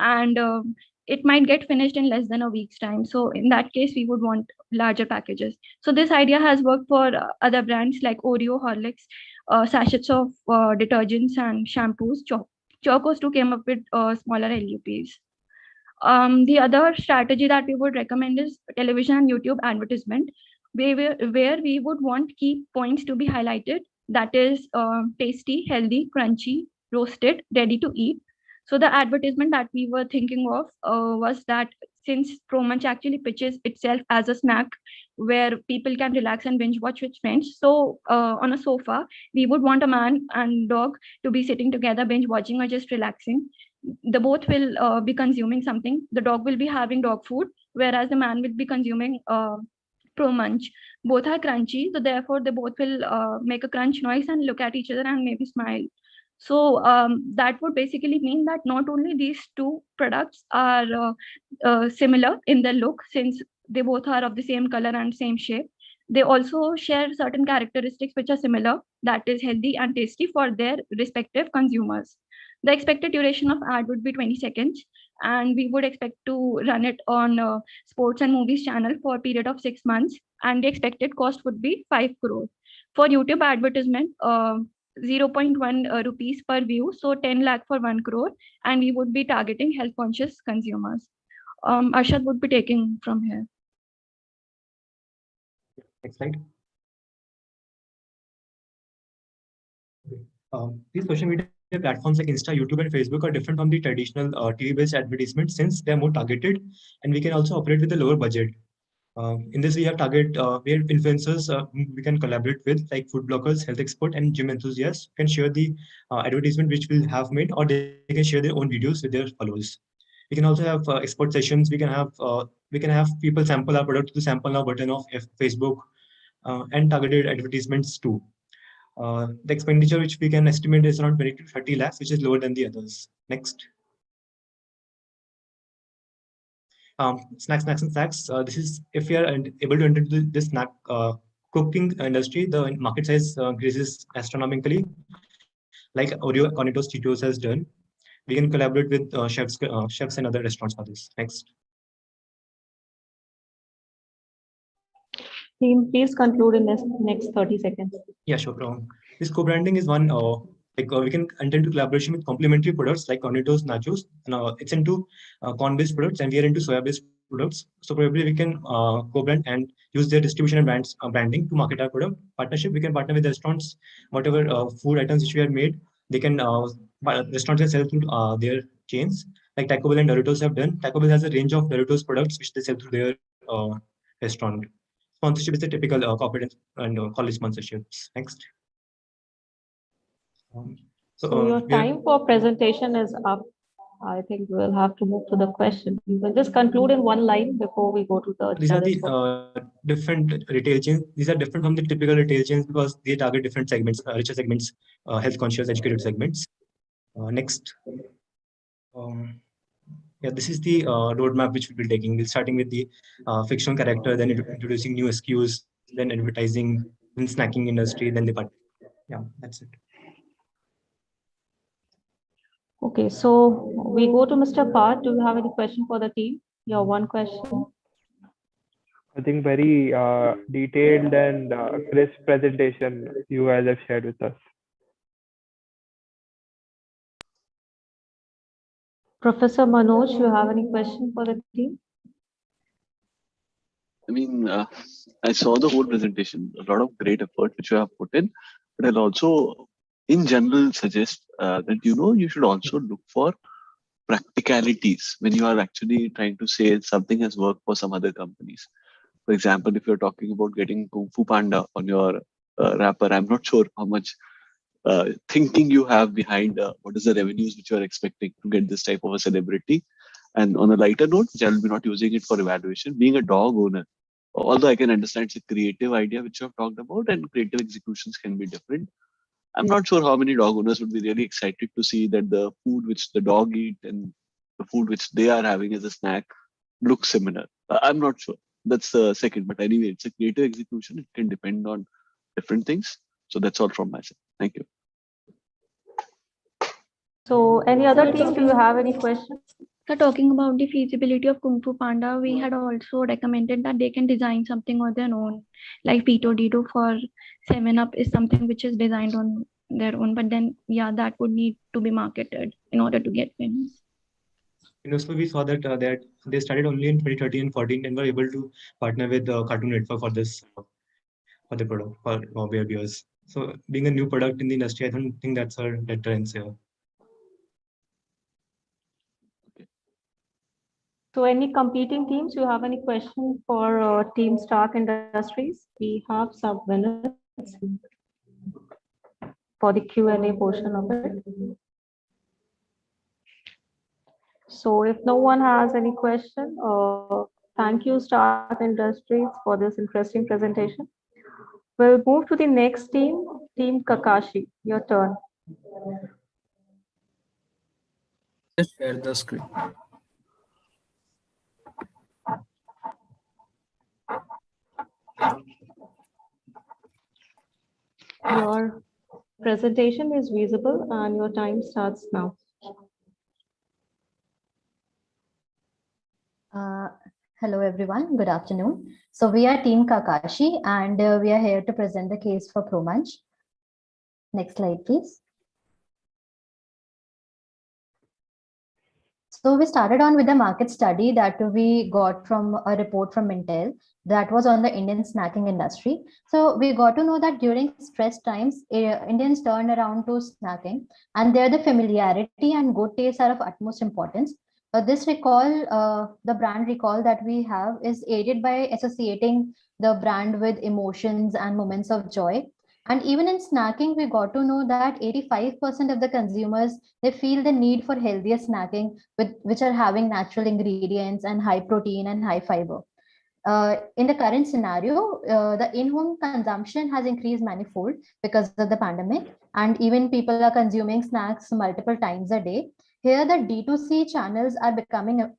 Speaker 16: And it might get finished in less than a week's time. So in that case, we would want larger packages. So this idea has worked for other brands like Oreo, Horlicks, sachets of detergents and shampoos. Chocos too came up with smaller LUPs. The other strategy that we would recommend is television and YouTube advertisement, where we would want key points to be highlighted. That is tasty, healthy, crunchy, roasted, ready to eat. So the advertisement that we were thinking of was that since ProMunch actually pitches itself as a snack where people can relax and binge watch with friends. So on a sofa, we would want a man and dog to be sitting together, binge watching or just relaxing. The both will be consuming something. The dog will be having dog food, whereas the man will be consuming ProMunch. Both are crunchy, so therefore they both will make a crunch noise and look at each other and maybe smile. So that would basically mean that not only these two products are similar in their look, since they both are of the same color and same shape, they also share certain characteristics which are similar, that is healthy and tasty for their respective consumers. The expected duration of ad would be 20 seconds, and we would expect to run it on sports and movies channel for a period of 6 months, and the expected cost would be 5 crore. For YouTube advertisement, 0.1 rupees per view, so 10 lakh for 1 crore, and we would be targeting health conscious consumers. Arshad would be taking from here.
Speaker 11: Next slide. These social media platforms like Insta, YouTube, and Facebook are different from the traditional TV-based advertisements since they are more targeted, and we can also operate with a lower budget. In this, we have influencers we can collaborate with, like food bloggers, health expert, and gym enthusiasts can share the advertisement which we'll have made, or they can share their own videos with their followers. We can also have expert sessions. We can have people sample our product to the sample now button of Facebook, and targeted advertisements too. The expenditure which we can estimate is around 20 to 30 lakhs, which is lower than the others. Next. snacks and snacks. This is if we are able to enter this snack cooking industry, the market size increases astronomically, like Oreo, Cornettos, Cheetos has done. We can collaborate with chefs and other restaurants for this. Next.
Speaker 1: Team, please conclude in this next 30 seconds.
Speaker 11: Yeah, sure. This co-branding is one, we can enter into collaboration with complementary products like Cornettos, Nachos. It's into corn-based products, and we are into soya-based products. So probably we can co-brand and use their distribution and branding to market our product. Partnership, we can partner with restaurants, whatever food items which we have made, they can restaurants can sell through their chains. Like Taco Bell and Doritos have done. Taco Bell has a range of Doritos products which they sell through their restaurant. Sponsorship is a typical corporate and college sponsorships. Next.
Speaker 1: So your time for presentation is up. I think we'll have to move to the question. You can just conclude in one line before we go to the.
Speaker 11: These are the different retail chains. These are different from the typical retail chains because they target different segments, richer segments, health conscious, educated segments. Next. Yeah, this is the roadmap which we'll be taking. We'll starting with the fictional character, then introducing new SKUs, then advertising, then snacking industry, then the part. Yeah, that's it.
Speaker 1: Okay, so we go to Mr. Parth. Do you have any question for the team? Your one question.
Speaker 7: I think very detailed and crisp presentation you guys have shared with us.
Speaker 1: Professor Manoj, you have any question for the team?
Speaker 6: I mean, I saw the whole presentation, a lot of great effort which you have put in, but I'll also, in general, suggest that, you should also look for practicalities when you are actually trying to say something has worked for some other companies. For example, if you're talking about getting Kung Fu Panda on your wrapper, I'm not sure how much thinking you have behind what is the revenues which you are expecting to get this type of a celebrity. And on a lighter note, which I will be not using it for evaluation, being a dog owner, although I can understand it's a creative idea which you have talked about and creative executions can be different. I'm not sure how many dog owners would be really excited to see that the food which the dog eat and the food which they are having as a snack looks similar. I'm not sure. That's the second. But anyway, it's a creative execution. It can depend on different things. So that's all from my side. Thank you.
Speaker 1: So any other team, do you have any questions?
Speaker 16: Talking about the feasibility of Kung Fu Panda, we had also recommended that they can design something on their own, like Pito Dito for 7-Up is something which is designed on their own, but then, yeah, that would need to be marketed in order to get famous.
Speaker 11: So we saw that that they started only in 2013 and 14 and were able to partner with Cartoon Network for this, for the product, for Bear Bears. So being a new product in the industry, I don't think that's a deterrence here.
Speaker 1: So any competing teams, you have any question for Team Stark Industries? We have some minutes for the Q&A portion of it. So if no one has any question, thank you Stark Industries for this interesting presentation. We'll move to the next team, Team Kakashi. Your turn.
Speaker 13: Just share the screen.
Speaker 1: Your presentation is visible and your time starts now.
Speaker 17: Hello everyone, good afternoon. So we are Team Kakashi and we are here to present the case for ProMunch. Next slide, please. So we started on with a market study that we got from a report from Intel that was on the Indian snacking industry. So we got to know that during stress times, Indians turned around to snacking, and there the familiarity and good taste are of utmost importance. This recall, the brand recall that we have is aided by associating the brand with emotions and moments of joy. And even in snacking, we got to know that 85% of the consumers, they feel the need for healthier snacking, which are having natural ingredients and high protein and high fiber. In the current scenario, the in-home consumption has increased manifold because of the pandemic, and even people are consuming snacks multiple times a day. Here, the D2C channels are becoming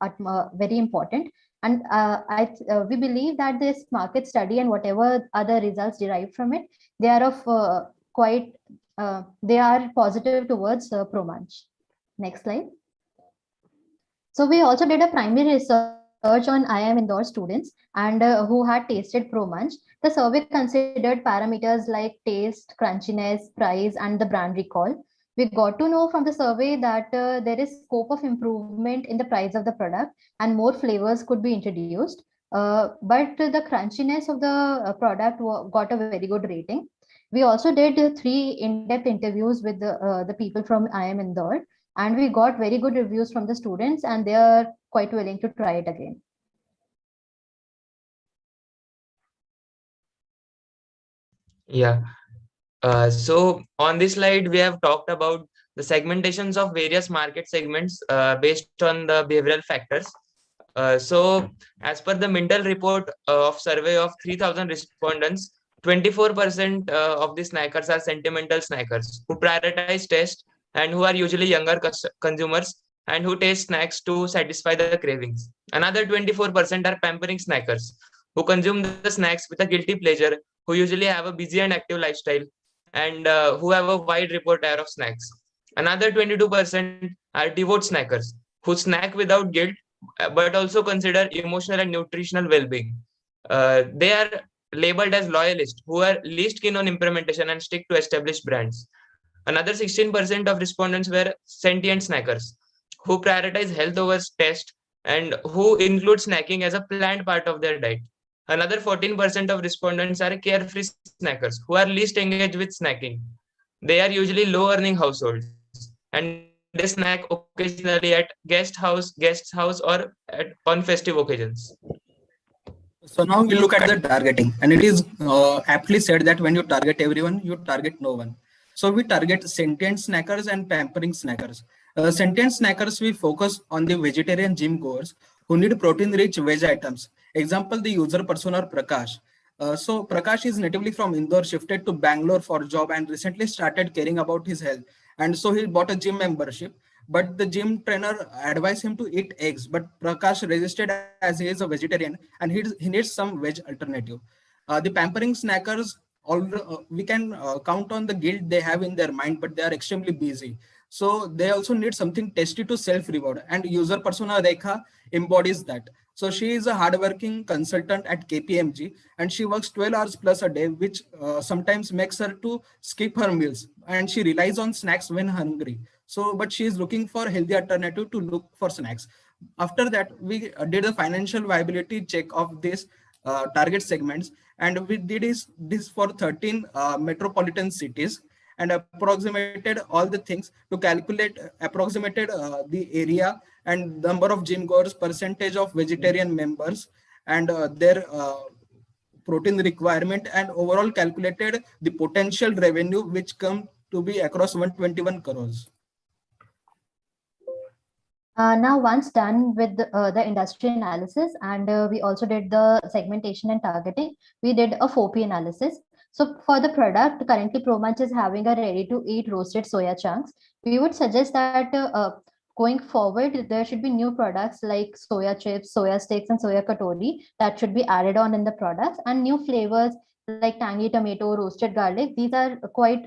Speaker 17: very important And we believe that this market study and whatever other results derived from it, they are of they are positive towards ProMunch. Next slide. So we also did a primary research on IIM Indore students and who had tasted ProMunch. The survey considered parameters like taste, crunchiness, price, and the brand recall. We got to know from the survey that there is scope of improvement in the price of the product and more flavors could be introduced. But the crunchiness of the product got a very good rating. We also did 3 in-depth interviews with the people from IIM Indore, and we got very good reviews from the students, and they are quite willing to try it again.
Speaker 14: Yeah. So on this slide, we have talked about the segmentations of various market segments based on the behavioral factors. So as per the Mintel report of survey of 3,000 respondents, 24% of the snackers are sentimental snackers who prioritize taste and who are usually younger consumers and who taste snacks to satisfy the cravings. Another 24% are pampering snackers who consume the snacks with a guilty pleasure, who usually have a busy and active lifestyle and who have a wide repertoire of snacks. Another 22% are devout snackers who snack without guilt but also consider emotional and nutritional well-being. They are labeled as loyalists who are least keen on implementation and stick to established brands. Another 16% of respondents were sentient snackers who prioritize health over taste and who include snacking as a planned part of their diet. Another 14% of respondents are carefree snackers who are least engaged with snacking. They are usually low-earning households and they snack occasionally at guest house or on festive occasions.
Speaker 13: So now we look at the targeting, and it is aptly said that when you target everyone, you target no one. So we target sentient snackers and pampering snackers. Sentient snackers, we focus on the vegetarian gym goers who need protein-rich veg items. Example, the user persona Prakash. So Prakash is natively from Indore, shifted to Bangalore for job and recently started caring about his health. And so he bought a gym membership, but the gym trainer advised him to eat eggs. But Prakash resisted as he is a vegetarian and he needs some veg alternative. The pampering snackers, we can count on the guilt they have in their mind, but they are extremely busy. So they also need something tasty to self-reward, and user persona Rekha embodies that. So she is a hardworking consultant at KPMG and she works 12 hours plus a day, which sometimes makes her to skip her meals, and she relies on snacks when hungry. So, but she is looking for healthy alternative to look for snacks. After that, we did a financial viability check of this target segments, and we did this for 13 metropolitan cities and approximated all the things to calculate approximated the area and number of gym goers, percentage of vegetarian members, and their protein requirement, and overall calculated the potential revenue which come to be across 121 crores.
Speaker 17: Now, once done with the industry analysis, and we also did the segmentation and targeting, we did a 4P analysis. So for the product, currently ProMunch is having a ready-to-eat roasted soya chunks. We would suggest that going forward, there should be new products like soya chips, soya sticks, and soya katori that should be added on in the products, and new flavors like tangy tomato, roasted garlic. These are quite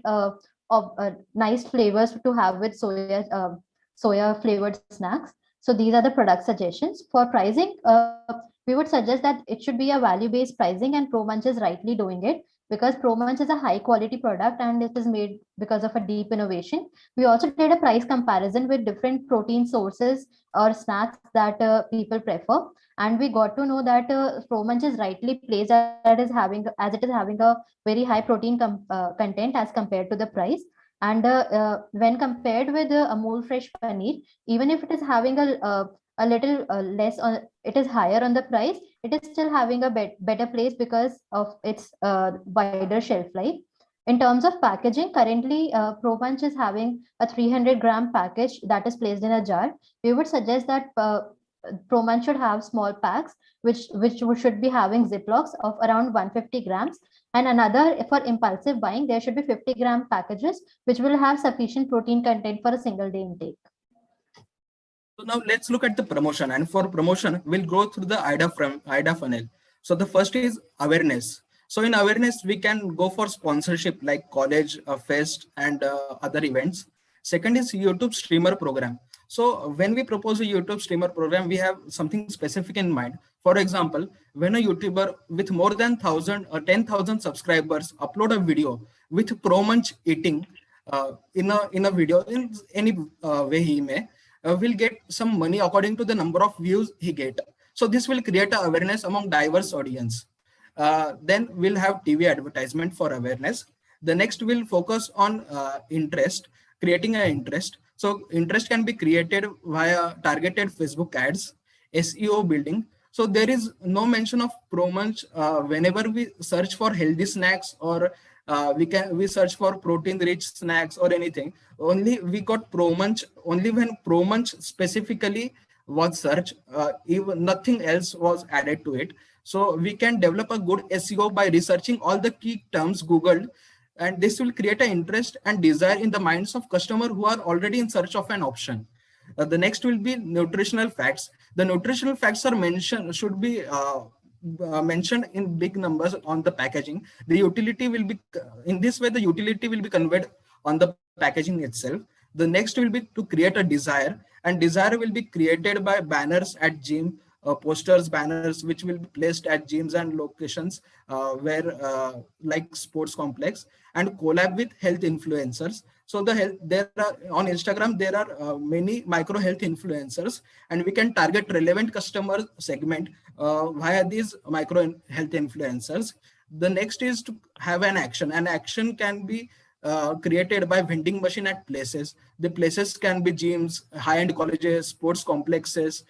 Speaker 17: nice flavors to have with soya flavored snacks. So these are the product suggestions. For pricing, we would suggest that it should be a value-based pricing, and ProMunch is rightly doing it because ProMunch is a high quality product and it is made because of a deep innovation. We also did a price comparison with different protein sources or snacks that people prefer. And we got to know that ProMunch is rightly placed as it is having a very high protein content as compared to the price. And when compared with Amul Fresh Paneer, even if it is having a little less on, it is higher on the price, it is still having a better place because of its wider shelf life. In terms of packaging, currently ProMunch is having a 300-gram package that is placed in a jar. We would suggest that ProMunch should have small packs, which should be having Ziplocs of around 150 grams. And another, for impulsive buying, there should be 50-gram packages, which will have sufficient protein content for a single day intake.
Speaker 13: So now let's look at the promotion. And for promotion, we'll go through the IDA funnel. So the first is awareness. So in awareness, we can go for sponsorship like college, fest, and other events. Second is YouTube streamer program. So when we propose a YouTube streamer program, we have something specific in mind. For example, when a YouTuber with more than 1,000 or 10,000 subscribers upload a video with pro munch eating in a video in any way he may, will get some money according to the number of views he get. So this will create an awareness among diverse audience. Then we'll have TV advertisement for awareness. The next will focus on interest, creating an interest. So interest can be created via targeted Facebook ads, SEO building. So there is no mention of pro munch whenever we search for healthy snacks or we search for protein rich snacks or anything. Only we got pro munch only when pro munch specifically was searched, even nothing else was added to it. So we can develop a good SEO by researching all the key terms Googled, and this will create an interest and desire in the minds of customers who are already in search of an option. The next will be nutritional facts. The nutritional facts are mentioned, should be mentioned in big numbers on the packaging. The utility will be, in this way, the utility will be conveyed on the packaging itself. The next will be to create a desire, and desire will be created by banners at gym, posters, banners, which will be placed at gyms and locations where like sports complex, and collab with health influencers. So there are on Instagram, there are many micro health influencers, and we can target relevant customer segment via these micro health influencers. The next is to have an action. An action can be created by vending machine at places. The places can be gyms, high-end colleges, sports complexes,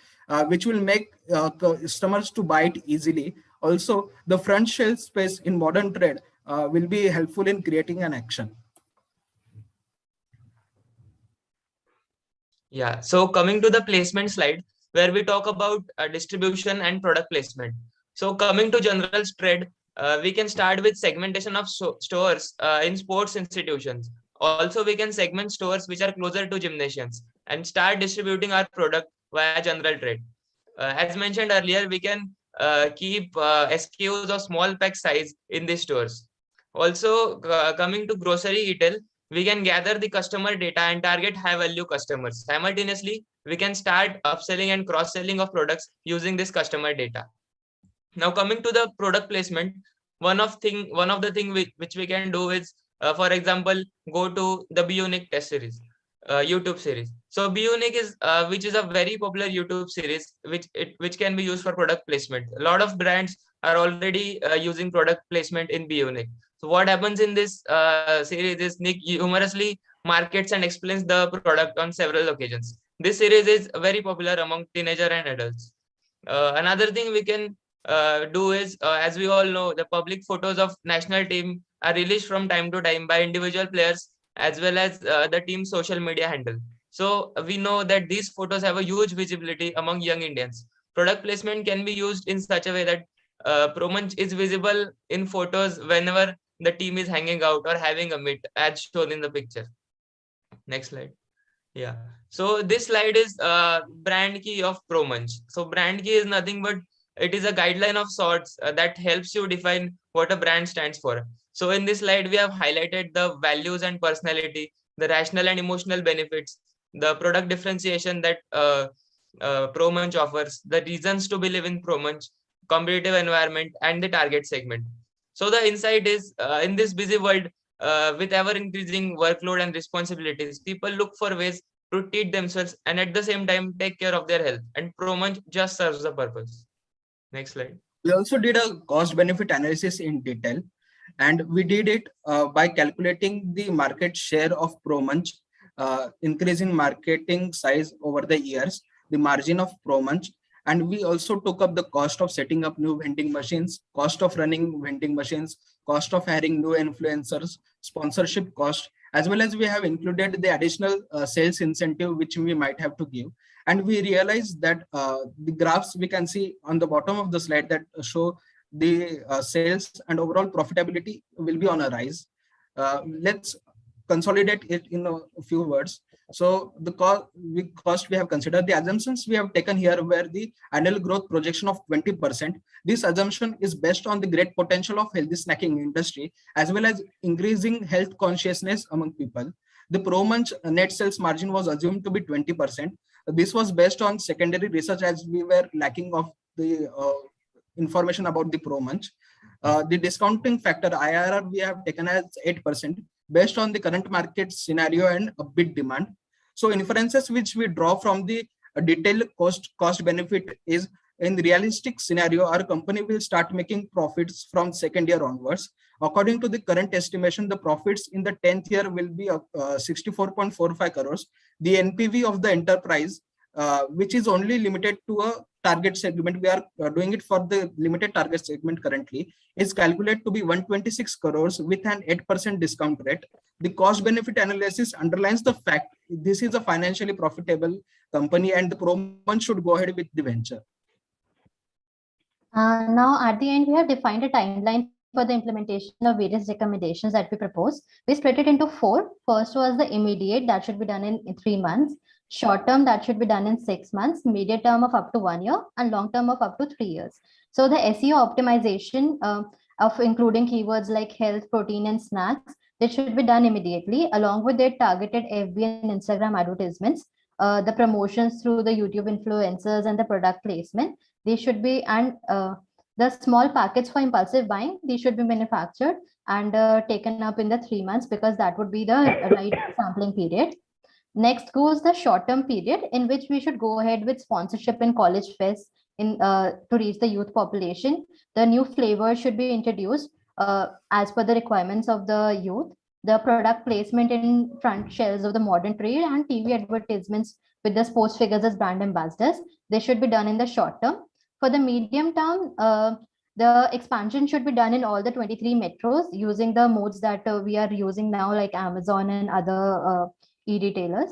Speaker 13: which will make customers to buy it easily. Also, the front shelf space in modern trade will be helpful in creating an action.
Speaker 14: Yeah, so coming to the placement slide, where we talk about distribution and product placement. So coming to general trade, we can start with segmentation of stores in sports institutions. Also, we can segment stores which are closer to gymnasiums and start distributing our product via general trade. As mentioned earlier, we can keep SKUs of small pack size in these stores. Also, coming to grocery retail, we can gather the customer data and target high value customers. Simultaneously, we can start upselling and cross-selling of products using this customer data. Now coming to the product placement, one of the thing which we can do is, for example, go to the Be Unique test series, YouTube series. So Be Unique is which is a very popular YouTube series which can be used for product placement. A lot of brands are already using product placement in Be Unique. So what happens in this series is Nick humorously markets and explains the product on several occasions. This series is very popular among teenagers and adults. Another thing we can do is, as we all know, the public photos of national team are released from time to time by individual players as well as the team's social media handle. So we know that these photos have a huge visibility among young Indians. Product placement can be used in such a way that pro munch is visible in photos whenever the team is hanging out or having a meet, as shown in the picture. Next slide. Yeah. So this slide is brand key of pro munch. So brand key is nothing but it is a guideline of sorts that helps you define what a brand stands for. So in this slide, we have highlighted the values and personality, the rational and emotional benefits, the product differentiation that pro munch offers, the reasons to believe in pro munch, competitive environment, and the target segment. So the insight is, in this busy world, with ever increasing workload and responsibilities, people look for ways to treat themselves and at the same time take care of their health, and pro munch just serves the purpose. Next slide.
Speaker 13: We also did a cost benefit analysis in detail, and we did it by calculating the market share of pro munch, increase in marketing size over the years, the margin of pro munch, and we also took up the cost of setting up new vending machines, cost of running vending machines, cost of hiring new influencers, sponsorship cost, as well as we have included the additional sales incentive which we might have to give. And we realized that the graphs we can see on the bottom of the slide that show the sales and overall profitability will be on a rise. Let's consolidate it in a few words. So the cost we have considered, the assumptions we have taken here were the annual growth projection of 20%. This assumption is based on the great potential of healthy snacking industry, as well as increasing health consciousness among people. The pro-munch net sales margin was assumed to be 20%. This was based on secondary research, as we were lacking of the information about the pro-munch. The discounting factor IRR we have taken as 8% based on the current market scenario and a bit demand. So inferences which we draw from the detailed cost benefit is, in the realistic scenario, our company will start making profits from second year onwards. According to the current estimation, the profits in the 10th year will be 64.45 crores. The NPV of the enterprise, which is only limited to a target segment, we are doing it for the limited target segment currently, is calculated to be 126 crores with an 8% discount rate. The cost benefit analysis underlines the fact this is a financially profitable company and the pro-munch should go ahead with the venture.
Speaker 17: Now, at the end, we have defined a timeline for the implementation of various recommendations that we propose. We split it into 4. First was the immediate, that should be done in 3 months. Short term, that should be done in 6 months. Medium term of up to 1 year, and long term of up to 3 years. So the SEO optimization of including keywords like health, protein, and snacks, it should be done immediately, along with their targeted FB and Instagram advertisements, the promotions through the YouTube influencers, and the product placement. They should be, and the small packets for impulsive buying, these should be manufactured and taken up in the 3 months, because that would be the right sampling period. Next goes the short-term period, in which we should go ahead with sponsorship in college fests to reach the youth population. The new flavors should be introduced as per the requirements of the youth. The product placement in front shelves of the modern trade and TV advertisements with the sports figures as brand ambassadors, they should be done in the short term. For the medium term, the expansion should be done in all the 23 metros using the modes that we are using now, like Amazon and other e-retailers.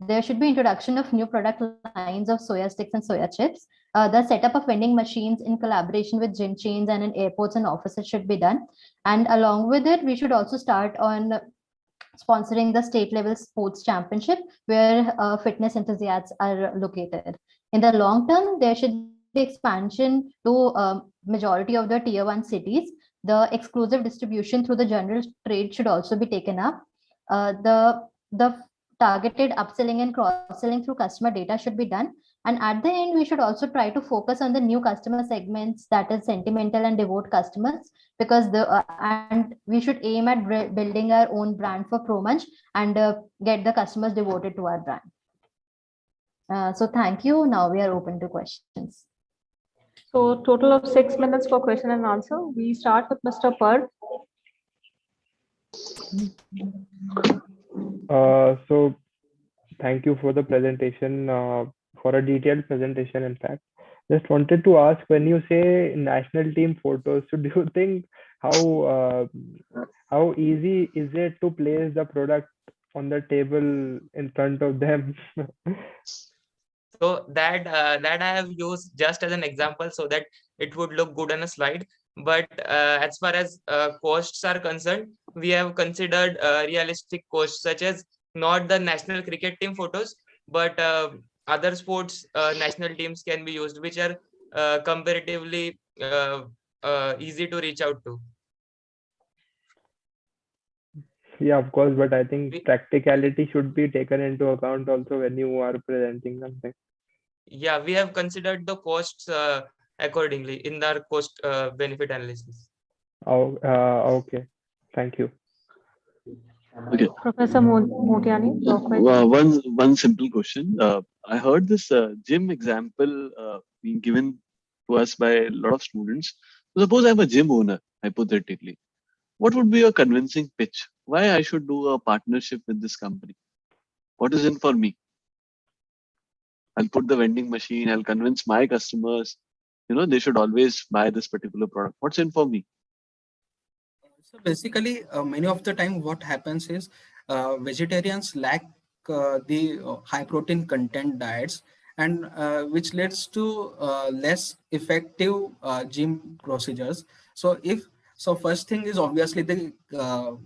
Speaker 17: There should be introduction of new product lines of soya sticks and soya chips. The setup of vending machines in collaboration with gym chains and in airports and offices should be done. And along with it, we should also start on sponsoring the state level sports championship where fitness enthusiasts are located. In the long term, there should be expansion to majority of the tier 1 cities. The exclusive distribution through the general trade should also be taken up. The targeted upselling and cross-selling through customer data should be done. And at the end, we should also try to focus on the new customer segments, that is sentimental and devout customers, because and we should aim at building our own brand for pro-munch and get the customers devoted to our brand. So thank you. Now we are open to questions.
Speaker 1: So total of 6 minutes for question and answer. We start with Mr. Parth.
Speaker 7: So thank you for the presentation, for a detailed presentation. In fact, just wanted to ask, when you say national team photos, so do you think how easy is it to place the product on the table in front of them?
Speaker 14: So that I have used just as an example so that it would look good on a slide. But as far as costs are concerned, we have considered realistic costs, such as not the national cricket team photos, but other sports national teams can be used, which are comparatively easy to reach out to.
Speaker 7: Yeah, of course, but I think practicality should be taken into account also when you are presenting something.
Speaker 14: Yeah, we have considered the costs accordingly in our cost benefit analysis.
Speaker 7: Oh, okay. Thank you.
Speaker 6: Okay.
Speaker 1: Professor Motiani, your question.
Speaker 6: One simple question. I heard this gym example being given to us by a lot of students. Suppose I'm a gym owner, hypothetically. What would be a convincing pitch? Why I should do a partnership with this company? What is in for me? I'll put the vending machine, I'll convince my customers, they should always buy this particular product. What's in for me?
Speaker 13: So basically, many of the time what happens is vegetarians lack the high protein content diets, and which leads to less effective gym procedures. So first thing is obviously the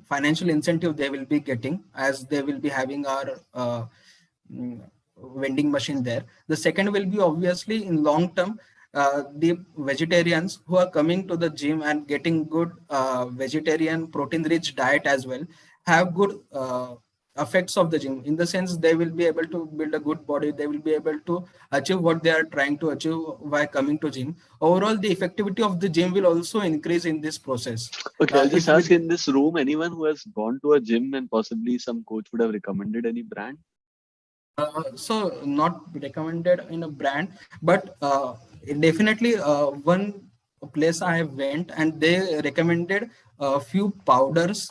Speaker 13: financial incentive they will be getting, as they will be having our vending machine there. The second will be obviously in long term, the vegetarians who are coming to the gym and getting good vegetarian protein rich diet as well have good effects of the gym, in the sense they will be able to build a good body, they will be able to achieve what they are trying to achieve by coming to gym. Overall, the effectivity of the gym will also increase in this process.
Speaker 6: Okay, I'll just ask in this room, anyone who has gone to a gym and possibly some coach would have recommended any brand?
Speaker 13: So not recommended in a brand, but definitely one place I went and they recommended a few powders,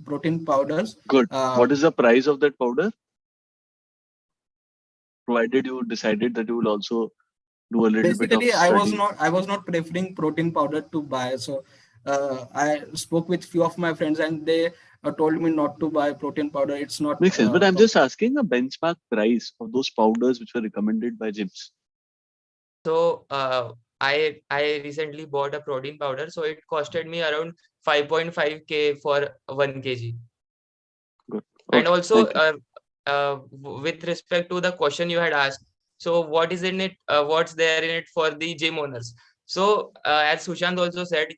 Speaker 13: protein powders.
Speaker 6: Good. What is the price of that powder? Provided you decided that you will also do a little bit of
Speaker 13: Basically,
Speaker 6: study.
Speaker 13: I was not preferring protein powder to buy. So I spoke with few of my friends and they told me not to buy protein powder. It's not.
Speaker 6: Makes sense. But I'm just asking a benchmark price of those powders which were recommended by gyms.
Speaker 14: So I recently bought a protein powder. So it costed me around 5.5K for 1 kg.
Speaker 6: Good.
Speaker 14: And also with respect to the question you had asked, so what is in it, what's there in it for the gym owners? So as Sushant also said,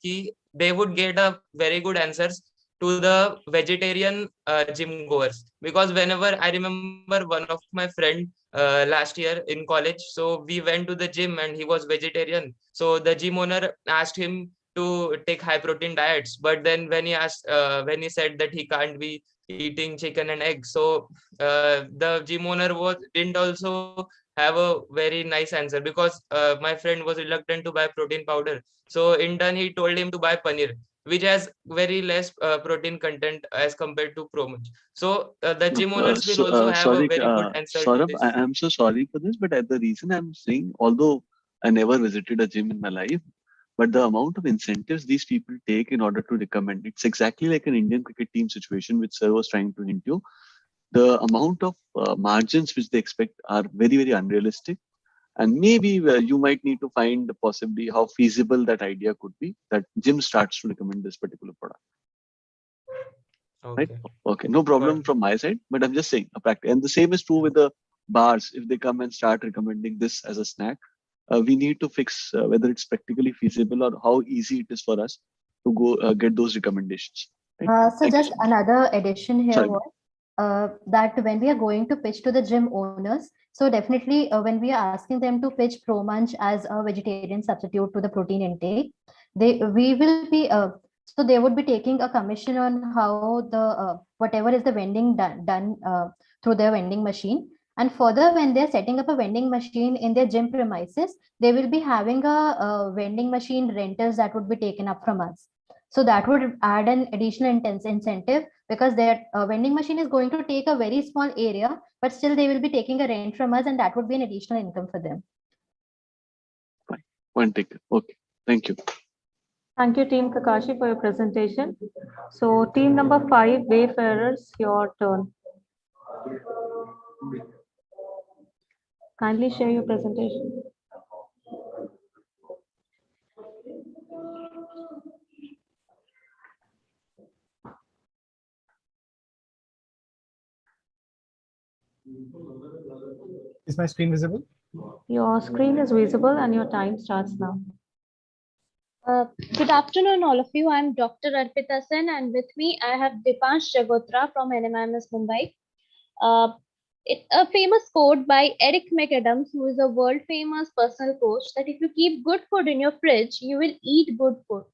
Speaker 14: they would get a very good answers to the vegetarian gym goers, because whenever I remember one of my friend last year in college, so we went to the gym and he was vegetarian. So the gym owner asked him to take high protein diets, but then when he said that he can't be eating chicken and eggs, so the gym owner didn't also have a very nice answer, because my friend was reluctant to buy protein powder. So in turn he told him to buy paneer, which has very less protein content as compared to Pro Munch. So the gym owners will also have a very good answer to this.
Speaker 6: I'm so sorry for this, but the reason I'm saying, although I never visited a gym in my life, but the amount of incentives these people take in order to recommend, it's exactly like an Indian cricket team situation, which Sir was trying to hint to. The amount of margins which they expect are very, very unrealistic. And maybe you might need to find possibly how feasible that idea could be, that gym starts to recommend this particular product.
Speaker 14: Okay.
Speaker 6: Right? Okay, no problem from my side, but I'm just saying a practice. And the same is true with the bars. If they come and start recommending this as a snack, we need to fix whether it's practically feasible or how easy it is for us to go get those recommendations. Right?
Speaker 17: So just another addition here was that when we are going to pitch to the gym owners, so definitely when we are asking them to pitch Pro Munch as a vegetarian substitute to the protein intake, they would be taking a commission on how the whatever is the vending done through their vending machine. And further, when they're setting up a vending machine in their gym premises, they will be having a vending machine rentals that would be taken up from us. So that would add an additional incentive, because their vending machine is going to take a very small area, but still they will be taking a rent from us, and that would be an additional income for them.
Speaker 6: Fine. One take. Okay. Thank you.
Speaker 1: Thank you, Team Kakashi, for your presentation. So team number 5, Wayfarers, your turn. Kindly share your presentation.
Speaker 18: Is my screen visible?
Speaker 1: Your screen is visible and your time starts now.
Speaker 20: Good afternoon, all of you. I'm Dr. Arpita Sen, and with me I have Dipayan from NMIMS Mumbai. It's a famous quote by Eric McAdams, who is a world famous personal coach, that if you keep good food in your fridge, you will eat good food.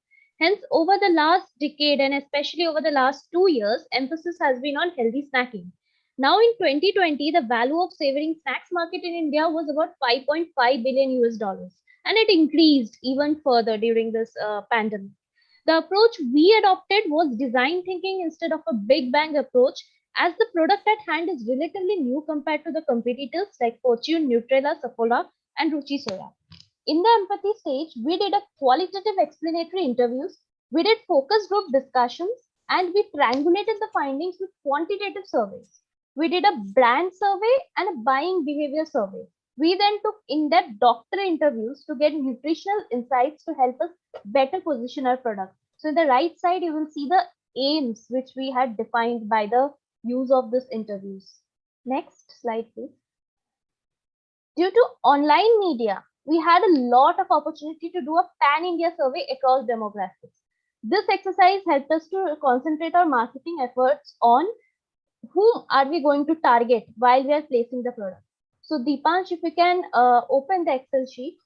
Speaker 20: Hence, over the last decade and especially over the last 2 years, emphasis has been on healthy snacking. Now in 2020, the value of savoring snacks market in India was about 5.5 billion US dollars, and it increased even further during this pandemic. The approach we adopted was design thinking instead of a big bang approach, as the product at hand is relatively new compared to the competitors like Fortune, Nutrela, Saffola, and Ruchi Soya. In the empathy stage, we did a qualitative explanatory interviews, we did focus group discussions, and we triangulated the findings with quantitative surveys. We did a brand survey and a buying behavior survey. We then took in-depth doctor interviews to get nutritional insights to help us better position our product. So in the right side, you will see the aims which we had defined by the use of these interviews. Next slide, please. Due to online media, we had a lot of opportunity to do a pan-India survey across demographics. This exercise helped us to concentrate our marketing efforts on whom are we going to target while we are placing the product. So Deepansh, if you can open the Excel sheet.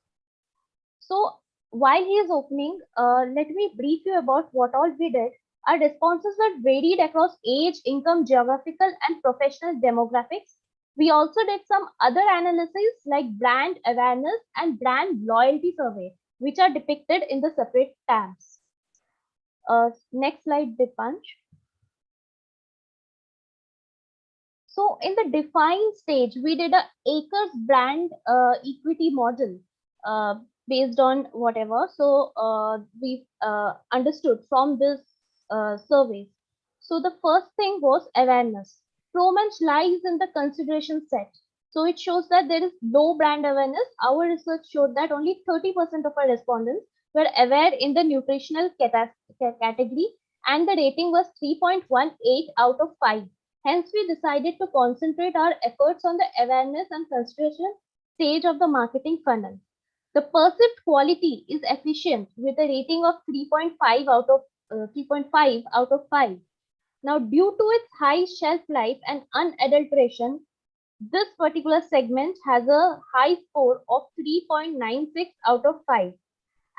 Speaker 20: So while he is opening, let me brief you about what all we did. Our responses were varied across age, income, geographical, and professional demographics. We also did some other analyses like brand awareness and brand loyalty survey, which are depicted in the separate tabs. Next slide, Dipansh. So in the define stage, we did a acres brand equity model based on whatever. So we understood from this survey. So the first thing was awareness. Pro-munch lies in the consideration set. So it shows that there is low brand awareness. Our research showed that only 30% of our respondents were aware in the nutritional category, and the rating was 3.18 out of 5. Hence, we decided to concentrate our efforts on the awareness and consideration stage of the marketing funnel. The perceived quality is efficient with a rating of 3.5 out of 5. Now, due to its high shelf life and unadulteration, this particular segment has a high score of 3.96 out of 5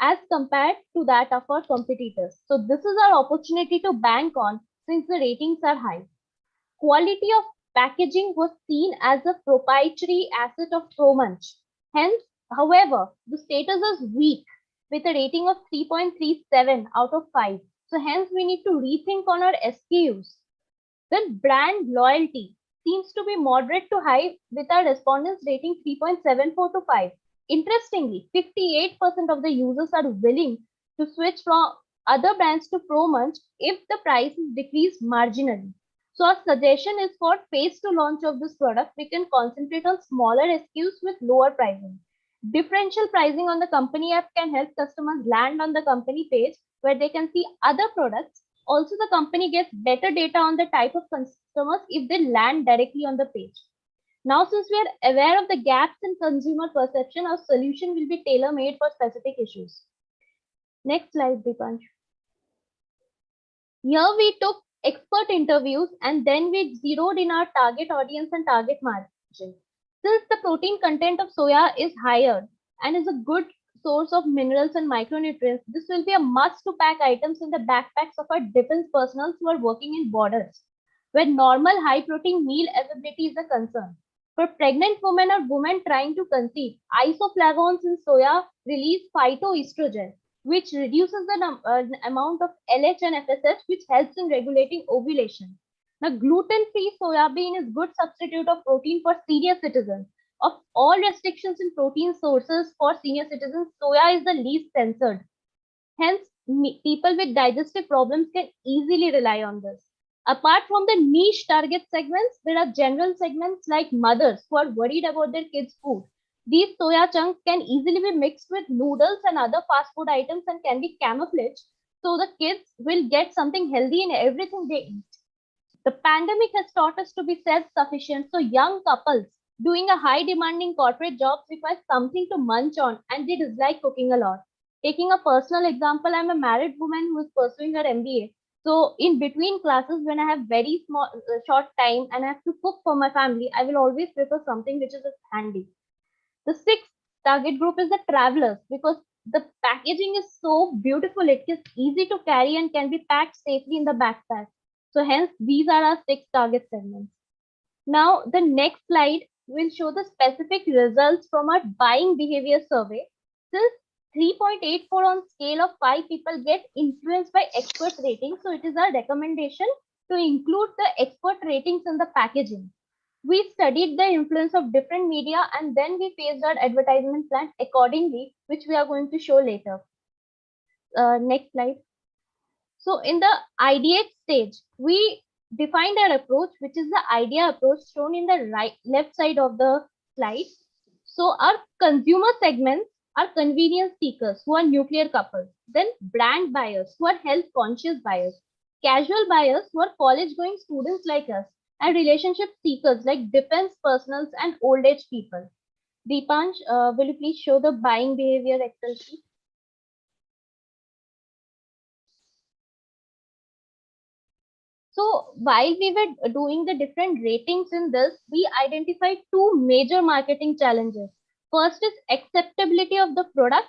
Speaker 20: as compared to that of our competitors. So this is our opportunity to bank on since the ratings are high. Quality of packaging was seen as a proprietary asset of Pro-munch. Hence, however, the status is weak with a rating of 3.37 out of 5. So hence we need to rethink on our SKUs. Then brand loyalty seems to be moderate to high with our respondents rating 3.74 to 5. Interestingly, 58% of the users are willing to switch from other brands to Pro-munch if the price is decreased marginally. So our suggestion is for phase 2 launch of this product, we can concentrate on smaller SKUs with lower pricing. Differential pricing on the company app can help customers land on the company page where they can see other products. Also, the company gets better data on the type of customers if they land directly on the page. Now, since we are aware of the gaps in consumer perception, our solution will be tailor-made for specific issues. Next slide, Dipansh. Here we took expert interviews and then we zeroed in our target audience and target margin. Since the protein content of soya is higher and is a good source of minerals and micronutrients, this will be a must-to-pack items in the backpacks of our defense personnel who are working in borders, where normal high-protein meal availability is a concern. For pregnant women or women trying to conceive, isoflavones in soya release phytoestrogen, which reduces the amount of LH and FSH, which helps in regulating ovulation. Now, gluten-free soybean is good substitute of protein for senior citizens. Of all restrictions in protein sources for senior citizens, soya is the least censored. Hence, people with digestive problems can easily rely on this. Apart from the niche target segments, there are general segments like mothers who are worried about their kids' food. These soya chunks can easily be mixed with noodles and other fast food items and can be camouflaged, so the kids will get something healthy in everything they eat. The pandemic has taught us to be self-sufficient, so young couples doing a high-demanding corporate job require something to munch on, and they dislike cooking a lot. Taking a personal example, I'm a married woman who is pursuing her MBA. So in between classes, when I have very short time and I have to cook for my family, I will always prefer something which is handy. The sixth target group is the travelers, because the packaging is so beautiful, it is easy to carry and can be packed safely in the backpack. So hence, these are our 6 target segments. Now, the next slide will show the specific results from our buying behavior survey. Since 3.84 on scale of 5 people get influenced by expert ratings, so it is our recommendation to include the expert ratings in the packaging. We studied the influence of different media and then we phased our advertisement plan accordingly, which we are going to show later. Next slide. So in the ideate stage, we defined our approach, which is the idea approach shown in the left side of the slide. So our consumer segments are convenience seekers who are nuclear couples, then brand buyers who are health conscious buyers, casual buyers who are college going students like us, and relationship seekers like defense personnels and old age people. Dipansh, will you please show the buying behavior Excel sheet? So while we were doing the different ratings in this, we identified two major marketing challenges. First is acceptability of the product,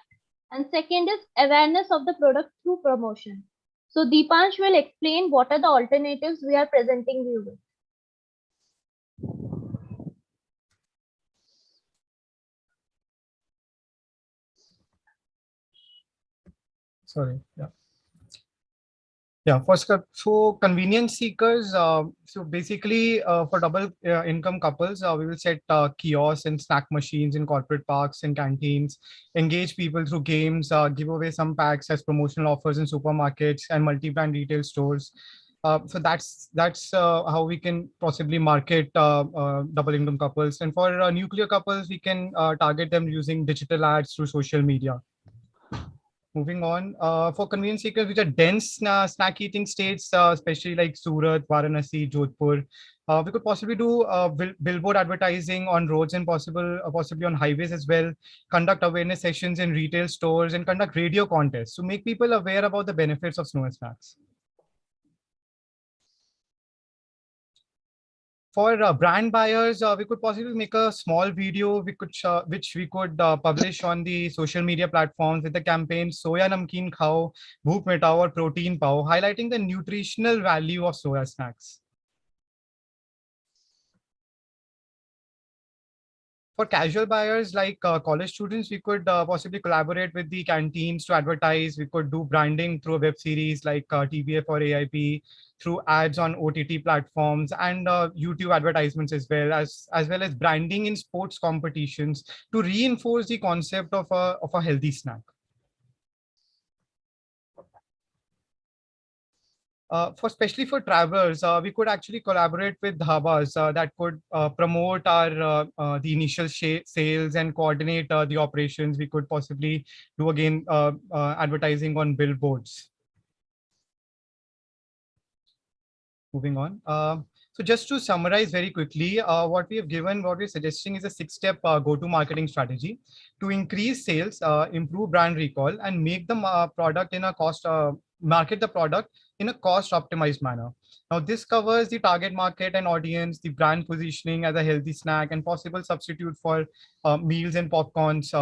Speaker 20: and second is awareness of the product through promotion. So Dipansh will explain what are the alternatives we are presenting you with.
Speaker 18: Sorry. Yeah. Yeah, so convenience seekers. So basically, for double income couples, we will set kiosks and snack machines in corporate parks and canteens, engage people through games, give away some packs as promotional offers in supermarkets and multi-brand retail stores. So that's how we can possibly market double income couples. And for nuclear couples, we can target them using digital ads through social media. Moving on, for convenience seekers, which are dense snack eating states, especially like Surat, Varanasi, Jodhpur, we could possibly do billboard advertising on roads and possibly on highways as well, conduct awareness sessions in retail stores, and conduct radio contests to make people aware about the benefits of snow snacks. For brand buyers, we could possibly make a small video which we could publish on the social media platforms with the campaign Soya Namkeen Khao, Bhook Mitao or Protein Pao, highlighting the nutritional value of soya snacks. For casual buyers like college students, we could possibly collaborate with the canteens to advertise. We could do branding through a web series like TBF or AIP, through ads on OTT platforms and YouTube advertisements as well as branding in sports competitions to reinforce the concept of a healthy snack. Especially for travelers, we could actually collaborate with dhabas that could promote our the initial sales and coordinate the operations. We could possibly do again advertising on billboards. Moving on. So just to summarize very quickly, what we're suggesting is a 6-step go-to marketing strategy to increase sales, improve brand recall, and make the product in a market the product in a cost optimized manner. Now this covers the target market and audience, the brand positioning as a healthy snack and possible substitute for meals and popcorns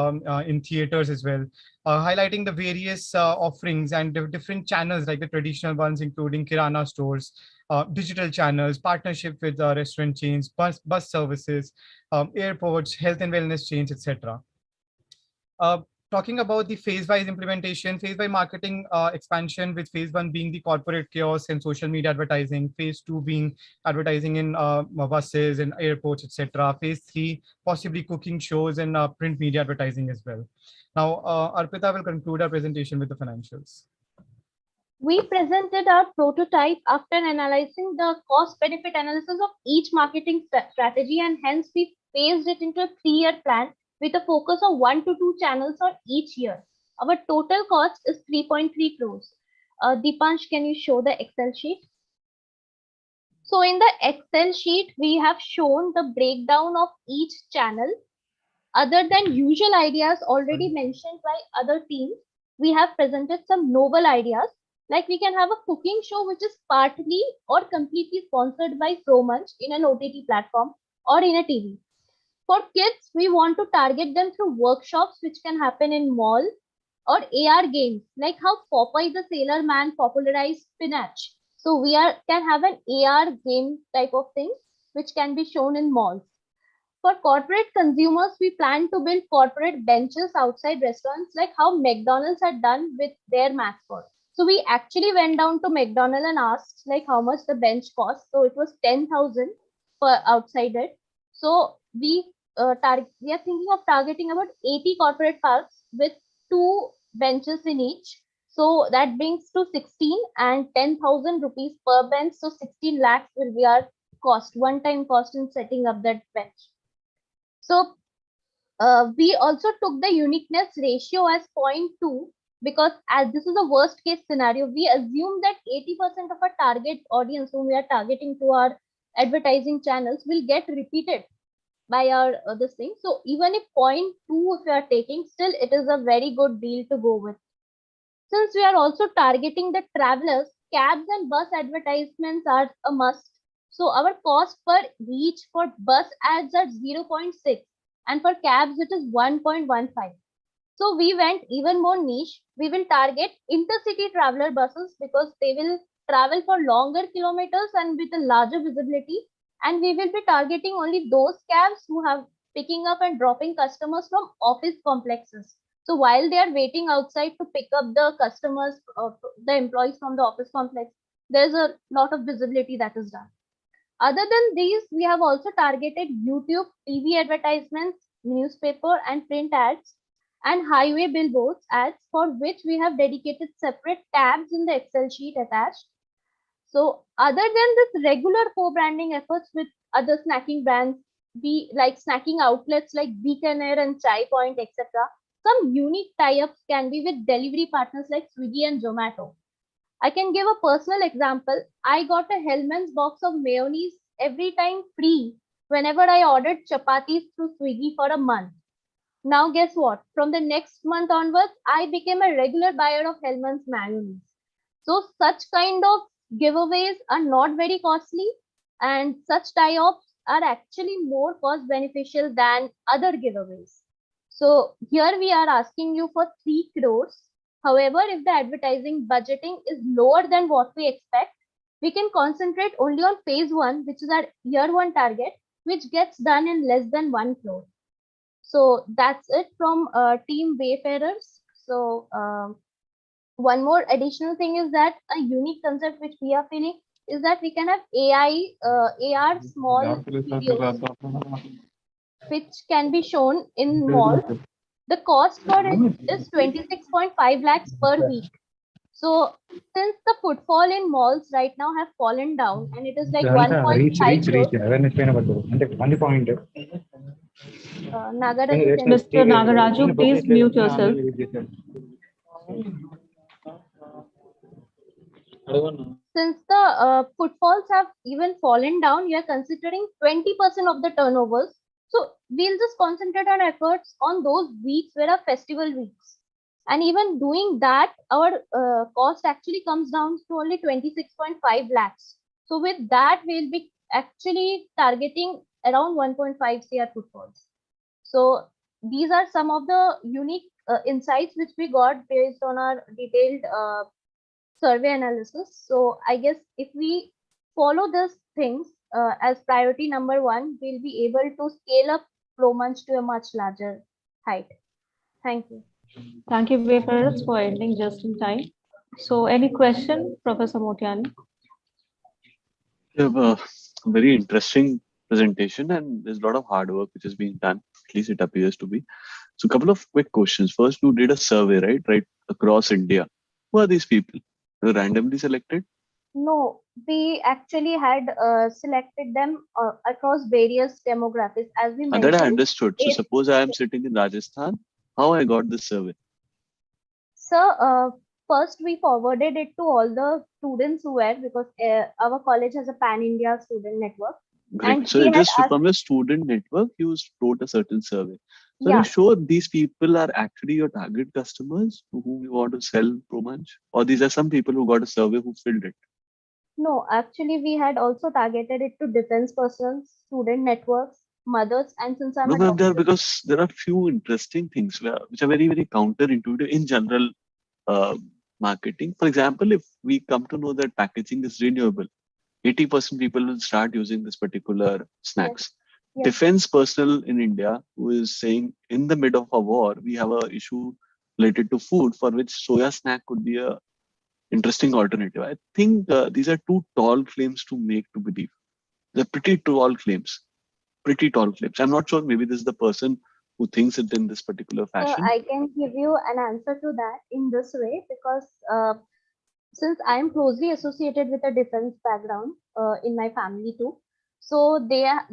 Speaker 18: in theaters as well, highlighting the various offerings and different channels like the traditional ones including kirana stores, digital channels, partnership with restaurant chains, bus services, airports, health and wellness chains, etc. Talking about the phase-wise implementation, phase-wise marketing expansion, with phase 1 being the corporate kiosks and social media advertising, phase 2 being advertising in buses and airports, etc. Phase 3, possibly cooking shows and print media advertising as well. Now, Arpita will conclude our presentation with the financials.
Speaker 20: We presented our prototype after analyzing the cost-benefit analysis of each marketing strategy, and hence we phased it into a 3-year plan with a focus of 1 to 2 channels on each year. Our total cost is 3.3 crores. Dipansh, can you show the Excel sheet? So in the Excel sheet, we have shown the breakdown of each channel. Other than usual ideas already mentioned by other teams, we have presented some novel ideas. Like we can have a cooking show which is partly or completely sponsored by ProMunch in an OTT platform or in a TV. For kids, we want to target them through workshops which can happen in mall, or AR games, like how Popeye the Sailor Man popularized spinach. So we can have an AR game type of thing which can be shown in malls. For corporate consumers, we plan to build corporate benches outside restaurants, like how McDonald's had done with their mascot. So we actually went down to McDonald's and asked like how much the bench cost. So it was 10,000 per outside it. So we are thinking of targeting about 80 corporate parks with 2 benches in each. So that brings to 16 and 10,000 rupees per bench. So 16 lakhs will be our cost, one-time cost in setting up that bench. So we also took the uniqueness ratio as 0.2 because as this is a worst case scenario, we assume that 80% of our target audience whom we are targeting to our advertising channels will get repeated by our this thing. So even if 0.2 if you are taking, still it is a very good deal to go with. Since we are also targeting the travelers, cabs and bus advertisements are a must. So our cost per reach for bus ads are 0.6 and for cabs it is 1.15. So we went even more niche. We will target intercity traveler buses because they will travel for longer kilometers and with a larger visibility. And we will be targeting only those cabs who have picking up and dropping customers from office complexes. So while they are waiting outside to pick up the customers, the employees from the office complex, there's a lot of visibility that is done. Other than these, we have also targeted YouTube, TV advertisements, newspaper and print ads, and highway billboards ads, for which we have dedicated separate tabs in the Excel sheet attached. So other than this regular co-branding efforts with other snacking brands, be like snacking outlets like Beaconair and Chai Point, etc., some unique tie-ups can be with delivery partners like Swiggy and Zomato. I can give a personal example. I got a Hellman's box of mayonnaise every time free whenever I ordered chapatis through Swiggy for a month. Now guess what? From the next month onwards, I became a regular buyer of Hellman's mayonnaise. So such kind of giveaways are not very costly, and such tie-ups are actually more cost beneficial than other giveaways. So here we are asking you for 3 crores. However, if the advertising budgeting is lower than what we expect, we can concentrate only on phase 1, which is our year 1 target, which gets done in less than 1 crore. So that's it from Team Wayfarers. So one more additional thing is that a unique concept which we are feeling is that we can have AR small videos which can be shown in mall. The cost for it is 26.5 lakhs per week. So since the footfall in malls right now have fallen down and it is like 1.5 crores.
Speaker 1: Mr. Nagaraju, please mute yourself.
Speaker 20: Since the footfalls have even fallen down, we are considering 20% of the turnovers. So we'll just concentrate our efforts on those weeks where are festival weeks. And even doing that, our cost actually comes down to only 26.5 lakhs. So with that, we'll be actually targeting around 1.5 CR footfalls. So these are some of the unique insights which we got based on our detailed survey analysis. So I guess if we follow these things as priority number 1, we'll be able to scale up ProMunch to a much larger height. Thank you.
Speaker 1: Thank you, Wayfarers, for ending just in time. So any question, Professor Motiani?
Speaker 6: You have a very interesting presentation and there's a lot of hard work which is being done. At least it appears to be. So a couple of quick questions. First, you did a survey, right across India. Who are these people? Were randomly selected?
Speaker 20: No, we actually had selected them across various demographics, as we mentioned.
Speaker 6: That I understood. So suppose I am sitting in Rajasthan, how I got this survey?
Speaker 20: So first we forwarded it to all the students who were, because our college has a pan-India student network.
Speaker 6: Great.
Speaker 20: And
Speaker 6: so just from a student network, you wrote a certain survey. So
Speaker 20: yeah.
Speaker 6: Are you sure these people are actually your target customers to whom you want to sell ProMunch? Or these are some people who got a survey who filled it?
Speaker 20: No, actually we had also targeted it to defense persons, student networks, mothers, and since I'm
Speaker 6: because there are few interesting things which are very, very counterintuitive in general marketing. For example, if we come to know that packaging is renewable, 80% people will start using this particular snacks. Yes. Defense personnel in India who is saying in the middle of a war, we have an issue related to food for which soya snack could be a interesting alternative. I think these are too tall claims to make to believe. They're pretty tall claims. I'm not sure, maybe this is the person who thinks it in this particular fashion.
Speaker 20: So I can give you an answer to that in this way, because since I am closely associated with a defense background in my family too, so their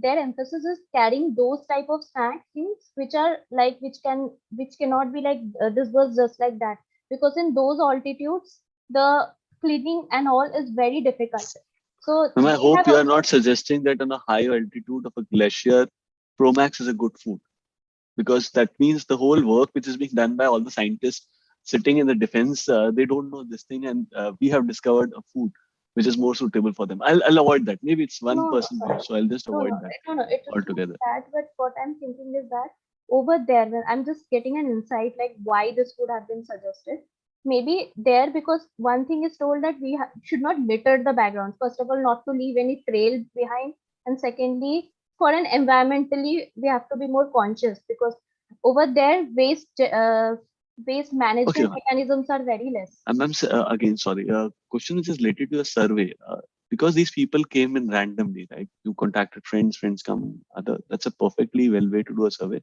Speaker 20: emphasis is carrying those type of snack things which are like which cannot be like this was just like that, because in those altitudes the cleaning and all is very difficult. So
Speaker 6: Ma'am, I
Speaker 20: they
Speaker 6: hope
Speaker 20: have
Speaker 6: you are not suggesting that on a high altitude of a glacier, Promax is a good food, because that means the whole work which is being done by all the scientists sitting in the defense, they don't know this thing, and we have discovered a food which is more suitable for them. I'll avoid that. Maybe it's
Speaker 20: no,
Speaker 6: 1% view, so I'll just
Speaker 20: no,
Speaker 6: avoid that
Speaker 20: it is
Speaker 6: altogether.
Speaker 20: not that, but what I'm thinking is that over there, when I'm just getting an insight like why this would have been suggested. Maybe there, because one thing is told that we should not litter the backgrounds. First of all, not to leave any trail behind, and secondly, for an environmentally, we have to be more conscious, because over there waste management mechanisms are very less.
Speaker 6: Ma'am, again, sorry. Question is related to the survey. Because these people came in randomly, right? You contacted friends come, that's a perfectly well way to do a survey.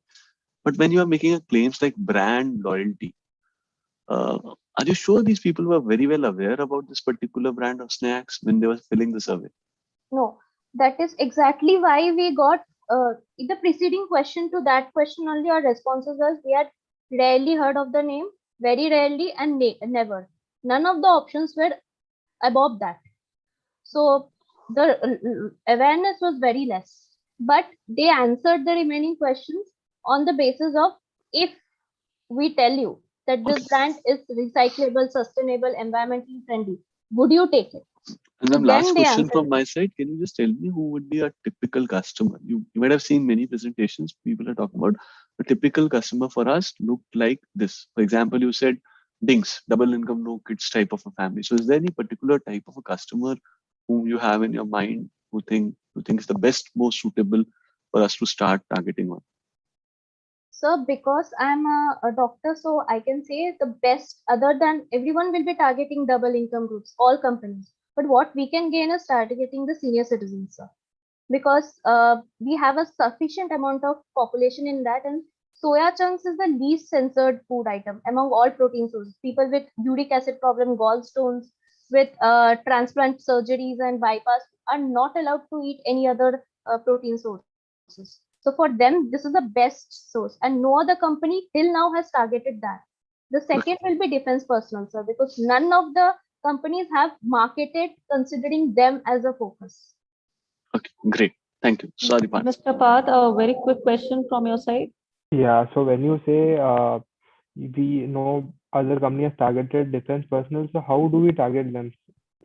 Speaker 6: But when you are making a claims like brand loyalty, are you sure these people were very well aware about this particular brand of snacks when they were filling the survey?
Speaker 20: No, that is exactly why we got in the preceding question to that question only our responses was we had rarely heard of the name, very rarely, and never. None of the options were above that. So the awareness was very less. But they answered the remaining questions on the basis of if we tell you that this brand is recyclable, sustainable, environmentally friendly, would you take it?
Speaker 6: And
Speaker 20: So
Speaker 6: then last
Speaker 20: then they
Speaker 6: question
Speaker 20: answered
Speaker 6: from
Speaker 20: it.
Speaker 6: my side, can you just tell me who would be a typical customer? You might have seen many presentations, people are talking about a typical customer for us looked like this. For example, you said DINKS, double income, no kids type of a family. So is there any particular type of a customer whom you have in your mind who thinks the best, most suitable for us to start targeting on?
Speaker 20: So because I'm a doctor, so I can say the best, other than everyone will be targeting double income groups, all companies. But what we can gain is targeting the senior citizens, sir. Because we have a sufficient amount of population in that, and soya chunks is the least censored food item among all protein sources. People with uric acid problem, gallstones, with transplant surgeries and bypass are not allowed to eat any other protein sources. So for them, this is the best source, and no other company till now has targeted that. The second will be defense personnel, sir, because none of the companies have marketed considering them as a focus.
Speaker 6: Okay, great. Thank you. Sorry, Parth.
Speaker 1: Mr. Parth, a very quick question from your side.
Speaker 7: Yeah, so when you say we know other companies targeted defense personnel, so how do we target them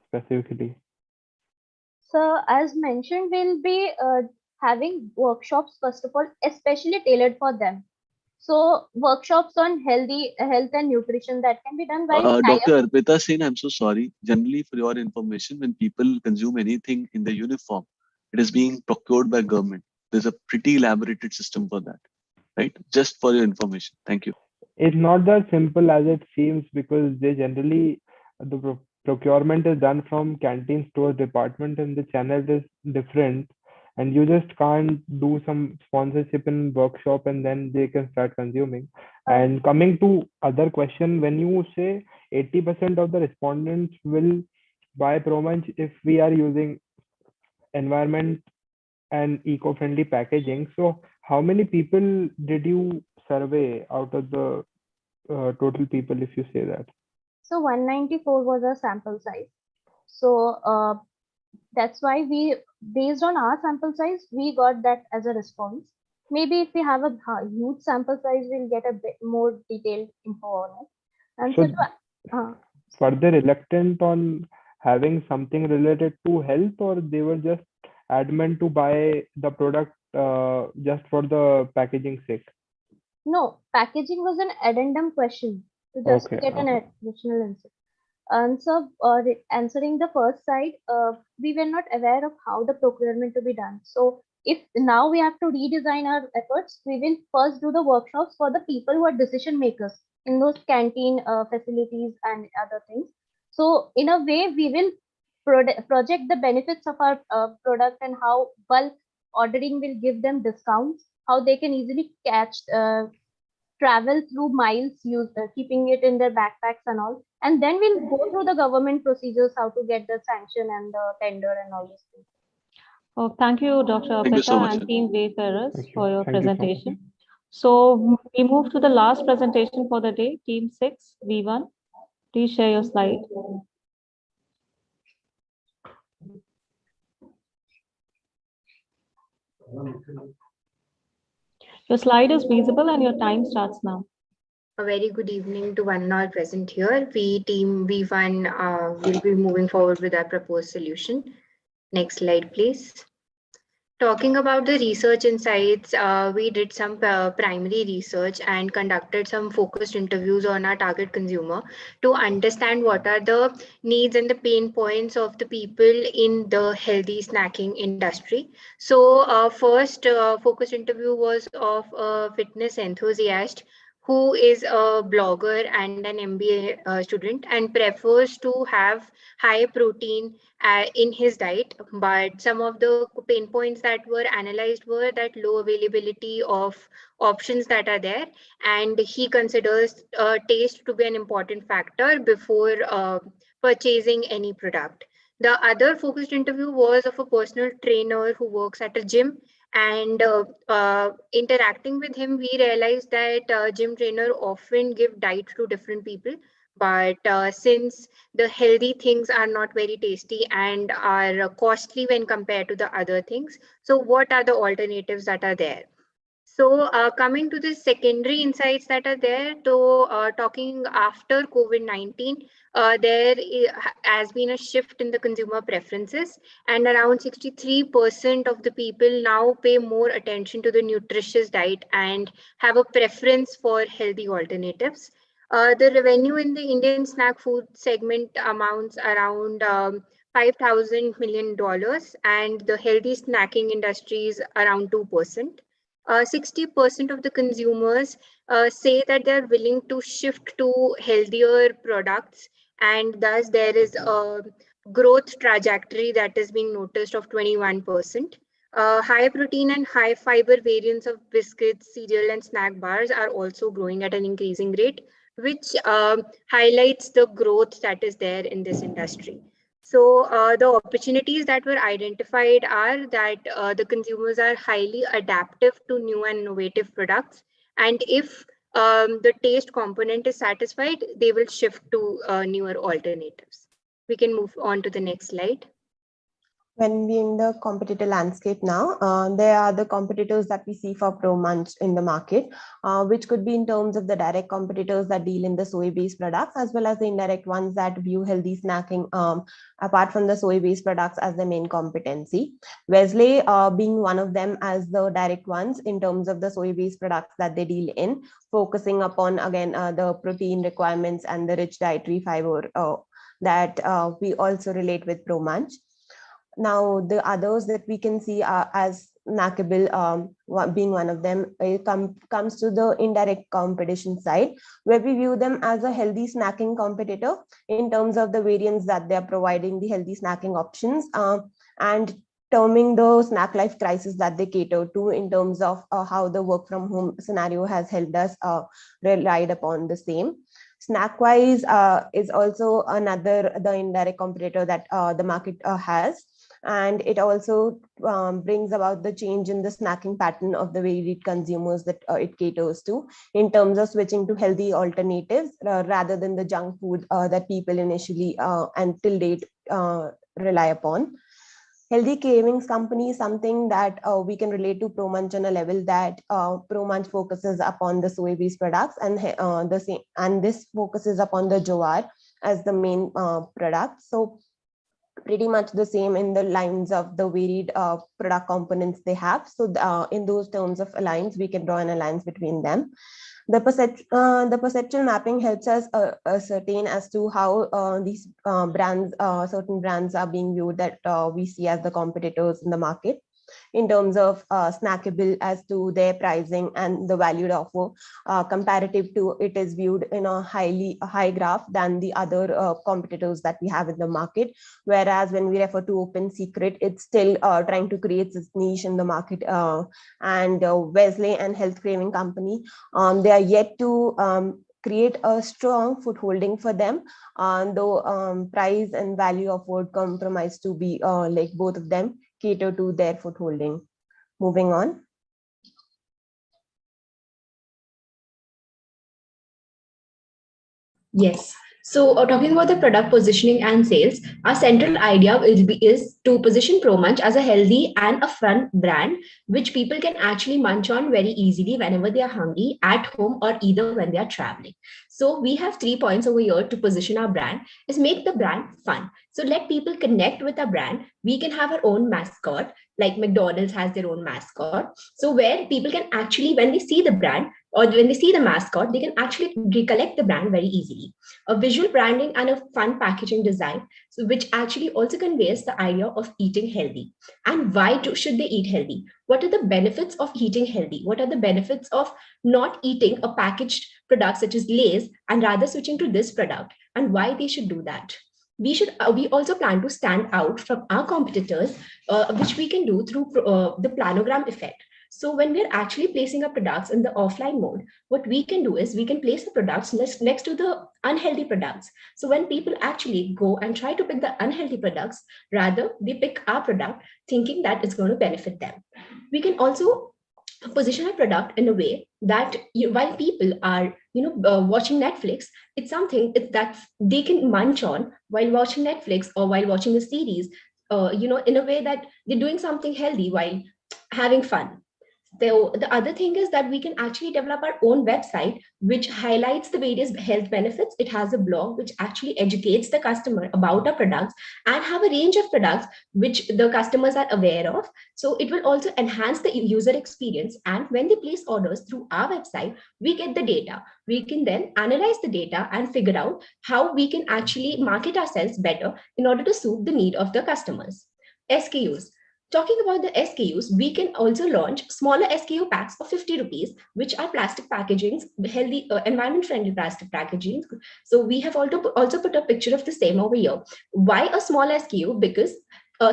Speaker 7: specifically?
Speaker 20: So as mentioned, we'll be having workshops, first of all, especially tailored for them. So workshops on health and nutrition that can be done by
Speaker 6: Dr. Arpita Singh, I'm so sorry. Generally, for your information, when people consume anything in the uniform, it is being procured by government. There's a pretty elaborated system for that, right? Just for your information. Thank you.
Speaker 7: It's not that simple as it seems, because they generally, the procurement is done from canteen store department and the channel is different, and you just can't do some sponsorship in workshop and then they can start consuming. And coming to other question, when you say 80% of the respondents will buy ProMunch if we are using environment and eco-friendly packaging, so how many people did you survey out of the total people, if you say that?
Speaker 20: So 194 was a sample size. So that's why we, based on our sample size, we got that as a response. Maybe if we have a huge sample size, we'll get a bit more detailed info on it. And
Speaker 7: so were they reluctant on having something related to health, or they were just adamant to buy the product just for the packaging sake?
Speaker 20: No, packaging was an addendum question to just get an additional answer. And so answering the first side, we were not aware of how the procurement to be done. So if now we have to redesign our efforts, we will first do the workshops for the people who are decision makers in those canteen facilities and other things. So in a way, we will project the benefits of our product and how bulk ordering will give them discounts, how they can easily travel through miles, keeping it in their backpacks and all. And then we'll go through the government procedures, how to get the sanction and the tender and all these things.
Speaker 1: Oh, thank you, Dr.
Speaker 6: Thank you so
Speaker 1: Arpita
Speaker 6: much.
Speaker 1: and Team Wayfarers for your
Speaker 7: Thank you so much.
Speaker 1: presentation. So we move to the last presentation for the day, Team 6, V1. Please share your slide. Your slide is visible and your time starts now.
Speaker 9: A very good evening to one and all present here. We team V1 will be moving forward with our proposed solution. Next slide, please. Talking about the research insights, we did some primary research and conducted some focused interviews on our target consumer to understand what are the needs and the pain points of the people in the healthy snacking industry. So first focused interview was of a fitness enthusiast who is a blogger and an MBA student and prefers to have high protein in his diet. But some of the pain points that were analyzed were that low availability of options that are there, and he considers taste to be an important factor before purchasing any product. The other focused interview was of a personal trainer who works at a gym, and interacting with him, we realized that gym trainer often give diet to different people. But since the healthy things are not very tasty and are costly when compared to the other things, so what are the alternatives that are there? So coming to the secondary insights that are there, so talking after COVID-19, there has been a shift in the consumer preferences, and around 63% of the people now pay more attention to the nutritious diet and have a preference for healthy alternatives. The revenue in the Indian snack food segment amounts around $5,000 million, and the healthy snacking industry is around 2%. 60% of the consumers say that they're willing to shift to healthier products, and thus there is a growth trajectory that is being noticed of 21%. High protein and high fiber variants of biscuits, cereal, and snack bars are also growing at an increasing rate, which highlights the growth that is there in this industry. So the opportunities that were identified are that the consumers are highly adaptive to new and innovative products. And if the taste component is satisfied, they will shift to newer alternatives. We can move on to the next slide.
Speaker 15: When we in the competitor landscape now, there are the competitors that we see for ProMunch in the market, which could be in terms of the direct competitors that deal in the soy-based products, as well as the indirect ones that view healthy snacking apart from the soy-based products as the main competency. Wesley being one of them as the direct ones in terms of the soy-based products that they deal in, focusing upon again the protein requirements and the rich dietary fiber that we also relate with ProMunch. Now, the others that we can see as snackable, being one of them, comes to the indirect competition side, where we view them as a healthy snacking competitor in terms of the variants that they are providing, the healthy snacking options, and terming the snack life crisis that they cater to in terms of how the work from home scenario has helped us relied upon the same. Snackwise is also the indirect competitor that the market has. And it also brings about the change in the snacking pattern of the varied consumers that it caters to in terms of switching to healthy alternatives rather than the junk food that people initially and till date rely upon. Healthy cravings company is something that we can relate to ProMunch on a level that ProMunch focuses upon the soy-based products, and this focuses upon the jowar as the main product. So pretty much the same in the lines of the varied product components they have. So in those terms of alliance, we can draw an alliance between them. The perceptual mapping helps us ascertain as to how these brands, certain brands are being viewed that we see as the competitors in the market, in terms of snackable as to their pricing and the value offer comparative to it is viewed in a high graph than the other competitors that we have in the market. Whereas when we refer to Open Secret, it's still trying to create this niche in the market, and Wesley and Health Craving Company, they are yet to create a strong footholding for them, though price and value offered compromise to be like both of them cater to their footholding. Moving on.
Speaker 23: Yes,
Speaker 4: So, talking about the product positioning and sales, our central idea is to position ProMunch as a healthy and a fun brand, which people can actually munch on very easily whenever they are hungry, at home, or either when they are traveling. So, we have 3 points over here to position our brand: is make the brand fun. So, let people connect with our brand. We can have our own mascot, like McDonald's has their own mascot. So, where people can actually, when they see the brand or when they see the mascot, they can actually recollect the brand very easily. A visual branding and a fun packaging design, so which actually also conveys the idea of eating healthy. And why should they eat healthy? What are the benefits of eating healthy? What are the benefits of not eating a packaged product such as Lay's and rather switching to this product, and why they should do that? We also plan to stand out from our competitors, which we can do through the planogram effect. So when we're actually placing our products in the offline mode, what we can do is we can place the products next to the unhealthy products. So when people actually go and try to pick the unhealthy products, rather they pick our product thinking that it's going to benefit them. We can also position a product in a way that while people are watching Netflix, it's something that they can munch on while watching Netflix or while watching a series, in a way that they're doing something healthy while having fun. The other thing is that we can actually develop our own website, which highlights the various health benefits. It has a blog which actually educates the customer about our products and have a range of products which the customers are aware of. So it will also enhance the user experience. And when they place orders through our website, we get the data. We can then analyze the data and figure out how we can actually market ourselves better in order to suit the need of the customers. SKUs. Talking about the SKUs, we can also launch smaller SKU packs of 50 rupees, which are plastic packagings, healthy, environment-friendly plastic packaging. So we have also put a picture of the same over here. Why a small SKU? Because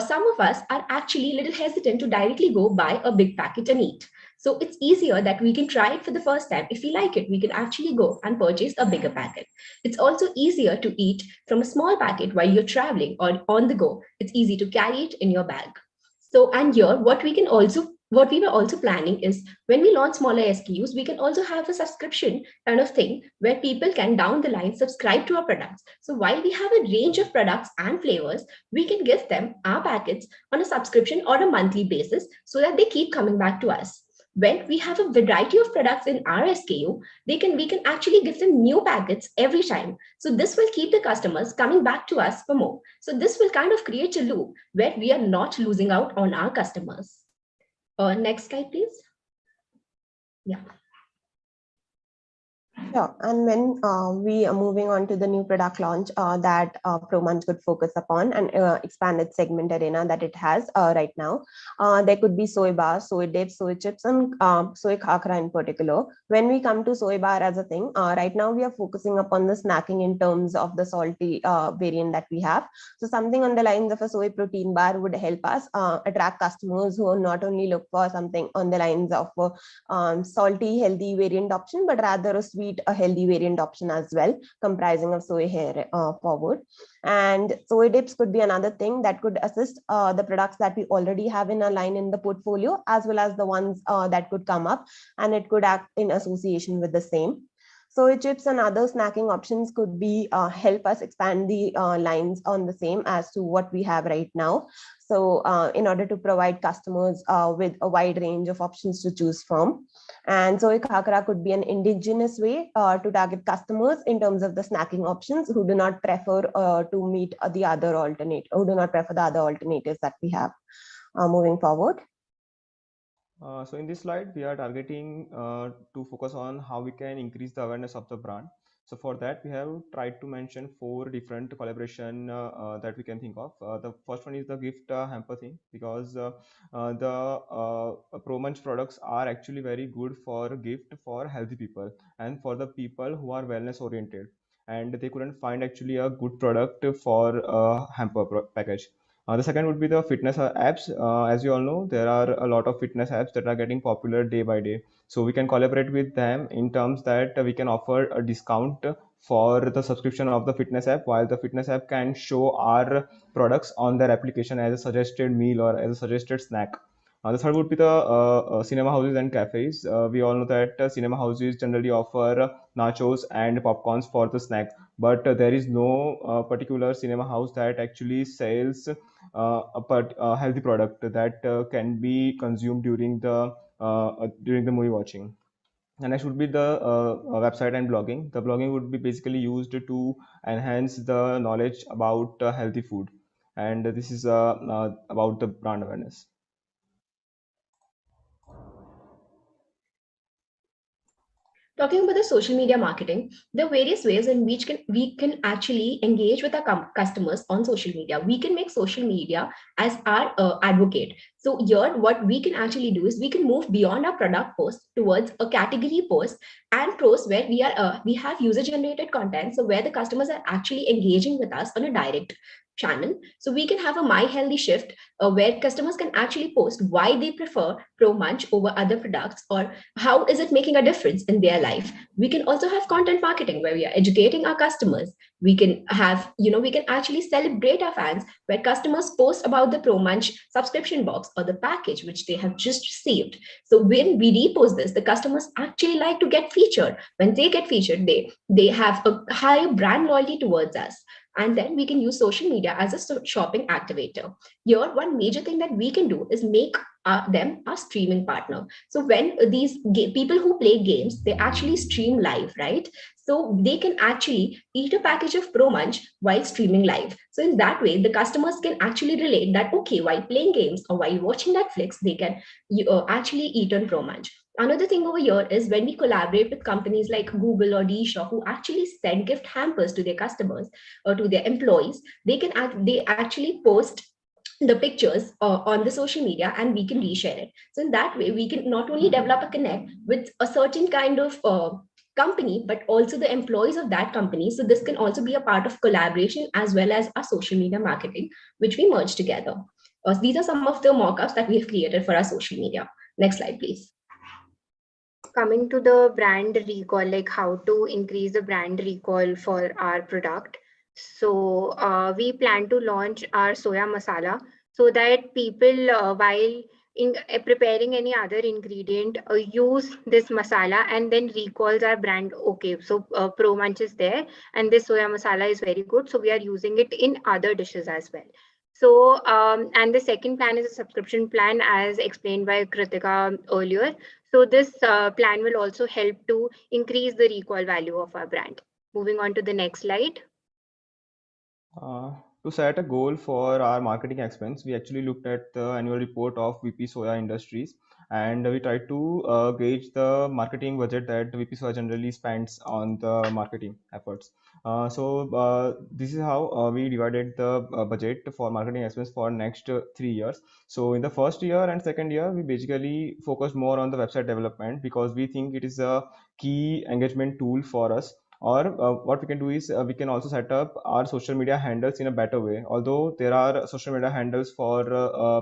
Speaker 4: some of us are actually a little hesitant to directly go buy a big packet and eat. So it's easier that we can try it for the first time. If we like it, we can actually go and purchase a bigger packet. It's also easier to eat from a small packet while you're traveling or on the go. It's easy to carry it in your bag. So, and here, what we were also planning is when we launch smaller SKUs, we can also have a subscription kind of thing where people can down the line subscribe to our products. So while we have a range of products and flavors, we can give them our packets on a subscription or a monthly basis so that they keep coming back to us. When we have a variety of products in our SKU, we can actually give them new packets every time. So this will keep the customers coming back to us for more. So this will kind of create a loop where we are not losing out on our customers. Next slide, please. Yeah.
Speaker 15: Sure. And when we are moving on to the new product launch that ProMunch could focus upon and expand its segment arena that it has right now, there could be soy bars, soy dips, soy chips, and soy khakra in particular. When we come to soy bar as a thing, right now we are focusing upon the snacking in terms of the salty variant that we have. So something on the lines of a soy protein bar would help us attract customers who are not only look for something on the lines of salty, healthy variant option, but rather a sweet, a healthy variant option as well, comprising of soy hair forward. And soy dips could be another thing that could assist the products that we already have in our line in the portfolio, as well as the ones that could come up, and it could act in association with the same. Soy chips and other snacking options could be help us expand the lines on the same as to what we have right now. So in order to provide customers with a wide range of options to choose from. And soy khakra could be an indigenous way to target customers in terms of the snacking options who do not prefer to meet the other who do not prefer the other alternatives that we have. Moving forward.
Speaker 12: So in this slide, we are targeting to focus on how we can increase the awareness of the brand. So for that, we have tried to mention 4 different collaboration that we can think of. The first one is the gift hamper thing, because the ProMunch products are actually very good for gift for healthy people and for the people who are wellness oriented, and they couldn't find actually a good product for a hamper package. The second would be the fitness apps. As you all know, there are a lot of fitness apps that are getting popular day by day. So we can collaborate with them in terms that we can offer a discount for the subscription of the fitness app, while the fitness app can show our products on their application as a suggested meal or as a suggested snack. The third would be the cinema houses and cafes. We all know that cinema houses generally offer nachos and popcorns for the snack, but there is no particular cinema house that actually sells a healthy product that can be consumed during the movie watching. And next would be the website and blogging. The blogging would be basically used to enhance the knowledge about healthy food, and this is about the brand awareness.
Speaker 4: Talking about the social media marketing, there are various ways in which we can actually engage with our customers on social media. We can make social media as our advocate. So here, what we can actually do is we can move beyond our product post towards a category post and post where we have user-generated content. So where the customers are actually engaging with us on a direct channel. So we can have a My Healthy Shift where customers can actually post why they prefer Pro Munch over other products or how is it making a difference in their life. We can also have content marketing where we are educating our customers. We can have, we can actually celebrate our fans where customers post about the Pro Munch subscription box or the package which they have just received. So when we repost this, the customers actually like to get featured. When they get featured, they have a higher brand loyalty towards us. And then we can use social media as a shopping activator. Here, one major thing that we can do is make them a streaming partner. So when these people who play games, they actually stream live, right? So they can actually eat a package of Pro Munch while streaming live. So in that way, the customers can actually relate that, okay, while playing games or while watching Netflix, they can actually eat on Pro Munch. Another thing over here is when we collaborate with companies like Google or DShaw who actually send gift hampers to their customers or to their employees, they actually post the pictures on the social media and we can reshare it. So in that way, we can not only develop a connect with a certain kind of company, but also the employees of that company. So this can also be a part of collaboration as well as our social media marketing, which we merge together. These are some of the mockups that we have created for our social media. Next slide, please.
Speaker 9: Coming to the brand recall, like how to increase the brand recall for our product. So we plan to launch our soya masala so that people, while preparing any other ingredient, use this masala and then recalls our brand. Okay, so Pro Munch is there and this soya masala is very good. So we are using it in other dishes as well. So, and the second plan is a subscription plan as explained by Kritika earlier. So this plan will also help to increase the recall value of our brand. Moving on to the next slide.
Speaker 12: To set a goal for our marketing expense, we actually looked at the annual report of VP Soya Industries, and we tried to gauge the marketing budget that VP Soya generally spends on the marketing efforts. This is how we divided the budget for marketing expense for next 3 years. So in the first year and second year, we basically focused more on the website development because we think it is a key engagement tool for us. Or what we can do is we can also set up our social media handles in a better way. Although there are social media handles for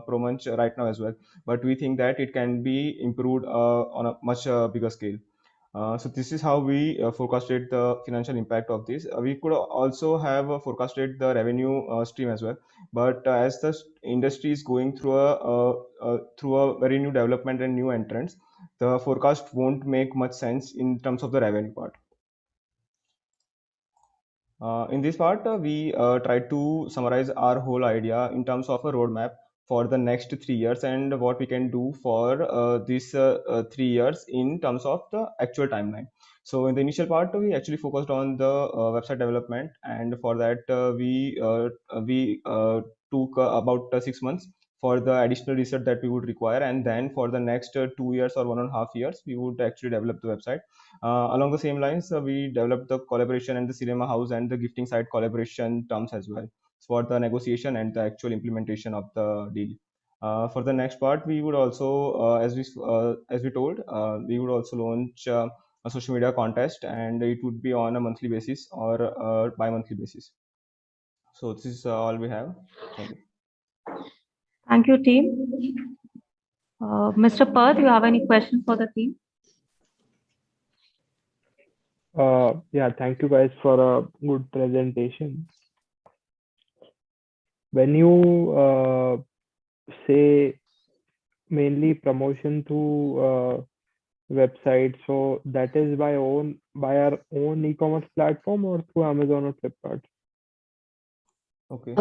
Speaker 12: Pro Munch right now as well, but we think that it can be improved on a much bigger scale. So this is how we forecasted the financial impact of this. We could also have forecasted the revenue stream as well, but as the industry is going through a very new development and new entrants, the forecast won't make much sense in terms of the revenue part. In this part, we try to summarize our whole idea in terms of a roadmap for the next 3 years and what we can do for these 3 years in terms of the actual timeline. So in the initial part, we actually focused on the website development, and for that we took about 6 months for the additional research that we would require, and then for the next 2 years or 1.5 years, we would actually develop the website. Along the same lines, we developed the collaboration and the cinema house and the gifting site collaboration terms as well for the negotiation and the actual implementation of the deal. For the next part, we would also, as we told, we would also launch a social media contest, and it would be on a monthly basis or a bi-monthly basis. So this is all we have. Thank you.
Speaker 1: Thank you, team. Mr. Perth, you have any questions for the team?
Speaker 7: Yeah, thank you guys for a good presentation. When you say mainly promotion through website. So that is by our own e-commerce platform or through Amazon or Flipkart.
Speaker 12: Okay.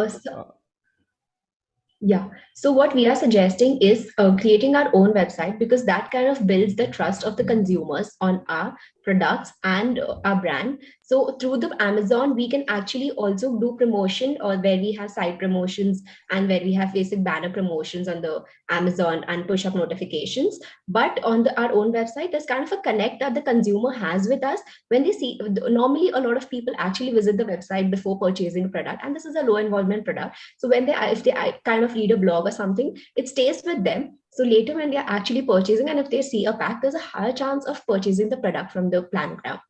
Speaker 4: Yeah. So what we are suggesting is creating our own website, because that kind of builds the trust of the consumers on our products and our brand. So through the Amazon, we can actually also do promotion, or where we have site promotions and where we have basic banner promotions on the Amazon and push up notifications. But on our own website, there's kind of a connect that the consumer has with us when they see. Normally, a lot of people actually visit the website before purchasing a product, and this is a low involvement product. So when if they kind of read a blog or something, it stays with them. So later when they're actually purchasing, and if they see a pack, there's a higher chance of purchasing the product from the planogram.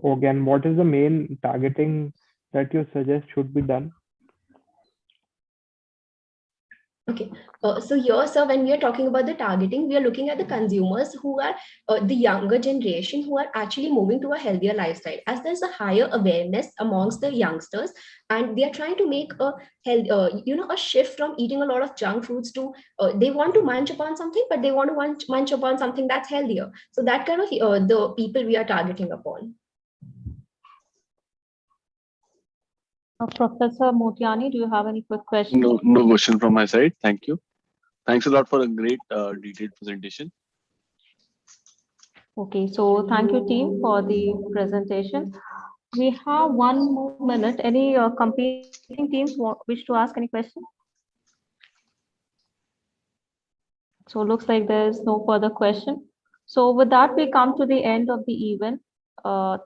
Speaker 7: Okay, and what is the main targeting that you suggest should be done?
Speaker 4: Okay, so here, sir, when we are talking about the targeting, we are looking at the consumers who are the younger generation, who are actually moving to a healthier lifestyle, as there's a higher awareness amongst the youngsters, and they are trying to make a a shift from eating a lot of junk foods to they want to munch upon something, but they want to munch upon something that's healthier. So that kind of the people we are targeting upon.
Speaker 1: Professor Motiani, do you have any quick questions?
Speaker 6: No question from my side. Thank you. Thanks a lot for a great detailed presentation.
Speaker 1: Okay, so thank you, team, for the presentation. We have 1 more minute. Any competing teams wish to ask any question? So looks like there's no further question. So with that, we come to the end of the event.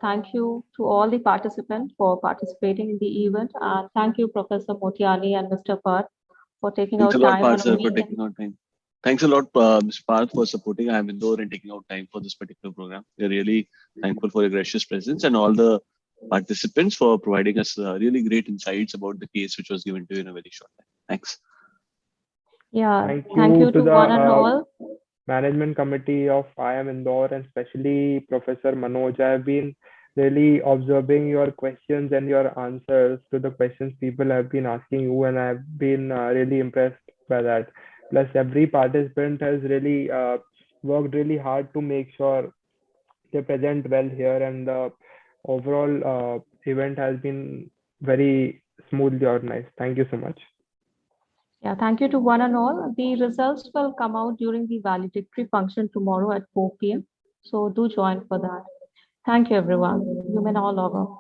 Speaker 1: Thank you to all the participants for participating in the event. And thank you, Professor Motiani and Mr. Parth, for taking
Speaker 6: Thanks
Speaker 1: out
Speaker 6: a lot,
Speaker 1: time.
Speaker 6: Parth, for taking out time. Thanks a lot, Mr. Parth, for supporting I Am Indore and taking out time for this particular program. We're really thankful for your gracious presence, and all the participants for providing us really great insights about the case which was given to you in a very short time. Thanks.
Speaker 1: Yeah, thank you to
Speaker 7: the
Speaker 1: one and all.
Speaker 7: management committee of I Am Indore, and especially Professor Manoj. I have been really observing your questions and your answers to the questions people have been asking you, and I've been really impressed by that. Plus, every participant has really worked really hard to make sure they present well here, and the overall event has been very smoothly organized. Thank you so much.
Speaker 1: Yeah, thank you to one and all. The results will come out during the valedictory function tomorrow at 4 p.m. So do join for that. Thank you, everyone. You may now log off.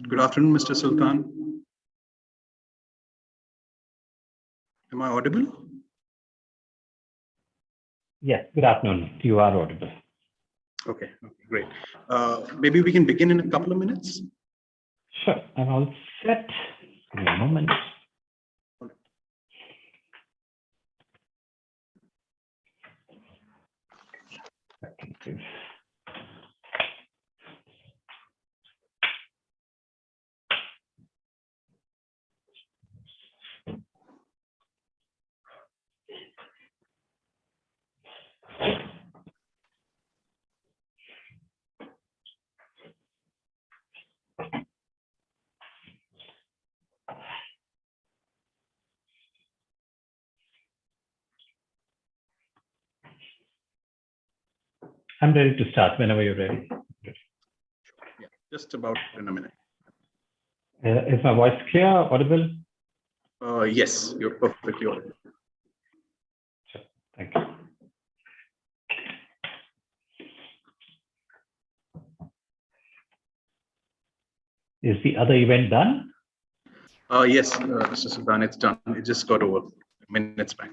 Speaker 3: Good afternoon, Mr. Sultan. Am I audible?
Speaker 22: Yes, good afternoon. You are audible.
Speaker 3: Okay, great. Maybe we can begin in a couple of minutes.
Speaker 22: Sure, I'm all set. Give me a moment. Second, please. I'm ready to start whenever you're ready.
Speaker 3: Yeah, just about in a minute.
Speaker 22: Is my voice clear, audible?
Speaker 3: Yes, you're perfectly audible.
Speaker 22: Sure, thank you. Is the other event done?
Speaker 3: Yes, Mr. Sultan, it's done. It just got over minutes back.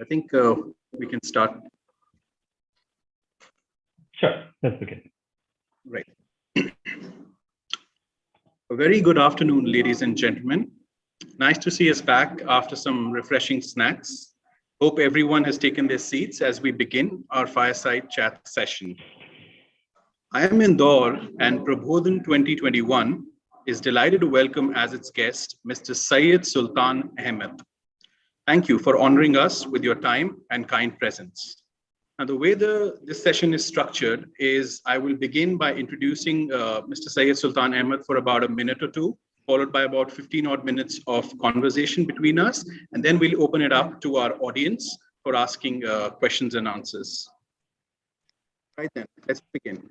Speaker 3: I think we can start.
Speaker 22: Sure, let's begin.
Speaker 3: Right. A very good afternoon, ladies and gentlemen. Nice to see us back after some refreshing snacks. Hope everyone has taken their seats as we begin our fireside chat session. I am Indore, and Prabodhan 2021 is delighted to welcome as its guest Mr. Syed Sultan Ahmed. Thank you for honoring us with your time and kind presence. Now, the way this session is structured is I will begin by introducing Mr. Syed Sultan Ahmed for about a minute or two, followed by about 15 odd minutes of conversation between us, and then we'll open it up to our audience for asking questions and answers. Right then, let's begin.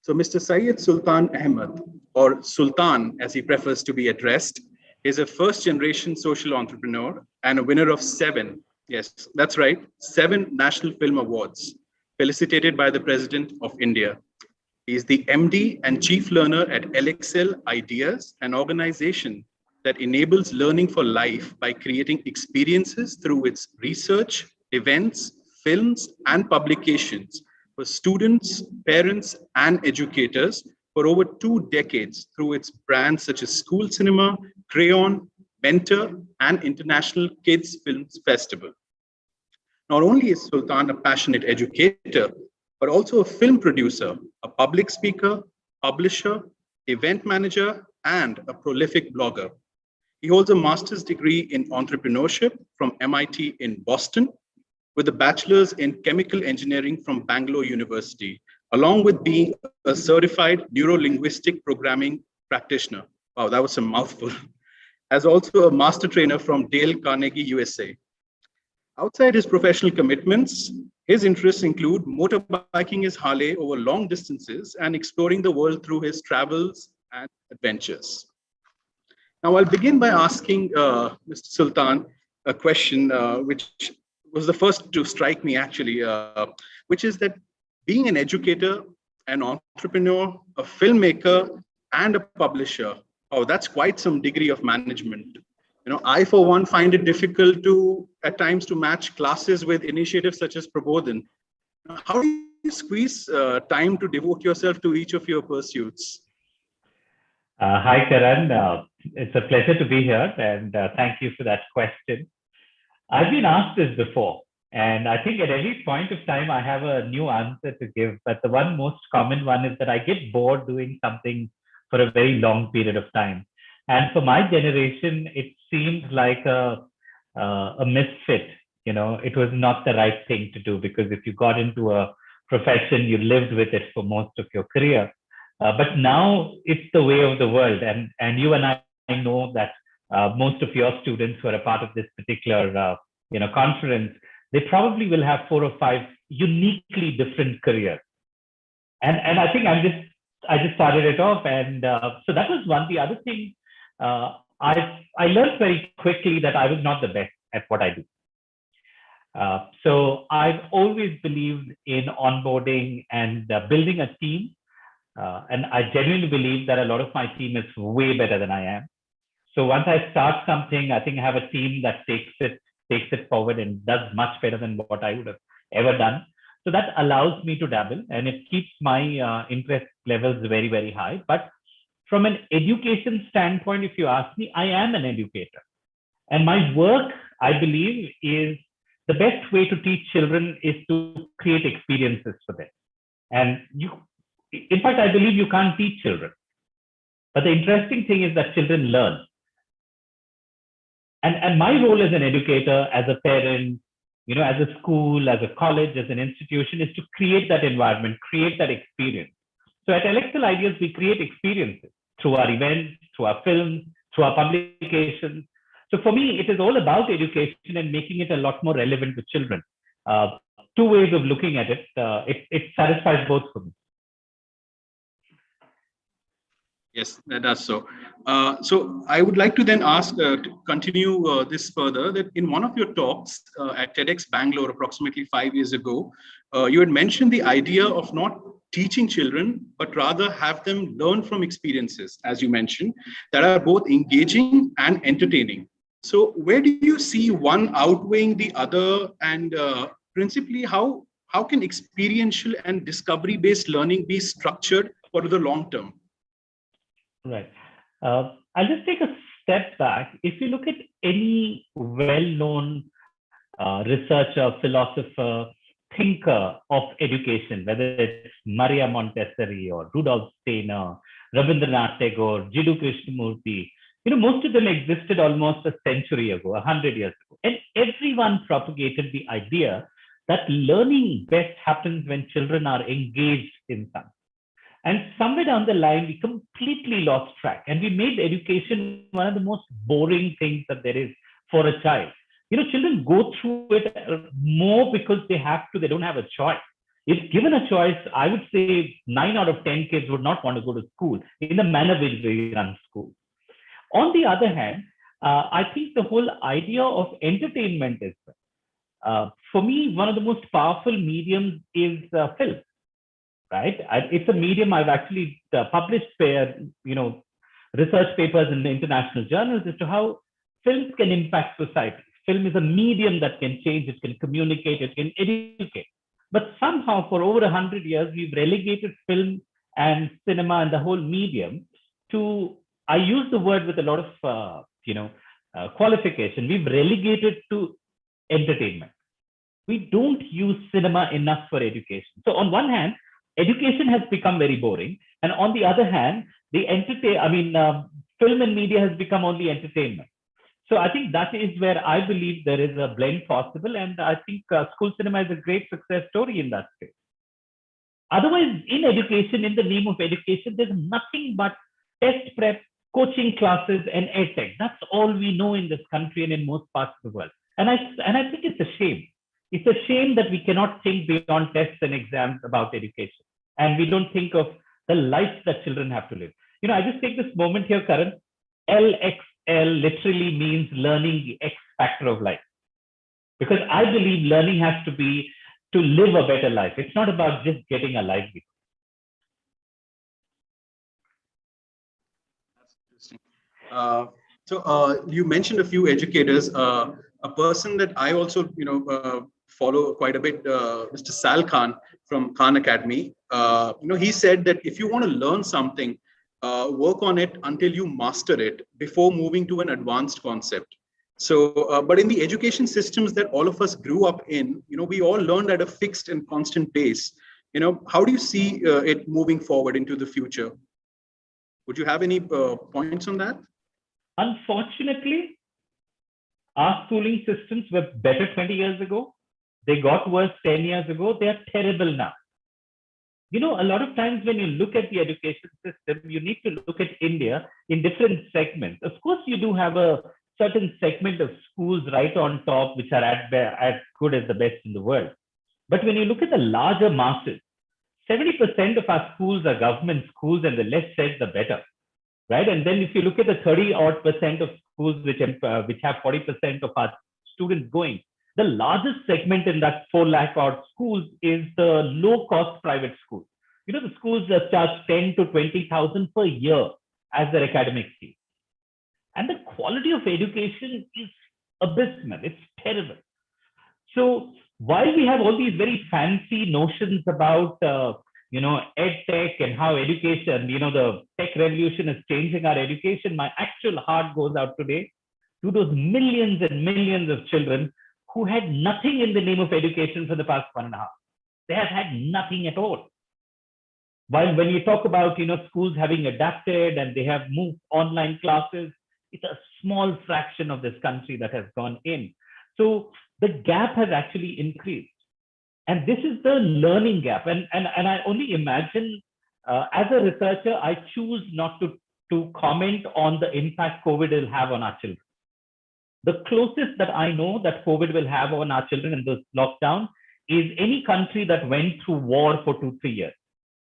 Speaker 3: So Mr. Syed Sultan Ahmed, or Sultan as he prefers to be addressed, is a first-generation social entrepreneur and a winner of 7, yes, that's right, 7 National Film Awards, felicitated by the President of India. He is the MD and Chief Learner at LXL Ideas, an organization that enables learning for life by creating experiences through its research, events, films, and publications for students, parents, and educators for over 2 decades through its brands such as School Cinema, Crayon, Mentor, and International Kids Films Festival. Not only is Sultan a passionate educator, but also a film producer, a public speaker, publisher, event manager, and a prolific blogger. He holds a master's degree in entrepreneurship from MIT in Boston, with a bachelor's in chemical engineering from Bangalore University, along with being a certified neuro-linguistic programming practitioner. Wow, that was a mouthful. As also a master trainer from Dale Carnegie, USA. Outside his professional commitments, his interests include motorbiking his Harley over long distances and exploring the world through his travels and adventures. Now, I'll begin by asking Mr. Sultan a question which was the first to strike me actually, which is that being an educator, an entrepreneur, a filmmaker, and a publisher, oh, that's quite some degree of management. You know, I, for one, find it difficult to, at times, to match classes with initiatives such as Prabodhan. How do you squeeze time to devote yourself to each of your pursuits?
Speaker 22: Hi, Karan. It's a pleasure to be here, and thank you for that question. I've been asked this before, and I think at every point of time I have a new answer to give, but the one most common one is that I get bored doing something for a very long period of time. And for my generation, it seemed like a misfit. You know, it was not the right thing to do, because if you got into a profession, you lived with it for most of your career. But now it's the way of the world. And you and I know that most of your students who are a part of this particular conference, they probably will have 4 or 5 uniquely different careers. And I think I just started it off. And so that was one. The other thing, I learned very quickly that I was not the best at what I do. So I've always believed in onboarding and building a team. And I genuinely believe that a lot of my team is way better than I am. So once I start something, I think I have a team that takes it forward and does much better than what I would have ever done. So that allows me to dabble, and it keeps my interest levels very, very high. But from an education standpoint, if you ask me, I am an educator. And my work, I believe, is the best way to teach children is to create experiences for them. And in fact, I believe you can't teach children. But the interesting thing is that children learn. And my role as an educator, as a parent, as a school, as a college, as an institution, is to create that environment, create that experience. So at Electoral Ideas, we create experiences through our events, through our films, through our publications. So for me, it is all about education and making it a lot more relevant to children. Two ways of looking at it. It satisfies both for me.
Speaker 3: Yes, that does so. So I would like to then ask to continue this further, that in one of your talks at TEDx Bangalore approximately 5 years ago, you had mentioned the idea of not teaching children, but rather have them learn from experiences, as you mentioned, that are both engaging and entertaining. So where do you see one outweighing the other, and principally how can experiential and discovery-based learning be structured for the long term?
Speaker 22: Right. I'll just take a step back. If you look at any well-known researcher, philosopher, thinker of education, whether it's Maria Montessori or Rudolf Steiner, Rabindranath Tagore, Jiddu Krishnamurti, most of them existed almost a century ago, 100 years ago. And everyone propagated the idea that learning best happens when children are engaged in something. And somewhere down the line, we completely lost track, and we made education one of the most boring things that there is for a child. Children go through it more because they have to, they don't have a choice. If given a choice, I would say 9 out of 10 kids would not want to go to school in the manner which we run school. On the other hand, I think the whole idea of entertainment is, for me, one of the most powerful mediums is film. Right? It's a medium. I've actually published research papers in the international journals as to how films can impact society. Film is a medium that can change, it can communicate, it can educate. But somehow for over 100 years, we've relegated film and cinema and the whole medium to, I use the word with a lot of qualification, we've relegated to entertainment. We don't use cinema enough for education. So on one hand, education has become very boring, and on the other hand, film and media has become only entertainment. So I think that is where I believe there is a blend possible, and I think school cinema is a great success story in that space. Otherwise, in education, in the name of education, there's nothing but test prep, coaching classes, and edtech. That's all we know in this country and in most parts of the world. And I think it's a shame. It's a shame that we cannot think beyond tests and exams about education. And we don't think of the life that children have to live. I just take this moment here, Karan. LXL literally means learning the X factor of life. Because I believe learning has to be to live a better life. It's not about just getting a livelihood.
Speaker 3: That's interesting. So you mentioned a few educators. A person that I also, follow quite a bit, Mr. Sal Khan from Khan Academy. He said that if you want to learn something, work on it until you master it before moving to an advanced concept. So, but in the education systems that all of us grew up in, we all learned at a fixed and constant pace. How do you see it moving forward into the future? Would you have any points on that?
Speaker 22: Unfortunately, our schooling systems were better 20 years ago. They got worse 10 years ago. They are terrible now. A lot of times when you look at the education system, you need to look at India in different segments. Of course, you do have a certain segment of schools right on top, which are as good as the best in the world. But when you look at the larger masses, 70% of our schools are government schools, and the less said, the better. Right? And then if you look at the 30-odd% of schools which have 40% of our students going, The largest segment in that 4 lakh odd schools is the low-cost private schools. You know, the schools that charge 10 to 20,000 per year as their academic fee. And the quality of education is abysmal. It's terrible. So while we have all these very fancy notions about, ed tech and how education, the tech revolution is changing our education, my actual heart goes out today to those millions and millions of children who had nothing in the name of education for the past 1.5. They have had nothing at all. While when you talk about, schools having adapted and they have moved online classes, it's a small fraction of this country that has gone in. So the gap has actually increased. And this is the learning gap. And I only imagine, as a researcher, I choose not to comment on the impact COVID will have on our children. The closest that I know that COVID will have on our children in this lockdown is any country that went through war for 2-3 years.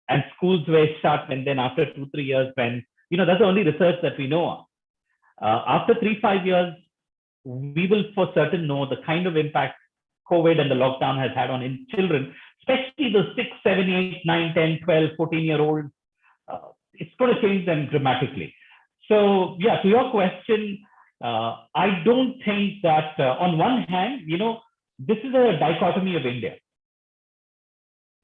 Speaker 22: And schools were shut, and then after 2-3 years, when, that's the only research that we know of. After 3-5 years, we will for certain know the kind of impact COVID and the lockdown has had on children, especially the 6, 7, 8, 9, 10, 12, 14-year-olds. It's going to change them dramatically. So, yeah, to your question, I don't think that on one hand, this is a dichotomy of India.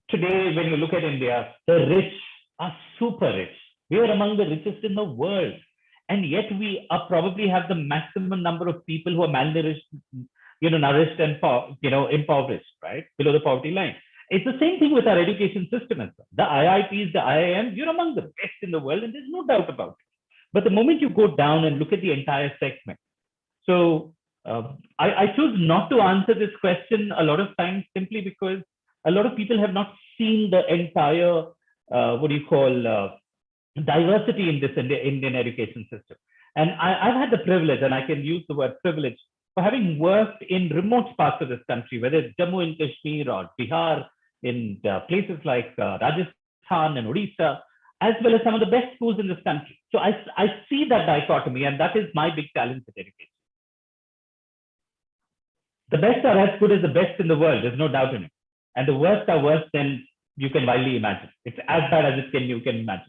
Speaker 22: Today, when you look at India, the rich are super rich. We are among the richest in the world. And yet we probably have the maximum number of people who are malnourished, nourished and, impoverished, right? Below the poverty line. It's the same thing with our education system as well. The IITs, the IIMs, you're among the best in the world, and there's no doubt about it. But the moment you go down and look at the entire segment. So I choose not to answer this question a lot of times simply because a lot of people have not seen the entire, diversity in this Indian education system. And I've had the privilege, and I can use the word privilege, for having worked in remote parts of this country, whether it's Jammu and Kashmir or Bihar, in places like Rajasthan and Odisha, as well as some of the best schools in this country. So I see that dichotomy, and that is my big challenge with education. The best are as good as the best in the world, there's no doubt in it. And the worst are worse than you can widely imagine. It's as bad as you can imagine.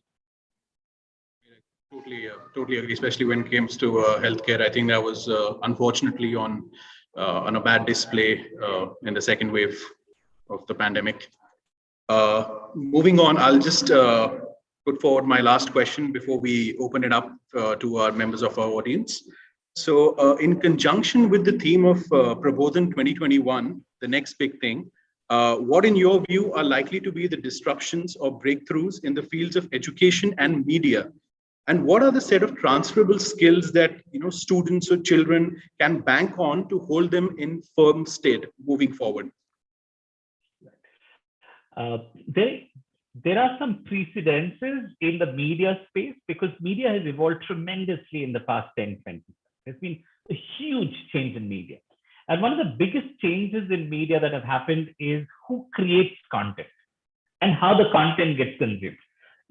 Speaker 3: Totally agree, especially when it comes to healthcare. I think that was unfortunately on a bad display in the second wave of the pandemic. Moving on, I'll just put forward my last question before we open it up to our members of our audience. So in conjunction with the theme of Prabodhan 2021, the next big thing, what in your view are likely to be the disruptions or breakthroughs in the fields of education and media? And what are the set of transferable skills that students or children can bank on to hold them in firm state moving forward?
Speaker 22: There are some precedences in the media space because media has evolved tremendously in the past 10, 20 years. There's been a huge change in media. And one of the biggest changes in media that have happened is who creates content and how the content gets consumed.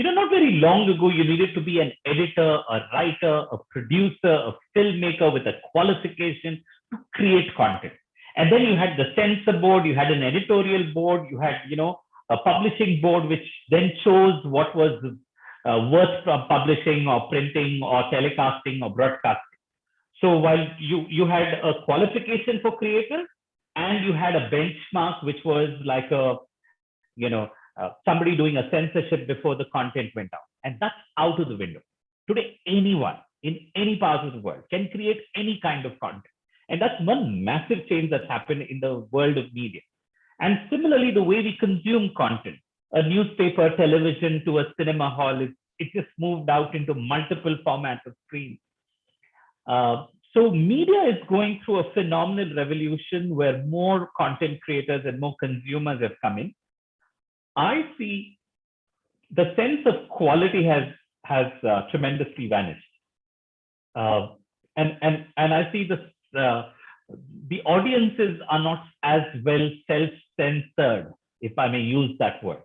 Speaker 22: Not very long ago, you needed to be an editor, a writer, a producer, a filmmaker with a qualification to create content. And then you had the censor board, you had an editorial board, you had, a publishing board, which then chose what was worth publishing or printing or telecasting or broadcasting. So while you had a qualification for creators and you had a benchmark, which was like somebody doing a censorship before the content went out. And that's out of the window. Today, anyone in any part of the world can create any kind of content. And that's one massive change that's happened in the world of media. And similarly, the way we consume content, a newspaper, television to a cinema hall, it just moved out into multiple formats of screens. So media is going through a phenomenal revolution where more content creators and more consumers have come in. I see the sense of quality has tremendously vanished, and I see the audiences are not as well self-censored, if I may use that word,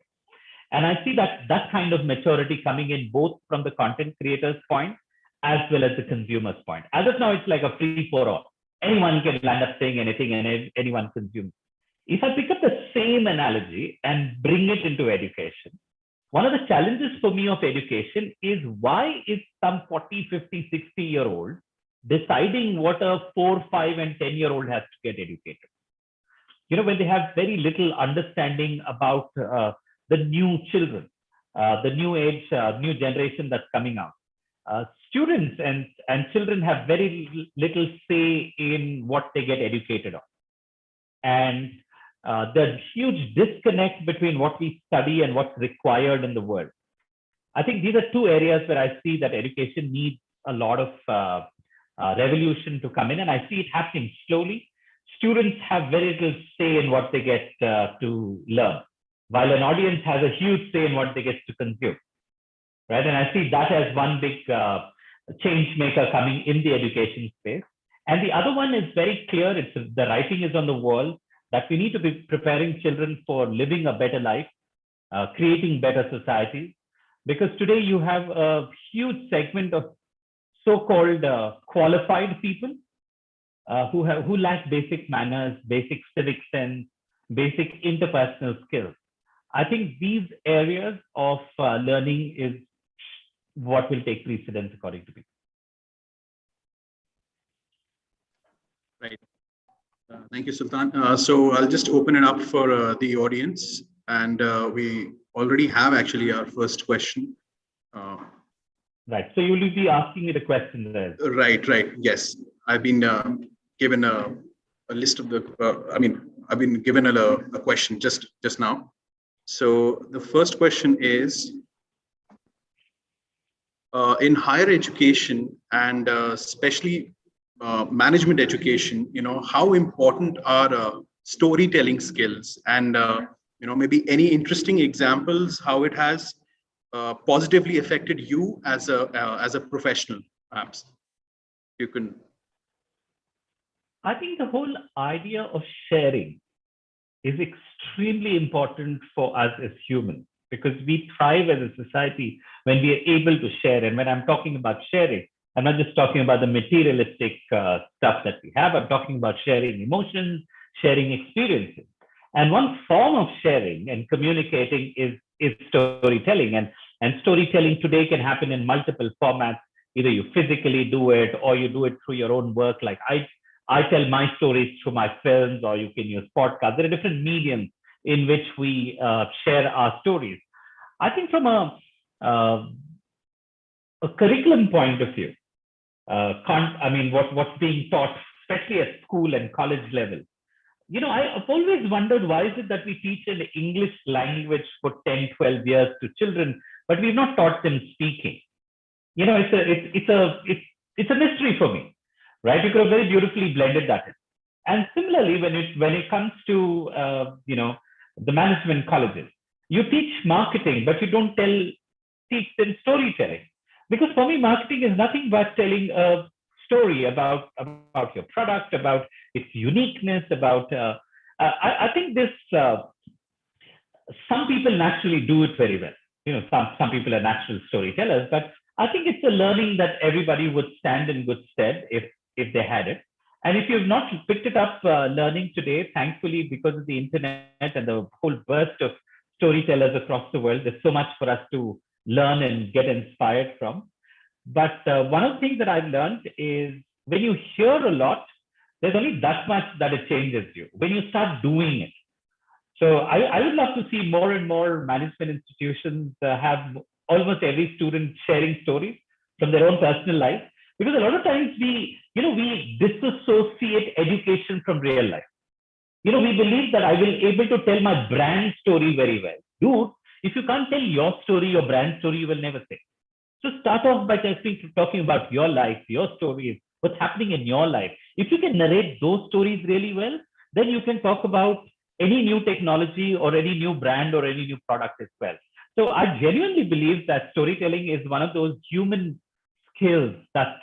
Speaker 22: and I see that kind of maturity coming in both from the content creator's point as well as the consumer's point. As of now, it's like a free for all. anyone can land up saying anything and anyone consumes. If I pick up the same analogy and bring it into education, one of the challenges for me of education is why is some 40, 50, 60-year-old deciding what a 4, 5, and 10-year-old has to get educated? When they have very little understanding about the new children, the new age, new generation that's coming out. Students and children have very little say in what they get educated on. And there's huge disconnect between what we study and what's required in the world. I think these are two areas where I see that education needs a lot of revolution to come in, and I see it happening slowly. Students have very little say in what they get to learn, while an audience has a huge say in what they get to consume, right? And I see that as one big change maker coming in the education space. And the other one is very clear. It's the writing is on the wall that we need to be preparing children for living a better life, creating better societies, because today you have a huge segment of so-called qualified people who lack basic manners, basic civic sense, basic interpersonal skills. I think these areas of learning is what will take precedence according to me.
Speaker 3: Right. Thank you, Sultan. So I'll just open it up for the audience. And we already have actually our first question.
Speaker 22: Right. So you will be asking me the question there.
Speaker 3: Right. Yes. I've been given a list of the, I've been given a question just now. So the first question is, in higher education and especially management education, how important are storytelling skills, and maybe any interesting examples how it has positively affected you as a professional, perhaps you can.
Speaker 22: I think the whole idea of sharing is extremely important for us as humans, because we thrive as a society when we are able to share. And when I'm talking about sharing, I'm not just talking about the materialistic stuff that we have. I'm talking about sharing emotions, sharing experiences. And one form of sharing and communicating is storytelling. And storytelling today can happen in multiple formats. Either you physically do it or you do it through your own work. Like I tell my stories through my films, or you can use podcasts. There are different mediums in which we share our stories. I think from a curriculum point of view, what's being taught, especially at school and college level, I've always wondered, why is it that we teach an English language for 10, 12 years to children, but we've not taught them speaking? It's a mystery for me, right? You could have very beautifully blended that in. And similarly, when it comes to the management colleges, you teach marketing, but you don't teach them storytelling. Because for me, marketing is nothing but telling a story about your product, about its uniqueness, about I think this some people naturally do it very well. Some people are natural storytellers, but I think it's a learning that everybody would stand in good stead if they had it. And if you've not picked it up learning today, thankfully, because of the internet and the whole burst of storytellers across the world, there's so much for us to learn and get inspired from. But one of the things that I've learned is, when you hear a lot, there's only that much that it changes you when you start doing it. So I would love to see more and more management institutions have almost every student sharing stories from their own personal life, because a lot of times we disassociate education from real life. We believe that I will able to tell my brand story very well. Dude, if you can't tell your story, your brand story, you will never say. So start off by talking about your life, your stories, what's happening in your life. If you can narrate those stories really well, then you can talk about any new technology or any new brand or any new product as well. So I genuinely believe that storytelling is one of those human skills that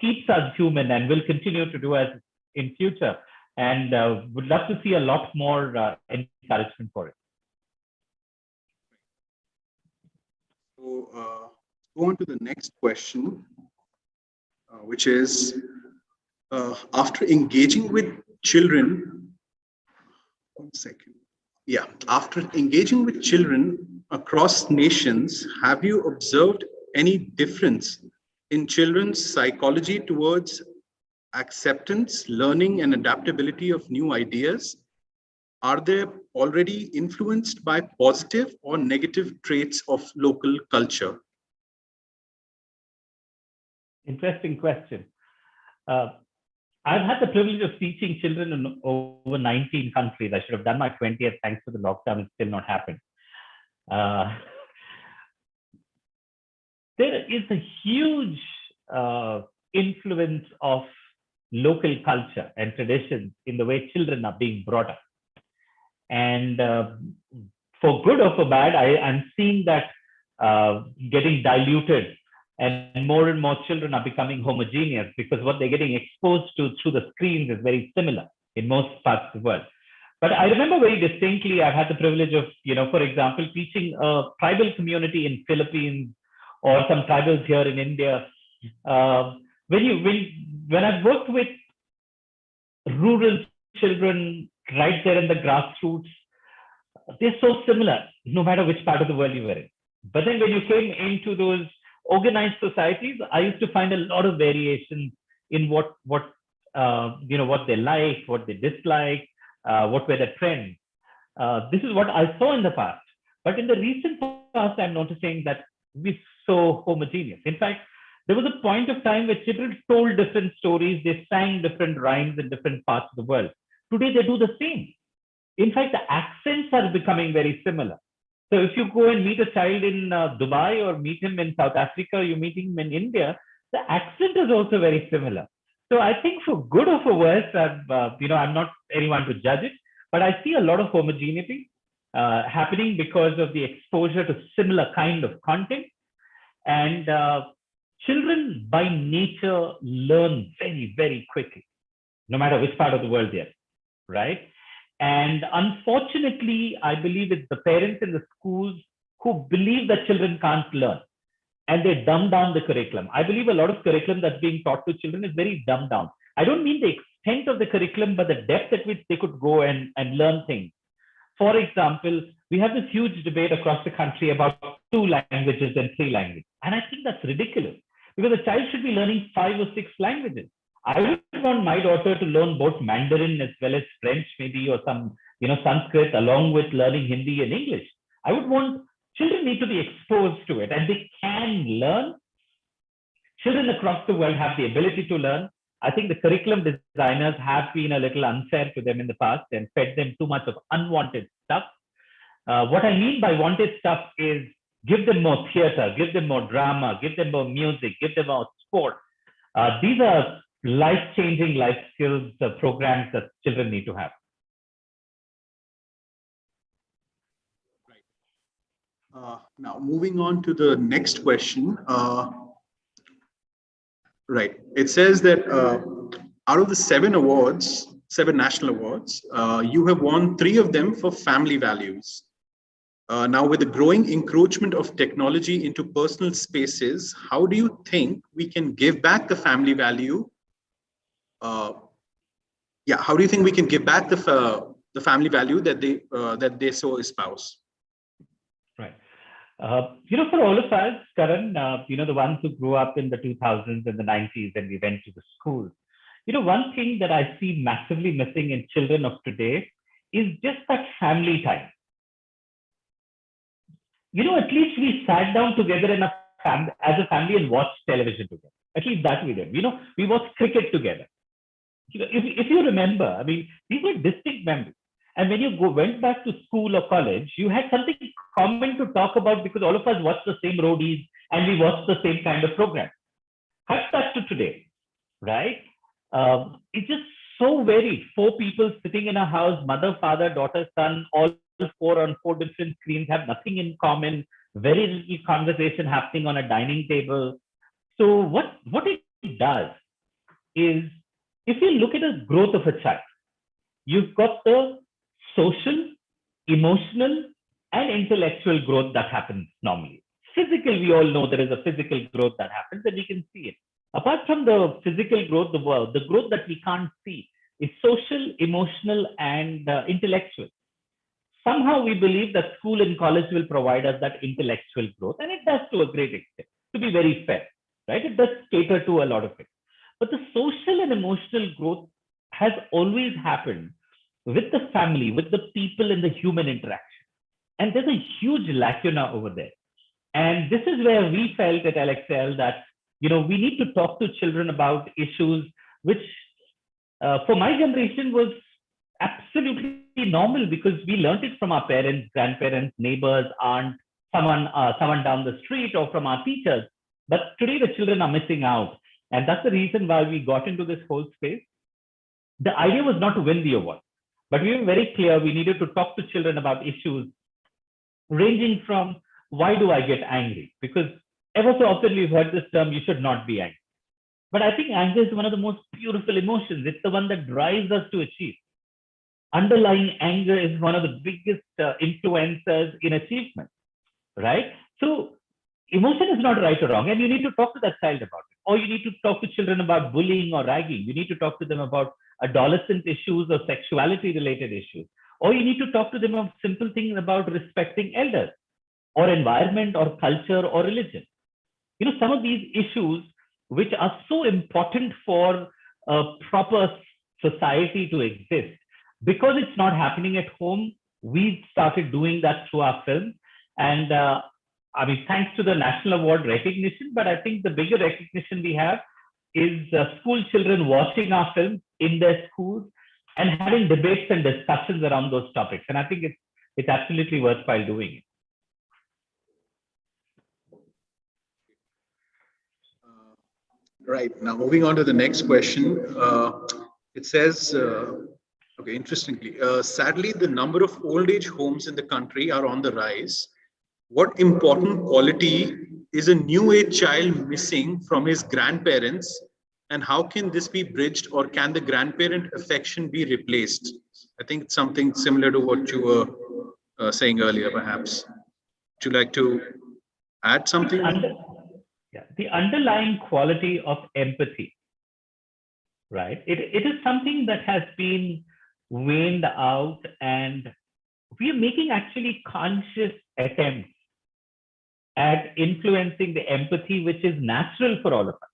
Speaker 22: keeps us human and will continue to do as in future. And would love to see a lot more encouragement for it.
Speaker 3: So go on to the next question, which is, after engaging with children, one second. Yeah, after engaging with children across nations, have you observed any difference in children's psychology towards acceptance, learning, and adaptability of new ideas? Are they already influenced by positive or negative traits of local culture?
Speaker 22: Interesting question. I've had the privilege of teaching children in over 19 countries. I should have done my 20th, thanks to the lockdown, it's still not happened. There is a huge influence of local culture and traditions in the way children are being brought up. And for good or for bad, I'm seeing that getting diluted, and more children are becoming homogeneous because what they're getting exposed to through the screens is very similar in most parts of the world. But I remember very distinctly, I've had the privilege of, for example, teaching a tribal community in Philippines or some tribals here in India. When I've worked with rural children right there in the grassroots, they're so similar, no matter which part of the world you were in. But then when you came into those organized societies, I used to find a lot of variations in what they like, what they dislike, what were the trends. This is what I saw in the past. But in the recent past, I'm noticing that we're so homogeneous. In fact, there was a point of time where children told different stories, they sang different rhymes in different parts of the world. Today, they do the same. In fact, the accents are becoming very similar. So if you go and meet a child in Dubai or meet him in South Africa, or you meet him in India, the accent is also very similar. So I think for good or for worse, I'm not anyone to judge it, but I see a lot of homogeneity happening because of the exposure to similar kind of content. And children by nature learn very, very quickly, no matter which part of the world they're, right? And unfortunately, I believe it's the parents in the schools who believe that children can't learn and they dumb down the curriculum. I believe a lot of curriculum that's being taught to children is very dumbed down. I don't mean the extent of the curriculum, but the depth at which they could go and learn things. For example, we have this huge debate across the country about 2 languages and 3 languages. And I think that's ridiculous because a child should be learning 5 or 6 languages. I would want my daughter to learn both Mandarin as well as French, maybe, or some, Sanskrit, along with learning Hindi and English. I would want children need to be exposed to it, and they can learn. Children across the world have the ability to learn. I think the curriculum designers have been a little unfair to them in the past and fed them too much of unwanted stuff. What I mean by wanted stuff is give them more theater, give them more drama, give them more music, give them more sport. These are life-changing life skills programs that children need to have.
Speaker 3: Now, moving on to the next question. Right. It says that out of the 7 national awards, you have won 3 of them for family values. Now, with the growing encroachment of technology into personal spaces, how do you think we can give back the family value? How do you think we can give back the family value that they so espouse?
Speaker 22: Right. For all of us, Karan, the ones who grew up in the 2000s and the 90s and we went to the schools, one thing that I see massively missing in children of today is just that family time. At least we sat down together as a family and watched television together. At least that we did. We watched cricket together. If you remember, I mean, these were distinct memories. And when you went back to school or college, you had something common to talk about because all of us watched the same roadies and we watched the same kind of program. Cut that to today, right? It's just so varied. 4 people sitting in a house, mother, father, daughter, son, all 4 on 4 different screens, have nothing in common, very little conversation happening on a dining table. So what it does is, if you look at the growth of a child, you've got the social, emotional, and intellectual growth that happens normally. Physical, we all know there is a physical growth that happens and we can see it. Apart from the physical growth, the growth that we can't see is social, emotional, and intellectual. Somehow we believe that school and college will provide us that intellectual growth, and it does to a great extent, to be very fair, right? It does cater to a lot of it. But the social and emotional growth has always happened with the family, with the people in the human interaction. And there's a huge lacuna over there. And this is where we felt at LXL that, we need to talk to children about issues which for my generation was absolutely normal, because we learned it from our parents, grandparents, neighbors, aunt, someone down the street, or from our teachers. But today the children are missing out. And that's the reason why we got into this whole space. The idea was not to win the award, but we were very clear we needed to talk to children about issues ranging from, why do I get angry? Because ever so often we've heard this term, you should not be angry. But I think anger is one of the most beautiful emotions. It's the one that drives us to achieve. Underlying anger is one of the biggest influencers in achievement, right? So emotion is not right or wrong, and you need to talk to that child about it. Or you need to talk to children about bullying or ragging. You need to talk to them about adolescent issues or sexuality related issues. Or you need to talk to them about simple things about respecting elders, or environment, or culture, or religion. Some of these issues which are so important for a proper society to exist, because it's not happening at home, we started doing that through our film. And thanks to the national award recognition, but I think the bigger recognition we have is school children watching our films in their schools and having debates and discussions around those topics. And I think it's absolutely worthwhile doing it.
Speaker 3: Right, now moving on to the next question. It says, okay, interestingly, sadly, the number of old age homes in the country are on the rise. What important quality is a new age child missing from his grandparents, and how can this be bridged, or can the grandparent affection be replaced? I think it's something similar to what you were saying earlier, perhaps. Would you like to add something?
Speaker 22: The underlying quality of empathy, right? It is something that has been weaned out, and we are making actually conscious attempts at influencing the empathy which is natural for all of us.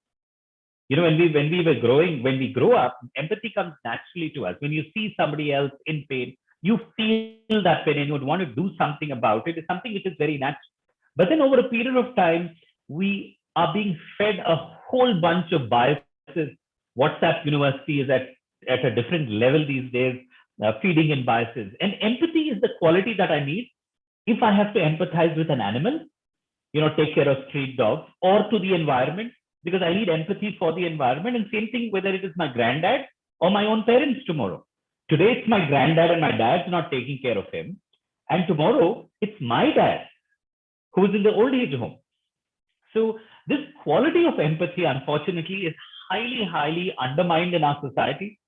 Speaker 22: When we grow up, empathy comes naturally to us. When you see somebody else in pain, you feel that pain and you would want to do something about it. It's something which is very natural. But then over a period of time, we are being fed a whole bunch of biases. WhatsApp University is at a different level these days, feeding in biases. And empathy is the quality that I need if I have to empathize with an animal, take care of street dogs, or to the environment, because I need empathy for the environment. And same thing, whether it is my granddad or my own parents tomorrow. Today, it's my granddad and my dad's not taking care of him. And tomorrow, it's my dad who's in the old age home. So this quality of empathy, unfortunately, is highly, highly undermined in our society.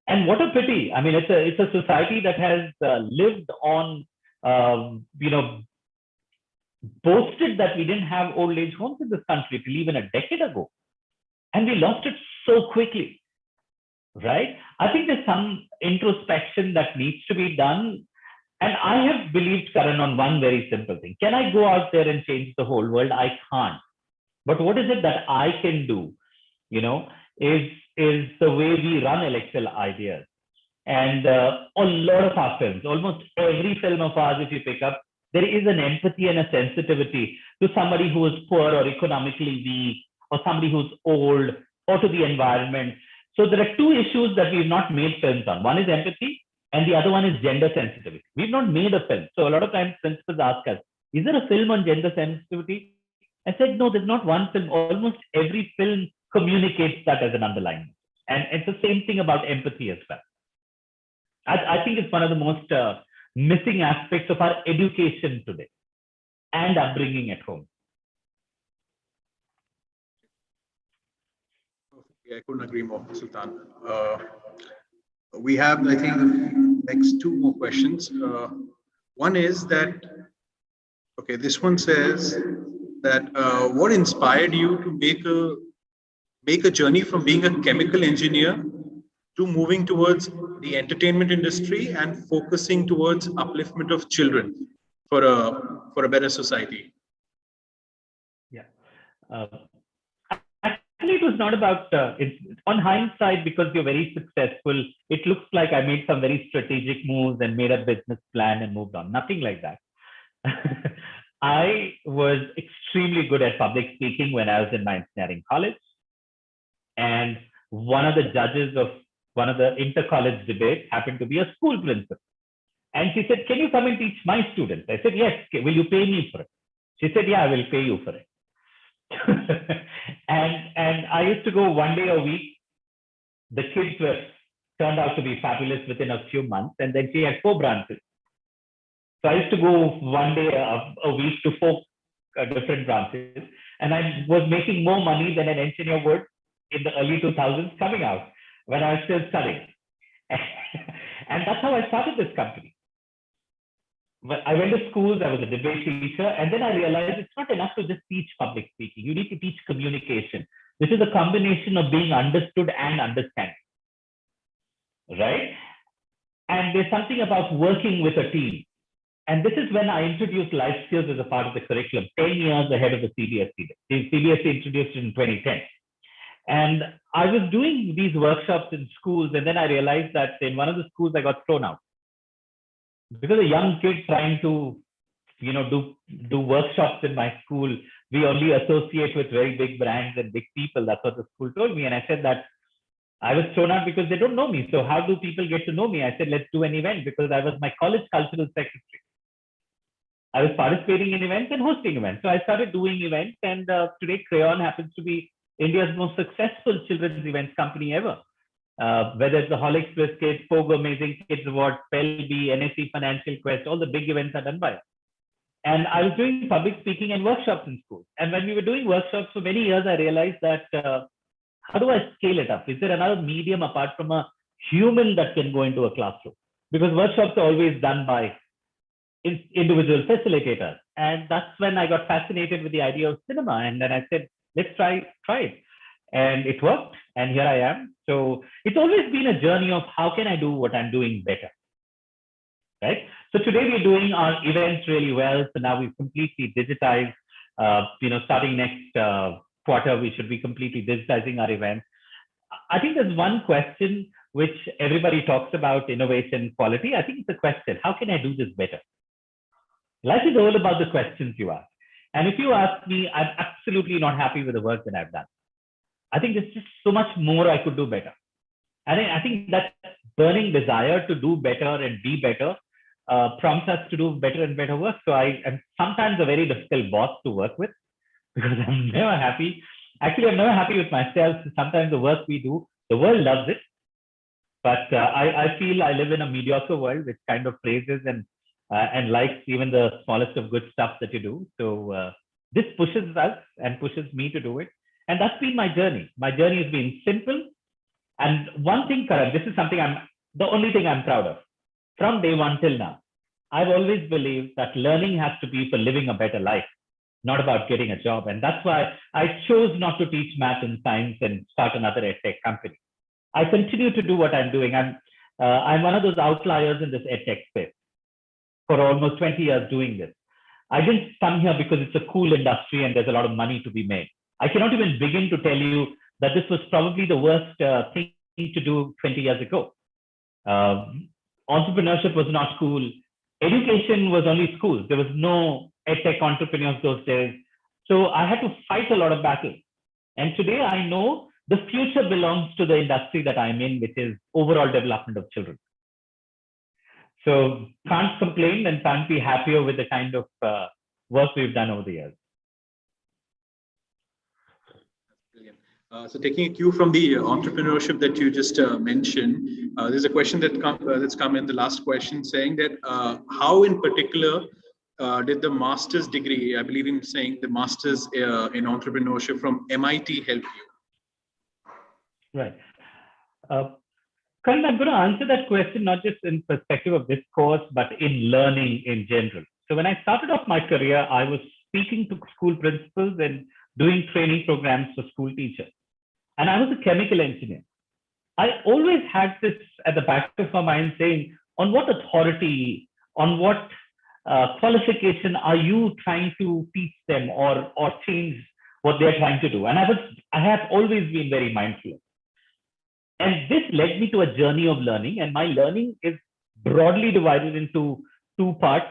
Speaker 22: And what a pity. It's a society that has lived on, boasted that we didn't have old age homes in this country till even a decade ago. And we lost it so quickly, right? I think there's some introspection that needs to be done. And I have believed, Karan, on one very simple thing. Can I go out there and change the whole world? I can't. But what is it that I can do, is the way we run LXL Ideas. And a lot of our films, almost every film of ours, if you pick up, there is an empathy and a sensitivity to somebody who is poor or economically weak, or somebody who's old, or to the environment. So there are two issues that we've not made films on. One is empathy, and the other one is gender sensitivity. We've not made a film. So a lot of times principals ask us, is there a film on gender sensitivity? I said, no, there's not one film. Almost every film communicates that as an underlying. And it's the same thing about empathy as well. I think it's one of the most missing aspects of our education today and upbringing at home.
Speaker 3: I couldn't agree more, Sultan. We have, I think, next two more questions. One is that, okay, this one says that what inspired you to make a journey from being a chemical engineer to moving towards the entertainment industry and focusing towards upliftment of children for a better society?
Speaker 22: Yeah. Actually, it was not about, on hindsight, because you're very successful, it looks like I made some very strategic moves and made a business plan and moved on. Nothing like that. I was extremely good at public speaking when I was in my engineering college. And one of the judges of one of the inter-college debates happened to be a school principal. And she said, can you come and teach my students? I said, yes, will you pay me for it? She said, yeah, I will pay you for it. and I used to go one day a week. The kids turned out to be fabulous within a few months. And then she had 4 branches. So I used to go one day a week to 4 different branches. And I was making more money than an engineer would in the early 2000s coming out when I was still studying. And that's how I started this company. But I went to schools, I was a debate teacher, and then I realized it's not enough to just teach public speaking. You need to teach communication, which is a combination of being understood and understanding, right? And there's something about working with a team. And this is when I introduced life skills as a part of the curriculum, 10 years ahead of the CBSE. The CBSE introduced it in 2010. And I was doing these workshops in schools, and then I realized that in one of the schools I got thrown out. Because a young kid trying to, do workshops in my school, we only associate with very big brands and big people. That's what the school told me. And I said that I was thrown out because they don't know me. So how do people get to know me? I said, let's do an event, because I was my college cultural secretary. I was participating in events and hosting events. So I started doing events, and today Crayon happens to be India's most successful children's events company ever. Whether it's the Holics Kids, Pogo Amazing Kids Award, PELB, NSE Financial Quest, all the big events are done by us. And I was doing public speaking and workshops in schools. And when we were doing workshops for many years, I realized that how do I scale it up? Is there another medium apart from a human that can go into a classroom? Because workshops are always done by individual facilitators. And that's when I got fascinated with the idea of cinema. And then I said, let's try it. And it worked. And here I am. So it's always been a journey of how can I do what I'm doing better, right? So today we're doing our events really well. So now we've completely digitized, starting next quarter, we should be completely digitizing our events. I think there's one question which everybody talks about, innovation, quality. I think it's a question, how can I do this better? Life is all about the questions you ask. And if you ask me, I'm absolutely not happy with the work that I've done. I think there's just so much more I could do better. And I think that burning desire to do better and be better prompts us to do better and better work. So I am sometimes a very difficult boss to work with, because I'm never happy. Actually, I'm never happy with myself. Sometimes the work we do, the world loves it. But I feel I live in a mediocre world which kind of praises and likes even the smallest of good stuff that you do. So this pushes us and pushes me to do it. And that's been my journey. My journey has been simple. And one thing, Karan, this is something the only thing I'm proud of. From day one till now, I've always believed that learning has to be for living a better life, not about getting a job. And that's why I chose not to teach math and science and start another edtech company. I continue to do what I'm doing. I'm one of those outliers in this edtech space for almost 20 years doing this. I didn't come here because it's a cool industry and there's a lot of money to be made. I cannot even begin to tell you that this was probably the worst thing to do 20 years ago. Entrepreneurship was not cool. Education was only schools. There was no edtech entrepreneurs those days. So I had to fight a lot of battles. And today I know the future belongs to the industry that I'm in, which is overall development of children. So can't complain and can't be happier with the kind of work we've done over the years.
Speaker 3: So taking a cue from the entrepreneurship that you just mentioned, there's a question that's come in the last question saying that how in particular did the master's degree, I believe in saying the master's in entrepreneurship from MIT help you?
Speaker 22: Right. Karan, I'm going to answer that question not just in perspective of this course, but in learning in general. So when I started off my career, I was speaking to school principals and doing training programs for school teachers. and I was a chemical engineer. I always had this at the back of my mind saying, on what authority, on what qualification are you trying to teach them or change what they're trying to do? And I have always been very mindful. And this led me to a journey of learning, and my learning is broadly divided into two parts.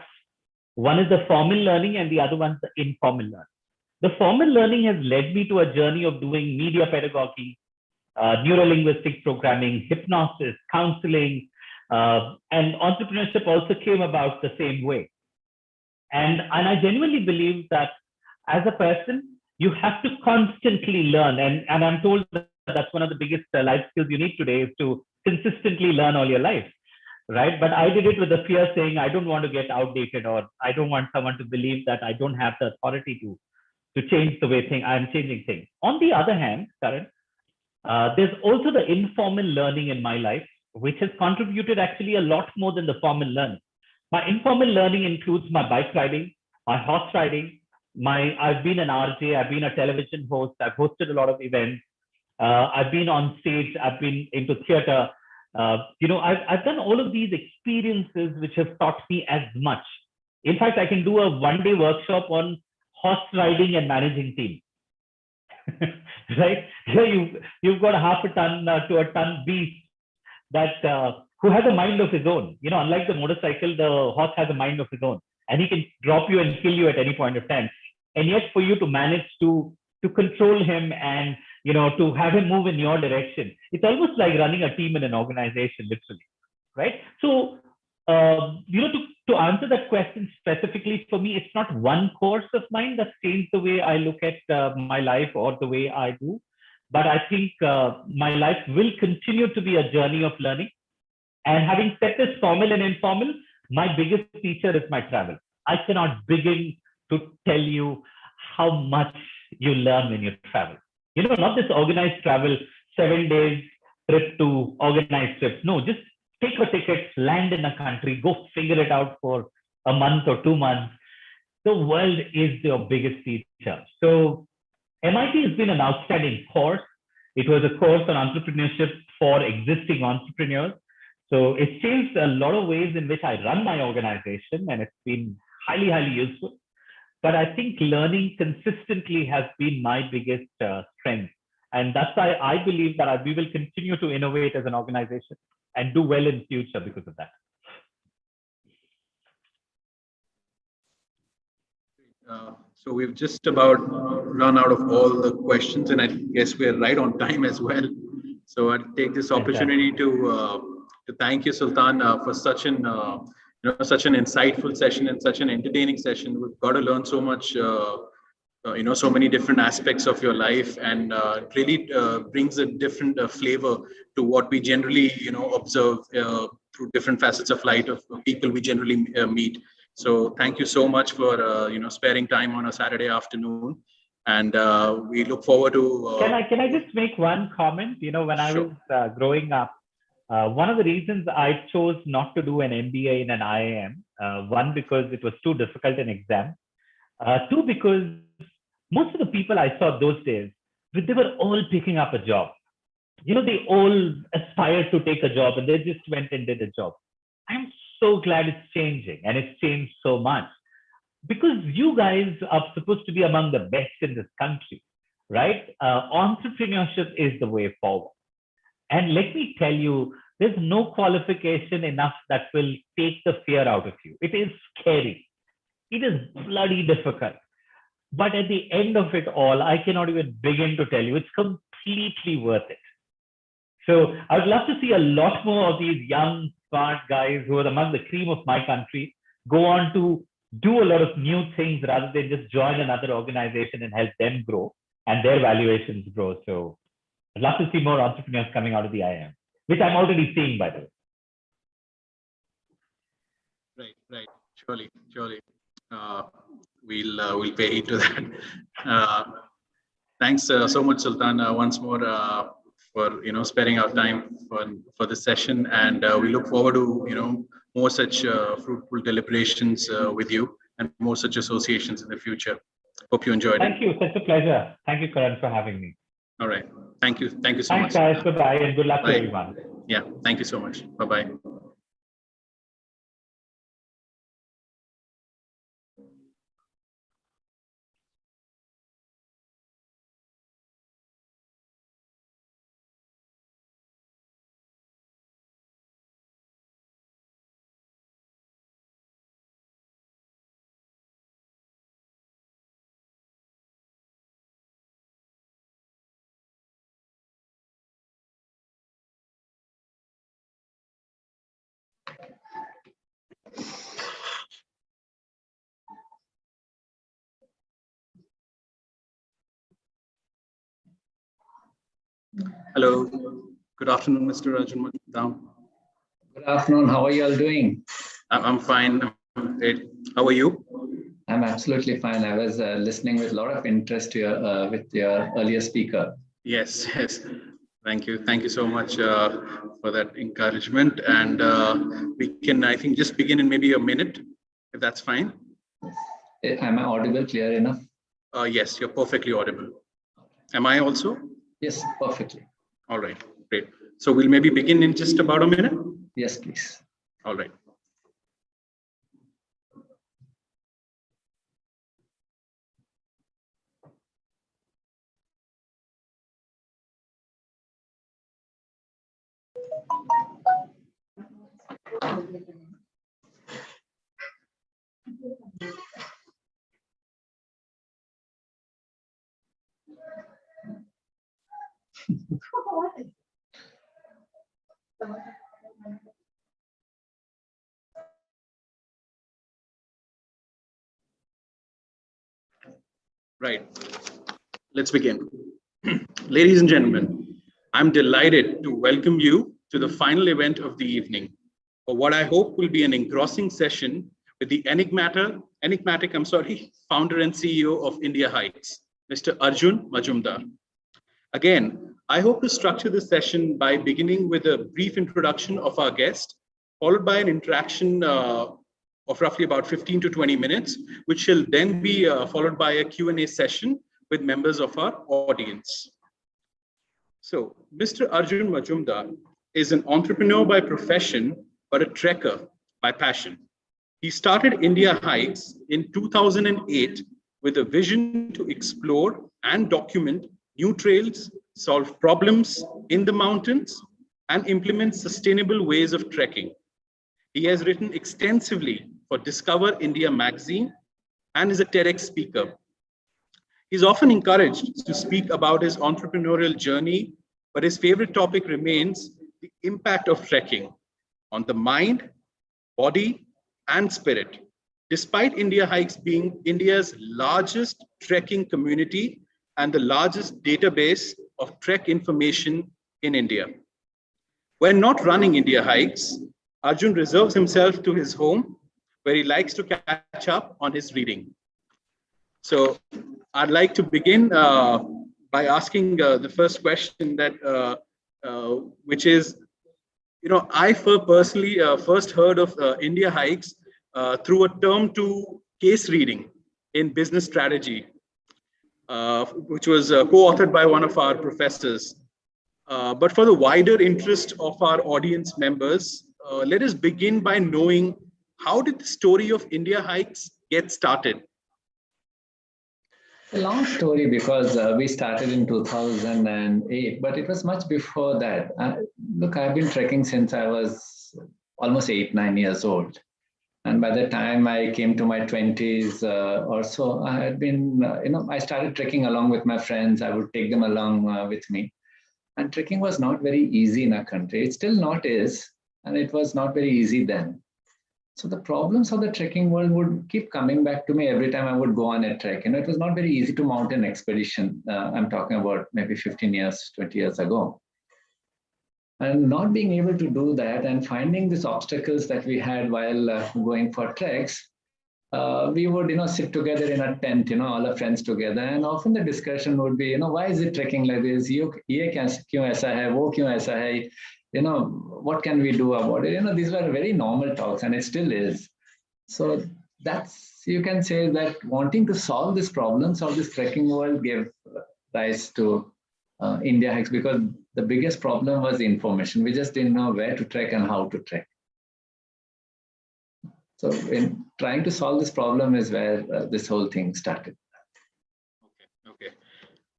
Speaker 22: One is the formal learning and the other one is the informal learning. The formal learning has led me to a journey of doing media pedagogy, neuro-linguistic programming, hypnosis, counseling, and entrepreneurship also came about the same way. And I genuinely believe that as a person, you have to constantly learn. And I'm told that that's one of the biggest life skills you need today is to consistently learn all your life, right? But I did it with the fear saying, I don't want to get outdated, or I don't want someone to believe that I don't have the authority to change the way I'm changing things. On the other hand, Karan, there's also the informal learning in my life, which has contributed actually a lot more than the formal learning. My informal learning includes my bike riding, my horse riding, I've been an RJ, I've been a television host, I've hosted a lot of events, I've been on stage, I've been into theater. I've done all of these experiences which have taught me as much. In fact, I can do a one-day workshop on horse riding and managing team. Right? Here you've got a half a ton to a ton beast that who has a mind of his own. Unlike the motorcycle, the horse has a mind of his own, and he can drop you and kill you at any point of time. And yet, for you to manage to control him and to have him move in your direction, it's almost like running a team in an organization, literally, right? So, to answer that question specifically for me, it's not one course of mine that's changed the way I look at my life or the way I do, but I think my life will continue to be a journey of learning. And having said this, formal and informal, my biggest teacher is my travel. I cannot begin to tell you how much you learn when you travel. Not this organized travel, 7 days trip to organized trips. No, just take a ticket, land in a country, go figure it out for a month or 2 months. The world is your biggest teacher. So MIT has been an outstanding course. It was a course on entrepreneurship for existing entrepreneurs. So it's changed a lot of ways in which I run my organization, and it's been highly, highly useful. But I think learning consistently has been my biggest strength. And that's why I believe that we will continue to innovate as an organization and do well in future because of that.
Speaker 3: So we've just about run out of all the questions, and I guess we're right on time as well. So I'll take this opportunity to thank you, Sultan, for such an such an insightful session and such an entertaining session. We've got to learn so much, so many different aspects of your life, and it really brings a different flavor to what we generally, observe through different facets of life of people we generally meet. So thank you so much for, sparing time on a Saturday afternoon. And we look forward to.
Speaker 22: Can I just make one comment? When I was growing up, one of the reasons I chose not to do an MBA in an IIM, one, because it was too difficult an exam. Two, because most of the people I saw those days, they were all picking up a job. They all aspired to take a job and they just went and did a job. I'm so glad it's changing, and it's changed so much, because you guys are supposed to be among the best in this country, right? Entrepreneurship is the way forward. And let me tell you, there's no qualification enough that will take the fear out of you. It is scary. It is bloody difficult. But at the end of it all, I cannot even begin to tell you, it's completely worth it. So I would love to see a lot more of these young, smart guys who are among the cream of my country go on to do a lot of new things rather than just join another organization and help them grow and their valuations grow. So I'd love to see more entrepreneurs coming out of the IIM, which I'm already seeing, by the way.
Speaker 3: Right. Surely. We'll pay heed to that. Thanks so much, Sultan, once more for sparing our time for this session, and we look forward to more such fruitful deliberations with you and more such associations in the future. Hope you enjoyed it.
Speaker 22: Thank you. Such a pleasure. Thank you, Karan, for having me.
Speaker 3: All right. Thank you. Thank you so
Speaker 22: Thanks,
Speaker 3: much.
Speaker 22: guys. Bye-bye, and good luck to
Speaker 3: Bye.
Speaker 22: everyone.
Speaker 3: Yeah. Thank you so much. Bye-bye. Hello. Good afternoon, Mr. Arjun Majumdar.
Speaker 2: Good afternoon. How are you all doing?
Speaker 3: I'm fine. I'm great. How are you?
Speaker 2: I'm absolutely fine. I was listening with a lot of interest to with your earlier speaker.
Speaker 3: Yes, yes. Thank you. Thank you so much for that encouragement. And we can, I think, just begin in maybe a minute, if that's fine.
Speaker 2: Am I audible, clear enough?
Speaker 3: Yes, you're perfectly audible. Am I also?
Speaker 2: Yes, perfectly.
Speaker 3: All right, great. So we'll maybe begin in just about a minute?
Speaker 2: Yes, please.
Speaker 3: All right. Right. Let's begin. Ladies and gentlemen, I'm delighted to welcome you to the final event of the evening, for what I hope will be an engrossing session with the enigmatic, founder and CEO of India Heights, Mr. Arjun Majumdar. Again, I hope to structure this session by beginning with a brief introduction of our guest, followed by an interaction of roughly about 15 to 20 minutes, which shall then be followed by a Q&A session with members of our audience. So, Mr. Arjun Majumdar is an entrepreneur by profession, but a trekker by passion. He started India Heights in 2008 with a vision to explore and document new trails, solve problems in the mountains, and implement sustainable ways of trekking. He has written extensively for Discover India magazine and is a TEDx speaker. He's often encouraged to speak about his entrepreneurial journey, but his favorite topic remains the impact of trekking on the mind, body, and spirit. Despite India Hikes being India's largest trekking community and the largest database of trek information in India. When not running India Hikes, Arjun reserves himself to his home, where he likes to catch up on his reading. So I'd like to begin by asking the first question that, which is, I personally first heard of India Hikes through a term 2 case reading in business strategy, which was co-authored by one of our professors. But for the wider interest of our audience members, let us begin by knowing, how did the story of India Hikes get started?
Speaker 2: A long story, because we started in 2008, but it was much before that. Look, I've been trekking since I was almost 8-9 years old. And by the time I came to my 20s or so, I had been, I started trekking along with my friends. I would take them along with me. And trekking was not very easy in our country. It still not is, and it was not very easy then. So the problems of the trekking world would keep coming back to me every time I would go on a trek. It was not very easy to mount an expedition. I'm talking about maybe 15 years, 20 years ago. And not being able to do that and finding these obstacles that we had while going for treks, we would, sit together in a tent, all our friends together. And often the discussion would be, why is it trekking like this? Ye kyun aisa hai, wo kyun aisa hai? What can we do about it? These were very normal talks, and it still is. So that's, you can say that wanting to solve these problems of this trekking world gave rise to India hikes, because the biggest problem was information. We just didn't know where to trek and how to trek. So in trying to solve this problem is where this whole thing started.
Speaker 3: Okay.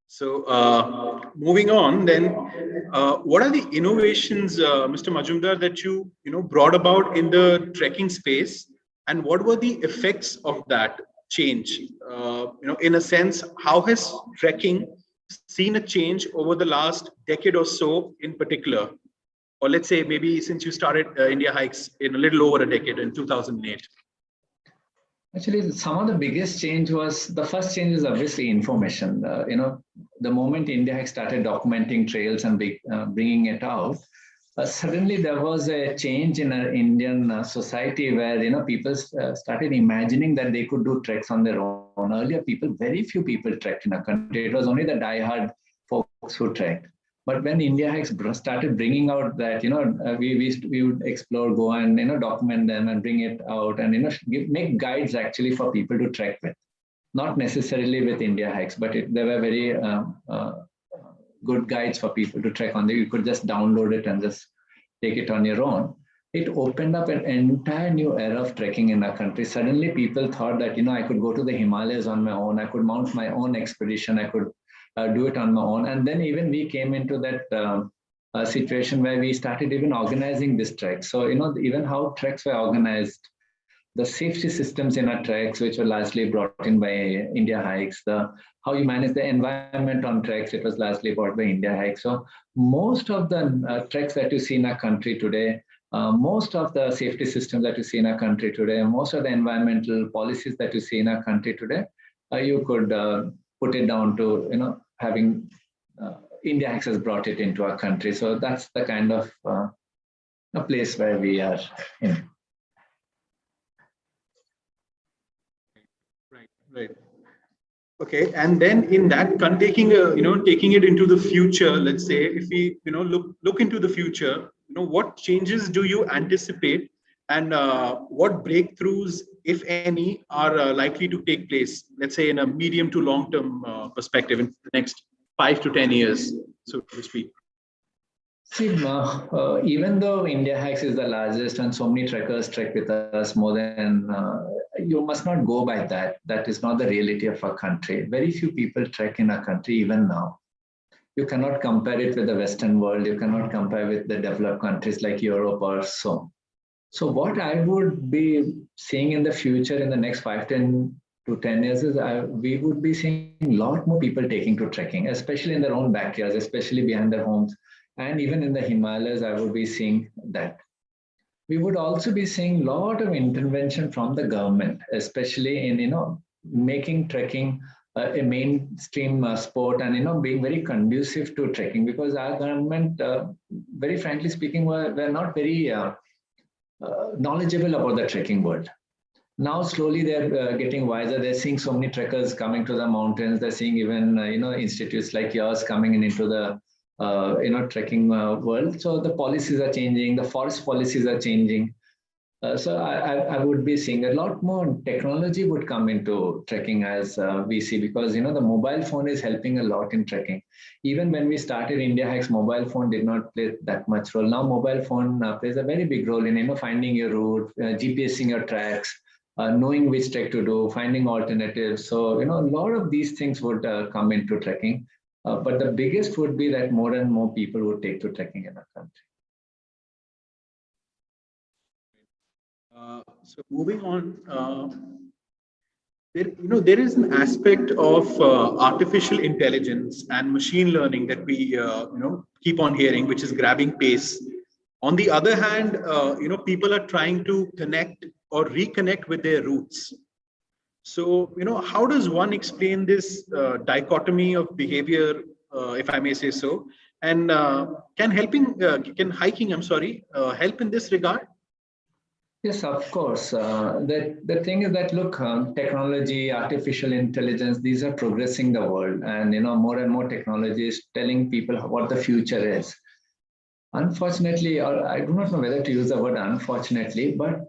Speaker 3: So moving on, then, what are the innovations, Mr. Majumdar, that you brought about in the trekking space, and what were the effects of that change? In a sense, how has trekking seen a change over the last decade or so, in particular, or let's say maybe since you started India Hikes in a little over a decade in 2008?
Speaker 2: Actually, some of the biggest change was, the first change is obviously information. The moment India Hikes started documenting trails and bringing it out, suddenly there was a change in our Indian society where people started imagining that they could do treks on their own. Earlier, very few people trekked in our country. It was only the diehard folks who trekked. But when India Hikes started bringing out that, we would explore, go and document them and bring it out and make guides actually for people to trek with. Not necessarily with India Hikes, but they were very good guides for people to trek on. You could just download it and just take it on your own. It opened up an entire new era of trekking in our country. Suddenly people thought that, I could go to the Himalayas on my own. I could mount my own expedition. I could do it on my own. And then even we came into that situation where we started even organizing this trek. So, even how treks were organized, the safety systems in our treks, which were largely brought in by India Hikes, how you manage the environment on treks, it was largely brought by India Hikes. So most of the treks that you see in our country today, most of the safety systems that you see in our country today, most of the environmental policies that you see in our country today, you could put it down to, having India Hikes has brought it into our country. So that's the kind of a place where we are in.
Speaker 3: Right. Okay, and then in that, taking it into the future. Let's say if we look into the future, what changes do you anticipate, and what breakthroughs, if any, are likely to take place? Let's say in a medium to long term perspective, in the next 5 to 10 years, so to speak.
Speaker 2: See, even though India Hikes is the largest and so many trekkers trek with us more than, you must not go by that. That is not the reality of our country. Very few people trek in our country even now. You cannot compare it with the Western world. You cannot compare with the developed countries like Europe or so. So what I would be seeing in the future in the next 5 to 10 years is we would be seeing a lot more people taking to trekking, especially in their own backyards, especially behind their homes. And even in the Himalayas, I would be seeing that. We would also be seeing a lot of intervention from the government, especially in, making trekking a mainstream sport and, being very conducive to trekking, because our government, very frankly speaking, were not very knowledgeable about the trekking world. Now, slowly they're getting wiser. They're seeing so many trekkers coming to the mountains. They're seeing even, institutes like yours coming into the trekking world. So the policies are changing, the forest policies are changing. So I would be seeing a lot more technology would come into trekking as we see, because the mobile phone is helping a lot in trekking. Even when we started India Hikes, mobile phone did not play that much role. Now mobile phone plays a very big role in finding your route, GPSing your tracks, knowing which trek to do, finding alternatives. So a lot of these things would come into trekking. But the biggest would be that more and more people would take to trekking in our country.
Speaker 3: So moving on, there is an aspect of artificial intelligence and machine learning that we keep on hearing, which is grabbing pace. On the other hand, people are trying to connect or reconnect with their roots. So, how does one explain this dichotomy of behavior, if I may say so, and can hiking, help in this regard?
Speaker 2: Yes, of course. The thing is that, look, technology, artificial intelligence, these are progressing the world, and more and more technology is telling people what the future is. Unfortunately, or I do not know whether to use the word unfortunately, but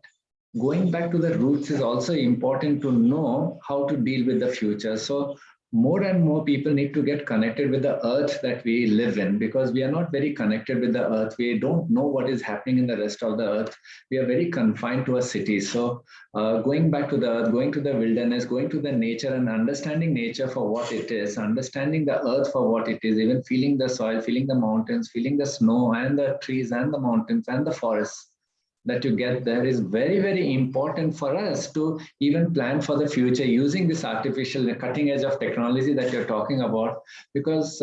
Speaker 2: going back to the roots is also important to know how to deal with the future. So more and more people need to get connected with the earth that we live in, because we are not very connected with the earth. We don't know what is happening in the rest of the earth. We are very confined to a city. So going back to the earth, going to the wilderness, going to the nature and understanding nature for what it is, understanding the earth for what it is, even feeling the soil, feeling the mountains, feeling the snow and the trees and the mountains and the forests that you get there is very, very important for us to even plan for the future using this artificial cutting edge of technology that you're talking about. Because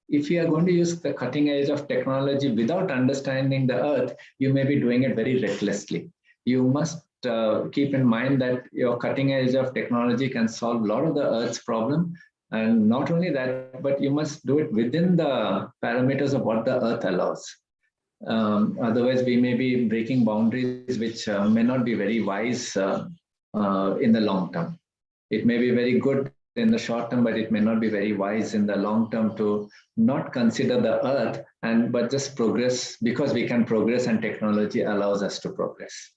Speaker 2: if you are going to use the cutting edge of technology without understanding the earth, you may be doing it very recklessly. You must keep in mind that your cutting edge of technology can solve a lot of the earth's problem. And not only that, but you must do it within the parameters of what the earth allows. Otherwise, we may be breaking boundaries which may not be very wise in the long term. It may be very good in the short term, but it may not be very wise in the long term to not consider the earth but just progress, because we can progress and technology allows us to progress.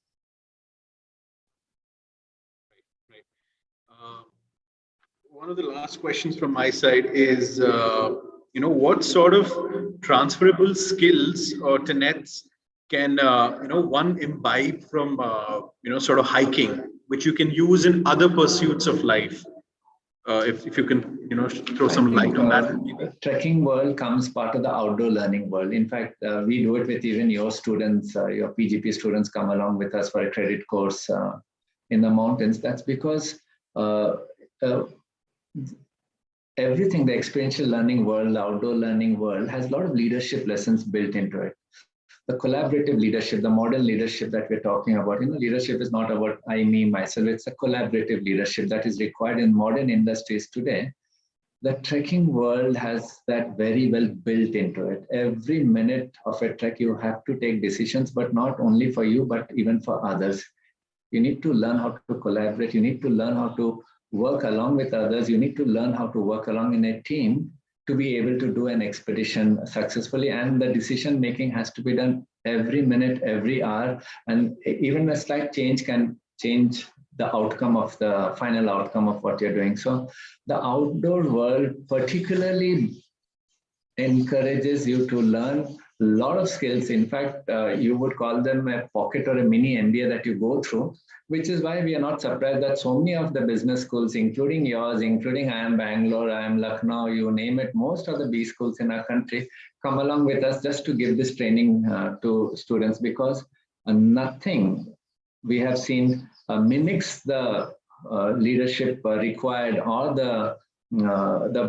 Speaker 3: One of the last questions from my side is, what sort of transferable skills or tenets can, one imbibe from, sort of hiking, which you can use in other pursuits of life? If you can, throw some light on that.
Speaker 2: The trekking world comes part of the outdoor learning world. In fact, we do it with even your students, your PGP students come along with us for a credit course in the mountains. That's because everything, the experiential learning world, the outdoor learning world has a lot of leadership lessons built into it. The collaborative leadership, the modern leadership that we're talking about, leadership is not about I, me, myself. It's a collaborative leadership that is required in modern industries today. The trekking world has that very well built into it. Every minute of a trek, you have to take decisions, but not only for you, but even for others. You need to learn how to collaborate. You need to learn how to work along with others. You need to learn how to work along in a team to be able to do an expedition successfully. And the decision making has to be done every minute, every hour. And even a slight change can change the outcome of the final outcome of what you're doing. So the outdoor world particularly encourages you to learn a lot of skills. In fact, you would call them a pocket or a mini MBA that you go through, which is why we are not surprised that so many of the business schools, including yours, including I-M Bangalore, I-M Lucknow, you name it, most of the B schools in our country come along with us just to give this training to students, because nothing we have seen mimics the leadership required or the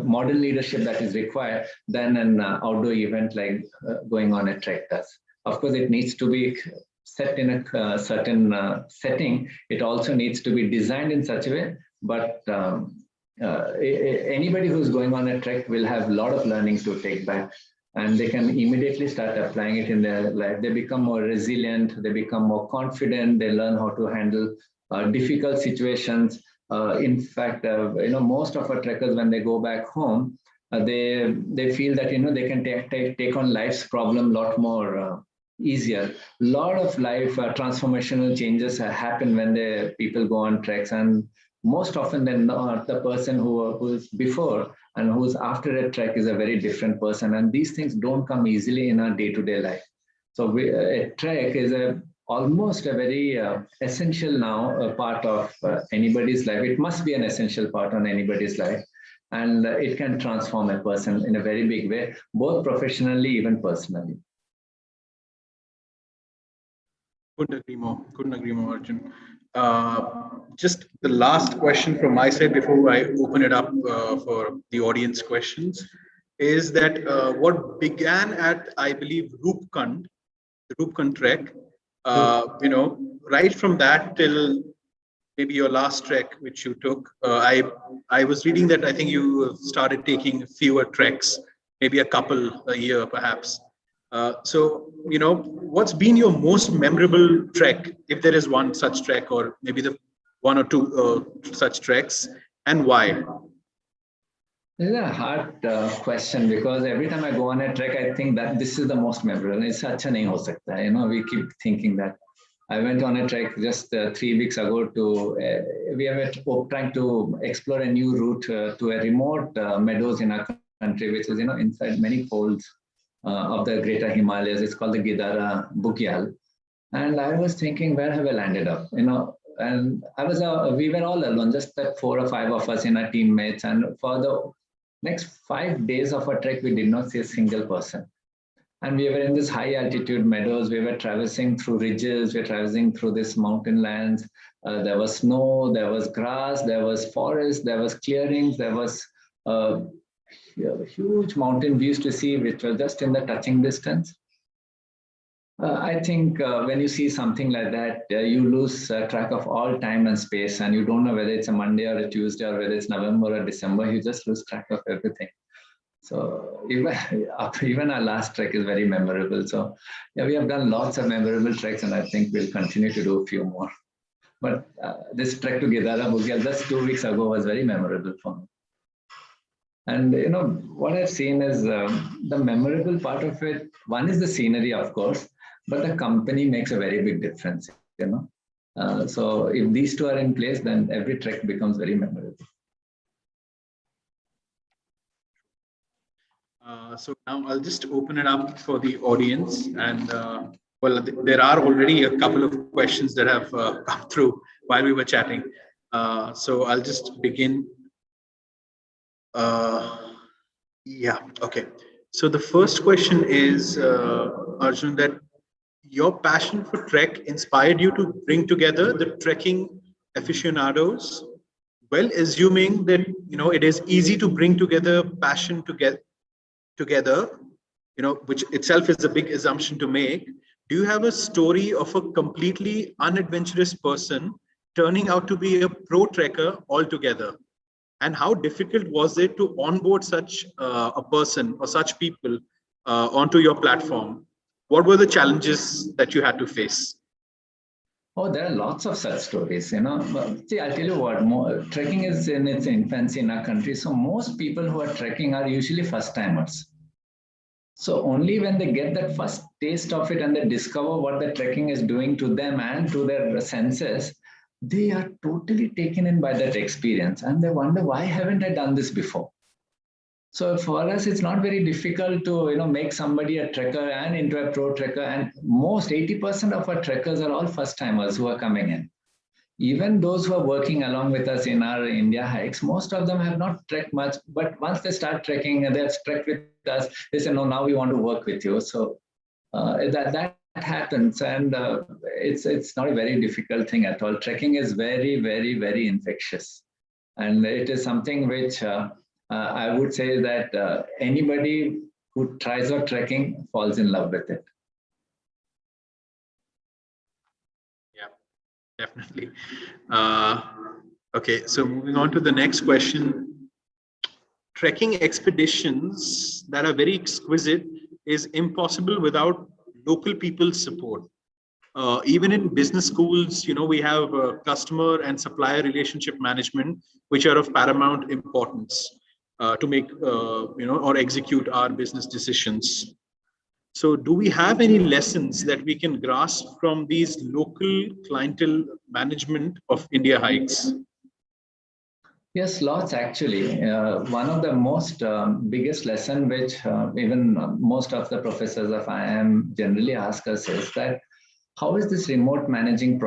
Speaker 2: model leadership that is required than an outdoor event like going on a trek does. Of course, it needs to be set in a certain setting. It also needs to be designed in such a way, but anybody who's going on a trek will have a lot of learning to take back, and they can immediately start applying it in their life. They become more resilient, they become more confident, they learn how to handle difficult situations. In fact, most of our trekkers, when they go back home, they feel that they can take on life's problem a lot more easier. A lot of life transformational changes happen when the people go on treks, and most often than not, the person who's before and who's after a trek is a very different person, and these things don't come easily in our day-to-day life. So a trek is almost a very essential now part of anybody's life. It must be an essential part on anybody's life, and it can transform a person in a very big way, both professionally, even personally.
Speaker 3: Couldn't agree more, Arjun. Just the last question from my side before I open it up for the audience questions is that what began at, I believe, the Rupkund trek, right from that till maybe your last trek which you took, I was reading that I think you started taking fewer treks, maybe a couple a year perhaps. So, what's been your most memorable trek, if there is one such trek, or maybe the one or two such treks, and why?
Speaker 2: This is a hard question, because every time I go on a trek, I think that this is the most memorable. It's such a nahi ho sakta, we keep thinking that. I went on a trek just 3 weeks ago to, we were trying to explore a new route to a remote meadows in our country, which is, inside many folds of the greater Himalayas. It's called the Gidara Bugyal. And I was thinking, where have I landed up? And we were all alone, just the 4 or 5 of us in our teammates. And for the next 5 days of our trek, we did not see a single person. And we were in this high altitude meadows. We were traversing through ridges. We were traversing through this mountain lands. There was snow, there was grass, there was forest, there was clearings, there was huge mountain views to see, which were just in the touching distance. I think when you see something like that, you lose track of all time and space, and you don't know whether it's a Monday or a Tuesday or whether it's November or December. You just lose track of everything. So even our last trek is very memorable. So yeah, we have done lots of memorable treks, and I think we'll continue to do a few more. But this trek to Gidara Bugyal just 2 weeks ago was very memorable for me. And what I've seen is the memorable part of it. One is the scenery, of course, but the company makes a very big difference. So if these two are in place, then every trek becomes very memorable.
Speaker 3: So now I'll just open it up for the audience, and well, there are already a couple of questions that have come through while we were chatting. So I'll just begin. Yeah, okay. So the first question is, Arjun, that your passion for trek inspired you to bring together the trekking aficionados, well, assuming that, it is easy to bring together passion together, which itself is a big assumption to make. Do you have a story of a completely unadventurous person turning out to be a pro trekker altogether? And how difficult was it to onboard such a person or such people onto your platform? What were the challenges that you had to face?
Speaker 2: Oh, there are lots of such stories, See, I'll tell you what, trekking is in its infancy in our country. So most people who are trekking are usually first timers. So only when they get that first taste of it and they discover what the trekking is doing to them and to their senses, they are totally taken in by that experience. And they wonder, why haven't I done this before? So for us, it's not very difficult to make somebody a trekker and into a pro trekker. And most 80% of our trekkers are all first timers who are coming in. Even those who are working along with us in our India hikes, most of them have not trekked much. But once they start trekking and they've trekked with us, they say, no, now we want to work with you. So that happens, and it's not a very difficult thing at all. Trekking is very, very, very infectious. And it is something which I would say that anybody who tries out trekking falls in love with it.
Speaker 3: Yeah, definitely. Okay, so moving on to the next question. Trekking expeditions that are very exquisite is impossible without local people's support. Even in business schools, we have customer and supplier relationship management, which are of paramount importance to make, or execute our business decisions. So do we have any lessons that we can grasp from these local clientele management of India hikes?
Speaker 2: Yes, lots actually. One of the most biggest lesson which even most of the professors of IIM generally ask us is that how is this remote managing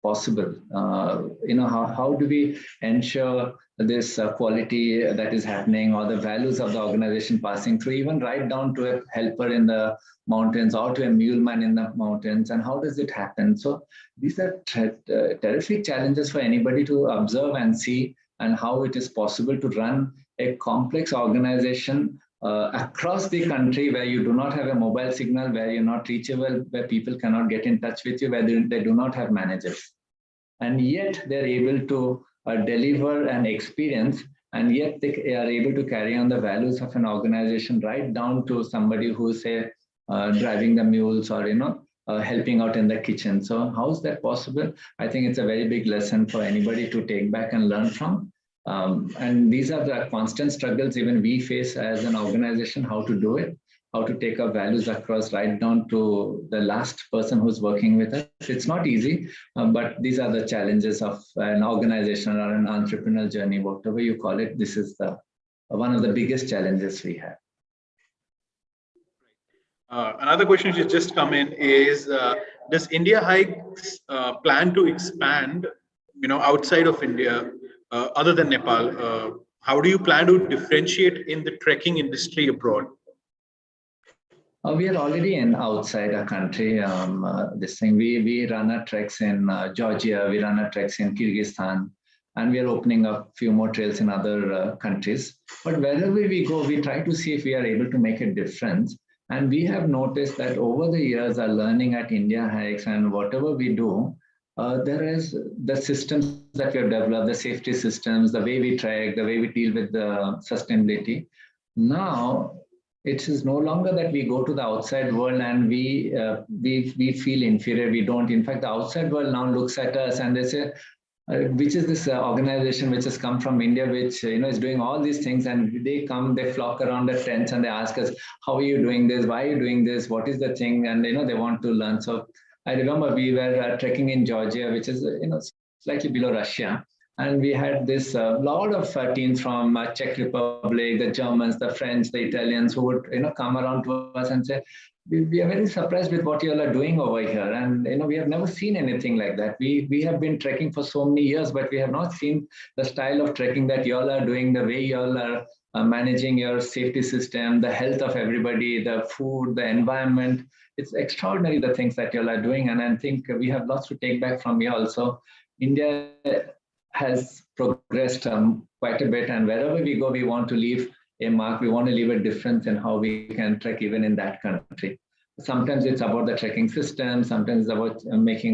Speaker 2: possible? How do we ensure this quality that is happening, or the values of the organization passing through, even right down to a helper in the mountains or to a muleman in the mountains, and how does it happen? So these are terrific challenges for anybody to observe and see, and how it is possible to run a complex organization across the country where you do not have a mobile signal, where you're not reachable, where people cannot get in touch with you, where they do not have managers. And yet they're able to deliver an experience, and yet they are able to carry on the values of an organization right down to somebody who's, say, driving the mules or, helping out in the kitchen. So how is that possible? I think it's a very big lesson for anybody to take back and learn from. And these are the constant struggles even we face as an organization, how to do it. how to take our values across right down to the last person who's working with us. It's not easy, but these are the challenges of an organization or an entrepreneurial journey, whatever you call it. This is the one of the biggest challenges we have.
Speaker 3: Another question which has just come in is, does India Hikes plan to expand, outside of India, other than Nepal? How do you plan to differentiate in the trekking industry abroad?
Speaker 2: We are already in outside our country. This thing we run our treks in Georgia, we run our treks in Kyrgyzstan, and we are opening up a few more trails in other countries. But wherever we go, we try to see if we are able to make a difference. And we have noticed that over the years, our learning at India Hikes and whatever we do, there is the systems that we have developed, the safety systems, the way we trek, the way we deal with the sustainability. Now, it is no longer that we go to the outside world and we feel inferior. We don't. In fact, the outside world now looks at us and they say, which is this organization which has come from India, which is doing all these things, and they come, they flock around the tents and they ask us, how are you doing this? Why are you doing this? What is the thing? And they want to learn. So I remember we were trekking in Georgia, which is slightly below Russia, and we had this lot of teams from Czech Republic, the Germans, the French, the Italians, who would come around to us and say, we are very surprised with what you all are doing over here. And we have never seen anything like that. We have been trekking for so many years, but we have not seen the style of trekking that you all are doing, the way you all are managing your safety system, the health of everybody, the food, the environment. It's extraordinary, the things that you all are doing. And I think we have lots to take back from you also. India has progressed quite a bit, and wherever we go, we want to leave a mark. We want to leave a difference in how we can trek even in that country. Sometimes it's about the trekking system. Sometimes it's about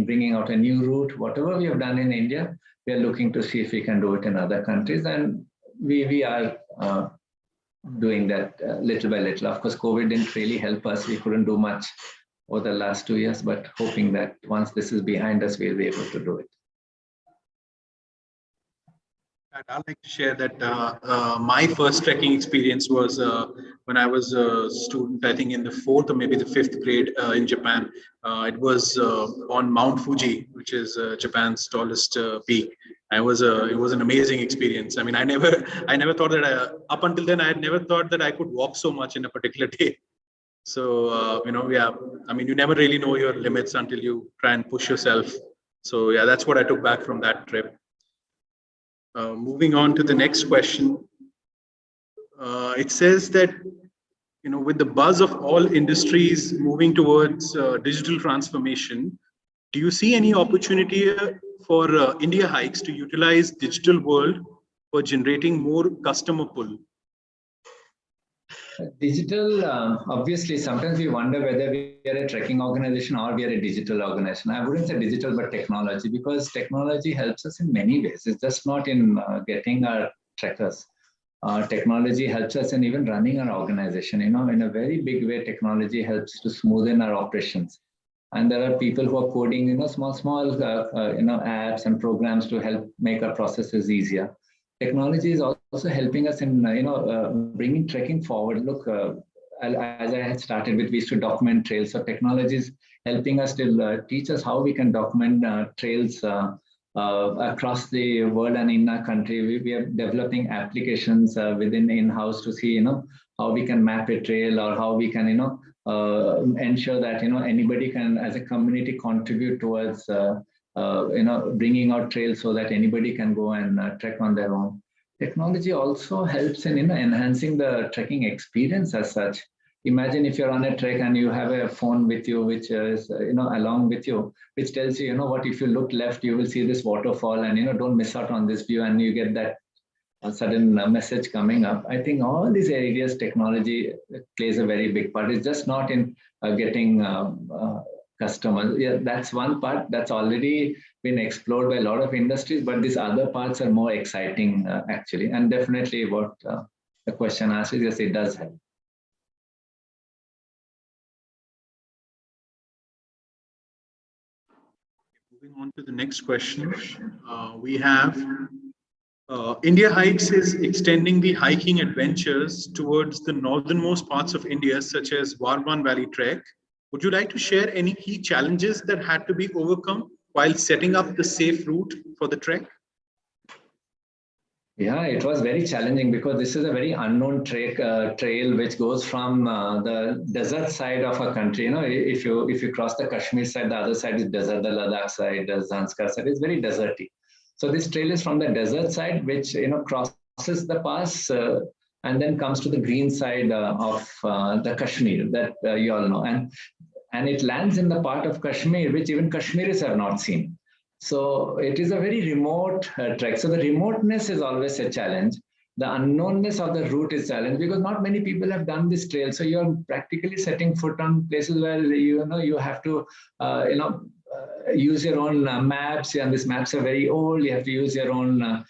Speaker 2: bringing out a new route. Whatever we have done in India, we are looking to see if we can do it in other countries. And we are doing that little by little. Of course, COVID didn't really help us. We couldn't do much over the last 2 years, but hoping that once this is behind us, we'll be able to do it.
Speaker 3: I'd like to share that my first trekking experience was when I was a student, I think in the 4th or maybe the 5th grade in Japan. It was on Mount Fuji, which is Japan's tallest peak. It was an amazing experience. I mean, I never thought that up until then I had never thought that I could walk so much in a particular day. So yeah, I mean, you never really know your limits until you try and push yourself. So yeah, that's what I took back from that trip. Moving on to the next question, it says that, with the buzz of all industries moving towards digital transformation, do you see any opportunity for India Hikes to utilize digital world for generating more customer pull?
Speaker 2: Digital, obviously, sometimes we wonder whether we are a trekking organization or we are a digital organization. I wouldn't say digital, but technology, because technology helps us in many ways. It's just not in getting our trekkers. Technology helps us in even running our organization. In a very big way, technology helps to smoothen our operations. And there are people who are coding, small apps and programs to help make our processes easier. Technology is also helping us in, bringing trekking forward. Look, as I had started with, we used to document trails. So technology is helping us to teach us how we can document trails across the world and in our country. We are developing applications within in-house to see, how we can map a trail or how we can, ensure that, anybody can, as a community, contribute towards bringing out trails so that anybody can go and trek on their own. Technology also helps in enhancing the trekking experience as such. Imagine if you're on a trek and you have a phone with you, which is along with you, which tells you, what, if you look left, you will see this waterfall, and don't miss out on this view, and you get that sudden message coming up. I think all these areas, technology plays a very big part. It's just not in getting customers. Yeah, that's one part that's already been explored by a lot of industries, but these other parts are more exciting actually. And definitely what the question asks is, yes, it does help.
Speaker 3: Moving on to the next question, we have, India Hikes is extending the hiking adventures towards the northernmost parts of India, such as Warman Valley Trek. Would you like to share any key challenges that had to be overcome while setting up the safe route for the trek?
Speaker 2: Yeah, it was very challenging because this is a very unknown trail which goes from the desert side of a country. You know, if you cross the Kashmir side, the other side is desert. The Ladakh side, the Zanskar side is very deserty. So this trail is from the desert side, which crosses the pass and then comes to the green side of the Kashmir that you all know, and it lands in the part of Kashmir which even Kashmiris have not seen. So it is a very remote trek. So the remoteness is always a challenge. The unknownness of the route is a challenge because not many people have done this trail. So you're practically setting foot on places where you have to use your own maps, and these maps are very old. You have to use your own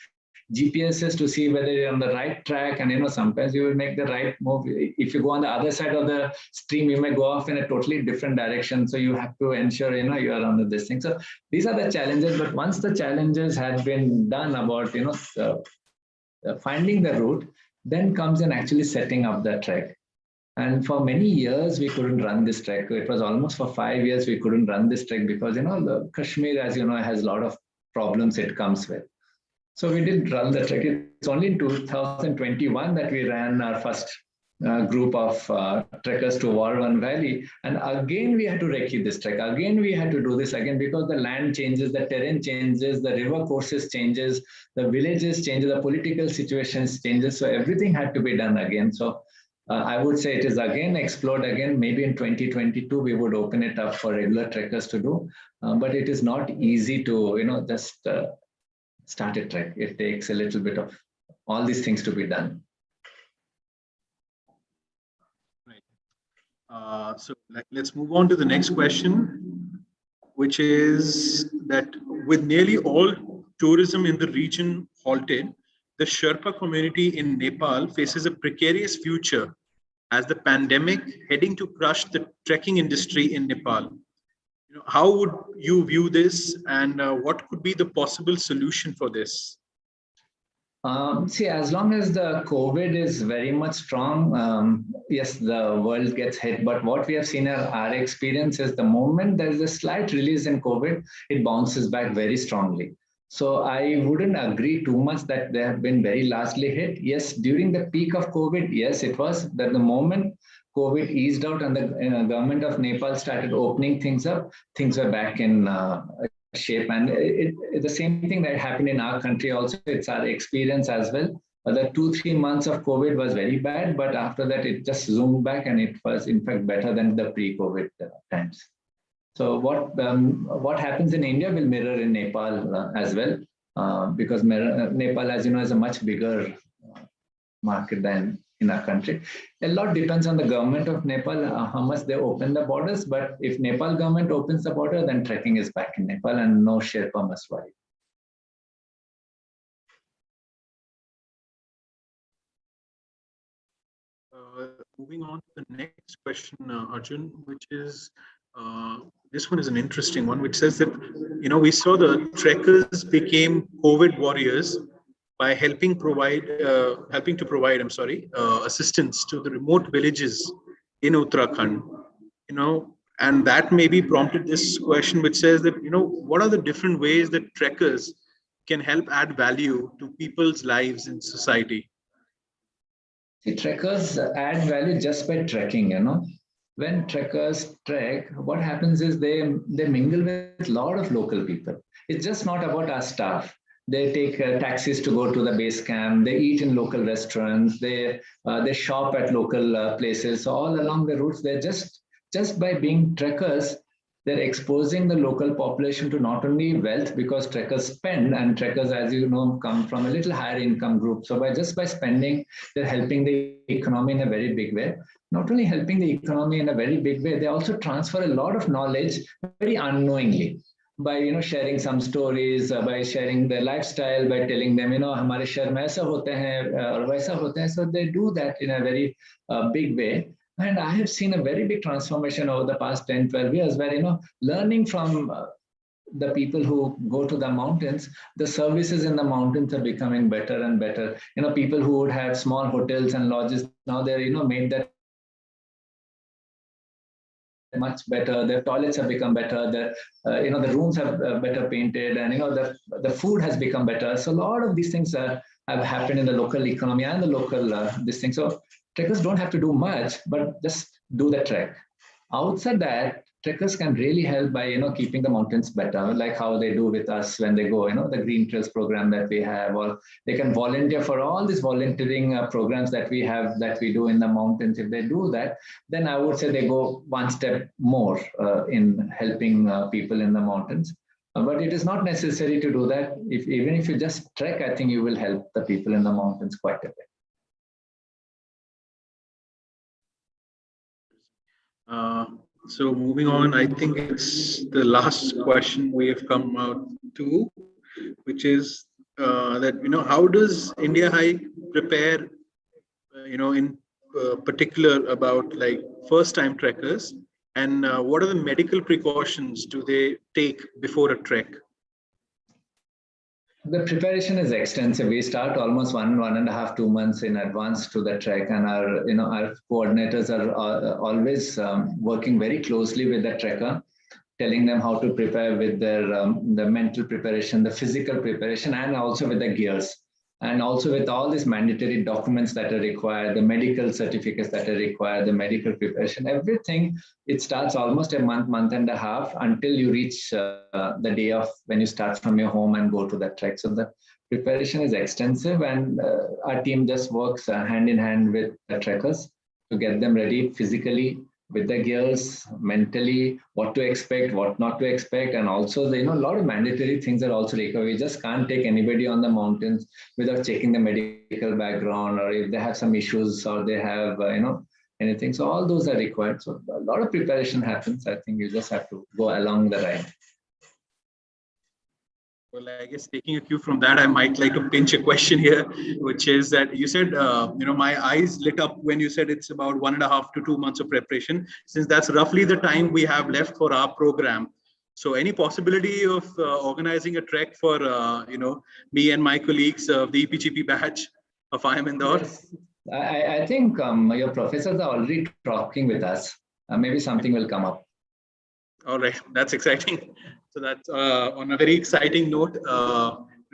Speaker 2: GPSs to see whether you're on the right track, and sometimes you will make the right move. If you go on the other side of the stream, you may go off in a totally different direction. So you have to ensure you are on this thing. So these are the challenges. But once the challenges had been done about finding the route, then comes in actually setting up the trek. And for many years, we couldn't run this trek. It was almost for 5 years we couldn't run this trek because the Kashmir, as you know, has a lot of problems it comes with. So we didn't run the trek. It's only in 2021 that we ran our first group of trekkers to Warman Valley. And again, we had to recce this trek. Again, we had to do this again because the land changes, the terrain changes, the river courses changes, the villages changes, the political situations changes. So everything had to be done again. So I would say it is again explored again. Maybe in 2022, we would open it up for regular trekkers to do. But it is not easy to, just start a trek. It takes a little bit of all these things to be done.
Speaker 3: Right. So let's move on to the next question, which is that with nearly all tourism in the region halted, the Sherpa community in Nepal faces a precarious future as the pandemic heading to crush the trekking industry in Nepal. How would you view this, and what could be the possible solution for this?
Speaker 2: See, as long as the COVID is very much strong, yes, the world gets hit. But what we have seen in our experience is the moment there is a slight release in COVID, it bounces back very strongly. So I wouldn't agree too much that they have been very largely hit. Yes, during the peak of COVID, yes, it was that the moment COVID eased out and the government of Nepal started opening things up, things were back in shape. And the same thing that happened in our country also, it's our experience as well. The 2-3 months of COVID was very bad, but after that, it just zoomed back and it was in fact better than the pre-COVID times. So what happens in India will mirror in Nepal as well, because Nepal, as you know, is a much bigger market than in our country. A lot depends on the government of Nepal, how much they open the borders. But if Nepal government opens the border, then trekking is back in Nepal and no Sherpa must worry.
Speaker 3: Moving on to the next question, Arjun, which is, this one is an interesting one, which says that, we saw the trekkers became COVID warriors by helping to provide assistance to the remote villages in Uttarakhand, and that maybe prompted this question, which says that, what are the different ways that trekkers can help add value to people's lives in society?
Speaker 2: See, trekkers add value just by trekking, When trekkers trek, what happens is they mingle with a lot of local people. It's just not about our staff. They take taxis to go to the base camp. They eat in local restaurants. They shop at local places. So all along the routes, they're just by being trekkers, they're exposing the local population to not only wealth, because trekkers spend, and trekkers, as you know, come from a little higher income group. So just by spending, they're helping the economy in a very big way. Not only helping the economy in a very big way, they also transfer a lot of knowledge very unknowingly. By sharing some stories, by sharing their lifestyle, by telling them, हमारे शहर में ऐसा होते हैं और वैसा होते हैं. So they do that in a very big way. And I have seen a very big transformation over the past 10-12 years where, learning from the people who go to the mountains, the services in the mountains are becoming better and better. People who would have small hotels and lodges, now they're, made that much better. Their toilets have become better. The rooms have better painted, and the food has become better. So a lot of these things have happened in the local economy and the local this thing. So trekkers don't have to do much, but just do the trek. Outside that, trekkers can really help by keeping the mountains better, like how they do with us when they go, the Green Trails program that we have, or they can volunteer for all these volunteering programs that we have, that we do in the mountains. If they do that, then I would say they go one step more in helping people in the mountains. But it is not necessary to do that. Even if you just trek, I think you will help the people in the mountains quite a bit.
Speaker 3: So moving on, I think it's the last question we have come out to, which is that, how does India High prepare, in particular about like first-time trekkers, and what are the medical precautions do they take before a trek?
Speaker 2: The preparation is extensive. We start almost 1.5, 2 months in advance to the trek, and our coordinators are always working very closely with the trekker, telling them how to prepare with their the mental preparation, the physical preparation, and also with the gears, and also with all these mandatory documents that are required, the medical certificates that are required, the medical preparation, everything. It starts almost a month and a half until you reach the day of when you start from your home and go to the trek. So the preparation is extensive, and our team just works hand in hand with the trekkers to get them ready physically, with the gears, mentally, what to expect, what not to expect, and also a lot of mandatory things are also required. We just can't take anybody on the mountains without checking the medical background, or if they have some issues, or they have anything. So all those are required. So a lot of preparation happens. I think you just have to go along the ride.
Speaker 3: Well, I guess taking a cue from that, I might like to pinch a question here, which is that you said, my eyes lit up when you said it's about 1.5 to 2 months of preparation, since that's roughly the time we have left for our program. So any possibility of organizing a trek for, me and my colleagues of the EPGP Batch of I-M Indore?
Speaker 2: Yes. I think your professors are already talking with us. Maybe something will come up.
Speaker 3: All right, that's exciting. So that's on a very exciting note.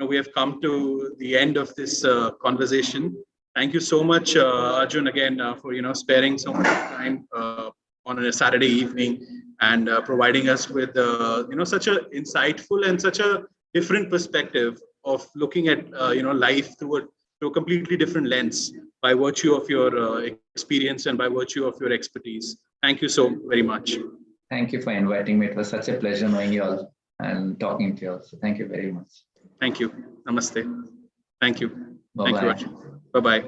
Speaker 3: We have come to the end of this conversation. Thank you so much, Arjun, again for sparing so much time on a Saturday evening and providing us with such a insightful and such a different perspective of looking at life through a completely different lens by virtue of your experience and by virtue of your expertise. Thank you so very much.
Speaker 2: Thank you for inviting me. It was such a pleasure knowing you all and talking to you all. So thank you very much.
Speaker 3: Thank you. Namaste. Thank you.
Speaker 2: Bye-bye.
Speaker 3: Thank you, Arjun. Bye-bye.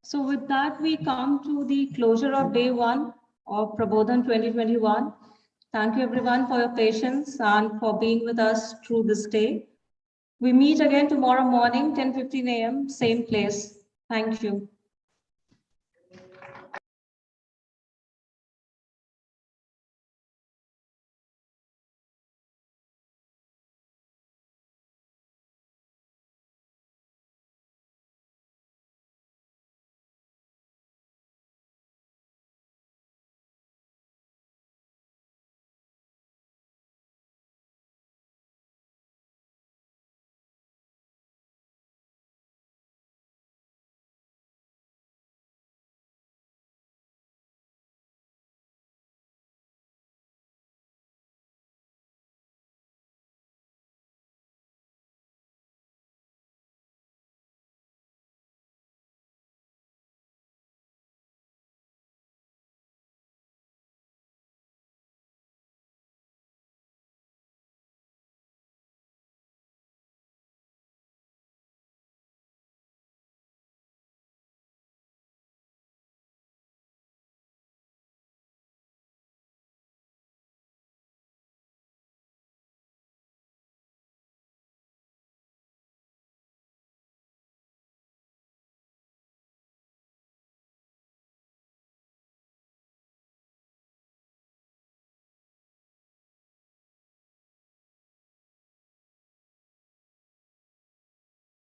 Speaker 1: So with that, we come to the closure of day 1 of Prabodhan 2021. Thank you everyone for your patience and for being with us through this day. We meet again tomorrow morning, 10:15 a.m., same place. Thank you.